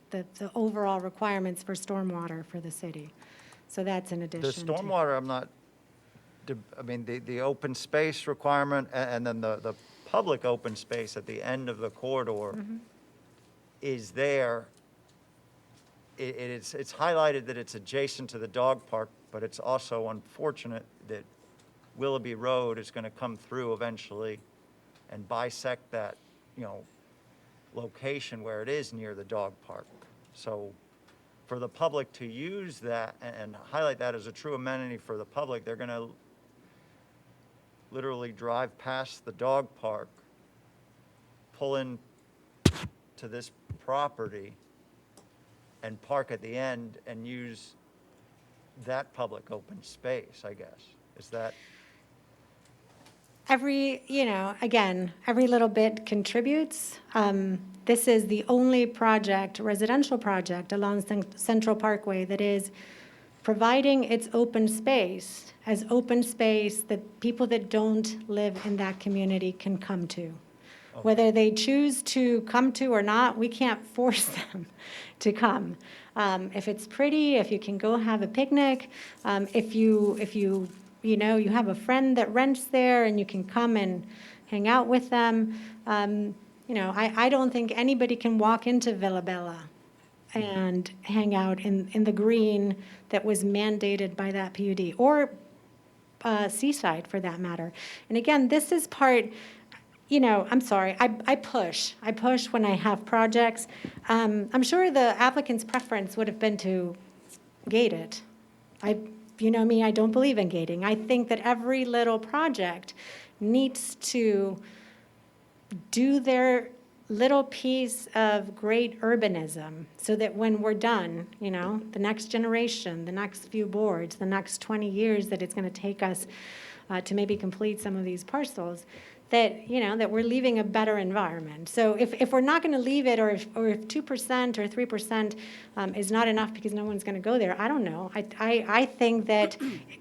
the overall requirements for stormwater for the city. So that's in addition. The stormwater, the open space requirement and then the public open space at the end of the corridor is there. It's highlighted that it's adjacent to the dog park, but it's also unfortunate that Willoughby Road is going to come through eventually and bisect that, location where it is near the dog park. So for the public to use that and highlight that as a true amenity for the public, they're going to literally drive past the dog park, pull in to this property, and park at the end and use that public open space, I guess. Is that? Every little bit contributes. This is the only residential project along Central Parkway that is providing its open space as open space that people that don't live in that community can come to. Okay. Whether they choose to come to or not, we can't force them to come. If it's pretty, if you can go have a picnic, if you have a friend that rents there and you can come and hang out with them. I don't think anybody can walk into Villa Bella and hang out in the green that was mandated by that PUD, or Seaside for that matter. And again, this is part, I'm sorry, I push when I have projects. I'm sure the applicant's preference would have been to gate it. You know me, I don't believe in gating. I think that every little project needs to do their little piece of great urbanism so that when we're done, you know, the next generation, the next few boards, the next 20 years that it's going to take us to maybe complete some of these parcels, that, you know, that we're leaving a better environment. So if we're not going to leave it, or if 2% or 3% is not enough because no one's going to go there, I don't know. I think that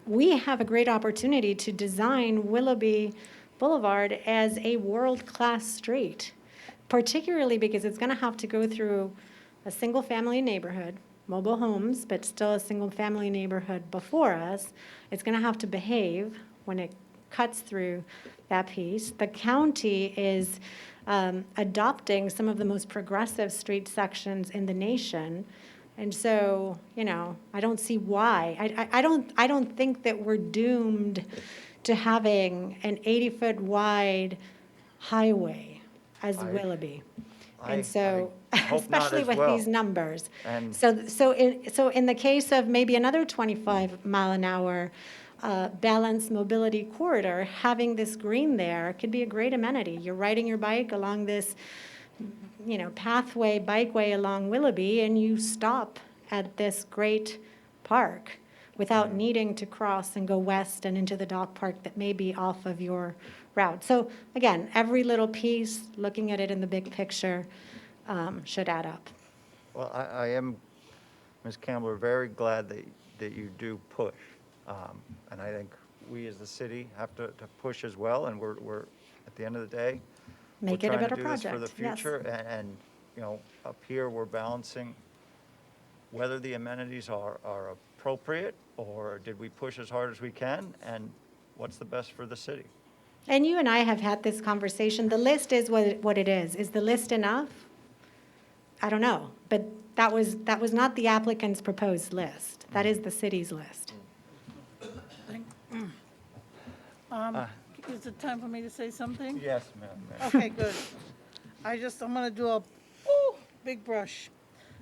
we have a great opportunity to design Willoughby Boulevard as a world-class street, particularly because it's going to have to go through a single-family neighborhood, mobile homes, but still a single-family neighborhood before us. It's going to have to behave when it cuts through that piece. The county is adopting some of the most progressive street sections in the nation. And so, you know, I don't see why. I don't think that we're doomed to having an 80-foot wide highway as Willoughby. And so, hope not especially as with well. these numbers. And- So in the case of maybe another 25-mile-an-hour balanced mobility corridor, having this green there could be a great amenity. You're riding your bike along this, you know, pathway, bikeway along Willoughby, and you stop at this great park without needing to cross and go west and into the dog park that may be off of your route. So again, every little piece, looking at it in the big picture, should add up. Well, I am, Ms. Campbell, very glad that you do push. And I think we as the city have to push as well, and we're at the end of the day, Make we're it a trying better to do this for the project, yes. future. And, you know, up here, we're balancing whether the amenities are appropriate, or did we push as hard as we can, and what's the best for the city. And you and I have had this conversation. The list is what it is. Is the list enough? I don't know. But that was not the applicant's proposed list. That is the city's list. Is it time for me to say something? Yes, ma'am. Okay, good. I'm going to do a big brush.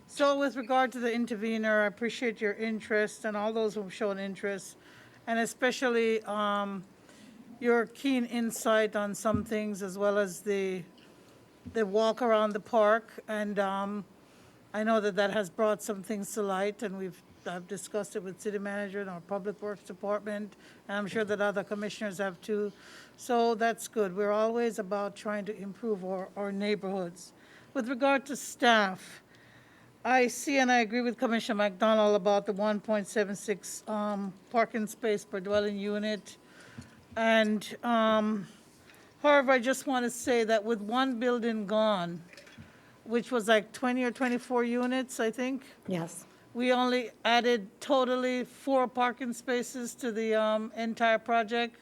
So with regard to the intervener, I appreciate your interest and all those who've shown interest, and especially your keen insight on some things, as well as the walk around the park. And I know that has brought some things to light, and I've discussed it with city manager and our public works department, and I'm sure that other commissioners have too. So that's good. We're always about trying to improve our neighborhoods. With regard to staff, I see and I agree with Commissioner McDonald about the 1.76 parking space per dwelling unit. And however, I just want to say that with one building gone, which was like 20 or 24 units, I think, Yes. we only added totally 4 parking spaces to the entire project.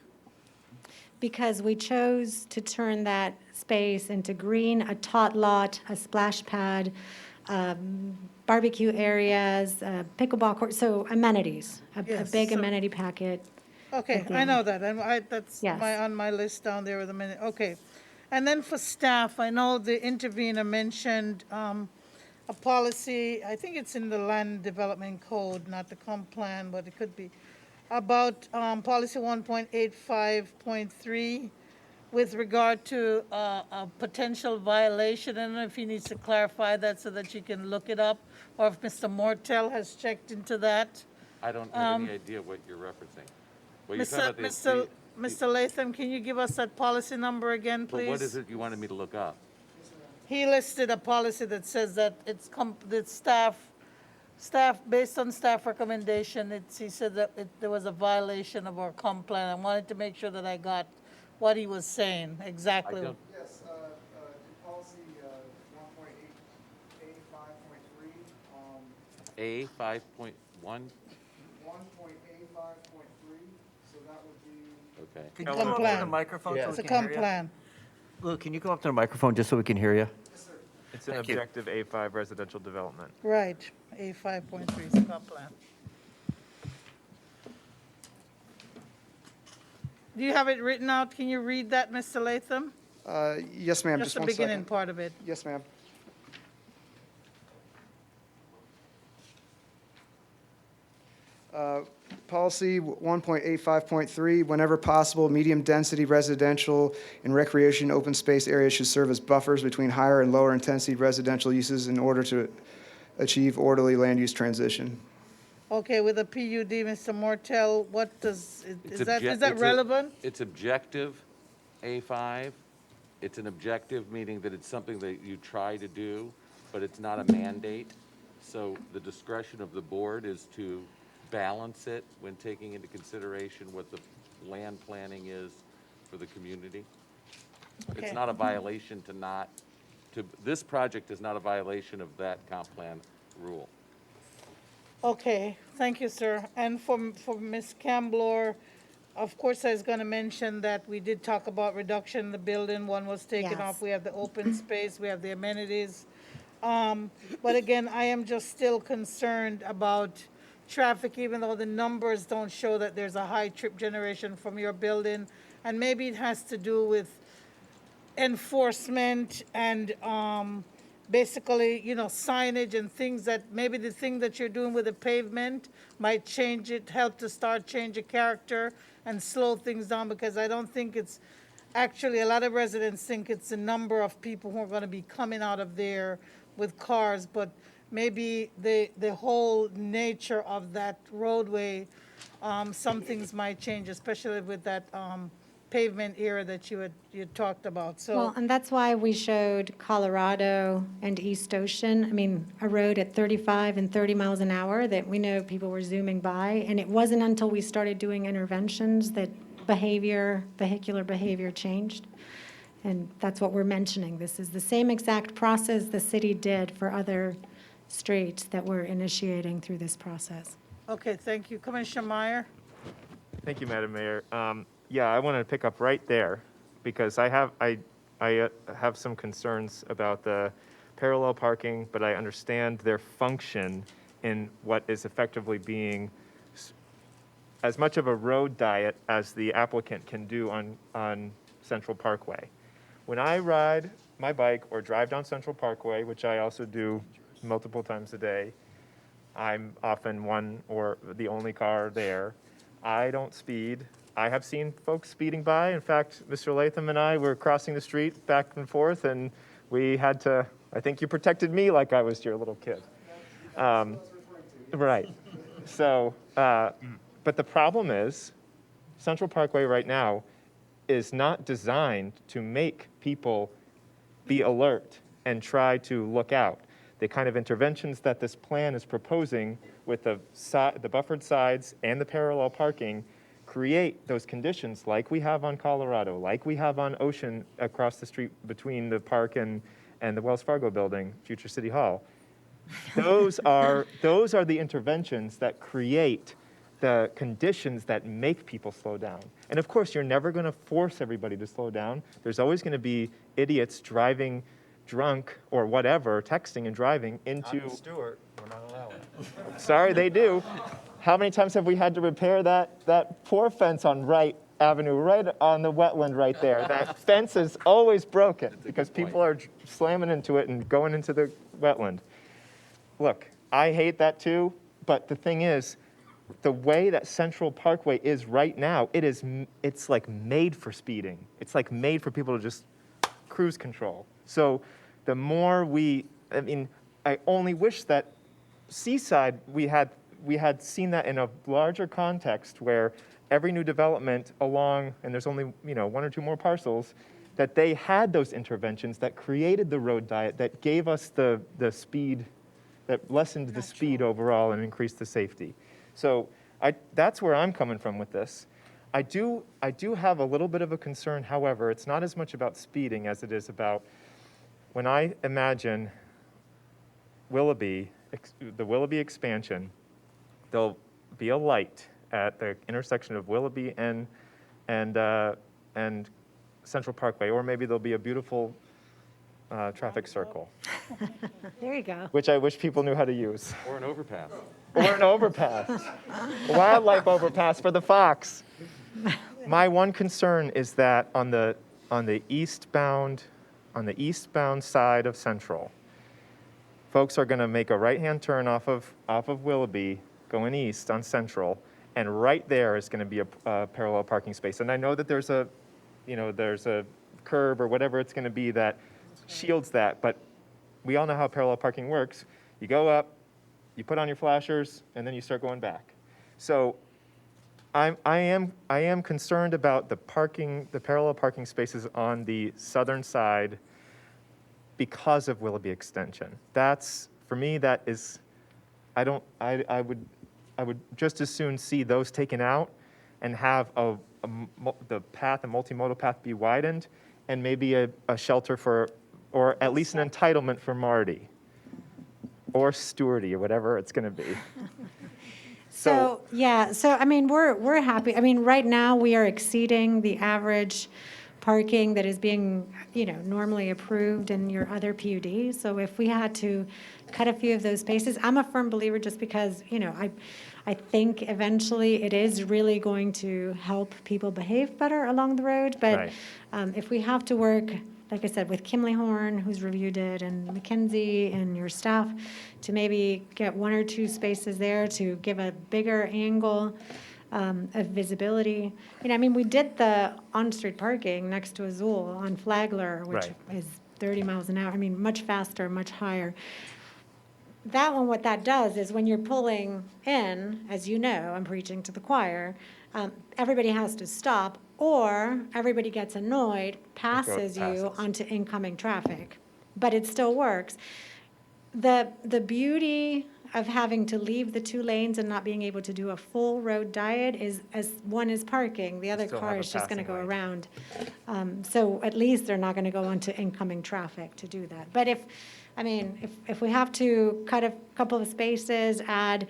Because we chose to turn that space into green, a tot lot, a splash pad, barbecue areas, pickleball court, so amenities, a Yes, big so- amenity packet. Okay, I know that, and that's Yes. on my list down there with a minute, okay. And then for staff, I know the intervener mentioned a policy, I think it's in the land development code, not the comp plan, but it could be, about policy 1.85.3 with regard to a potential violation. I don't know if he needs to clarify that so that you can look it up, or if Mr. Mortel has checked into that. I don't have any idea what you're referencing. What you're talking about is Mr. Latham, can you give us that policy number again, please? But what is it you wanted me to look up? He listed a policy that says that that staff, based on staff recommendation, he said that there was a violation of our comp plan. I wanted to make sure that I got what he was saying, exactly. I don't- Yes, policy 1.85.3. A 5.1? 1.85.3, so that would be. Okay. Can you Comp come up to plan. the microphone so It's we a can hear comp you? plan. Lou, can you come up to the microphone just so we can hear you? It's an Thank you. objective A5 residential development. Right, A 5.3 is the comp plan. Do you have it written out? Can you read that, Mr. Latham? Yes, ma'am, Just just the one beginning second. part of it. Yes, ma'am. Policy 1.85.3, whenever possible, medium-density residential and recreation open space areas should serve as buffers between higher and lower intensity residential uses in order to achieve orderly land use transition. Okay, with a PUD, Mr. Mortel, what does, It's is that it's relevant? It's objective, A5. It's an objective, meaning that it's something that you try to do, but it's not a mandate. So the discretion of the board is to balance it when taking into consideration what the land planning is for the community. Okay. It's not a violation this project is not a violation of that comp plan rule. Okay, thank you, sir. And for Ms. Camblor, of course, I was going to mention that we did talk about reduction in the building. One was taken off. We have the open space, we have the amenities. But again, I am just still concerned about traffic, even though the numbers don't show that there's a high trip generation from your building. And maybe it has to do with enforcement and basically, signage and things that maybe the thing that you're doing with the pavement might change it, help to start change the character and slow things down, because I don't think it's actually, a lot of residents think it's the number of people who are going to be coming out of there with cars, but maybe the whole nature of that roadway, some things might change, especially with that pavement area that you talked about. So, Well, and that's why we showed Colorado and East Ocean. I mean, a road at 35 and 30 miles an hour that we know people were zooming by. And it wasn't until we started doing interventions that vehicular behavior changed. And that's what we're mentioning. This is the same exact process the city did for other streets that we're initiating through this process. okay, thank you. Commissioner Meier? Thank you, Madam Mayor. Yeah, I wanted to pick up right there because I have some concerns about the parallel parking, but I understand their function in what is effectively being as much of a road diet as the applicant can do on Central Parkway. When I ride my bike or drive down Central Parkway, which I also do multiple times a day, I'm often one or the only car there. I don't speed. I have seen folks speeding by. In fact, Mr. Latham and I were crossing the street back and forth, and we had to, I think you protected me like I was your little kid. Right. So, but the problem is, Central Parkway right now is not designed to make people be alert and try to look out. The kind of interventions that this plan is proposing with the buffered sides and the parallel parking create those conditions like we have on Colorado, like we have on Ocean across the street between the park and the Wells Fargo building, future City Hall. Those are the interventions that create the conditions that make people slow down. And of course, you're never going to force everybody to slow down. There's always going to be idiots driving drunk or whatever, texting and driving into... Not in Stuart, we're not allowing. Sorry, they do. How many times have we had to repair that poor fence on Wright Avenue, right on the wetland right there? That fence is always broken because people are slamming into it and going into the wetland. Look, I hate that too, but the thing is, the way that Central Parkway is right now, it's like made for speeding. It's like made for people to just cruise control. So the more I only wish that Seaside, we had seen that in a larger context where every new development along, and there's only one or two more parcels, that they had those interventions that created the road diet, that gave us the speed, that lessened the speed overall and increased the safety. So that's where I'm coming from with this. I do have a little bit of a concern, however, it's not as much about speeding as it is about when I imagine the Willoughby expansion, there'll be a light at the intersection of Willoughby and Central Parkway, or maybe there'll be a beautiful traffic circle. There you go. Which I wish people knew how to use. Or an overpass. Or an overpass. Wildlife overpass for the fox. My one concern is that on the eastbound side of Central, folks are going to make a right-hand turn off of Willoughby, going east on Central, and right there is going to be a parallel parking space. And I know that there's a curb or whatever it's going to be that shields that, but we all know how parallel parking works. You go up, you put on your flashers, and then you start going back. So I am concerned about the parallel parking spaces on the southern side because of Willoughby Extension. That's, for me, that is, I would just as soon see those taken out and have the path, a multimodal path, be widened, and maybe a shelter for, or at least an entitlement for Marty or Stuarty or whatever it's going to be. So, yeah, so I mean, we're happy. I mean, right now we are exceeding the average parking that is being, normally approved in your other PUD. So if we had to cut a few of those spaces, I'm a firm believer just because, I think eventually it is really going to help people behave better along the road. But if we have to work, like I said, with Kimley Horn, who's reviewed it, and McKinsey and your staff, to maybe get 1 or 2 spaces there to give a bigger angle of visibility. We did the on-street parking next to Azul on Flagler, which is 30 miles an hour. Much faster, much higher. That one, what that does is when you're pulling in, as you know, I'm preaching to the choir, everybody has to stop, or everybody gets annoyed, passes you onto incoming traffic. But it still works. The beauty of having to leave the 2 lanes and not being able to do a full road diet is, as one is parking, the other car is just going to go around. So at least they're not going to go onto incoming traffic to do that. But if we have to cut a couple of spaces, add,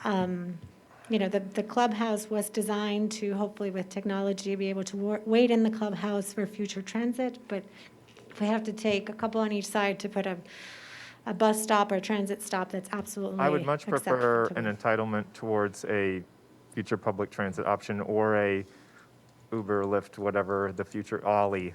the clubhouse was designed to, hopefully with technology, be able to wait in the clubhouse for future transit. But if we have to take a couple on each side to put a bus stop or transit stop, that's absolutely I would much prefer acceptable. an entitlement towards a future public transit option or a Uber, Lyft, whatever the future Ollie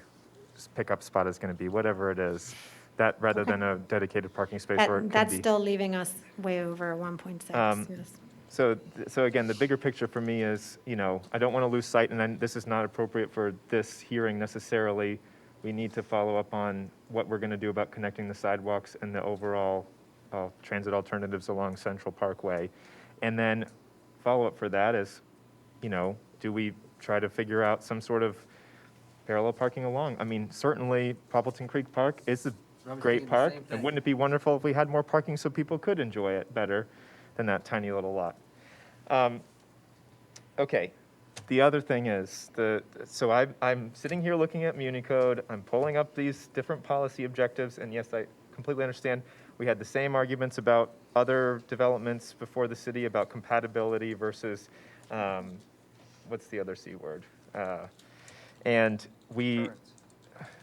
pickup spot is going to be, whatever it is. That rather than a dedicated parking space where it could That's be. still leaving us way over 1.6. Yes. So again, the bigger picture for me is, I don't want to lose sight, and this is not appropriate for this hearing necessarily. We need to follow up on what we're going to do about connecting the sidewalks and the overall transit alternatives along Central Parkway. And then follow-up for that is, do we try to figure out some sort of parallel parking along? Certainly Poppleton Creek Park is a great park, and wouldn't it be wonderful if we had more parking so people could enjoy it better than that tiny little lot? Okay, the other thing is, so I'm sitting here looking at Muni Code, I'm pulling up these different policy objectives, and yes, I completely understand. We had the same arguments about other developments before the city about compatibility versus, what's the other C word?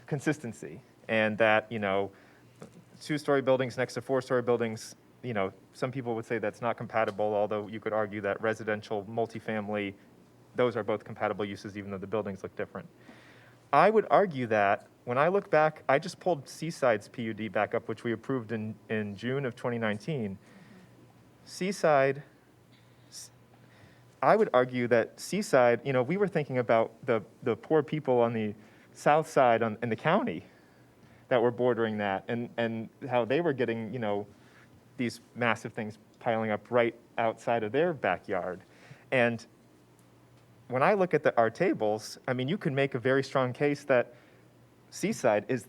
Consistency. And that, 2-story buildings next to 4-story buildings, some people would say that's not compatible, although you could argue that residential, multifamily, those are both compatible uses even though the buildings look different. I would argue that when I look back, I just pulled Seaside's PUD back up, which we approved in June of 2019. Seaside, I would argue that Seaside, we were thinking about the poor people on the south side in the county that were bordering that, and how they were getting, these massive things piling up right outside of their backyard. And when I look at our tables, you can make a very strong case that Seaside is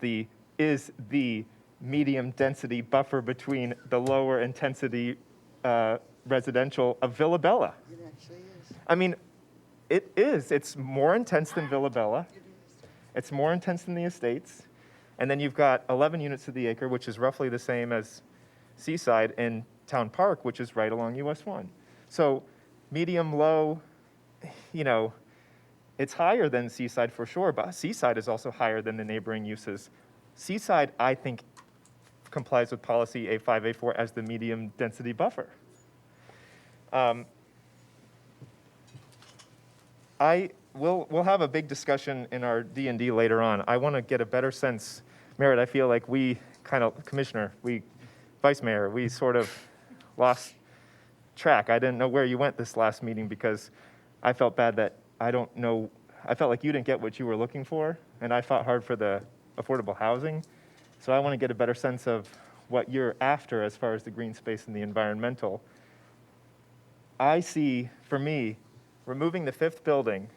the medium density buffer between the lower intensity residential of Villabella. It actually is. It is. It's more intense than Villabella. It's more intense than the Estates. And then you've got 11 units to the acre, which is roughly the same as Seaside in Town Park, which is right along US 1. So medium, low, it's higher than Seaside for sure, but Seaside is also higher than the neighboring uses. Seaside, I think, complies with policy A5, A4 as the medium density buffer. We'll have a big discussion in our D&D later on. I want to get a better sense. Merritt, I feel like Vice Mayor, we sort of lost track. I didn't know where you went this last meeting because I felt bad that I felt like you didn't get what you were looking for, and I fought hard for the affordable housing. So I want to get a better sense of what you're after as far as the green space and the environmental. I see, for me, removing the 5th building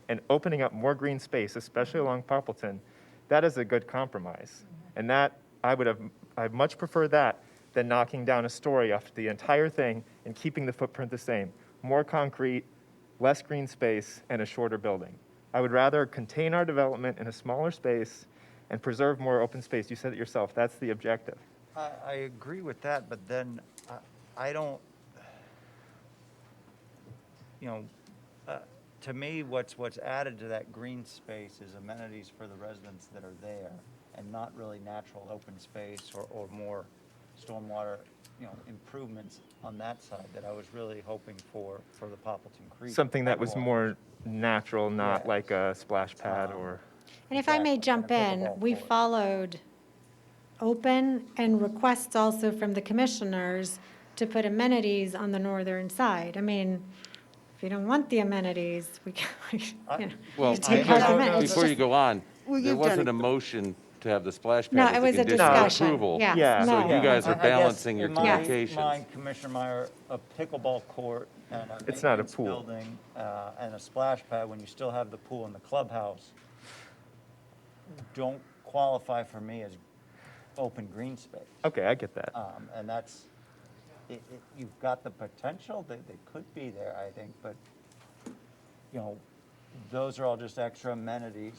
and opening up more green space, especially along Poppleton, that is a good compromise. And that, I'd much prefer that than knocking down a story off the entire thing and keeping the footprint the same. More concrete, less green space, and a shorter building. I would rather contain our development in a smaller space and preserve more open space. You said it yourself, that's the objective. I agree with that, but then I don't, to me, what's added to that green space is amenities for the residents that are there, and not really natural open space or more stormwater, improvements on that side that I was really hoping for the Poppleton Creek. Something that was headwaters. more natural, not Yes. like a splash pad or... And if I may Exactly, jump and a in, pickleball we court. followed open and requests also from the commissioners to put amenities on the northern side. I mean, if you don't want the amenities, we can, Well, take out the amenities. before you go on, Well, there you've done wasn't it. a motion to have the splash pad No, as it was a condition of discussion. approval. Yes, Yeah. So no. you guys are I guess balancing your in communications. my mind, Commissioner Meier, a pickleball court and a It's not a maintenance pool. building and a splash pad, when you still have the pool and the clubhouse, don't qualify for me as open green space. Okay, I get that. And that's, you've got the potential, they could be there, I think, but, those are all just extra amenities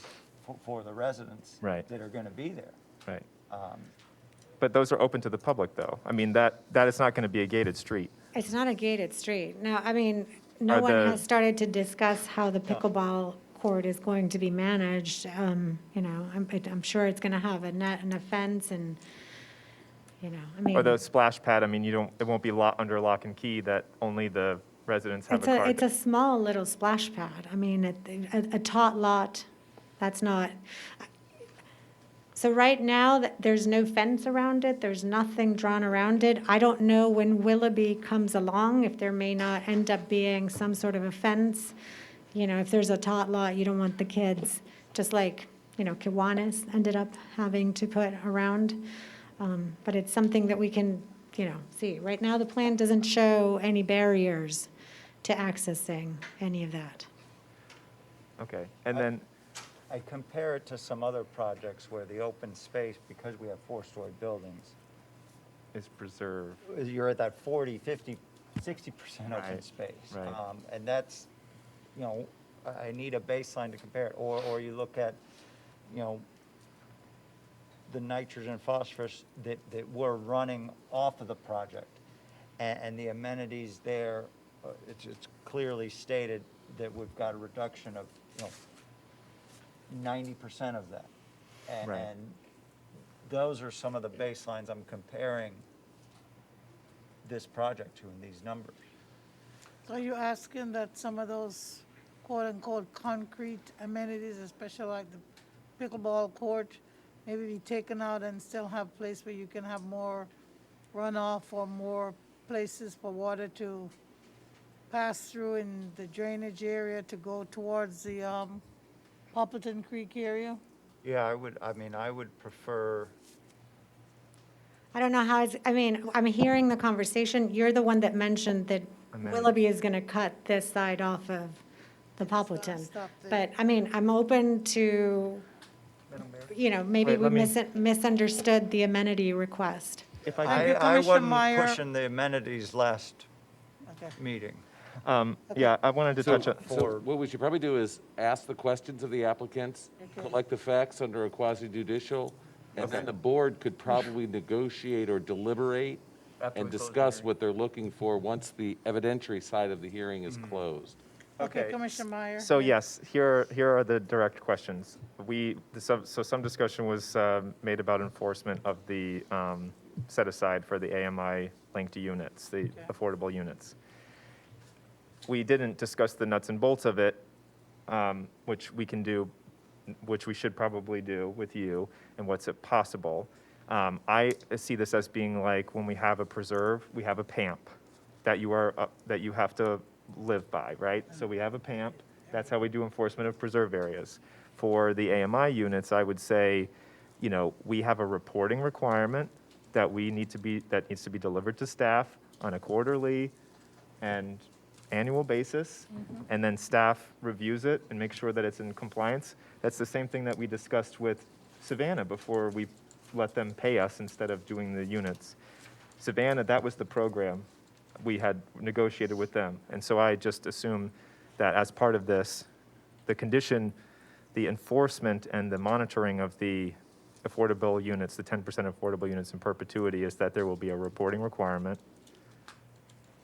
for the residents Right. that are gonna be there. Right. But those are open to the public, though. I mean, that is not going to be a gated street. It's not a gated street. Now, I mean, no Are one the- has started to discuss how the pickleball court is going to be managed. I'm sure it's going to have a net and a fence and, I mean. Or the splash pad, I mean, it won't be under lock and key that only the residents have a card. It's a small little splash pad. I mean, a tot lot, that's not. So right now, there's no fence around it. There's nothing drawn around it. I don't know when Willoughby comes along, if there may not end up being some sort of a fence. If there's a tot lot, you don't want the kids, just like, Kiwanis ended up having to put around. But it's something that we can, see. Right now, the plan doesn't show any barriers to accessing any of that. Okay, and then, I compare it to some other projects where the open space, because we have 4-story buildings, is preserved. you're at that 40, 50, 60% open Right, space. right. And that's, I need a baseline to compare it. Or you look at, the nitrogen phosphorus that we're running off of the project. And the amenities there, it's clearly stated that we've got a reduction of, 90% of that. Right. And those are some of the baselines I'm comparing this project to in these numbers. So you're asking that some of those quote-unquote concrete amenities, especially like the pickleball court, maybe be taken out and still have a place where you can have more runoff or more places for water to pass through in the drainage area to go towards the Poppleton Creek area? Yeah, I would prefer, I don't know how I'm hearing the conversation. You're the one that mentioned that Willoughby is going to cut this side off of the Poppleton. Stop there. But, I'm open to, maybe Wait, we let me- misunderstood the amenity request. If I Thank you, can, I Commissioner wasn't Meier. pushing the amenities last Okay. meeting. yeah, I wanted to touch on, So what we should probably do is ask the questions of the applicants, Okay. collect the facts under a quasi judicial, and then the board could probably negotiate or deliberate and discuss what they're looking for once the evidentiary side of the hearing is closed. Okay, Commissioner Meier. So yes, here are the direct questions. So some discussion was made about enforcement of the set aside for the AMI linked units, the affordable units. We didn't discuss the nuts and bolts of it, which we can do, which we should probably do with you, and what's possible. I see this as being like when we have a preserve, we have a PAMP. that you have to live by, right? So we have a PAMP. That's how we do enforcement of preserve areas. For the AMI units, I would say, we have a reporting requirement that needs to be delivered to staff on a quarterly and annual basis, and then staff reviews it and makes sure that it's in compliance. That's the same thing that we discussed with Savannah before we let them pay us instead of doing the units. Savannah, that was the program we had negotiated with them. And so I just assume that as part of this, the condition, the enforcement and the monitoring of the affordable units, the 10% affordable units in perpetuity, is that there will be a reporting requirement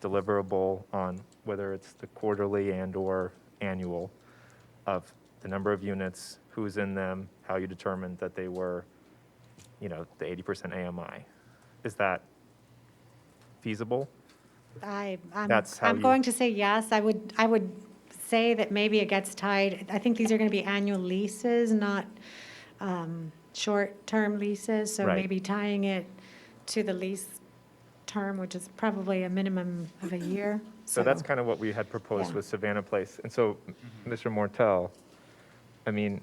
deliverable on whether it's the quarterly and or annual of the number of units, who's in them, how you determined that they were, the 80% AMI. Is that feasible? That's how I'm going to say yes. I would say that maybe it gets tied. I think these are going to be annual leases, not short-term leases. So Right. maybe tying it to the lease term, which is probably a minimum of a year. So that's kind of what we had proposed Yeah. with Savannah Place. And so, Mr. Mortel, I mean,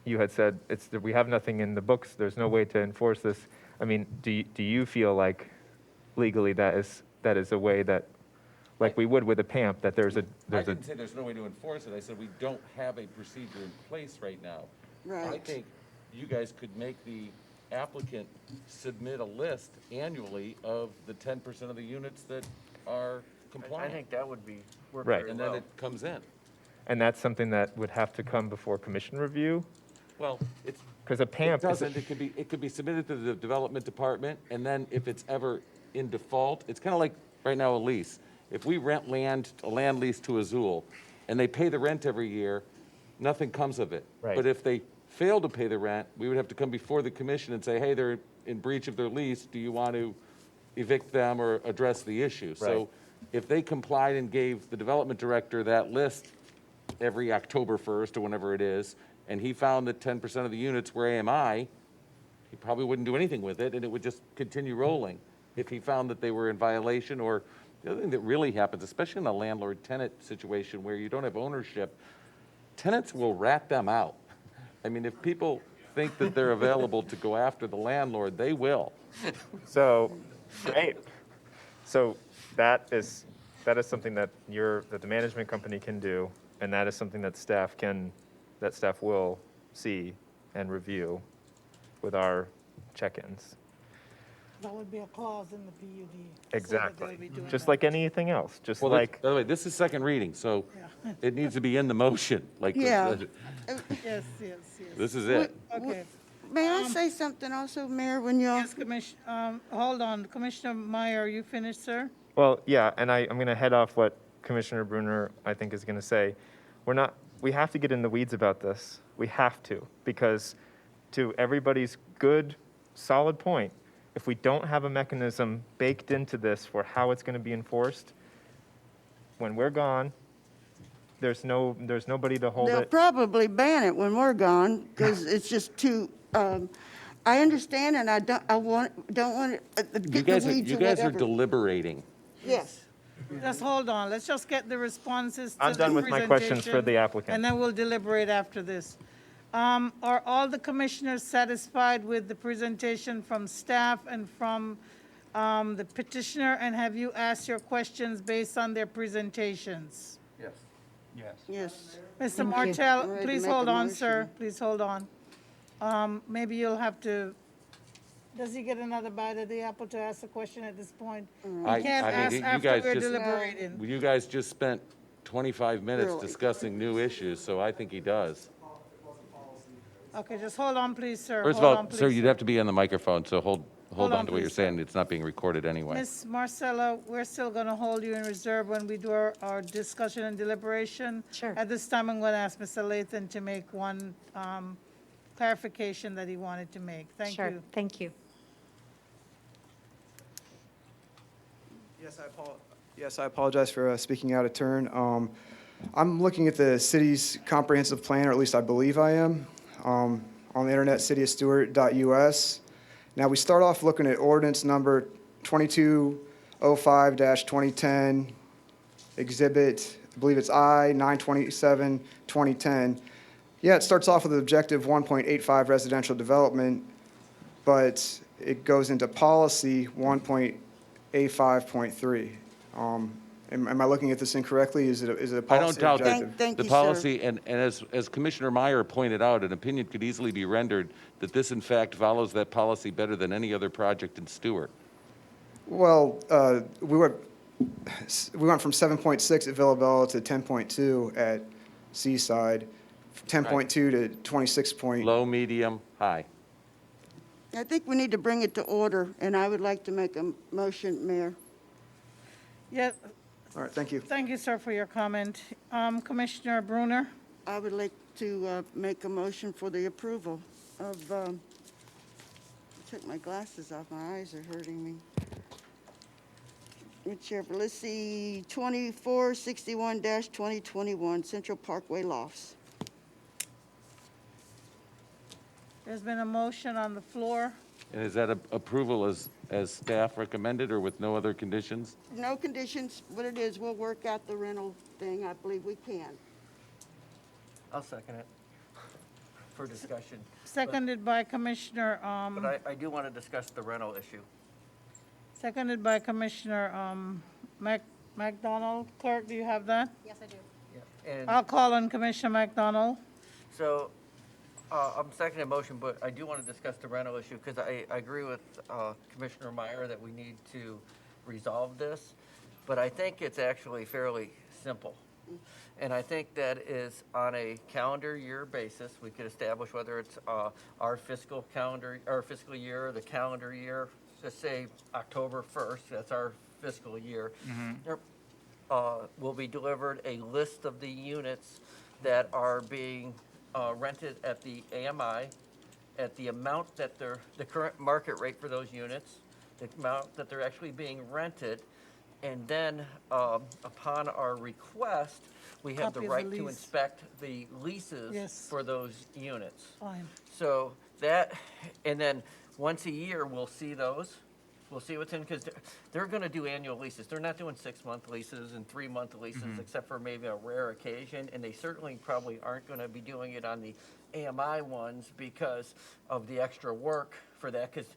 you had said we have nothing in the books. There's no way to enforce this. I mean, do you feel like legally that is a way that, like we would with a PAMP, that I didn't say there's no way to enforce it. I said we don't have a procedure in place right now. Right. I think you guys could make the applicant submit a list annually of the 10% of the units that are compliant. I think that would be work Right. very And then well. it comes in. And that's something that would have to come before commission review? Well, it's. Because a PAMP It doesn't. It could be submitted to the development department, and then if it's ever in default, it's kind of like right now a lease. If we rent a land lease to Azul, and they pay the rent every year, nothing comes of it. Right. But if they fail to pay the rent, we would have to come before the commission and say, hey, they're in breach of their lease. Do you want to evict them or address the issue? Right. So if they complied and gave the development director that list every October 1st or whenever it is, and he found that 10% of the units were AMI, he probably wouldn't do anything with it, and it would just continue rolling. If he found that they were in violation, or the other thing that really happens, especially in a landlord-tenant situation where you don't have ownership, tenants will rat them out. I mean, if people think that they're available to go after the landlord, they will. So, great. So that is something that the management company can do, and that is something that staff will see and review with our check-ins. That would be a clause in the PUD. so that Exactly. they'll be doing Just that. like anything else, just Well, like, by the way, this is second reading, so Yeah. it needs to be in the motion, like, Yeah. Yes. this is it. Okay. May I say something also, Mayor, when y'all? Yes, hold on. Commissioner Meier, are you finished, sir? well, yeah, and I'm going to head off what Commissioner Bruner, I think, is going to say. We have to get in the weeds about this. We have to, because to everybody's good, solid point, if we don't have a mechanism baked into this for how it's going to be enforced, when we're gone, there's nobody to hold They'll it. probably ban it when we're gone, because it's just too, I understand, and I don't want to You get guys the are, weeds you or guys are whatever. deliberating. Yes. Just hold on. Let's just get the responses to I'm the done with my questions for presentation, the applicant. and then we'll deliberate after this. Are all the commissioners satisfied with the presentation from staff and from the petitioner? And have you asked your questions based on their presentations? Yes. Yes. Yes. Mr. I'm Martell, ready to please make a hold on, motion. sir. Please hold on. Maybe you'll have to, does he get another bite of the apple to ask a question at this point? I He can't mean, ask you after guys we're just- deliberating. You guys just spent 25 minutes Really? discussing new issues, so I think he does. Okay, just hold on, please, sir. First of Hold all, on, sir, please, you'd have to be on the microphone, so hold Hold on on, to what you're please, sir. saying. It's not being recorded anyway. Ms. Marcella, we're still going to hold you in reserve when we do our discussion and deliberation. Sure. At this time, I'm going to ask Mr. Lathan to make one clarification that he wanted to make. Thank Sure, you. thank you. Yes, I apologize for speaking out of turn. I'm looking at the city's comprehensive plan, or at least I believe I am, on the internet, cityofstuart.us. Now, we start off looking at ordinance number 22 05-2010, Exhibit, I believe it's I, 927-2010. Yeah, it starts off with an objective 1.85 residential development, but it goes into policy 1.85.3. Am I looking at this incorrectly? Is it a I policy don't doubt objective? that the policy, and as Commissioner Meier pointed out, an opinion could easily be rendered that this in fact follows that policy better than any other project in Stuart. Well, we went from 7.6 at Villabella to 10.2 at Seaside, 10.2 to 26 point. Low, medium, high. I think we need to bring it to order, and I would like to make a motion, Mayor. Yeah, All right, thank you. thank you, sir, for your comment. Commissioner Bruner? I would like to make a motion for the approval of, I took my glasses off, my eyes are hurting me. Whichever, let's see, 2461-2021, Central Parkway Lofts. There's been a motion on the floor. And is that approval as staff recommended or with no other conditions? No conditions, what it is, we'll work out the rental thing, I believe we can. I'll second it for discussion. Seconded by Commissioner, But I do want to discuss the rental issue. seconded by Commissioner McDonald. Clarke, do you have that? Yes, I do. And I'll call on Commissioner McDonald. so I'm seconding the motion, but I do want to discuss the rental issue because I agree with Commissioner Meier that we need to resolve this. But I think it's actually fairly simple. And I think that is on a calendar year basis, we could establish whether it's our fiscal year, or the calendar year, let's say October 1st, that's our fiscal year. There will be delivered a list of the units that are being rented at the AMI, at the amount that the current market rate for those units, the amount that they're actually being rented, and then upon our request, we have the Copy of the right to lease. inspect the leases Yes. for those units. Fine. So that, and then once a year, we'll see those. We'll see what's in, because they're going to do annual leases. They're not doing 6-month leases and 3-month leases, except for maybe a rare occasion. And they certainly probably aren't going to be doing it on the AMI ones because of the extra work for that, because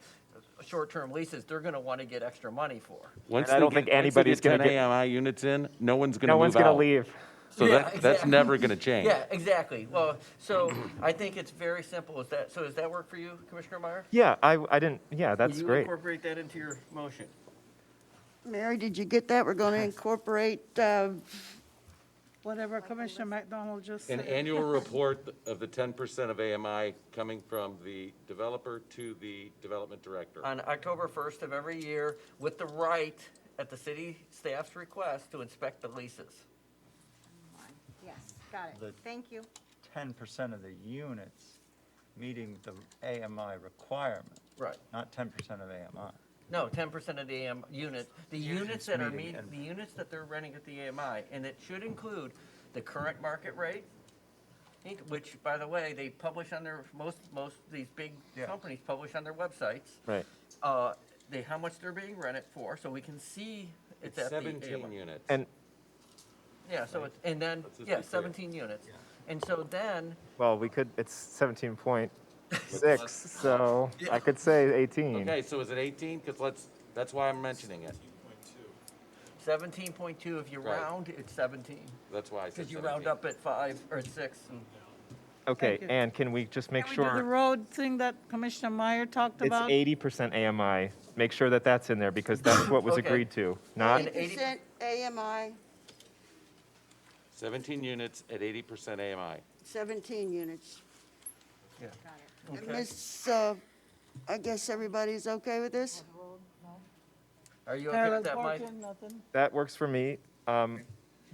short-term leases, they're going to want to get extra money for. Once I they don't get- think once they anybody's get gonna 10 get- AMI units in, no one's going to No move one's going to out. leave. So Yeah, that's exactly. never going to change. Yeah, exactly. Well, so I think it's very simple. So does that work for you, Commissioner Meier? Yeah, I didn't, yeah, that's Will you great. incorporate that into your motion? Mary, did you get that? We're going to incorporate, Whatever Commissioner McDonald just An said. annual report of the 10% of AMI coming from the developer to the development director. On October 1st of every year, with the right, at the city staff's request, to inspect the leases. Yes, got it. The- Thank you. 10% of the units meeting the AMI requirement, Right. not 10% of AMI. No, 10% of the units that are meeting and- the units that they're renting at the AMI, and it should include the current market rate, which, by the way, they publish on their, most of these big Yeah. companies publish on their websites. Right. How much they're being rented for, so we can see it's at the 17 AMI. units. And, Yeah, so it's, and then, Let's just yeah, be clear. 17 units. And so then, well, it's 17.6, so I could say 18. Okay, so is it 18? Because that's why I'm mentioning it. 17.2, if you Right. round, it's 17. That's why I said Because you round 17. up at 5 or at 6. And Okay, Thank you. and can we just make Can we do the sure road thing that Commissioner Meier talked it's about? 80% AMI? Make sure that that's in there because that's what was Okay. agreed to, not, 80% AMI, 17 units at 80% AMI. 17 units. Yeah. And Okay. Miss, I guess everybody's okay with this? Are you okay Parallel with that, Mike? parking, nothing. that works for me.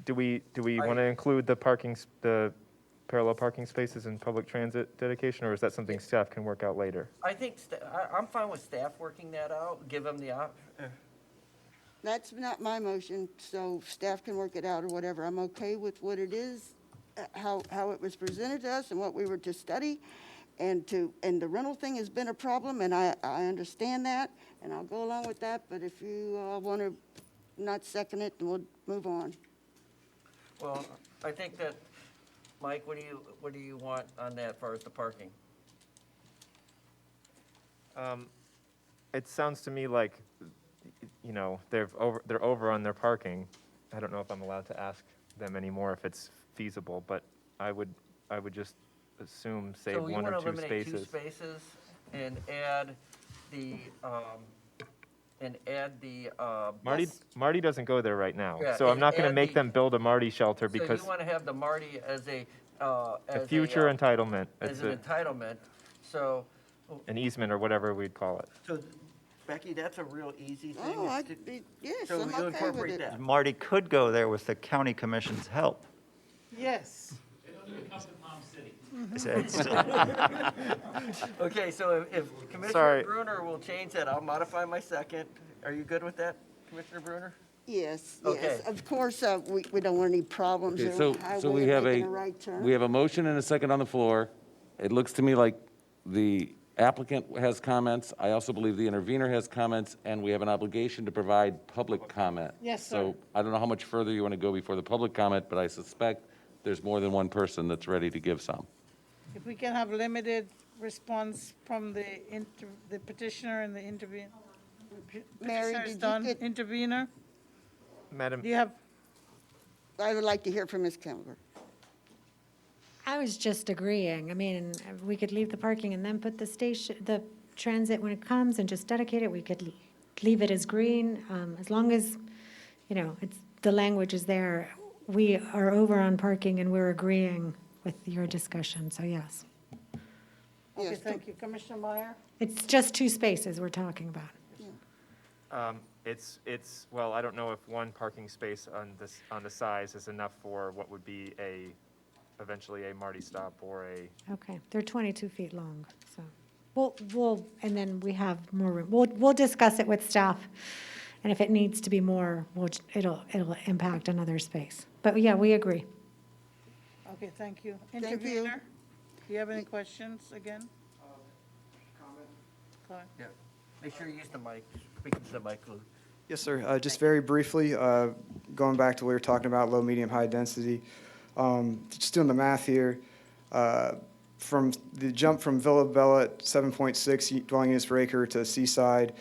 Do we Are want to you- include the parallel parking spaces in public transit dedication, or is that something staff can work out later? I think, I'm fine with staff working that out, give them the That's not my motion, so staff can work it out or whatever. I'm okay with what it is, how it was presented to us and what we were to study. and the rental thing has been a problem, and I understand that, and I'll go along with that, but if you want to not second it, then we'll move on. Well, I think that, Mike, what do you want on that as far as the parking? It sounds to me like, you know, they're over on their parking. I don't know if I'm allowed to ask them anymore if it's feasible, but I would just assume save one or two So you want to eliminate two spaces. spaces and add the, Marty doesn't go there right now, Yeah, so I'm and not going to add make the- them build a Marty shelter because So you want to have the Marty as a future entitlement. as It's an entitlement, so. an easement or whatever we'd call it. So, Becky, that's a real easy thing. Oh, yes, So I'm you okay with incorporate it. that. Marty could go there with the county commission's help. Yes. Okay, so if Commissioner Sorry. Bruner will change that, I'll modify my second. Are you good with that, Commissioner Bruner? Yes, Okay. yes. Of course, we don't want any problems. Okay, There. so Highway we have making a right turn. we have a motion and a second on the floor. It looks to me like the applicant has comments. I also believe the intervener has comments, and we have an obligation to provide public comment. Yes, sir. So I don't know how much further you want to go before the public comment, but I suspect there's more than one person that's ready to give some. If we can have limited response from the petitioner and the intervener. Mary, Petitioner's did you done. get- Intervener, Madam, do you have, I would like to hear from Ms. Kemper. I was just agreeing. I mean, we could leave the parking and then put the transit when it comes and just dedicate it. We could leave it as green, as long as, you know, the language is there. We are over on parking and we're agreeing with your discussion, so yes. okay, thank you. Commissioner Meier? It's just two spaces we're talking about. well, I don't know if one parking space on the size is enough for what would be eventually a Marty stop or a. Okay, they're 22 feet long, so. And then we have more room. We'll discuss it with staff, and if it needs to be more, it'll impact another space. But yeah, we agree. Okay, thank you. Thank you. Intervener, do you have any questions again? Comment? Yeah. Make sure you use the mic, speak into the mic, Lou. Yes, sir. Just very briefly, going back to what we were talking about, low, medium, high density. Just doing the math here, from the jump from Villa Bella at 7.6 dwelling units per acre to Seaside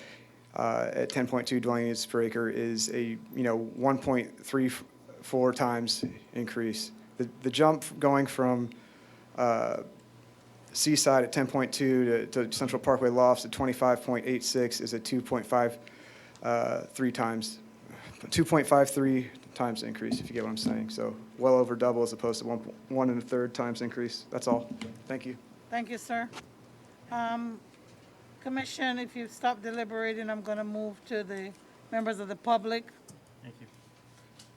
at 10.2 dwelling units per acre is a 1.34 times increase. The jump going from Seaside at 10.2 to Central Parkway Lofts at 25.86 is a 2.53 times increase, if you get what I'm saying. So well over double as opposed to 1.33 times increase. That's all. Thank you. Thank you, sir. Commission, if you stop deliberating, I'm going to move to the members of the public. Thank you.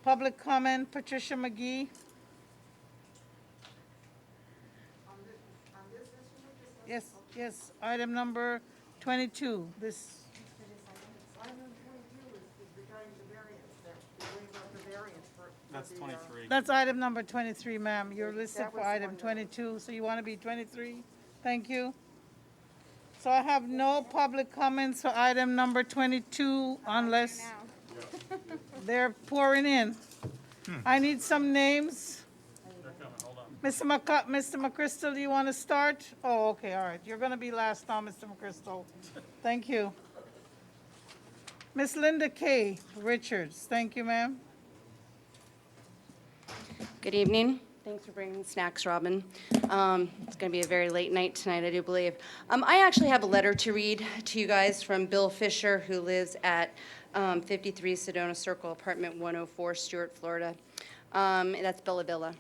Public comment, Patricia McGee. Yes, item number 22, this. Item 22 is regarding the variance, we're worrying about the variance for. That's 23. That's item number 23, ma'am. You're listed That for was the item one that- 22, so you want to be 23? Thank you. So I have no public comments for item number 22 unless they're pouring in. I need some names. Mr. McChrystal, do you want to start? Oh, okay, all right. You're going to be last now, Mr. McChrystal. Thank you. Miss Linda K. Richards, thank you, ma'am. Good evening. Thanks for bringing snacks, Robin. It's going to be a very late night tonight, I do believe. I actually have a letter to read to you guys from Bill Fisher, who lives at 53 Sedona Circle, apartment 104, Stuart, Florida. That's Billa Billa.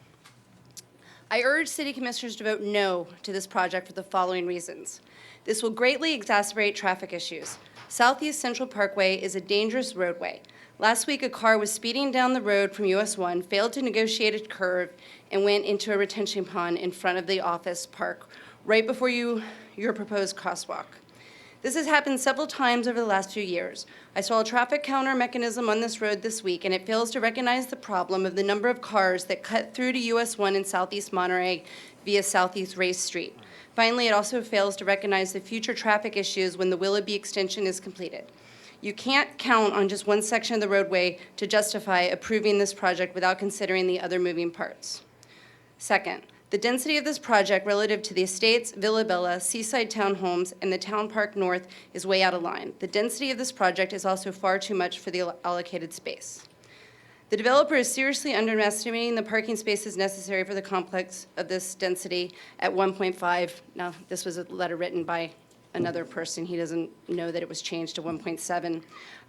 I urge city commissioners to vote no to this project for the following reasons. This will greatly exacerbate traffic issues. Southeast Central Parkway is a dangerous roadway. Last week, a car was speeding down the road from US 1, failed to negotiate a curve, and went into a retention pond in front of the office park, right before your proposed crosswalk. This has happened several times over the last few years. I saw a traffic counter mechanism on this road this week, and it fails to recognize the problem of the number of cars that cut through to US 1 in Southeast Monterey via Southeast Race Street. Finally, it also fails to recognize the future traffic issues when the Willoughby extension is completed. You can't count on just one section of the roadway to justify approving this project without considering the other moving parts. Second, the density of this project relative to the estates, Villa Bella, Seaside Townhomes, and the Town Park North is way out of line. The density of this project is also far too much for the allocated space. The developer is seriously underestimating the parking spaces necessary for the complex of this density at 1.5. Now, this was a letter written by another person. He doesn't know that it was changed to 1.7.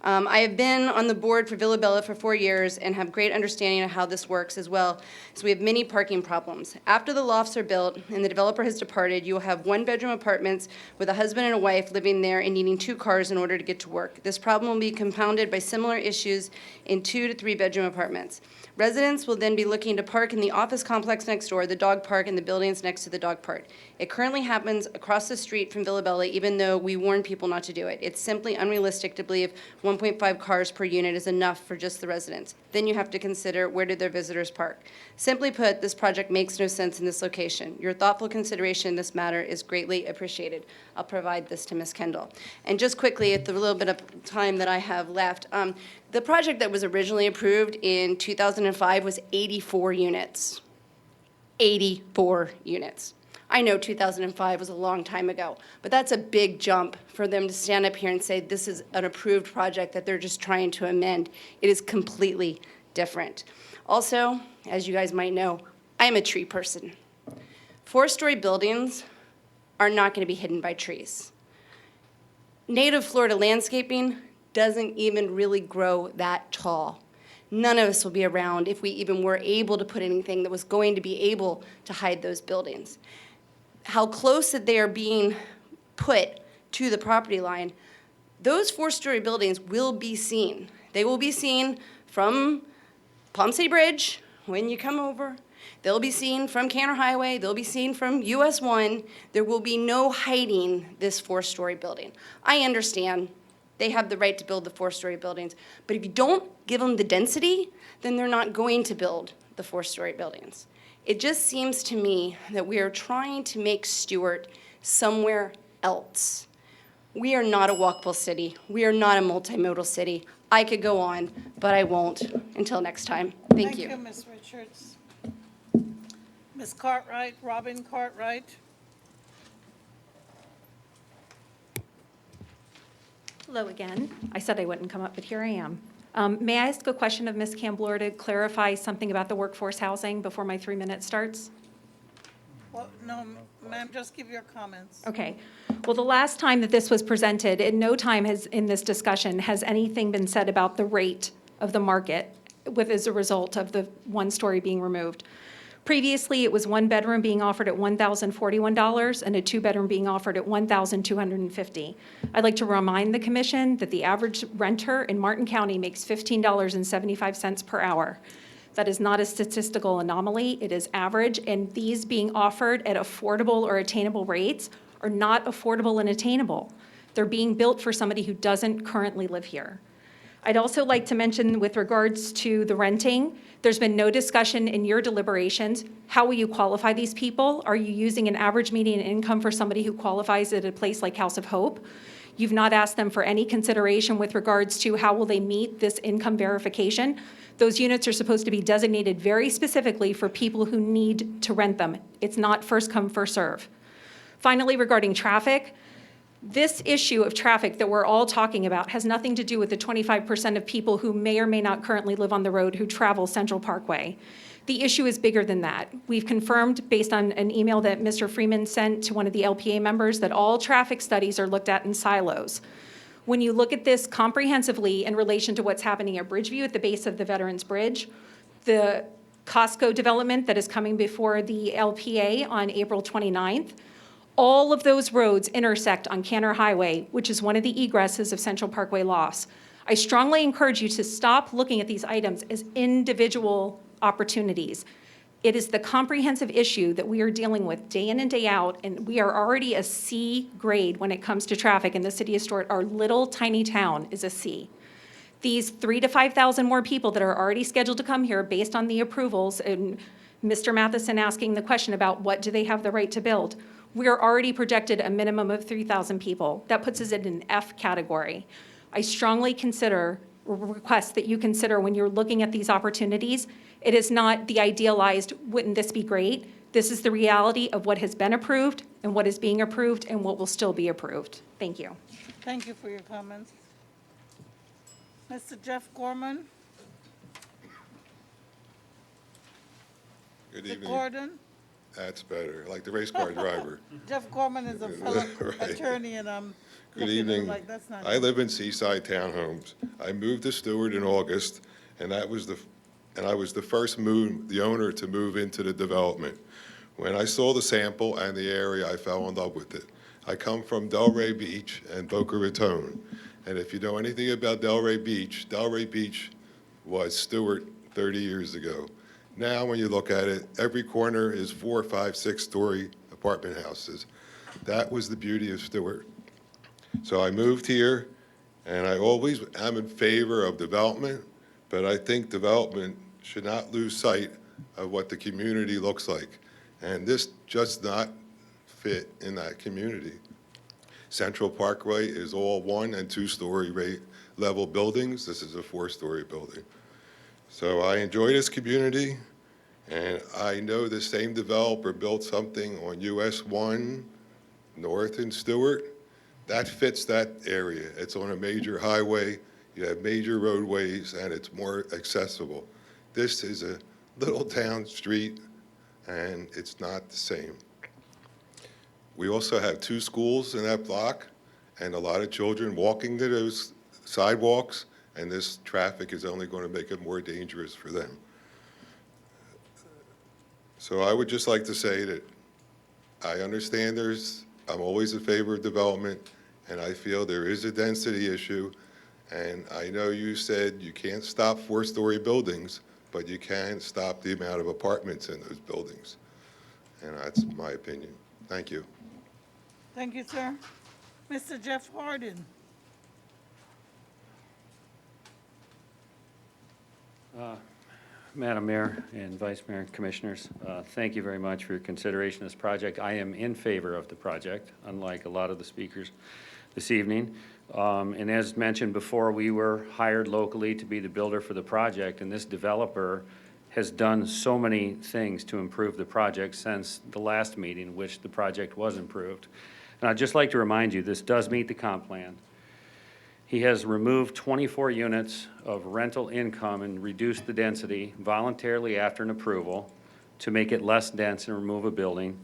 I have been on the board for Villa Bella for 4 years and have great understanding of how this works as well, so we have many parking problems. After the lofts are built and the developer has departed, you will have one-bedroom apartments with a husband and a wife living there and needing 2 cars in order to get to work. This problem will be compounded by similar issues in 2 to 3-bedroom apartments. Residents will then be looking to park in the office complex next door, the dog park, and the buildings next to the dog park. It currently happens across the street from Villa Bella, even though we warn people not to do it. It's simply unrealistic to believe 1.5 cars per unit is enough for just the residents. Then you have to consider, where do their visitors park? Simply put, this project makes no sense in this location. Your thoughtful consideration in this matter is greatly appreciated. I'll provide this to Ms. Kendall. And just quickly, at the little bit of time that I have left, the project that was originally approved in 2005 was 84 units. 84 units. I know 2005 was a long time ago, but that's a big jump for them to stand up here and say this is an approved project that they're just trying to amend. It is completely different. Also, as you guys might know, I'm a tree person. 4-story buildings are not going to be hidden by trees. Native Florida landscaping doesn't even really grow that tall. None of us will be around if we even were able to put anything that was going to be able to hide those buildings. How close that they are being put to the property line, those 4-story buildings will be seen. They will be seen from Palm City Bridge when you come over. They'll be seen from Canner Highway. They'll be seen from US 1. There will be no hiding this 4-story building. I understand they have the right to build the 4-story buildings, but if you don't give them the density, then they're not going to build the 4-story buildings. It just seems to me that we are trying to make Stuart somewhere else. We are not a walkable city. We are not a multimodal city. I could go on, but I won't. Until next time, thank you. Thank you, Ms. Richards. Ms. Cartwright, Robin Cartwright. Hello again. I said I wouldn't come up, but here I am. May I ask a question of Ms. Camblor to clarify something about the workforce housing before my 3 minutes starts? Well, no, ma'am, just give your comments. Okay. Well, the last time that this was presented, in no time has, in this discussion, has anything been said about the rate of the market as a result of the 1-story being removed. Previously, it was 1 bedroom being offered at $1,041 and a 2-bedroom being offered at $1,250. I'd like to remind the commission that the average renter in Martin County makes $15.75 per hour. That is not a statistical anomaly. It is average, and these being offered at affordable or attainable rates are not affordable and attainable. They're being built for somebody who doesn't currently live here. I'd also like to mention, with regards to the renting, there's been no discussion in your deliberations. How will you qualify these people? Are you using an average median income for somebody who qualifies at a place like House of Hope? You've not asked them for any consideration with regards to how will they meet this income verification. Those units are supposed to be designated very specifically for people who need to rent them. It's not first come, first serve. Finally, regarding traffic, this issue of traffic that we're all talking about has nothing to do with the 25% of people who may or may not currently live on the road who travel Central Parkway. The issue is bigger than that. We've confirmed, based on an email that Mr. Freeman sent to one of the LPA members, that all traffic studies are looked at in silos. When you look at this comprehensively in relation to what's happening at Bridgeview at the base of the Veterans Bridge, the Costco development that is coming before the LPA on April 29th, all of those roads intersect on Canner Highway, which is one of the egresses of Central Parkway Lofts. I strongly encourage you to stop looking at these items as individual opportunities. It is the comprehensive issue that we are dealing with day in and day out, and we are already a C grade when it comes to traffic in the city of Stuart. Our little tiny town is a C. These 3,000 to 5,000 more people that are already scheduled to come here based on the approvals, and Mr. Matheson asking the question about what do they have the right to build. We're already projected a minimum of 3,000 people. That puts us in an F category. I strongly request that you consider when you're looking at these opportunities, it is not the idealized, wouldn't this be great? This is the reality of what has been approved and what is being approved and what will still be approved. Thank you. Thank you for your comments. Mr. Jeff Gorman? Good Mr. evening. Gordon? That's better, like the race car driver. Jeff Gorman is a fellow Right. attorney, and I'm Good looking at him evening. like, that's not I it. live in Seaside Townhomes. I moved to Stuart in August, and I was the first the owner to move into the development. When I saw the sample and the area, I fell in love with it. I come from Delray Beach and Boca Raton, and if you know anything about Delray Beach was Stuart 30 years ago. Now, when you look at it, every corner is 4, 5, 6-story apartment houses. That was the beauty of Stuart. So I moved here, and I always am in favor of development, but I think development should not lose sight of what the community looks like. And this does not fit in that community. Central Parkway is all 1- and 2-story level buildings. This is a 4-story building. So I enjoy this community, and I know the same developer built something on US 1 north in Stuart. That fits that area. It's on a major highway, you have major roadways, and it's more accessible. This is a little town street, and it's not the same. We also have 2 schools in that block, and a lot of children walking to those sidewalks, and this traffic is only going to make it more dangerous for them. So I would just like to say that I understand I'm always in favor of development, and I feel there is a density issue, and I know you said you can't stop 4-story buildings, but you can stop the amount of apartments in those buildings. And that's my opinion. Thank you. Thank you, sir. Mr. Jeff Harden? Madam Mayor and Vice Mayor and Commissioners, thank you very much for your consideration of this project. I am in favor of the project, unlike a lot of the speakers this evening. And as mentioned before, we were hired locally to be the builder for the project, and this developer has done so many things to improve the project since the last meeting in which the project was improved. And I'd just like to remind you, this does meet the comp plan. He has removed 24 units of rental income and reduced the density voluntarily after an approval to make it less dense and remove a building.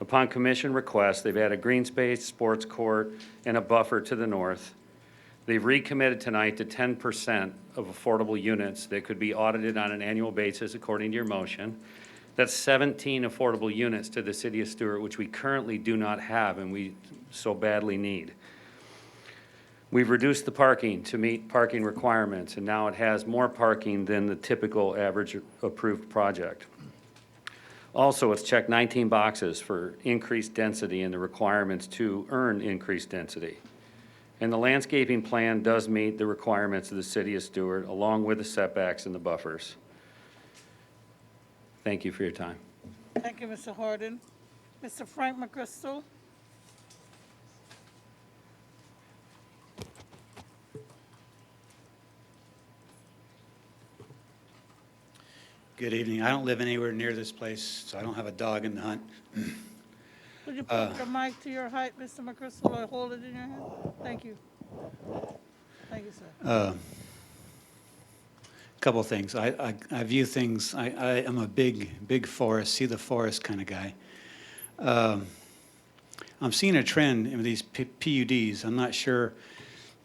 Upon commission request, they've added green space, sports court, and a buffer to the north. They've recommitted tonight to 10% of affordable units that could be audited on an annual basis according to your motion. That's 17 affordable units to the city of Stuart, which we currently do not have and we so badly need. We've reduced the parking to meet parking requirements, and now it has more parking than the typical average approved project. Also, it's checked 19 boxes for increased density and the requirements to earn increased density. And the landscaping plan does meet the requirements of the city of Stuart, along with the setbacks and the buffers. Thank you for your time. Thank you, Mr. Harden. Mr. Frank McChrystal? Good evening. I don't live anywhere near this place, so I don't have a dog in the hunt. Would you put the mic to your height, Mr. McChrystal, or hold it in your hand? Thank you. Thank you, sir. Couple of things. I view things, I am a big forest, see the forest kind of guy. I'm seeing a trend in these PUDs. I'm not sure.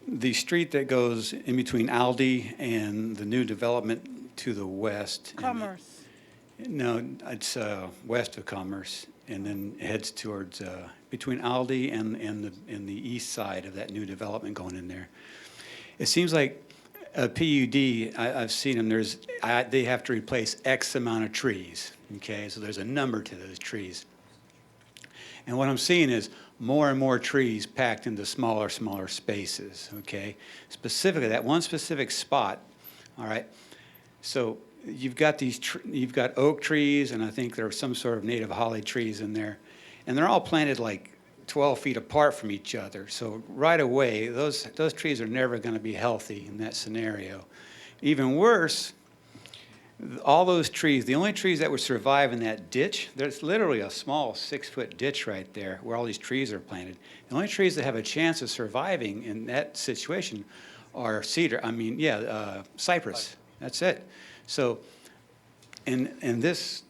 The street that goes in between Aldi and the new development to the west. Commerce. No, it's west of Commerce, and then heads towards between Aldi and the east side of that new development going in there. It seems like a PUD. I've seen them. They have to replace X amount of trees. Okay, so there's a number to those trees. And what I'm seeing is more and more trees packed into smaller spaces. Okay, specifically that one specific spot. All right. So you've got you've got oak trees, and I think there are some sort of native holly trees in there. and they're all planted like 12 feet apart from each other. So right away, those trees are never going to be healthy in that scenario. Even worse, all those trees, the only trees that would survive in that ditch, there's literally a small 6-foot ditch right there where all these trees are planted. The only trees that have a chance of surviving in that situation are cypress. That's it. So, and this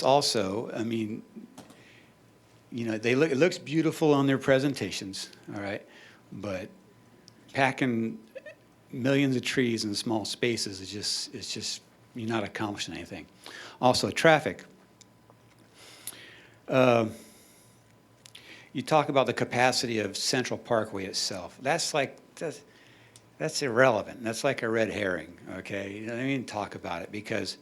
also, I mean, you know, it looks beautiful on their presentations, all right, but packing millions of trees in small spaces is just you're not accomplishing anything. Also, traffic. You talk about the capacity of Central Parkway itself. That's irrelevant. That's like a red herring, okay? You don't even talk about it because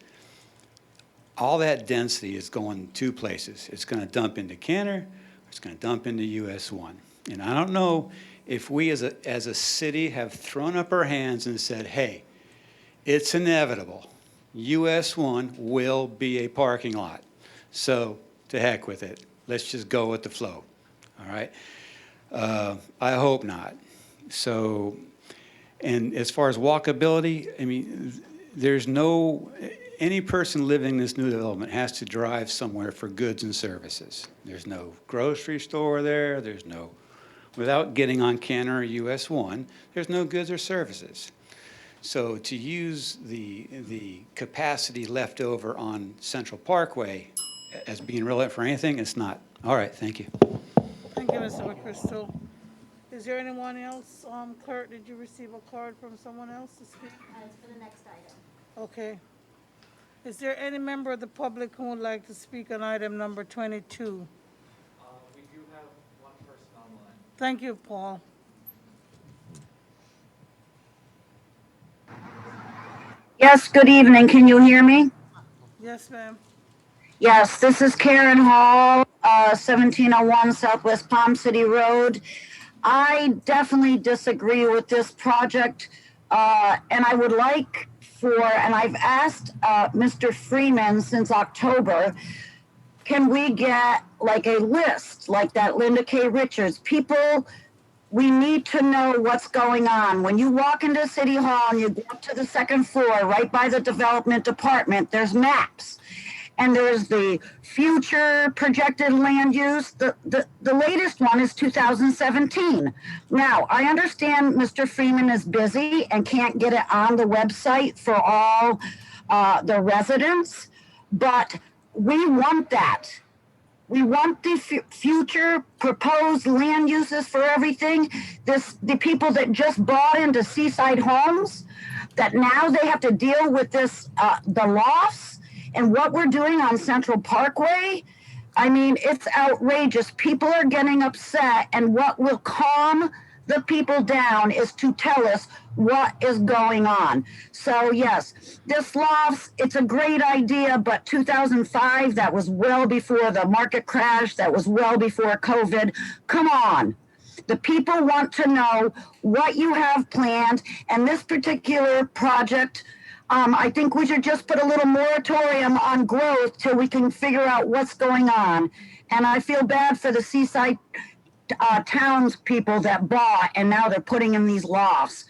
all that density is going two places. It's going to dump into Kenner, or it's going to dump into US 1. And I don't know if we as a city have thrown up our hands and said, hey, it's inevitable. US 1 will be a parking lot. So to heck with it. Let's just go with the flow. All right? I hope not. So, and as far as walkability, I mean, any person living in this new development has to drive somewhere for goods and services. There's no grocery store there. Without getting on Kenner or US 1, there's no goods or services. So to use the capacity left over on Central Parkway as being relevant for anything, it's not. All right, thank you. Thank you, Mr. McChrystal. Is there anyone else? Clarke, did you receive a card from someone else to speak? It's for the next item. Okay. Is there any member of the public who would like to speak on item number 22? We do have one person online. Thank you, Paul. Yes, good evening. Can you hear me? Yes, ma'am. Yes, this is Karen Hall, 1701 Southwest Palm City Road. I definitely disagree with this project, and I would like and I've asked Mr. Freeman since October, can we get like a list like that Linda K. Richards? People, we need to know what's going on. When you walk into City Hall and you go up to the second floor, right by the development department, there's maps. And there's the future projected land use. The latest one is 2017. Now, I understand Mr. Freeman is busy and can't get it on the website for all the residents, but we want that. We want the future proposed land uses for everything. The people that just bought into seaside homes, that now they have to deal with this, the Lofts, and what we're doing on Central Parkway. I mean, it's outrageous. People are getting upset, and what will calm the people down is to tell us what is going on. So yes, this Lofts, it's a great idea, but 2005, that was well before the market crash, that was well before COVID. Come on. The people want to know what you have planned, and this particular project, I think we should just put a little moratorium on growth till we can figure out what's going on. And I feel bad for the seaside townspeople that bought and now they're putting in these lofts.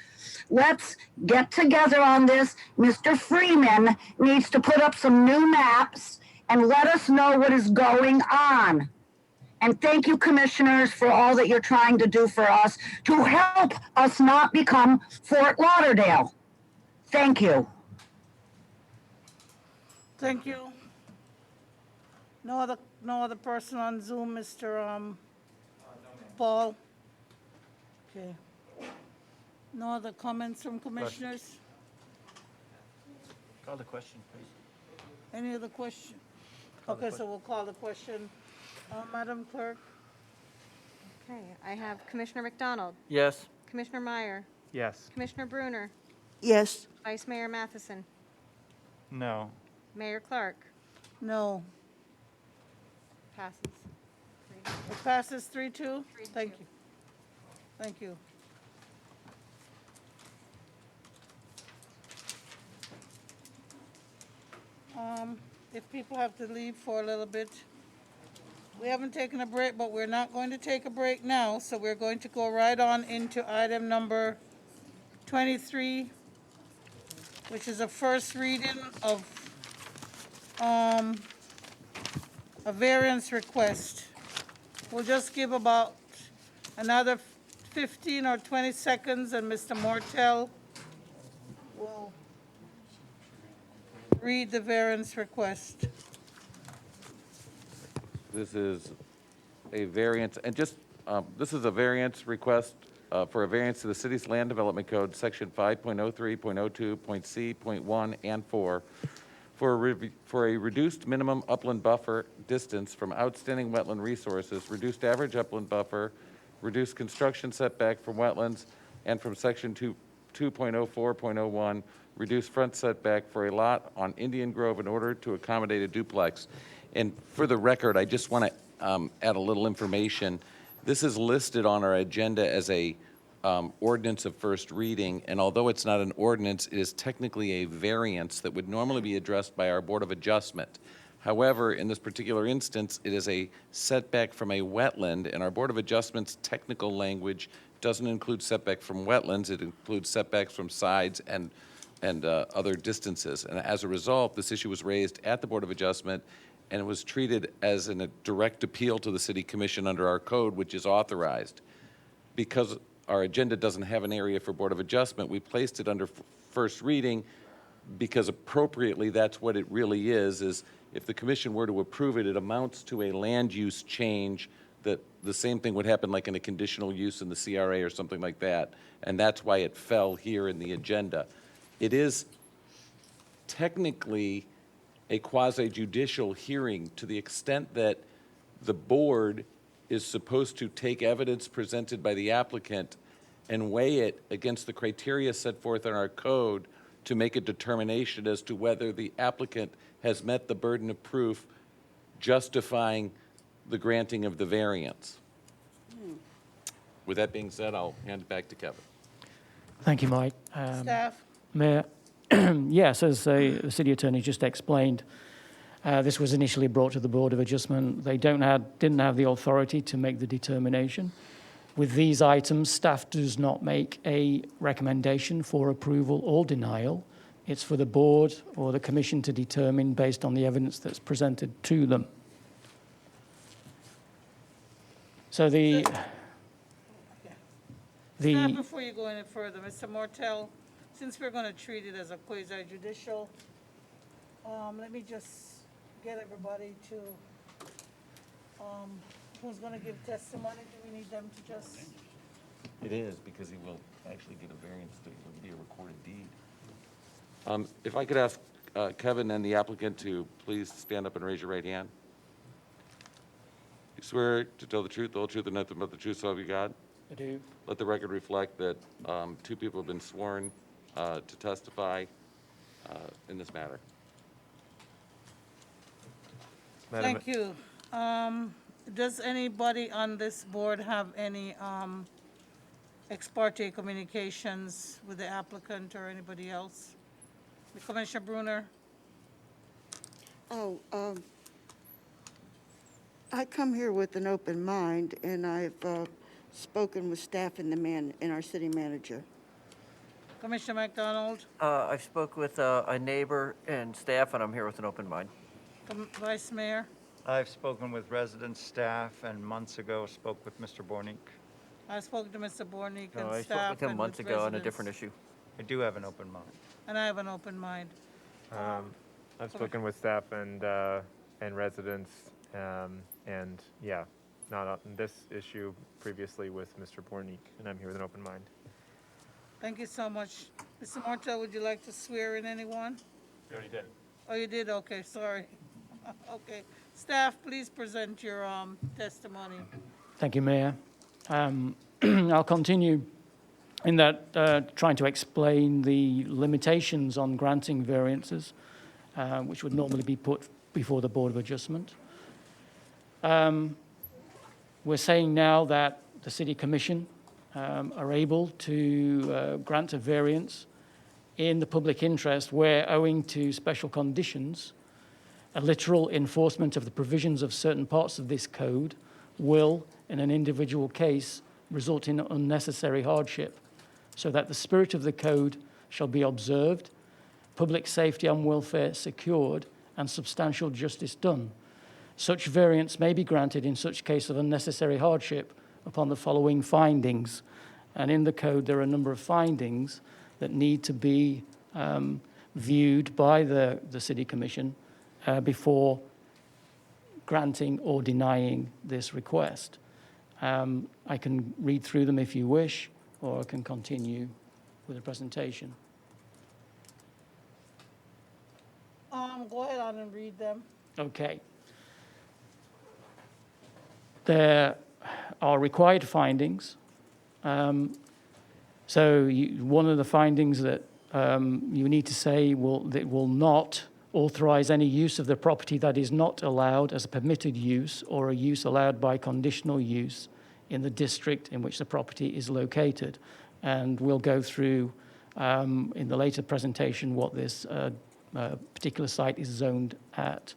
Let's get together on this. Mr. Freeman needs to put up some new maps and let us know what is going on. And thank you, commissioners, for all that you're trying to do for us to help us not become Fort Lauderdale. Thank you. Thank you. No other person on Zoom, Mr. Paul? Okay. No other comments from commissioners? Call the question, please. Any other question? Okay, so we'll call the question. Madam Clerk? Okay, I have Commissioner McDonald, Yes. Commissioner Meier, Yes. Commissioner Bruner, Yes. Vice Mayor Matheson, No. Mayor Clarke. No. Passes. It passes 3-2? Thank you. Thank you. If people have to leave for a little bit, We haven't taken a break, but we're not going to take a break now, so we're going to go right on into item number 23, which is a first reading of a variance request. We'll just give about another 15 or 20 seconds, and Mr. Mortel will read the variance request. This is a variance, and just, this is a variance request for a variance to the city's land development code, section 5.03.02.c.1 and 4, for a reduced minimum upland buffer distance from outstanding wetland resources, reduced average upland buffer, reduced construction setback from wetlands, and from section 2.04.01, reduced front setback for a lot on Indian Grove in order to accommodate a duplex. And for the record, I just want to add a little information. This is listed on our agenda as a ordinance of first reading, and although it's not an ordinance, it is technically a variance that would normally be addressed by our Board of Adjustment. However, in this particular instance, it is a setback from a wetland, and our Board of Adjustment's technical language doesn't include setback from wetlands. It includes setbacks from sides and other distances. And as a result, this issue was raised at the Board of Adjustment, and it was treated as a direct appeal to the City Commission under our code, which is authorized. Because our agenda doesn't have an area for Board of Adjustment, we placed it under first reading because appropriately that's what it really is if the commission were to approve it, it amounts to a land use change that the same thing would happen like in a conditional use in the CRA or something like that. And that's why it fell here in the agenda. It is technically a quasi-judicial hearing to the extent that the board is supposed to take evidence presented by the applicant and weigh it against the criteria set forth in our code to make a determination as to whether the applicant has met the burden of proof justifying the granting of the variance. With that being said, I'll hand it back to Kevin. Thank you, Mike. Staff? Mayor, yes, as the city attorney just explained, this was initially brought to the Board of Adjustment. They didn't have the authority to make the determination. With these items, staff does not make a recommendation for approval or denial. It's for the board or the commission to determine based on the evidence that's presented to them. So Staff, before you go any further, Mr. Mortel, since we're going to treat it as a quasi-judicial, let me just get everybody to, who's going to give testimony? Do we need them to just? It is, because he will actually get a variance to be a recorded deed. If I could ask Kevin and the applicant to please stand up and raise your right hand. You swear to tell the truth, the whole truth, and nothing but the truth, so help you God? I do. Let the record reflect that two people have been sworn to testify in this matter. Thank you. Does anybody on this board have any ex parte communications with the applicant or anybody else? Commissioner Bruner? Oh, I come here with an open mind, and I've spoken with staff and our city manager. Commissioner McDonald? I spoke with a neighbor and staff, and I'm here with an open mind. Vice Mayor? I've spoken with residents, staff, and months ago spoke with Mr. Bornik. I spoke to Mr. Bornik No, and I staff. spoke with him and months ago on a residents. different issue. I do have an open mind. And I have an open mind. I've spoken with staff and residents, and yeah, not on this issue previously with Mr. Bornik, and I'm here with an open mind. Thank you so much. Mr. Martel, would you like to swear in anyone? You already did. Oh, you did? Okay, sorry. Okay. Staff, please present your testimony. Thank you, Mayor. I'll continue in that trying to explain the limitations on granting variances, which would normally be put before the Board of Adjustment. We're saying now that the City Commission are able to grant a variance in the public interest where, owing to special conditions, A literal enforcement of the provisions of certain parts of this code will, in an individual case, result in unnecessary hardship, so that the spirit of the code shall be observed, public safety and welfare secured, and substantial justice done. Such variance may be granted in such case of unnecessary hardship upon the following findings. And in the code, there are a number of findings that need to be viewed by the City Commission before granting or denying this request. I can read through them if you wish, or I can continue with the presentation. Go ahead on and read them. Okay. There are required findings. One of the findings that you need to say that will not authorize any use of the property that is not allowed as a permitted use or a use allowed by conditional use in the district in which the property is located. And we'll go through in the later presentation what this particular site is zoned at.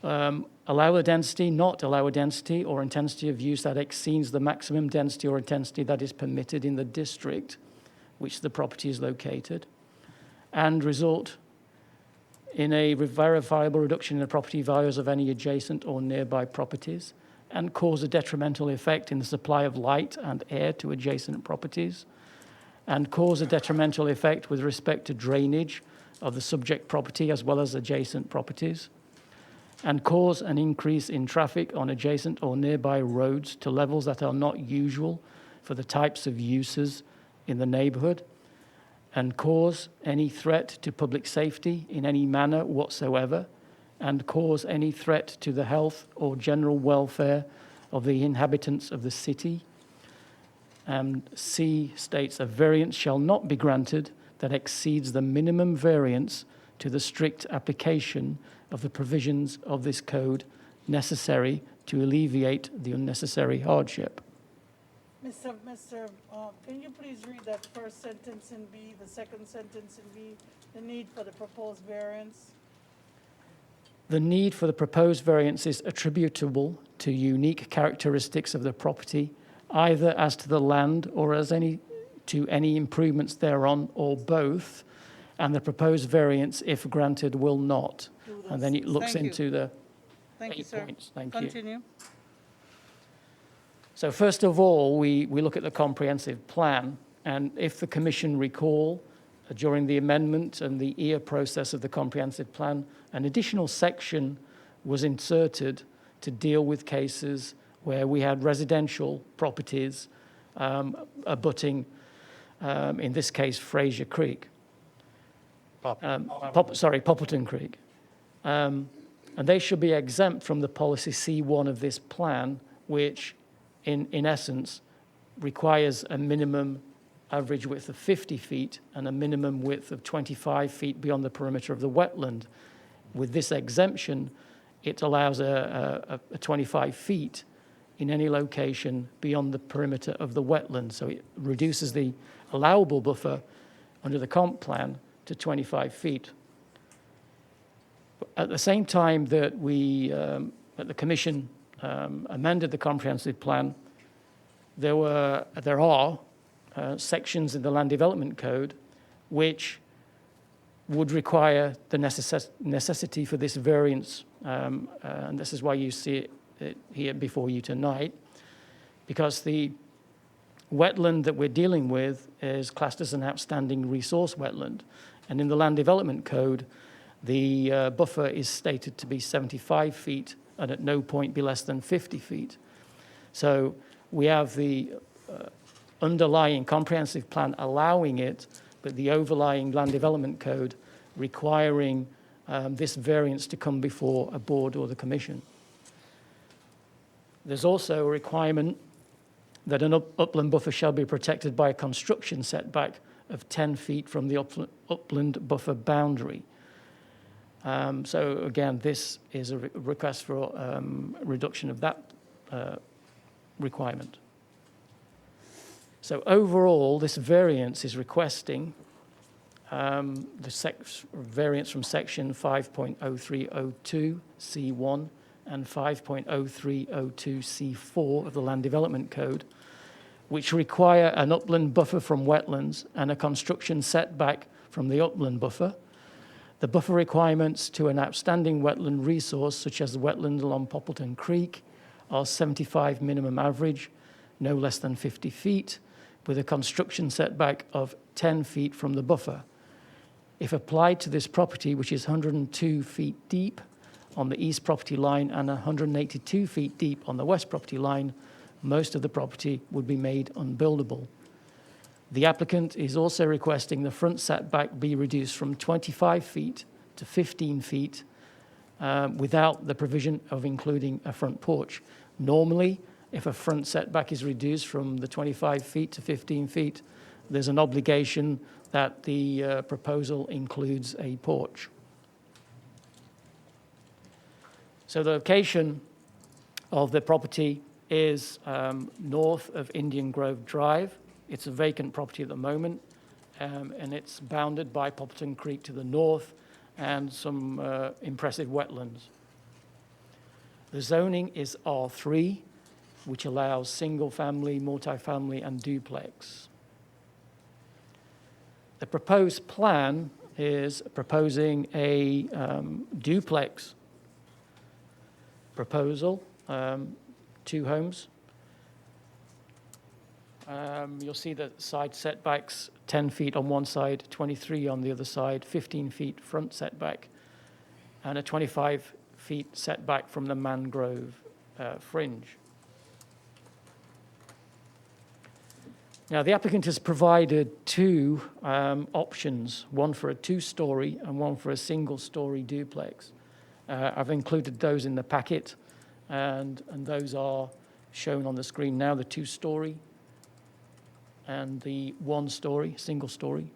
Allow a density, not allow a density or intensity of use that exceeds the maximum density or intensity that is permitted in the district which the property is located, and result in a verifiable reduction in the property values of any adjacent or nearby properties, and cause a detrimental effect in the supply of light and air to adjacent properties, and cause a detrimental effect with respect to drainage of the subject property as well as adjacent properties, and cause an increase in traffic on adjacent or nearby roads to levels that are not usual for the types of uses in the neighborhood, and cause any threat to public safety in any manner whatsoever, and cause any threat to the health or general welfare of the inhabitants of the city. And C states a variance shall not be granted that exceeds the minimum variance to the strict application of the provisions of this code necessary to alleviate the unnecessary hardship. Mr. Can you please read that first sentence in B, the second sentence in B, the need for the proposed variance? The need for the proposed variance is attributable to unique characteristics of the property, either as to the land or as to any improvements thereon, or both, and the proposed variance, if granted, will not. And then it looks into the 8 points. Thank you. Continue. So first of all, we look at the comprehensive plan, and if the Commission recall, during the amendment and the EIA process of the comprehensive plan, an additional section was inserted to deal with cases where we had residential properties abutting, in this case, Fraser Creek. Poppleton Creek. And they should be exempt from the policy C1 of this plan, which in essence requires a minimum average width of 50 feet and a minimum width of 25 feet beyond the perimeter of the wetland. With this exemption, it allows a 25 feet in any location beyond the perimeter of the wetland. So it reduces the allowable buffer under the comp plan to 25 feet. At the same time that that the Commission amended the comprehensive plan, there are sections in the Land Development Code which would require the necessity for this variance, and this is why you see it here before you tonight, because the wetland that we're dealing with is classed as an outstanding resource wetland, and in the Land Development Code, the buffer is stated to be 75 feet and at no point be less than 50 feet. So we have the underlying comprehensive plan allowing it, but the overlying Land Development Code requiring this variance to come before a board or the Commission. There's also a requirement that an upland buffer shall be protected by a construction setback of 10 feet from the upland buffer boundary. So again, this is a request for reduction of that requirement. So overall, this variance is requesting variance from section 5.0302 C1 and 5.0302 C4 of the Land Development Code, which require an upland buffer from wetlands and a construction setback from the upland buffer. The buffer requirements to an outstanding wetland resource, such as the wetland along Poppleton Creek, are 75 minimum average, no less than 50 feet, with a construction setback of 10 feet from the buffer. If applied to this property, which is 102 feet deep on the east property line and 182 feet deep on the west property line, most of the property would be made unbuildable. The applicant is also requesting the front setback be reduced from 25 feet to 15 feet without the provision of including a front porch. Normally, if a front setback is reduced from the 25 feet to 15 feet, there's an obligation that the proposal includes a porch. So the location of the property is north of Indian Grove Drive. It's a vacant property at the moment, and it's bounded by Poppleton Creek to the north and some impressive wetlands. The zoning is R3, which allows single-family, multifamily, and duplex. The proposed plan is proposing a duplex proposal, 2 homes. You'll see the side setbacks, 10 feet on one side, 23 on the other side, 15 feet front setback, and a 25 feet setback from the mangrove fringe. Now, the applicant has provided 2 options, one for a 2-story and one for a single-story duplex. I've included those in the packet, and those are shown on the screen now, the 2-story and the 1-story, single-story.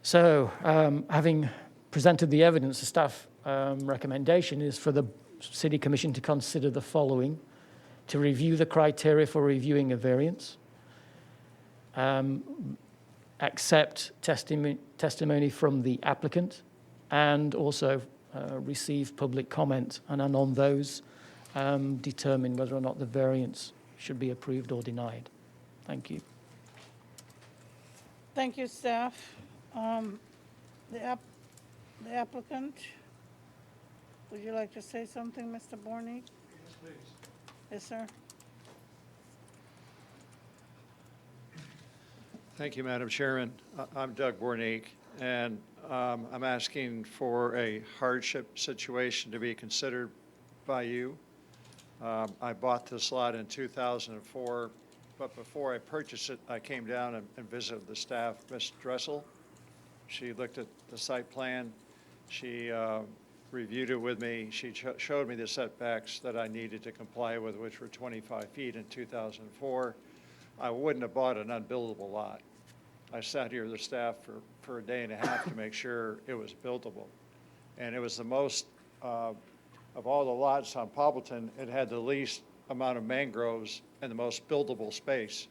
So, having presented the evidence, the staff recommendation is for the City Commission to consider the following: to review the criteria for reviewing a variance, accept testimony from the applicant, and also receive public comment, and on those, determine whether or not the variance should be approved or denied. Thank you. Thank you, staff. The applicant, would you like to say something, Mr. Borney? Yes, please. Yes, sir. Thank you, Madam Chairman. I'm Doug Bornick, and I'm asking for a hardship situation to be considered by you. I bought this lot in 2004, but before I purchased it, I came down and visited the staff, Ms. Dressel. She looked at the site plan. She reviewed it with me. She showed me the setbacks that I needed to comply with, which were 25 feet in 2004. I wouldn't have bought an unbuildable lot. I sat here with the staff for a day and a half to make sure it was buildable. And it was the most, of all the lots on Poppleton, it had the least amount of mangroves and the most buildable space.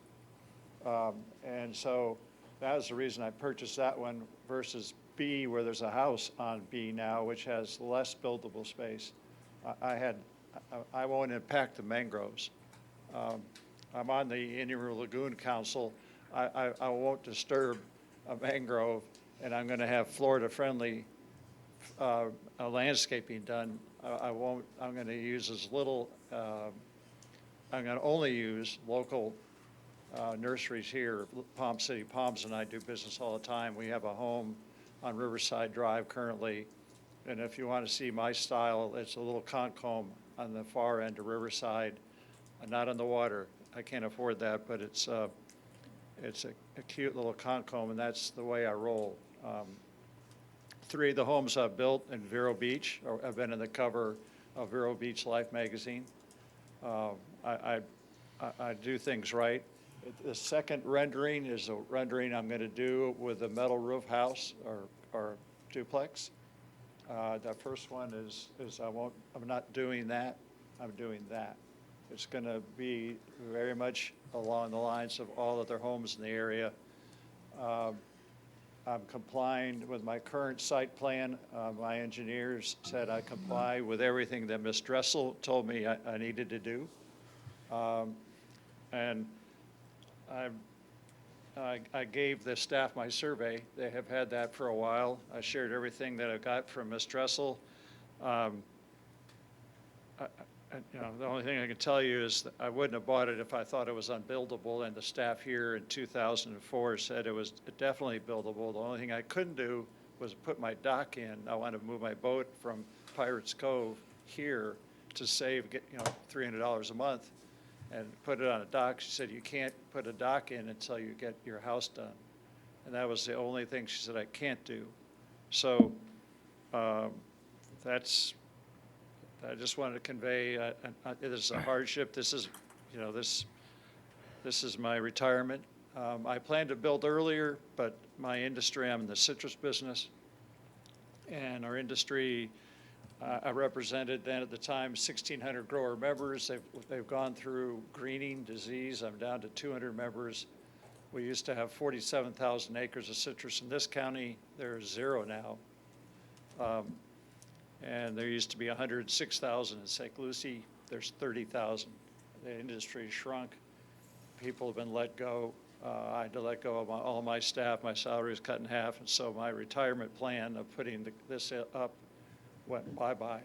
And so that was the reason I purchased that one versus B, where there's a house on B now, which has less buildable space. I won't impact the mangroves. I'm on the Indian Lagoon Council. I won't disturb a mangrove, and I'm going to have Florida-friendly landscaping done. I'm going to use as little. I'm going to only use local nurseries here. Palm City Palms and I do business all the time. We have a home on Riverside Drive currently, and if you want to see my style, it's a little concomb on the far end of Riverside, not on the water. I can't afford that, but it's a cute little concomb, and that's the way I roll. 3 of the homes I've built in Vero Beach have been in the cover of Vero Beach Life magazine. I do things right. The second rendering is a rendering I'm going to do with a metal roof house or duplex. The first one is I'm not doing that. I'm doing that. It's going to be very much along the lines of all other homes in the area. I'm complying with my current site plan. My engineers said I comply with everything that Ms. Dressel told me I needed to do. And I gave the staff my survey. They have had that for a while. I shared everything that I got from Ms. Dressel. The only thing I can tell you is that I wouldn't have bought it if I thought it was unbuildable, and the staff here in 2004 said it was definitely buildable. The only thing I couldn't do was put my dock in. I wanted to move my boat from Pirates Cove here to save, $300 a month and put it on a dock. She said, you can't put a dock in until you get your house done. And that was the only thing she said I can't do. So I just wanted to convey, it is a hardship. This is, this is my retirement. I planned to build earlier, but my industry, I'm in the citrus business, and our industry, I represented then at the time 1,600 grower members. They've gone through greening, disease. I'm down to 200 members. We used to have 47,000 acres of citrus in this county. There's 0 now. And there used to be 106,000 in St. Lucie. There's 30,000. The industry shrunk. People have been let go. I had to let go of all my staff. My salary was cut in half, and so my retirement plan of putting this up went bye-bye.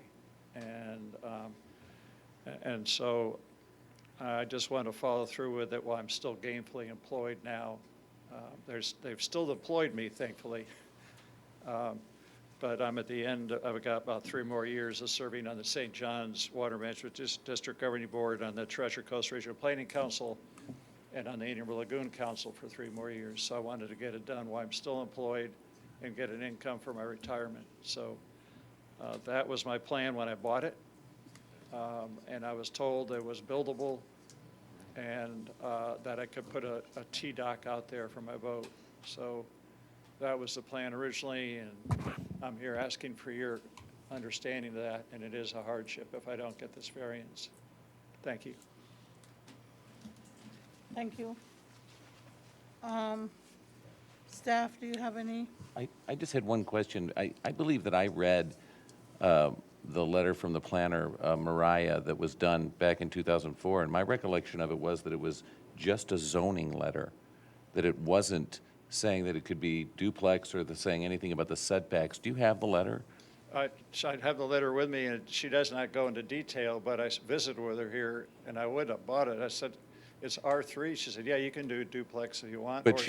And so I just want to follow through with it while I'm still gainfully employed now. They've still employed me, thankfully. But I'm at the end. I've got about 3 more years of serving on the St. John's Water Management District Governing Board, on the Treasure Coast Regional Planning Council, and on the Indian River Lagoon Council for 3 more years. So I wanted to get it done while I'm still employed and get an income for my retirement. So that was my plan when I bought it. And I was told it was buildable and that I could put a T-dock out there for my boat. So that was the plan originally, and I'm here asking for your understanding of that, and it is a hardship if I don't get this variance. Thank you. Thank you. Staff, do you have any? I just had one question. I believe that I read the letter from the planner, Mariah, that was done back in 2004, and my recollection of it was that it was just a zoning letter, that it wasn't saying that it could be duplex or saying anything about the setbacks. Do you have the letter? I have the letter with me, and she does not go into detail, but I visited with her here, and I would have bought it. I said, it's R3. She said, yeah, you can do duplex if you want. But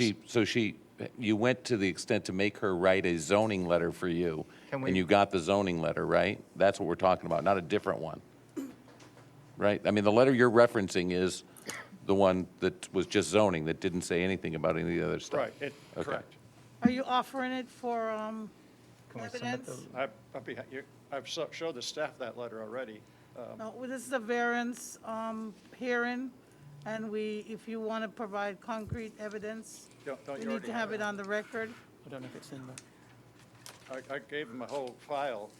you went to the extent to make her write a zoning letter for you, and you got the zoning letter, right? That's what we're talking about, not a different one, right? I mean, the letter you're referencing is the one that was just zoning, that didn't say anything about any of the other stuff. Right, correct. Are you offering it for evidence? I've showed the staff that letter already. No, well, this is a variance hearing, and if you want to provide concrete evidence, we need to have it on the record. I don't know if it's in there. I gave them a whole file,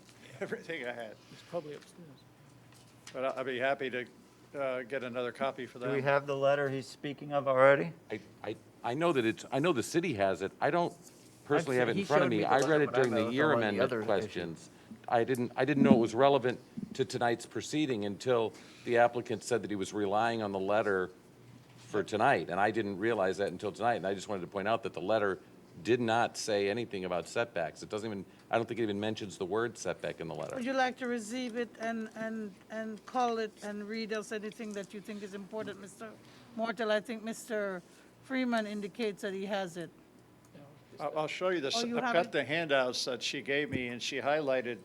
everything I had. It's probably upstairs. But I'd be happy to get another copy for them. Do we have the letter he's speaking of already? I know that I know the city has it. I don't personally have it in front of me. I read it during the year amendment questions. I didn't know it was relevant to tonight's proceeding until the applicant said that he was relying on the letter for tonight, and I didn't realize that until tonight. And I just wanted to point out that the letter did not say anything about setbacks. It doesn't even, I don't think it even mentions the word setback in the letter. Would you like to receive it and call it and read us anything that you think is important, Mr. Mortel? I think Mr. Freeman indicates that he has it. I'll show you this. I've got the handouts that she gave me, and she highlighted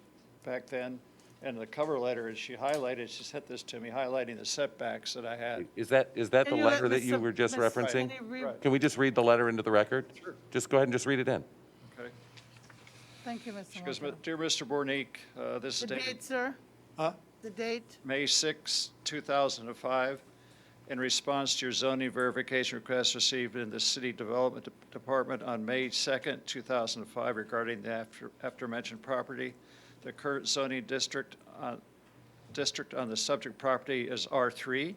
back then, and the cover letter, and she sent this to me, highlighting the setbacks that I had. Is that the letter that you were just referencing? Can we just read the letter into the record? Sure. Just go ahead and just read it in. Okay. Thank you, Mr. She goes, Mortel. Dear Mr. Bornick, this is The dated. date, sir? Huh? The date? May 6, 2005. In response to your zoning verification request received in the City Development Department on May 2nd, 2005 regarding the aforementioned property, the current zoning district on the subject property is R3.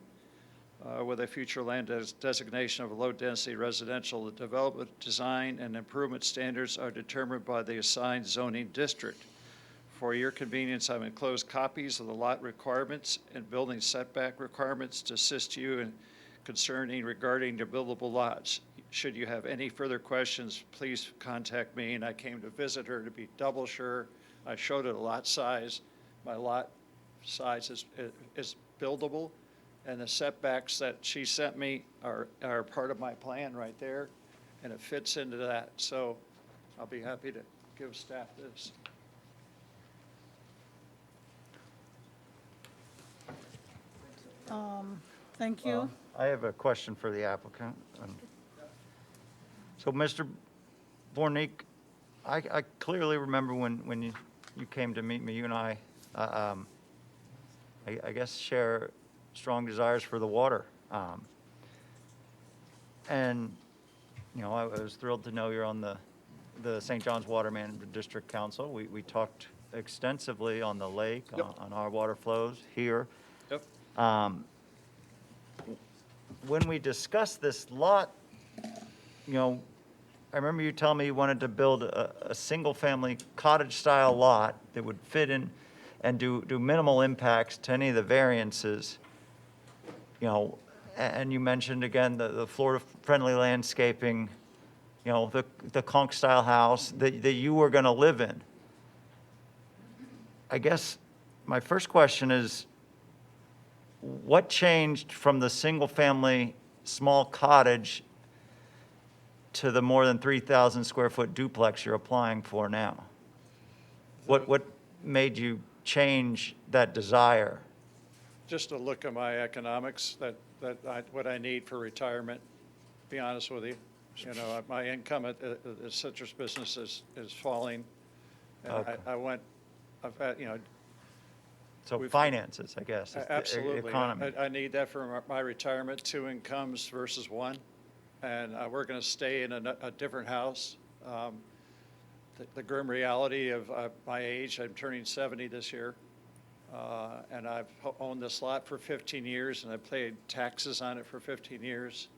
with a future land designation of a low-density residential. The development, design, and improvement standards are determined by the assigned zoning district. For your convenience, I've enclosed copies of the lot requirements and building setback requirements to assist you in concerning regarding the buildable lots. Should you have any further questions, please contact me. And I came to visit her to be double sure. I showed her the lot size. My lot size is buildable, and the setbacks that she sent me are part of my plan right there, and it fits into that. So I'll be happy to give staff this. Thank you. I have a question for the applicant. So, Mr. Bornick, I clearly remember when you came to meet me, you and I guess share strong desires for the water. And, you know, I was thrilled to know you're on the St. John's Water Management District Council. We talked extensively on the lake, Yep. on our water flows here. Yep. When we discussed this lot, you know, I remember you telling me you wanted to build a single-family cottage-style lot that would fit in and do minimal impacts to any of the variances, you know, and you mentioned again the Florida-friendly landscaping, you know, the conch-style house that you were going to live in. I guess my first question is, what changed from the single-family small cottage to the more than 3,000 square foot duplex you're applying for now? What made you change that desire? Just a look at my economics, what I need for retirement, be honest with you. You know, my income at the citrus business is falling. And Okay. I've had, you know. So finances, I guess, is the Absolutely. economy. I need that for my retirement, 2 incomes versus 1. And we're going to stay in a different house. The grim reality of my age, I'm turning 70 this year. And I've owned this lot for 15 years, and I've paid taxes on it for 15 years.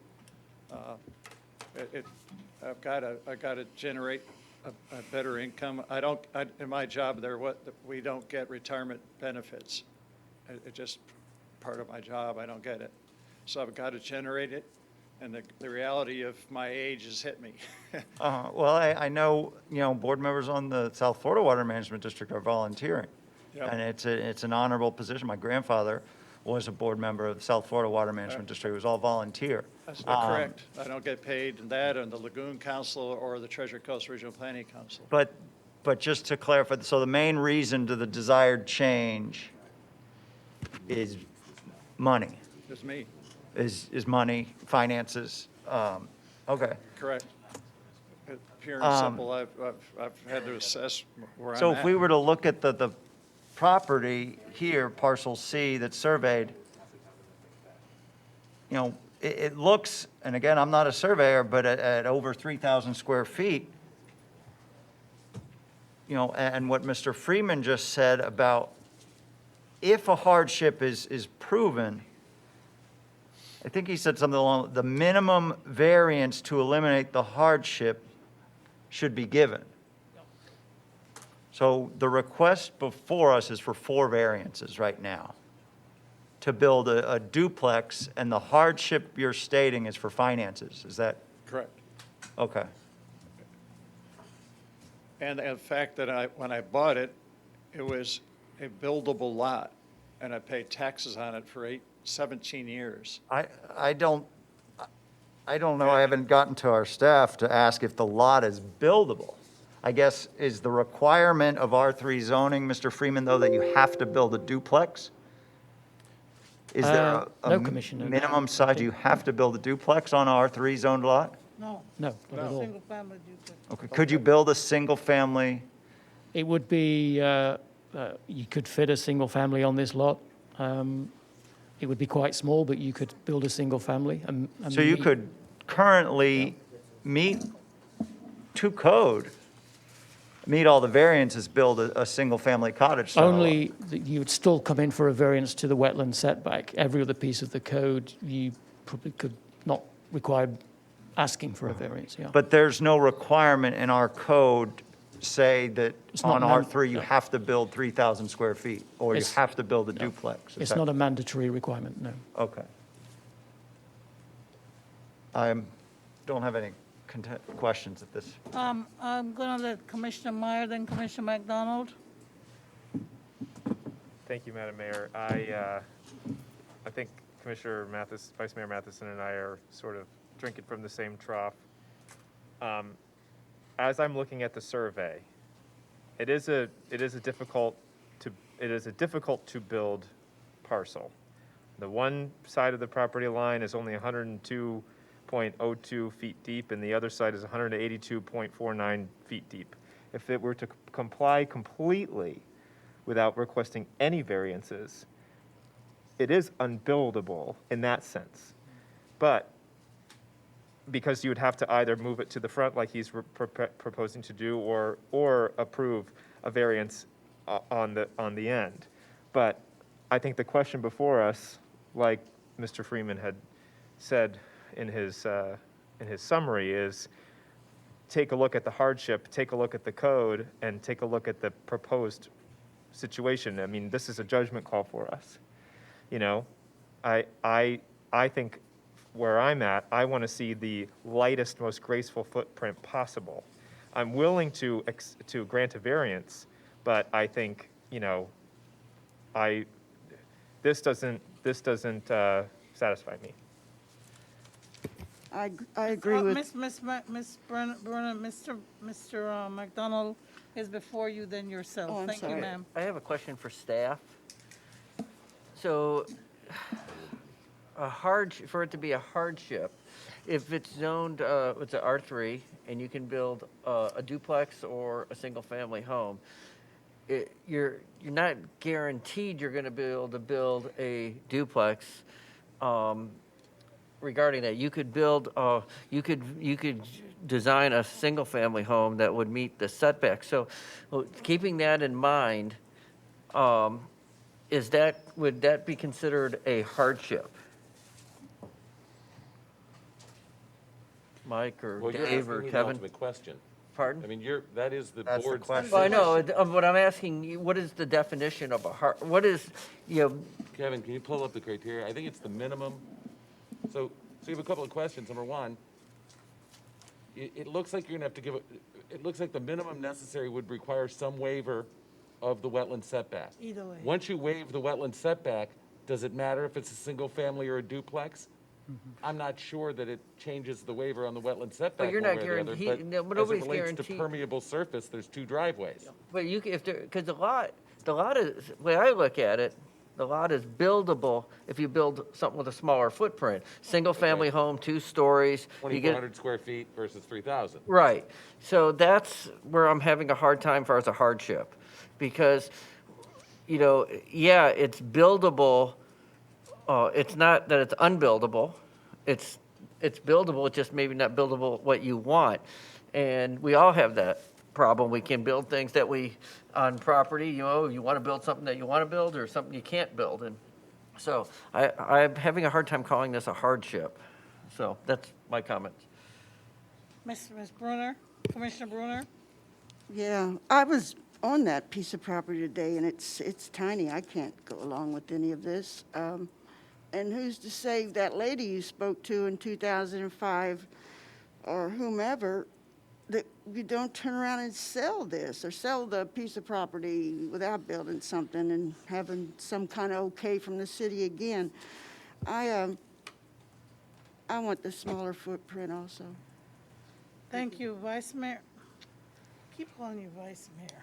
I've got to generate a better income. In my job there, we don't get retirement benefits. It's just part of my job. I don't get it. So I've got to generate it. And the reality of my age has hit me. Well, I know, you know, board members on the South Florida Water Management District are volunteering. Yep. And it's an honorable position. My grandfather was a board member of the South Florida Water Management District. It was all volunteer. That's not correct. I don't get paid in that on the Lagoon Council or the Treasure Coast Regional Planning Council. But just to clarify, so the main reason to the desired change is money, It's me. is money, finances. Okay. Correct. Pure and simple. I've had to assess where I'm at. So if we were to look at the property here, parcel C that's surveyed, you know, it looks, and again, I'm not a surveyor, but at over 3,000 square feet, you know, and what Mr. Freeman just said about if a hardship is proven, I think he said something along, the minimum variance to eliminate the hardship should be given. So the request before us is for 4 variances right now to build a duplex, and the hardship you're stating is for finances. Is that? Correct. Okay. And the fact that when I bought it, it was a buildable lot, and I paid taxes on it for 17 years. I don't know. I haven't gotten to our staff to ask if the lot is buildable. I guess, is the requirement of R3 zoning, Mr. Freeman, though, that you have to build a duplex? Is there a No, Commissioner. minimum size? Do you have to build a duplex on an R3 zoned lot? No. No, not at all. Single family duplex. Okay. Could you build a single family? It would be, you could fit a single family on this lot. It would be quite small, but you could build a single family. So you could currently meet to code. meet all the variances, build a single-family cottage style lot. Only that you would still come in for a variance to the wetland setback. Every other piece of the code, you probably could not require asking for a variance, yeah. But there's no requirement in our code say that It's not on R3 you no. have to build 3,000 square feet, or you It's- have to build a duplex. Is It's that- not a mandatory requirement, no. Okay. I don't have any questions at this. I'm gonna let Commissioner Meier, then Commissioner McDonald. Thank you, Madam Mayor. I think Commissioner Matheson, Vice Mayor Matheson and I are sort of drinking from the same trough. As I'm looking at the survey, it is a difficult to build parcel. The one side of the property line is only 102.02 feet deep, and the other side is 182.49 feet deep. If it were to comply completely without requesting any variances, it is unbuildable in that sense. But because you would have to either move it to the front like he's proposing to do, or approve a variance on the end. But I think the question before us, like Mr. Freeman had said in his summary, is take a look at the hardship, take a look at the code, and take a look at the proposed situation. I mean, this is a judgment call for us. You know, I think where I'm at, I want to see the lightest, most graceful footprint possible. I'm willing to grant a variance, but I think, you know, this doesn't satisfy me. I agree with. Miss Bruner, Mr. McDonald is before you, then yourself. Oh, I'm Thank you, sorry. ma'am. I have a question for staff. So, for it to be a hardship, if it's zoned, it's a R3, and you can build a duplex or a single-family home, you're not guaranteed you're going to be able to build a duplex. Regarding that, you could design a single-family home that would meet the setback. So, keeping that in mind, would that be considered a hardship? Mike or Well, you're Dave asking or me the Kevin? ultimate question. Pardon? I mean, that is the That's the board's. question. Well, I know, but I'm asking you, what is the definition of what is, Kevin, can you pull up the criteria? I think it's the minimum. So you have a couple of questions. Number one, it looks like you're gonna have to it looks like the minimum necessary would require some waiver of the wetland setback. Either way. Once you waive the wetland setback, does it matter if it's a single family or a duplex? I'm not sure that it changes the waiver on the wetland setback you're one not way or the other, guaranteed- no, but but as it nobody's relates to guaranteed. permeable surface, there's two driveways. but you, because the lot is, the way I look at it, the lot is buildable if you build something with a smaller footprint. Single-family home, 2 stories. you get 2,400 square feet versus 3,000. Right. So that's where I'm having a hard time for as a hardship. Because, it's buildable. It's not that it's unbuildable. It's buildable, it's just maybe not buildable what you want. And we all have that problem. We can build things that on property, you want to build something that you want to build or something you can't build. And so I'm having a hard time calling this a hardship. So that's my comments. Miss Bruner, Commissioner Bruner? Yeah, I was on that piece of property today, and it's tiny. I can't go along with any of this. And who's to say that lady you spoke to in 2005 or whomever, that you don't turn around and sell this or sell the piece of property without building something and having some kind of okay from the city again. I want the smaller footprint also. Thank you, Vice Mayor. Keep calling you Vice Mayor.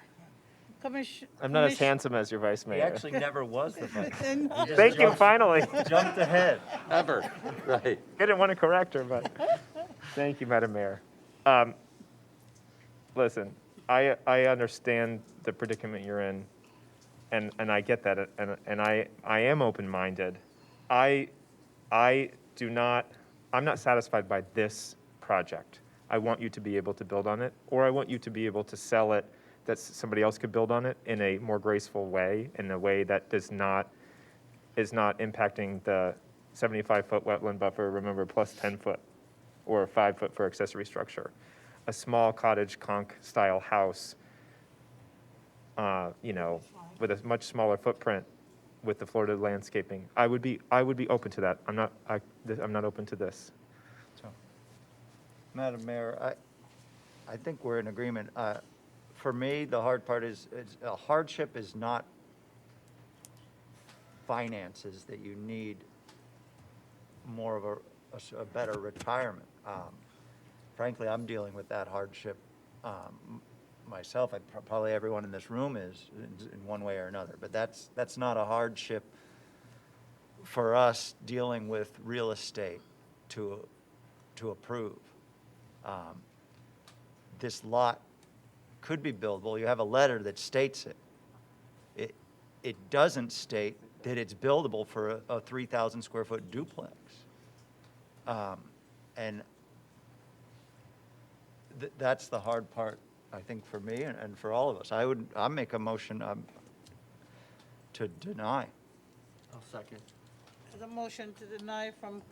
I'm not as handsome as your Vice Mayor. He actually never was the vice. Thank you, finally. Jumped ahead. Ever, right. I didn't want to correct her, but thank you, Madam Mayor. Listen, I understand the predicament you're in, and I get that, and I am open-minded. I'm not satisfied by this project. I want you to be able to build on it, or I want you to be able to sell it that somebody else could build on it in a more graceful way, in a way that is not impacting the 75-foot wetland buffer, remember, plus 10-foot, or 5-foot for accessory structure. A small cottage conch-style house, you know, with a much smaller footprint, with the Florida landscaping. I would be open to that. I'm not open to this. Madam Mayor, I think we're in agreement. For me, the hard part is a hardship is not finances that you need more of a better retirement. Frankly, I'm dealing with that hardship myself. Probably everyone in this room is in one way or another, but that's not a hardship for us dealing with real estate to approve. This lot could be buildable. You have a letter that states it. It doesn't state that it's buildable for a 3,000 square foot duplex. And that's the hard part, I think, for me and for all of us. I'll make a motion to deny. I'll second. There's a motion to deny from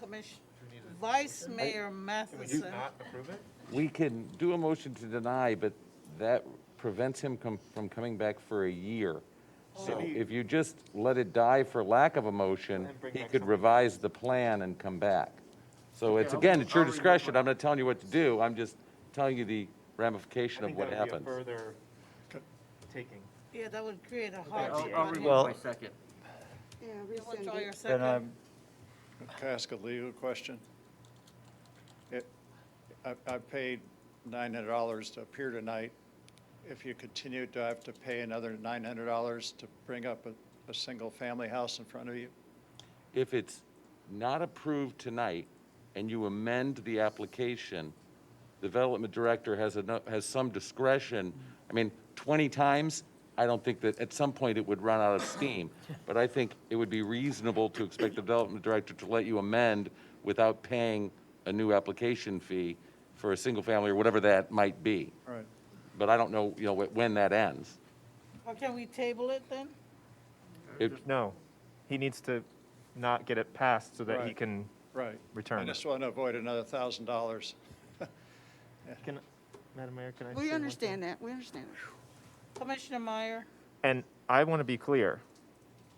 Vice Mayor Matheson. approve it? We can do a motion to deny, but that prevents him from coming back for a year. So if you just let it die for lack of a motion, he could revise the plan and come back. So it's, again, it's your discretion. I'm not telling you what to do. I'm just telling you the ramification of what happens. Further taking. Yeah, that would create a hardship. I'll remove my second. Yeah, You withdraw your Then second? Can I ask a legal question? I paid $900 to appear tonight. If you continue, do I have to pay another $900 to bring up a single-family house in front of you? If it's not approved tonight and you amend the application, the development director has some discretion. I mean, 20 times, I don't think that at some point it would run out of steam. But I think it would be reasonable to expect the development director to let you amend without paying a new application fee for a single family or whatever that might be. Right. But I don't know, when that ends. Or can we table it then? No, he needs to not get it passed so that he Right. can Right. return I it. just want to avoid another $1,000. Madam Mayor, can I say We one understand that, we understand that. Commissioner Meier? And I want to be clear.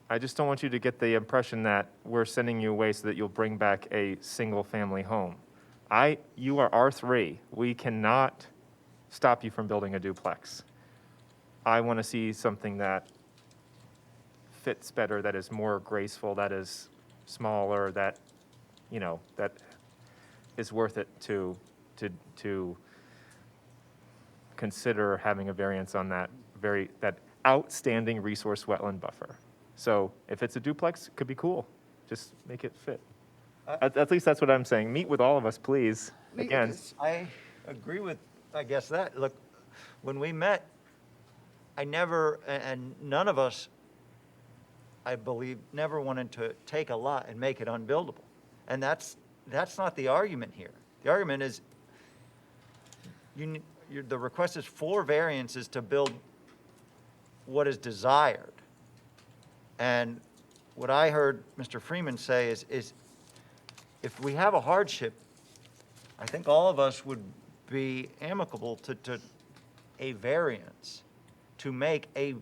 I just don't want you to get the impression that we're sending you away so that you'll bring back a single-family home. You are R3. We cannot stop you from building a duplex. I want to see something that fits better, that is more graceful, that is smaller, that, that is worth it to consider having a variance on that outstanding resource wetland buffer. So if it's a duplex, it could be cool. Just make it fit. At least that's what I'm saying. Meet with all of us, please. Again, I agree with, I guess that, look, when we met, I never, and none of us, I believe, never wanted to take a lot and make it unbuildable. And that's not the argument here. The argument is, the request is for variances to build what is desired. And what I heard Mr. Freeman say is if we have a hardship, I think all of us would be amicable to a variance to make a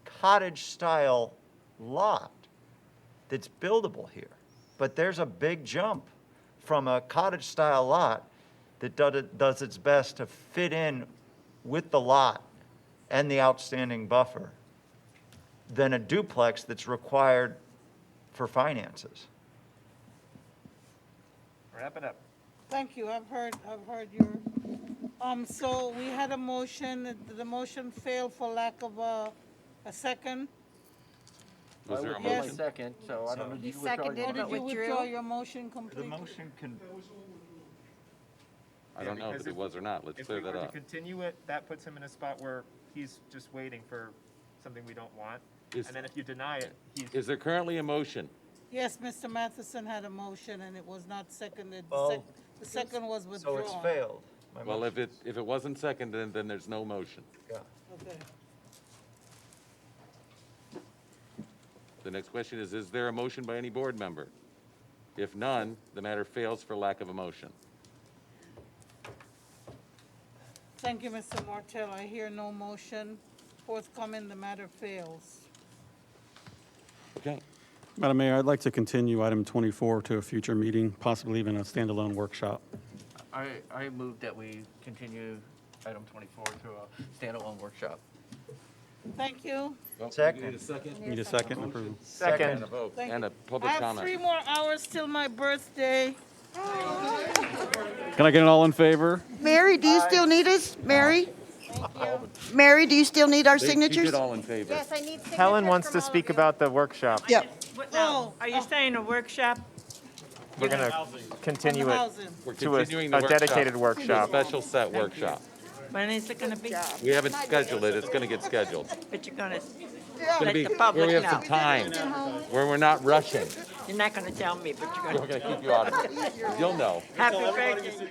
cottage-style lot that's buildable here. But there's a big jump from a cottage-style lot that does its best to fit in with the lot and the outstanding buffer than a duplex that's required for finances. wrap it up. Thank you, I've heard your, so we had a motion, the motion failed for lack of a second. Was there a Yes. motion? Second, so I don't know. He did you withdraw your seconded, Or motion? but did you withdraw withdrew. your motion The completely? motion can, I don't know if it was or not. Let's clear that If we were up. to continue it, that puts him in a spot where he's just waiting for something we don't want. Is- And then if you deny it, he's. Is there currently a motion? Yes, Mr. Matheson had a motion and it was not seconded. Well, The second was so withdrawn. it's failed. Well, if it wasn't seconded, then there's no motion. Yeah. Okay. The next question is there a motion by any board member? If none, the matter fails for lack of a motion. Thank you, Mr. Martell. I hear no motion forthcoming. The matter fails. Okay. Madam Mayor, I'd like to continue item 24 to a future meeting, possibly even a standalone workshop. I move that we continue item 24 to a standalone workshop. Thank you. Well, Second. Need a second? Need a second approval. Second. And a vote, Thank and you. a public I have comment. 3 more hours till my birthday. Can I get it all in favor? Mary, do you still need us? Mary? Mary, do you still need our They signatures? did all in favor. Yes, I need signatures Helen wants from to all of speak you. about the workshop. Yep. What now? Are you saying a workshop? We're going to continue it Housing. We're to a continuing the dedicated To a workshop. special set workshop. When is it going to be? We haven't scheduled it. It's going to get scheduled. But you're going to It's going to let be the where public we have know. some time, where we're not rushing. You're not going to tell me, but you're We're going going to keep you out of it. You'll know. Happy birthday.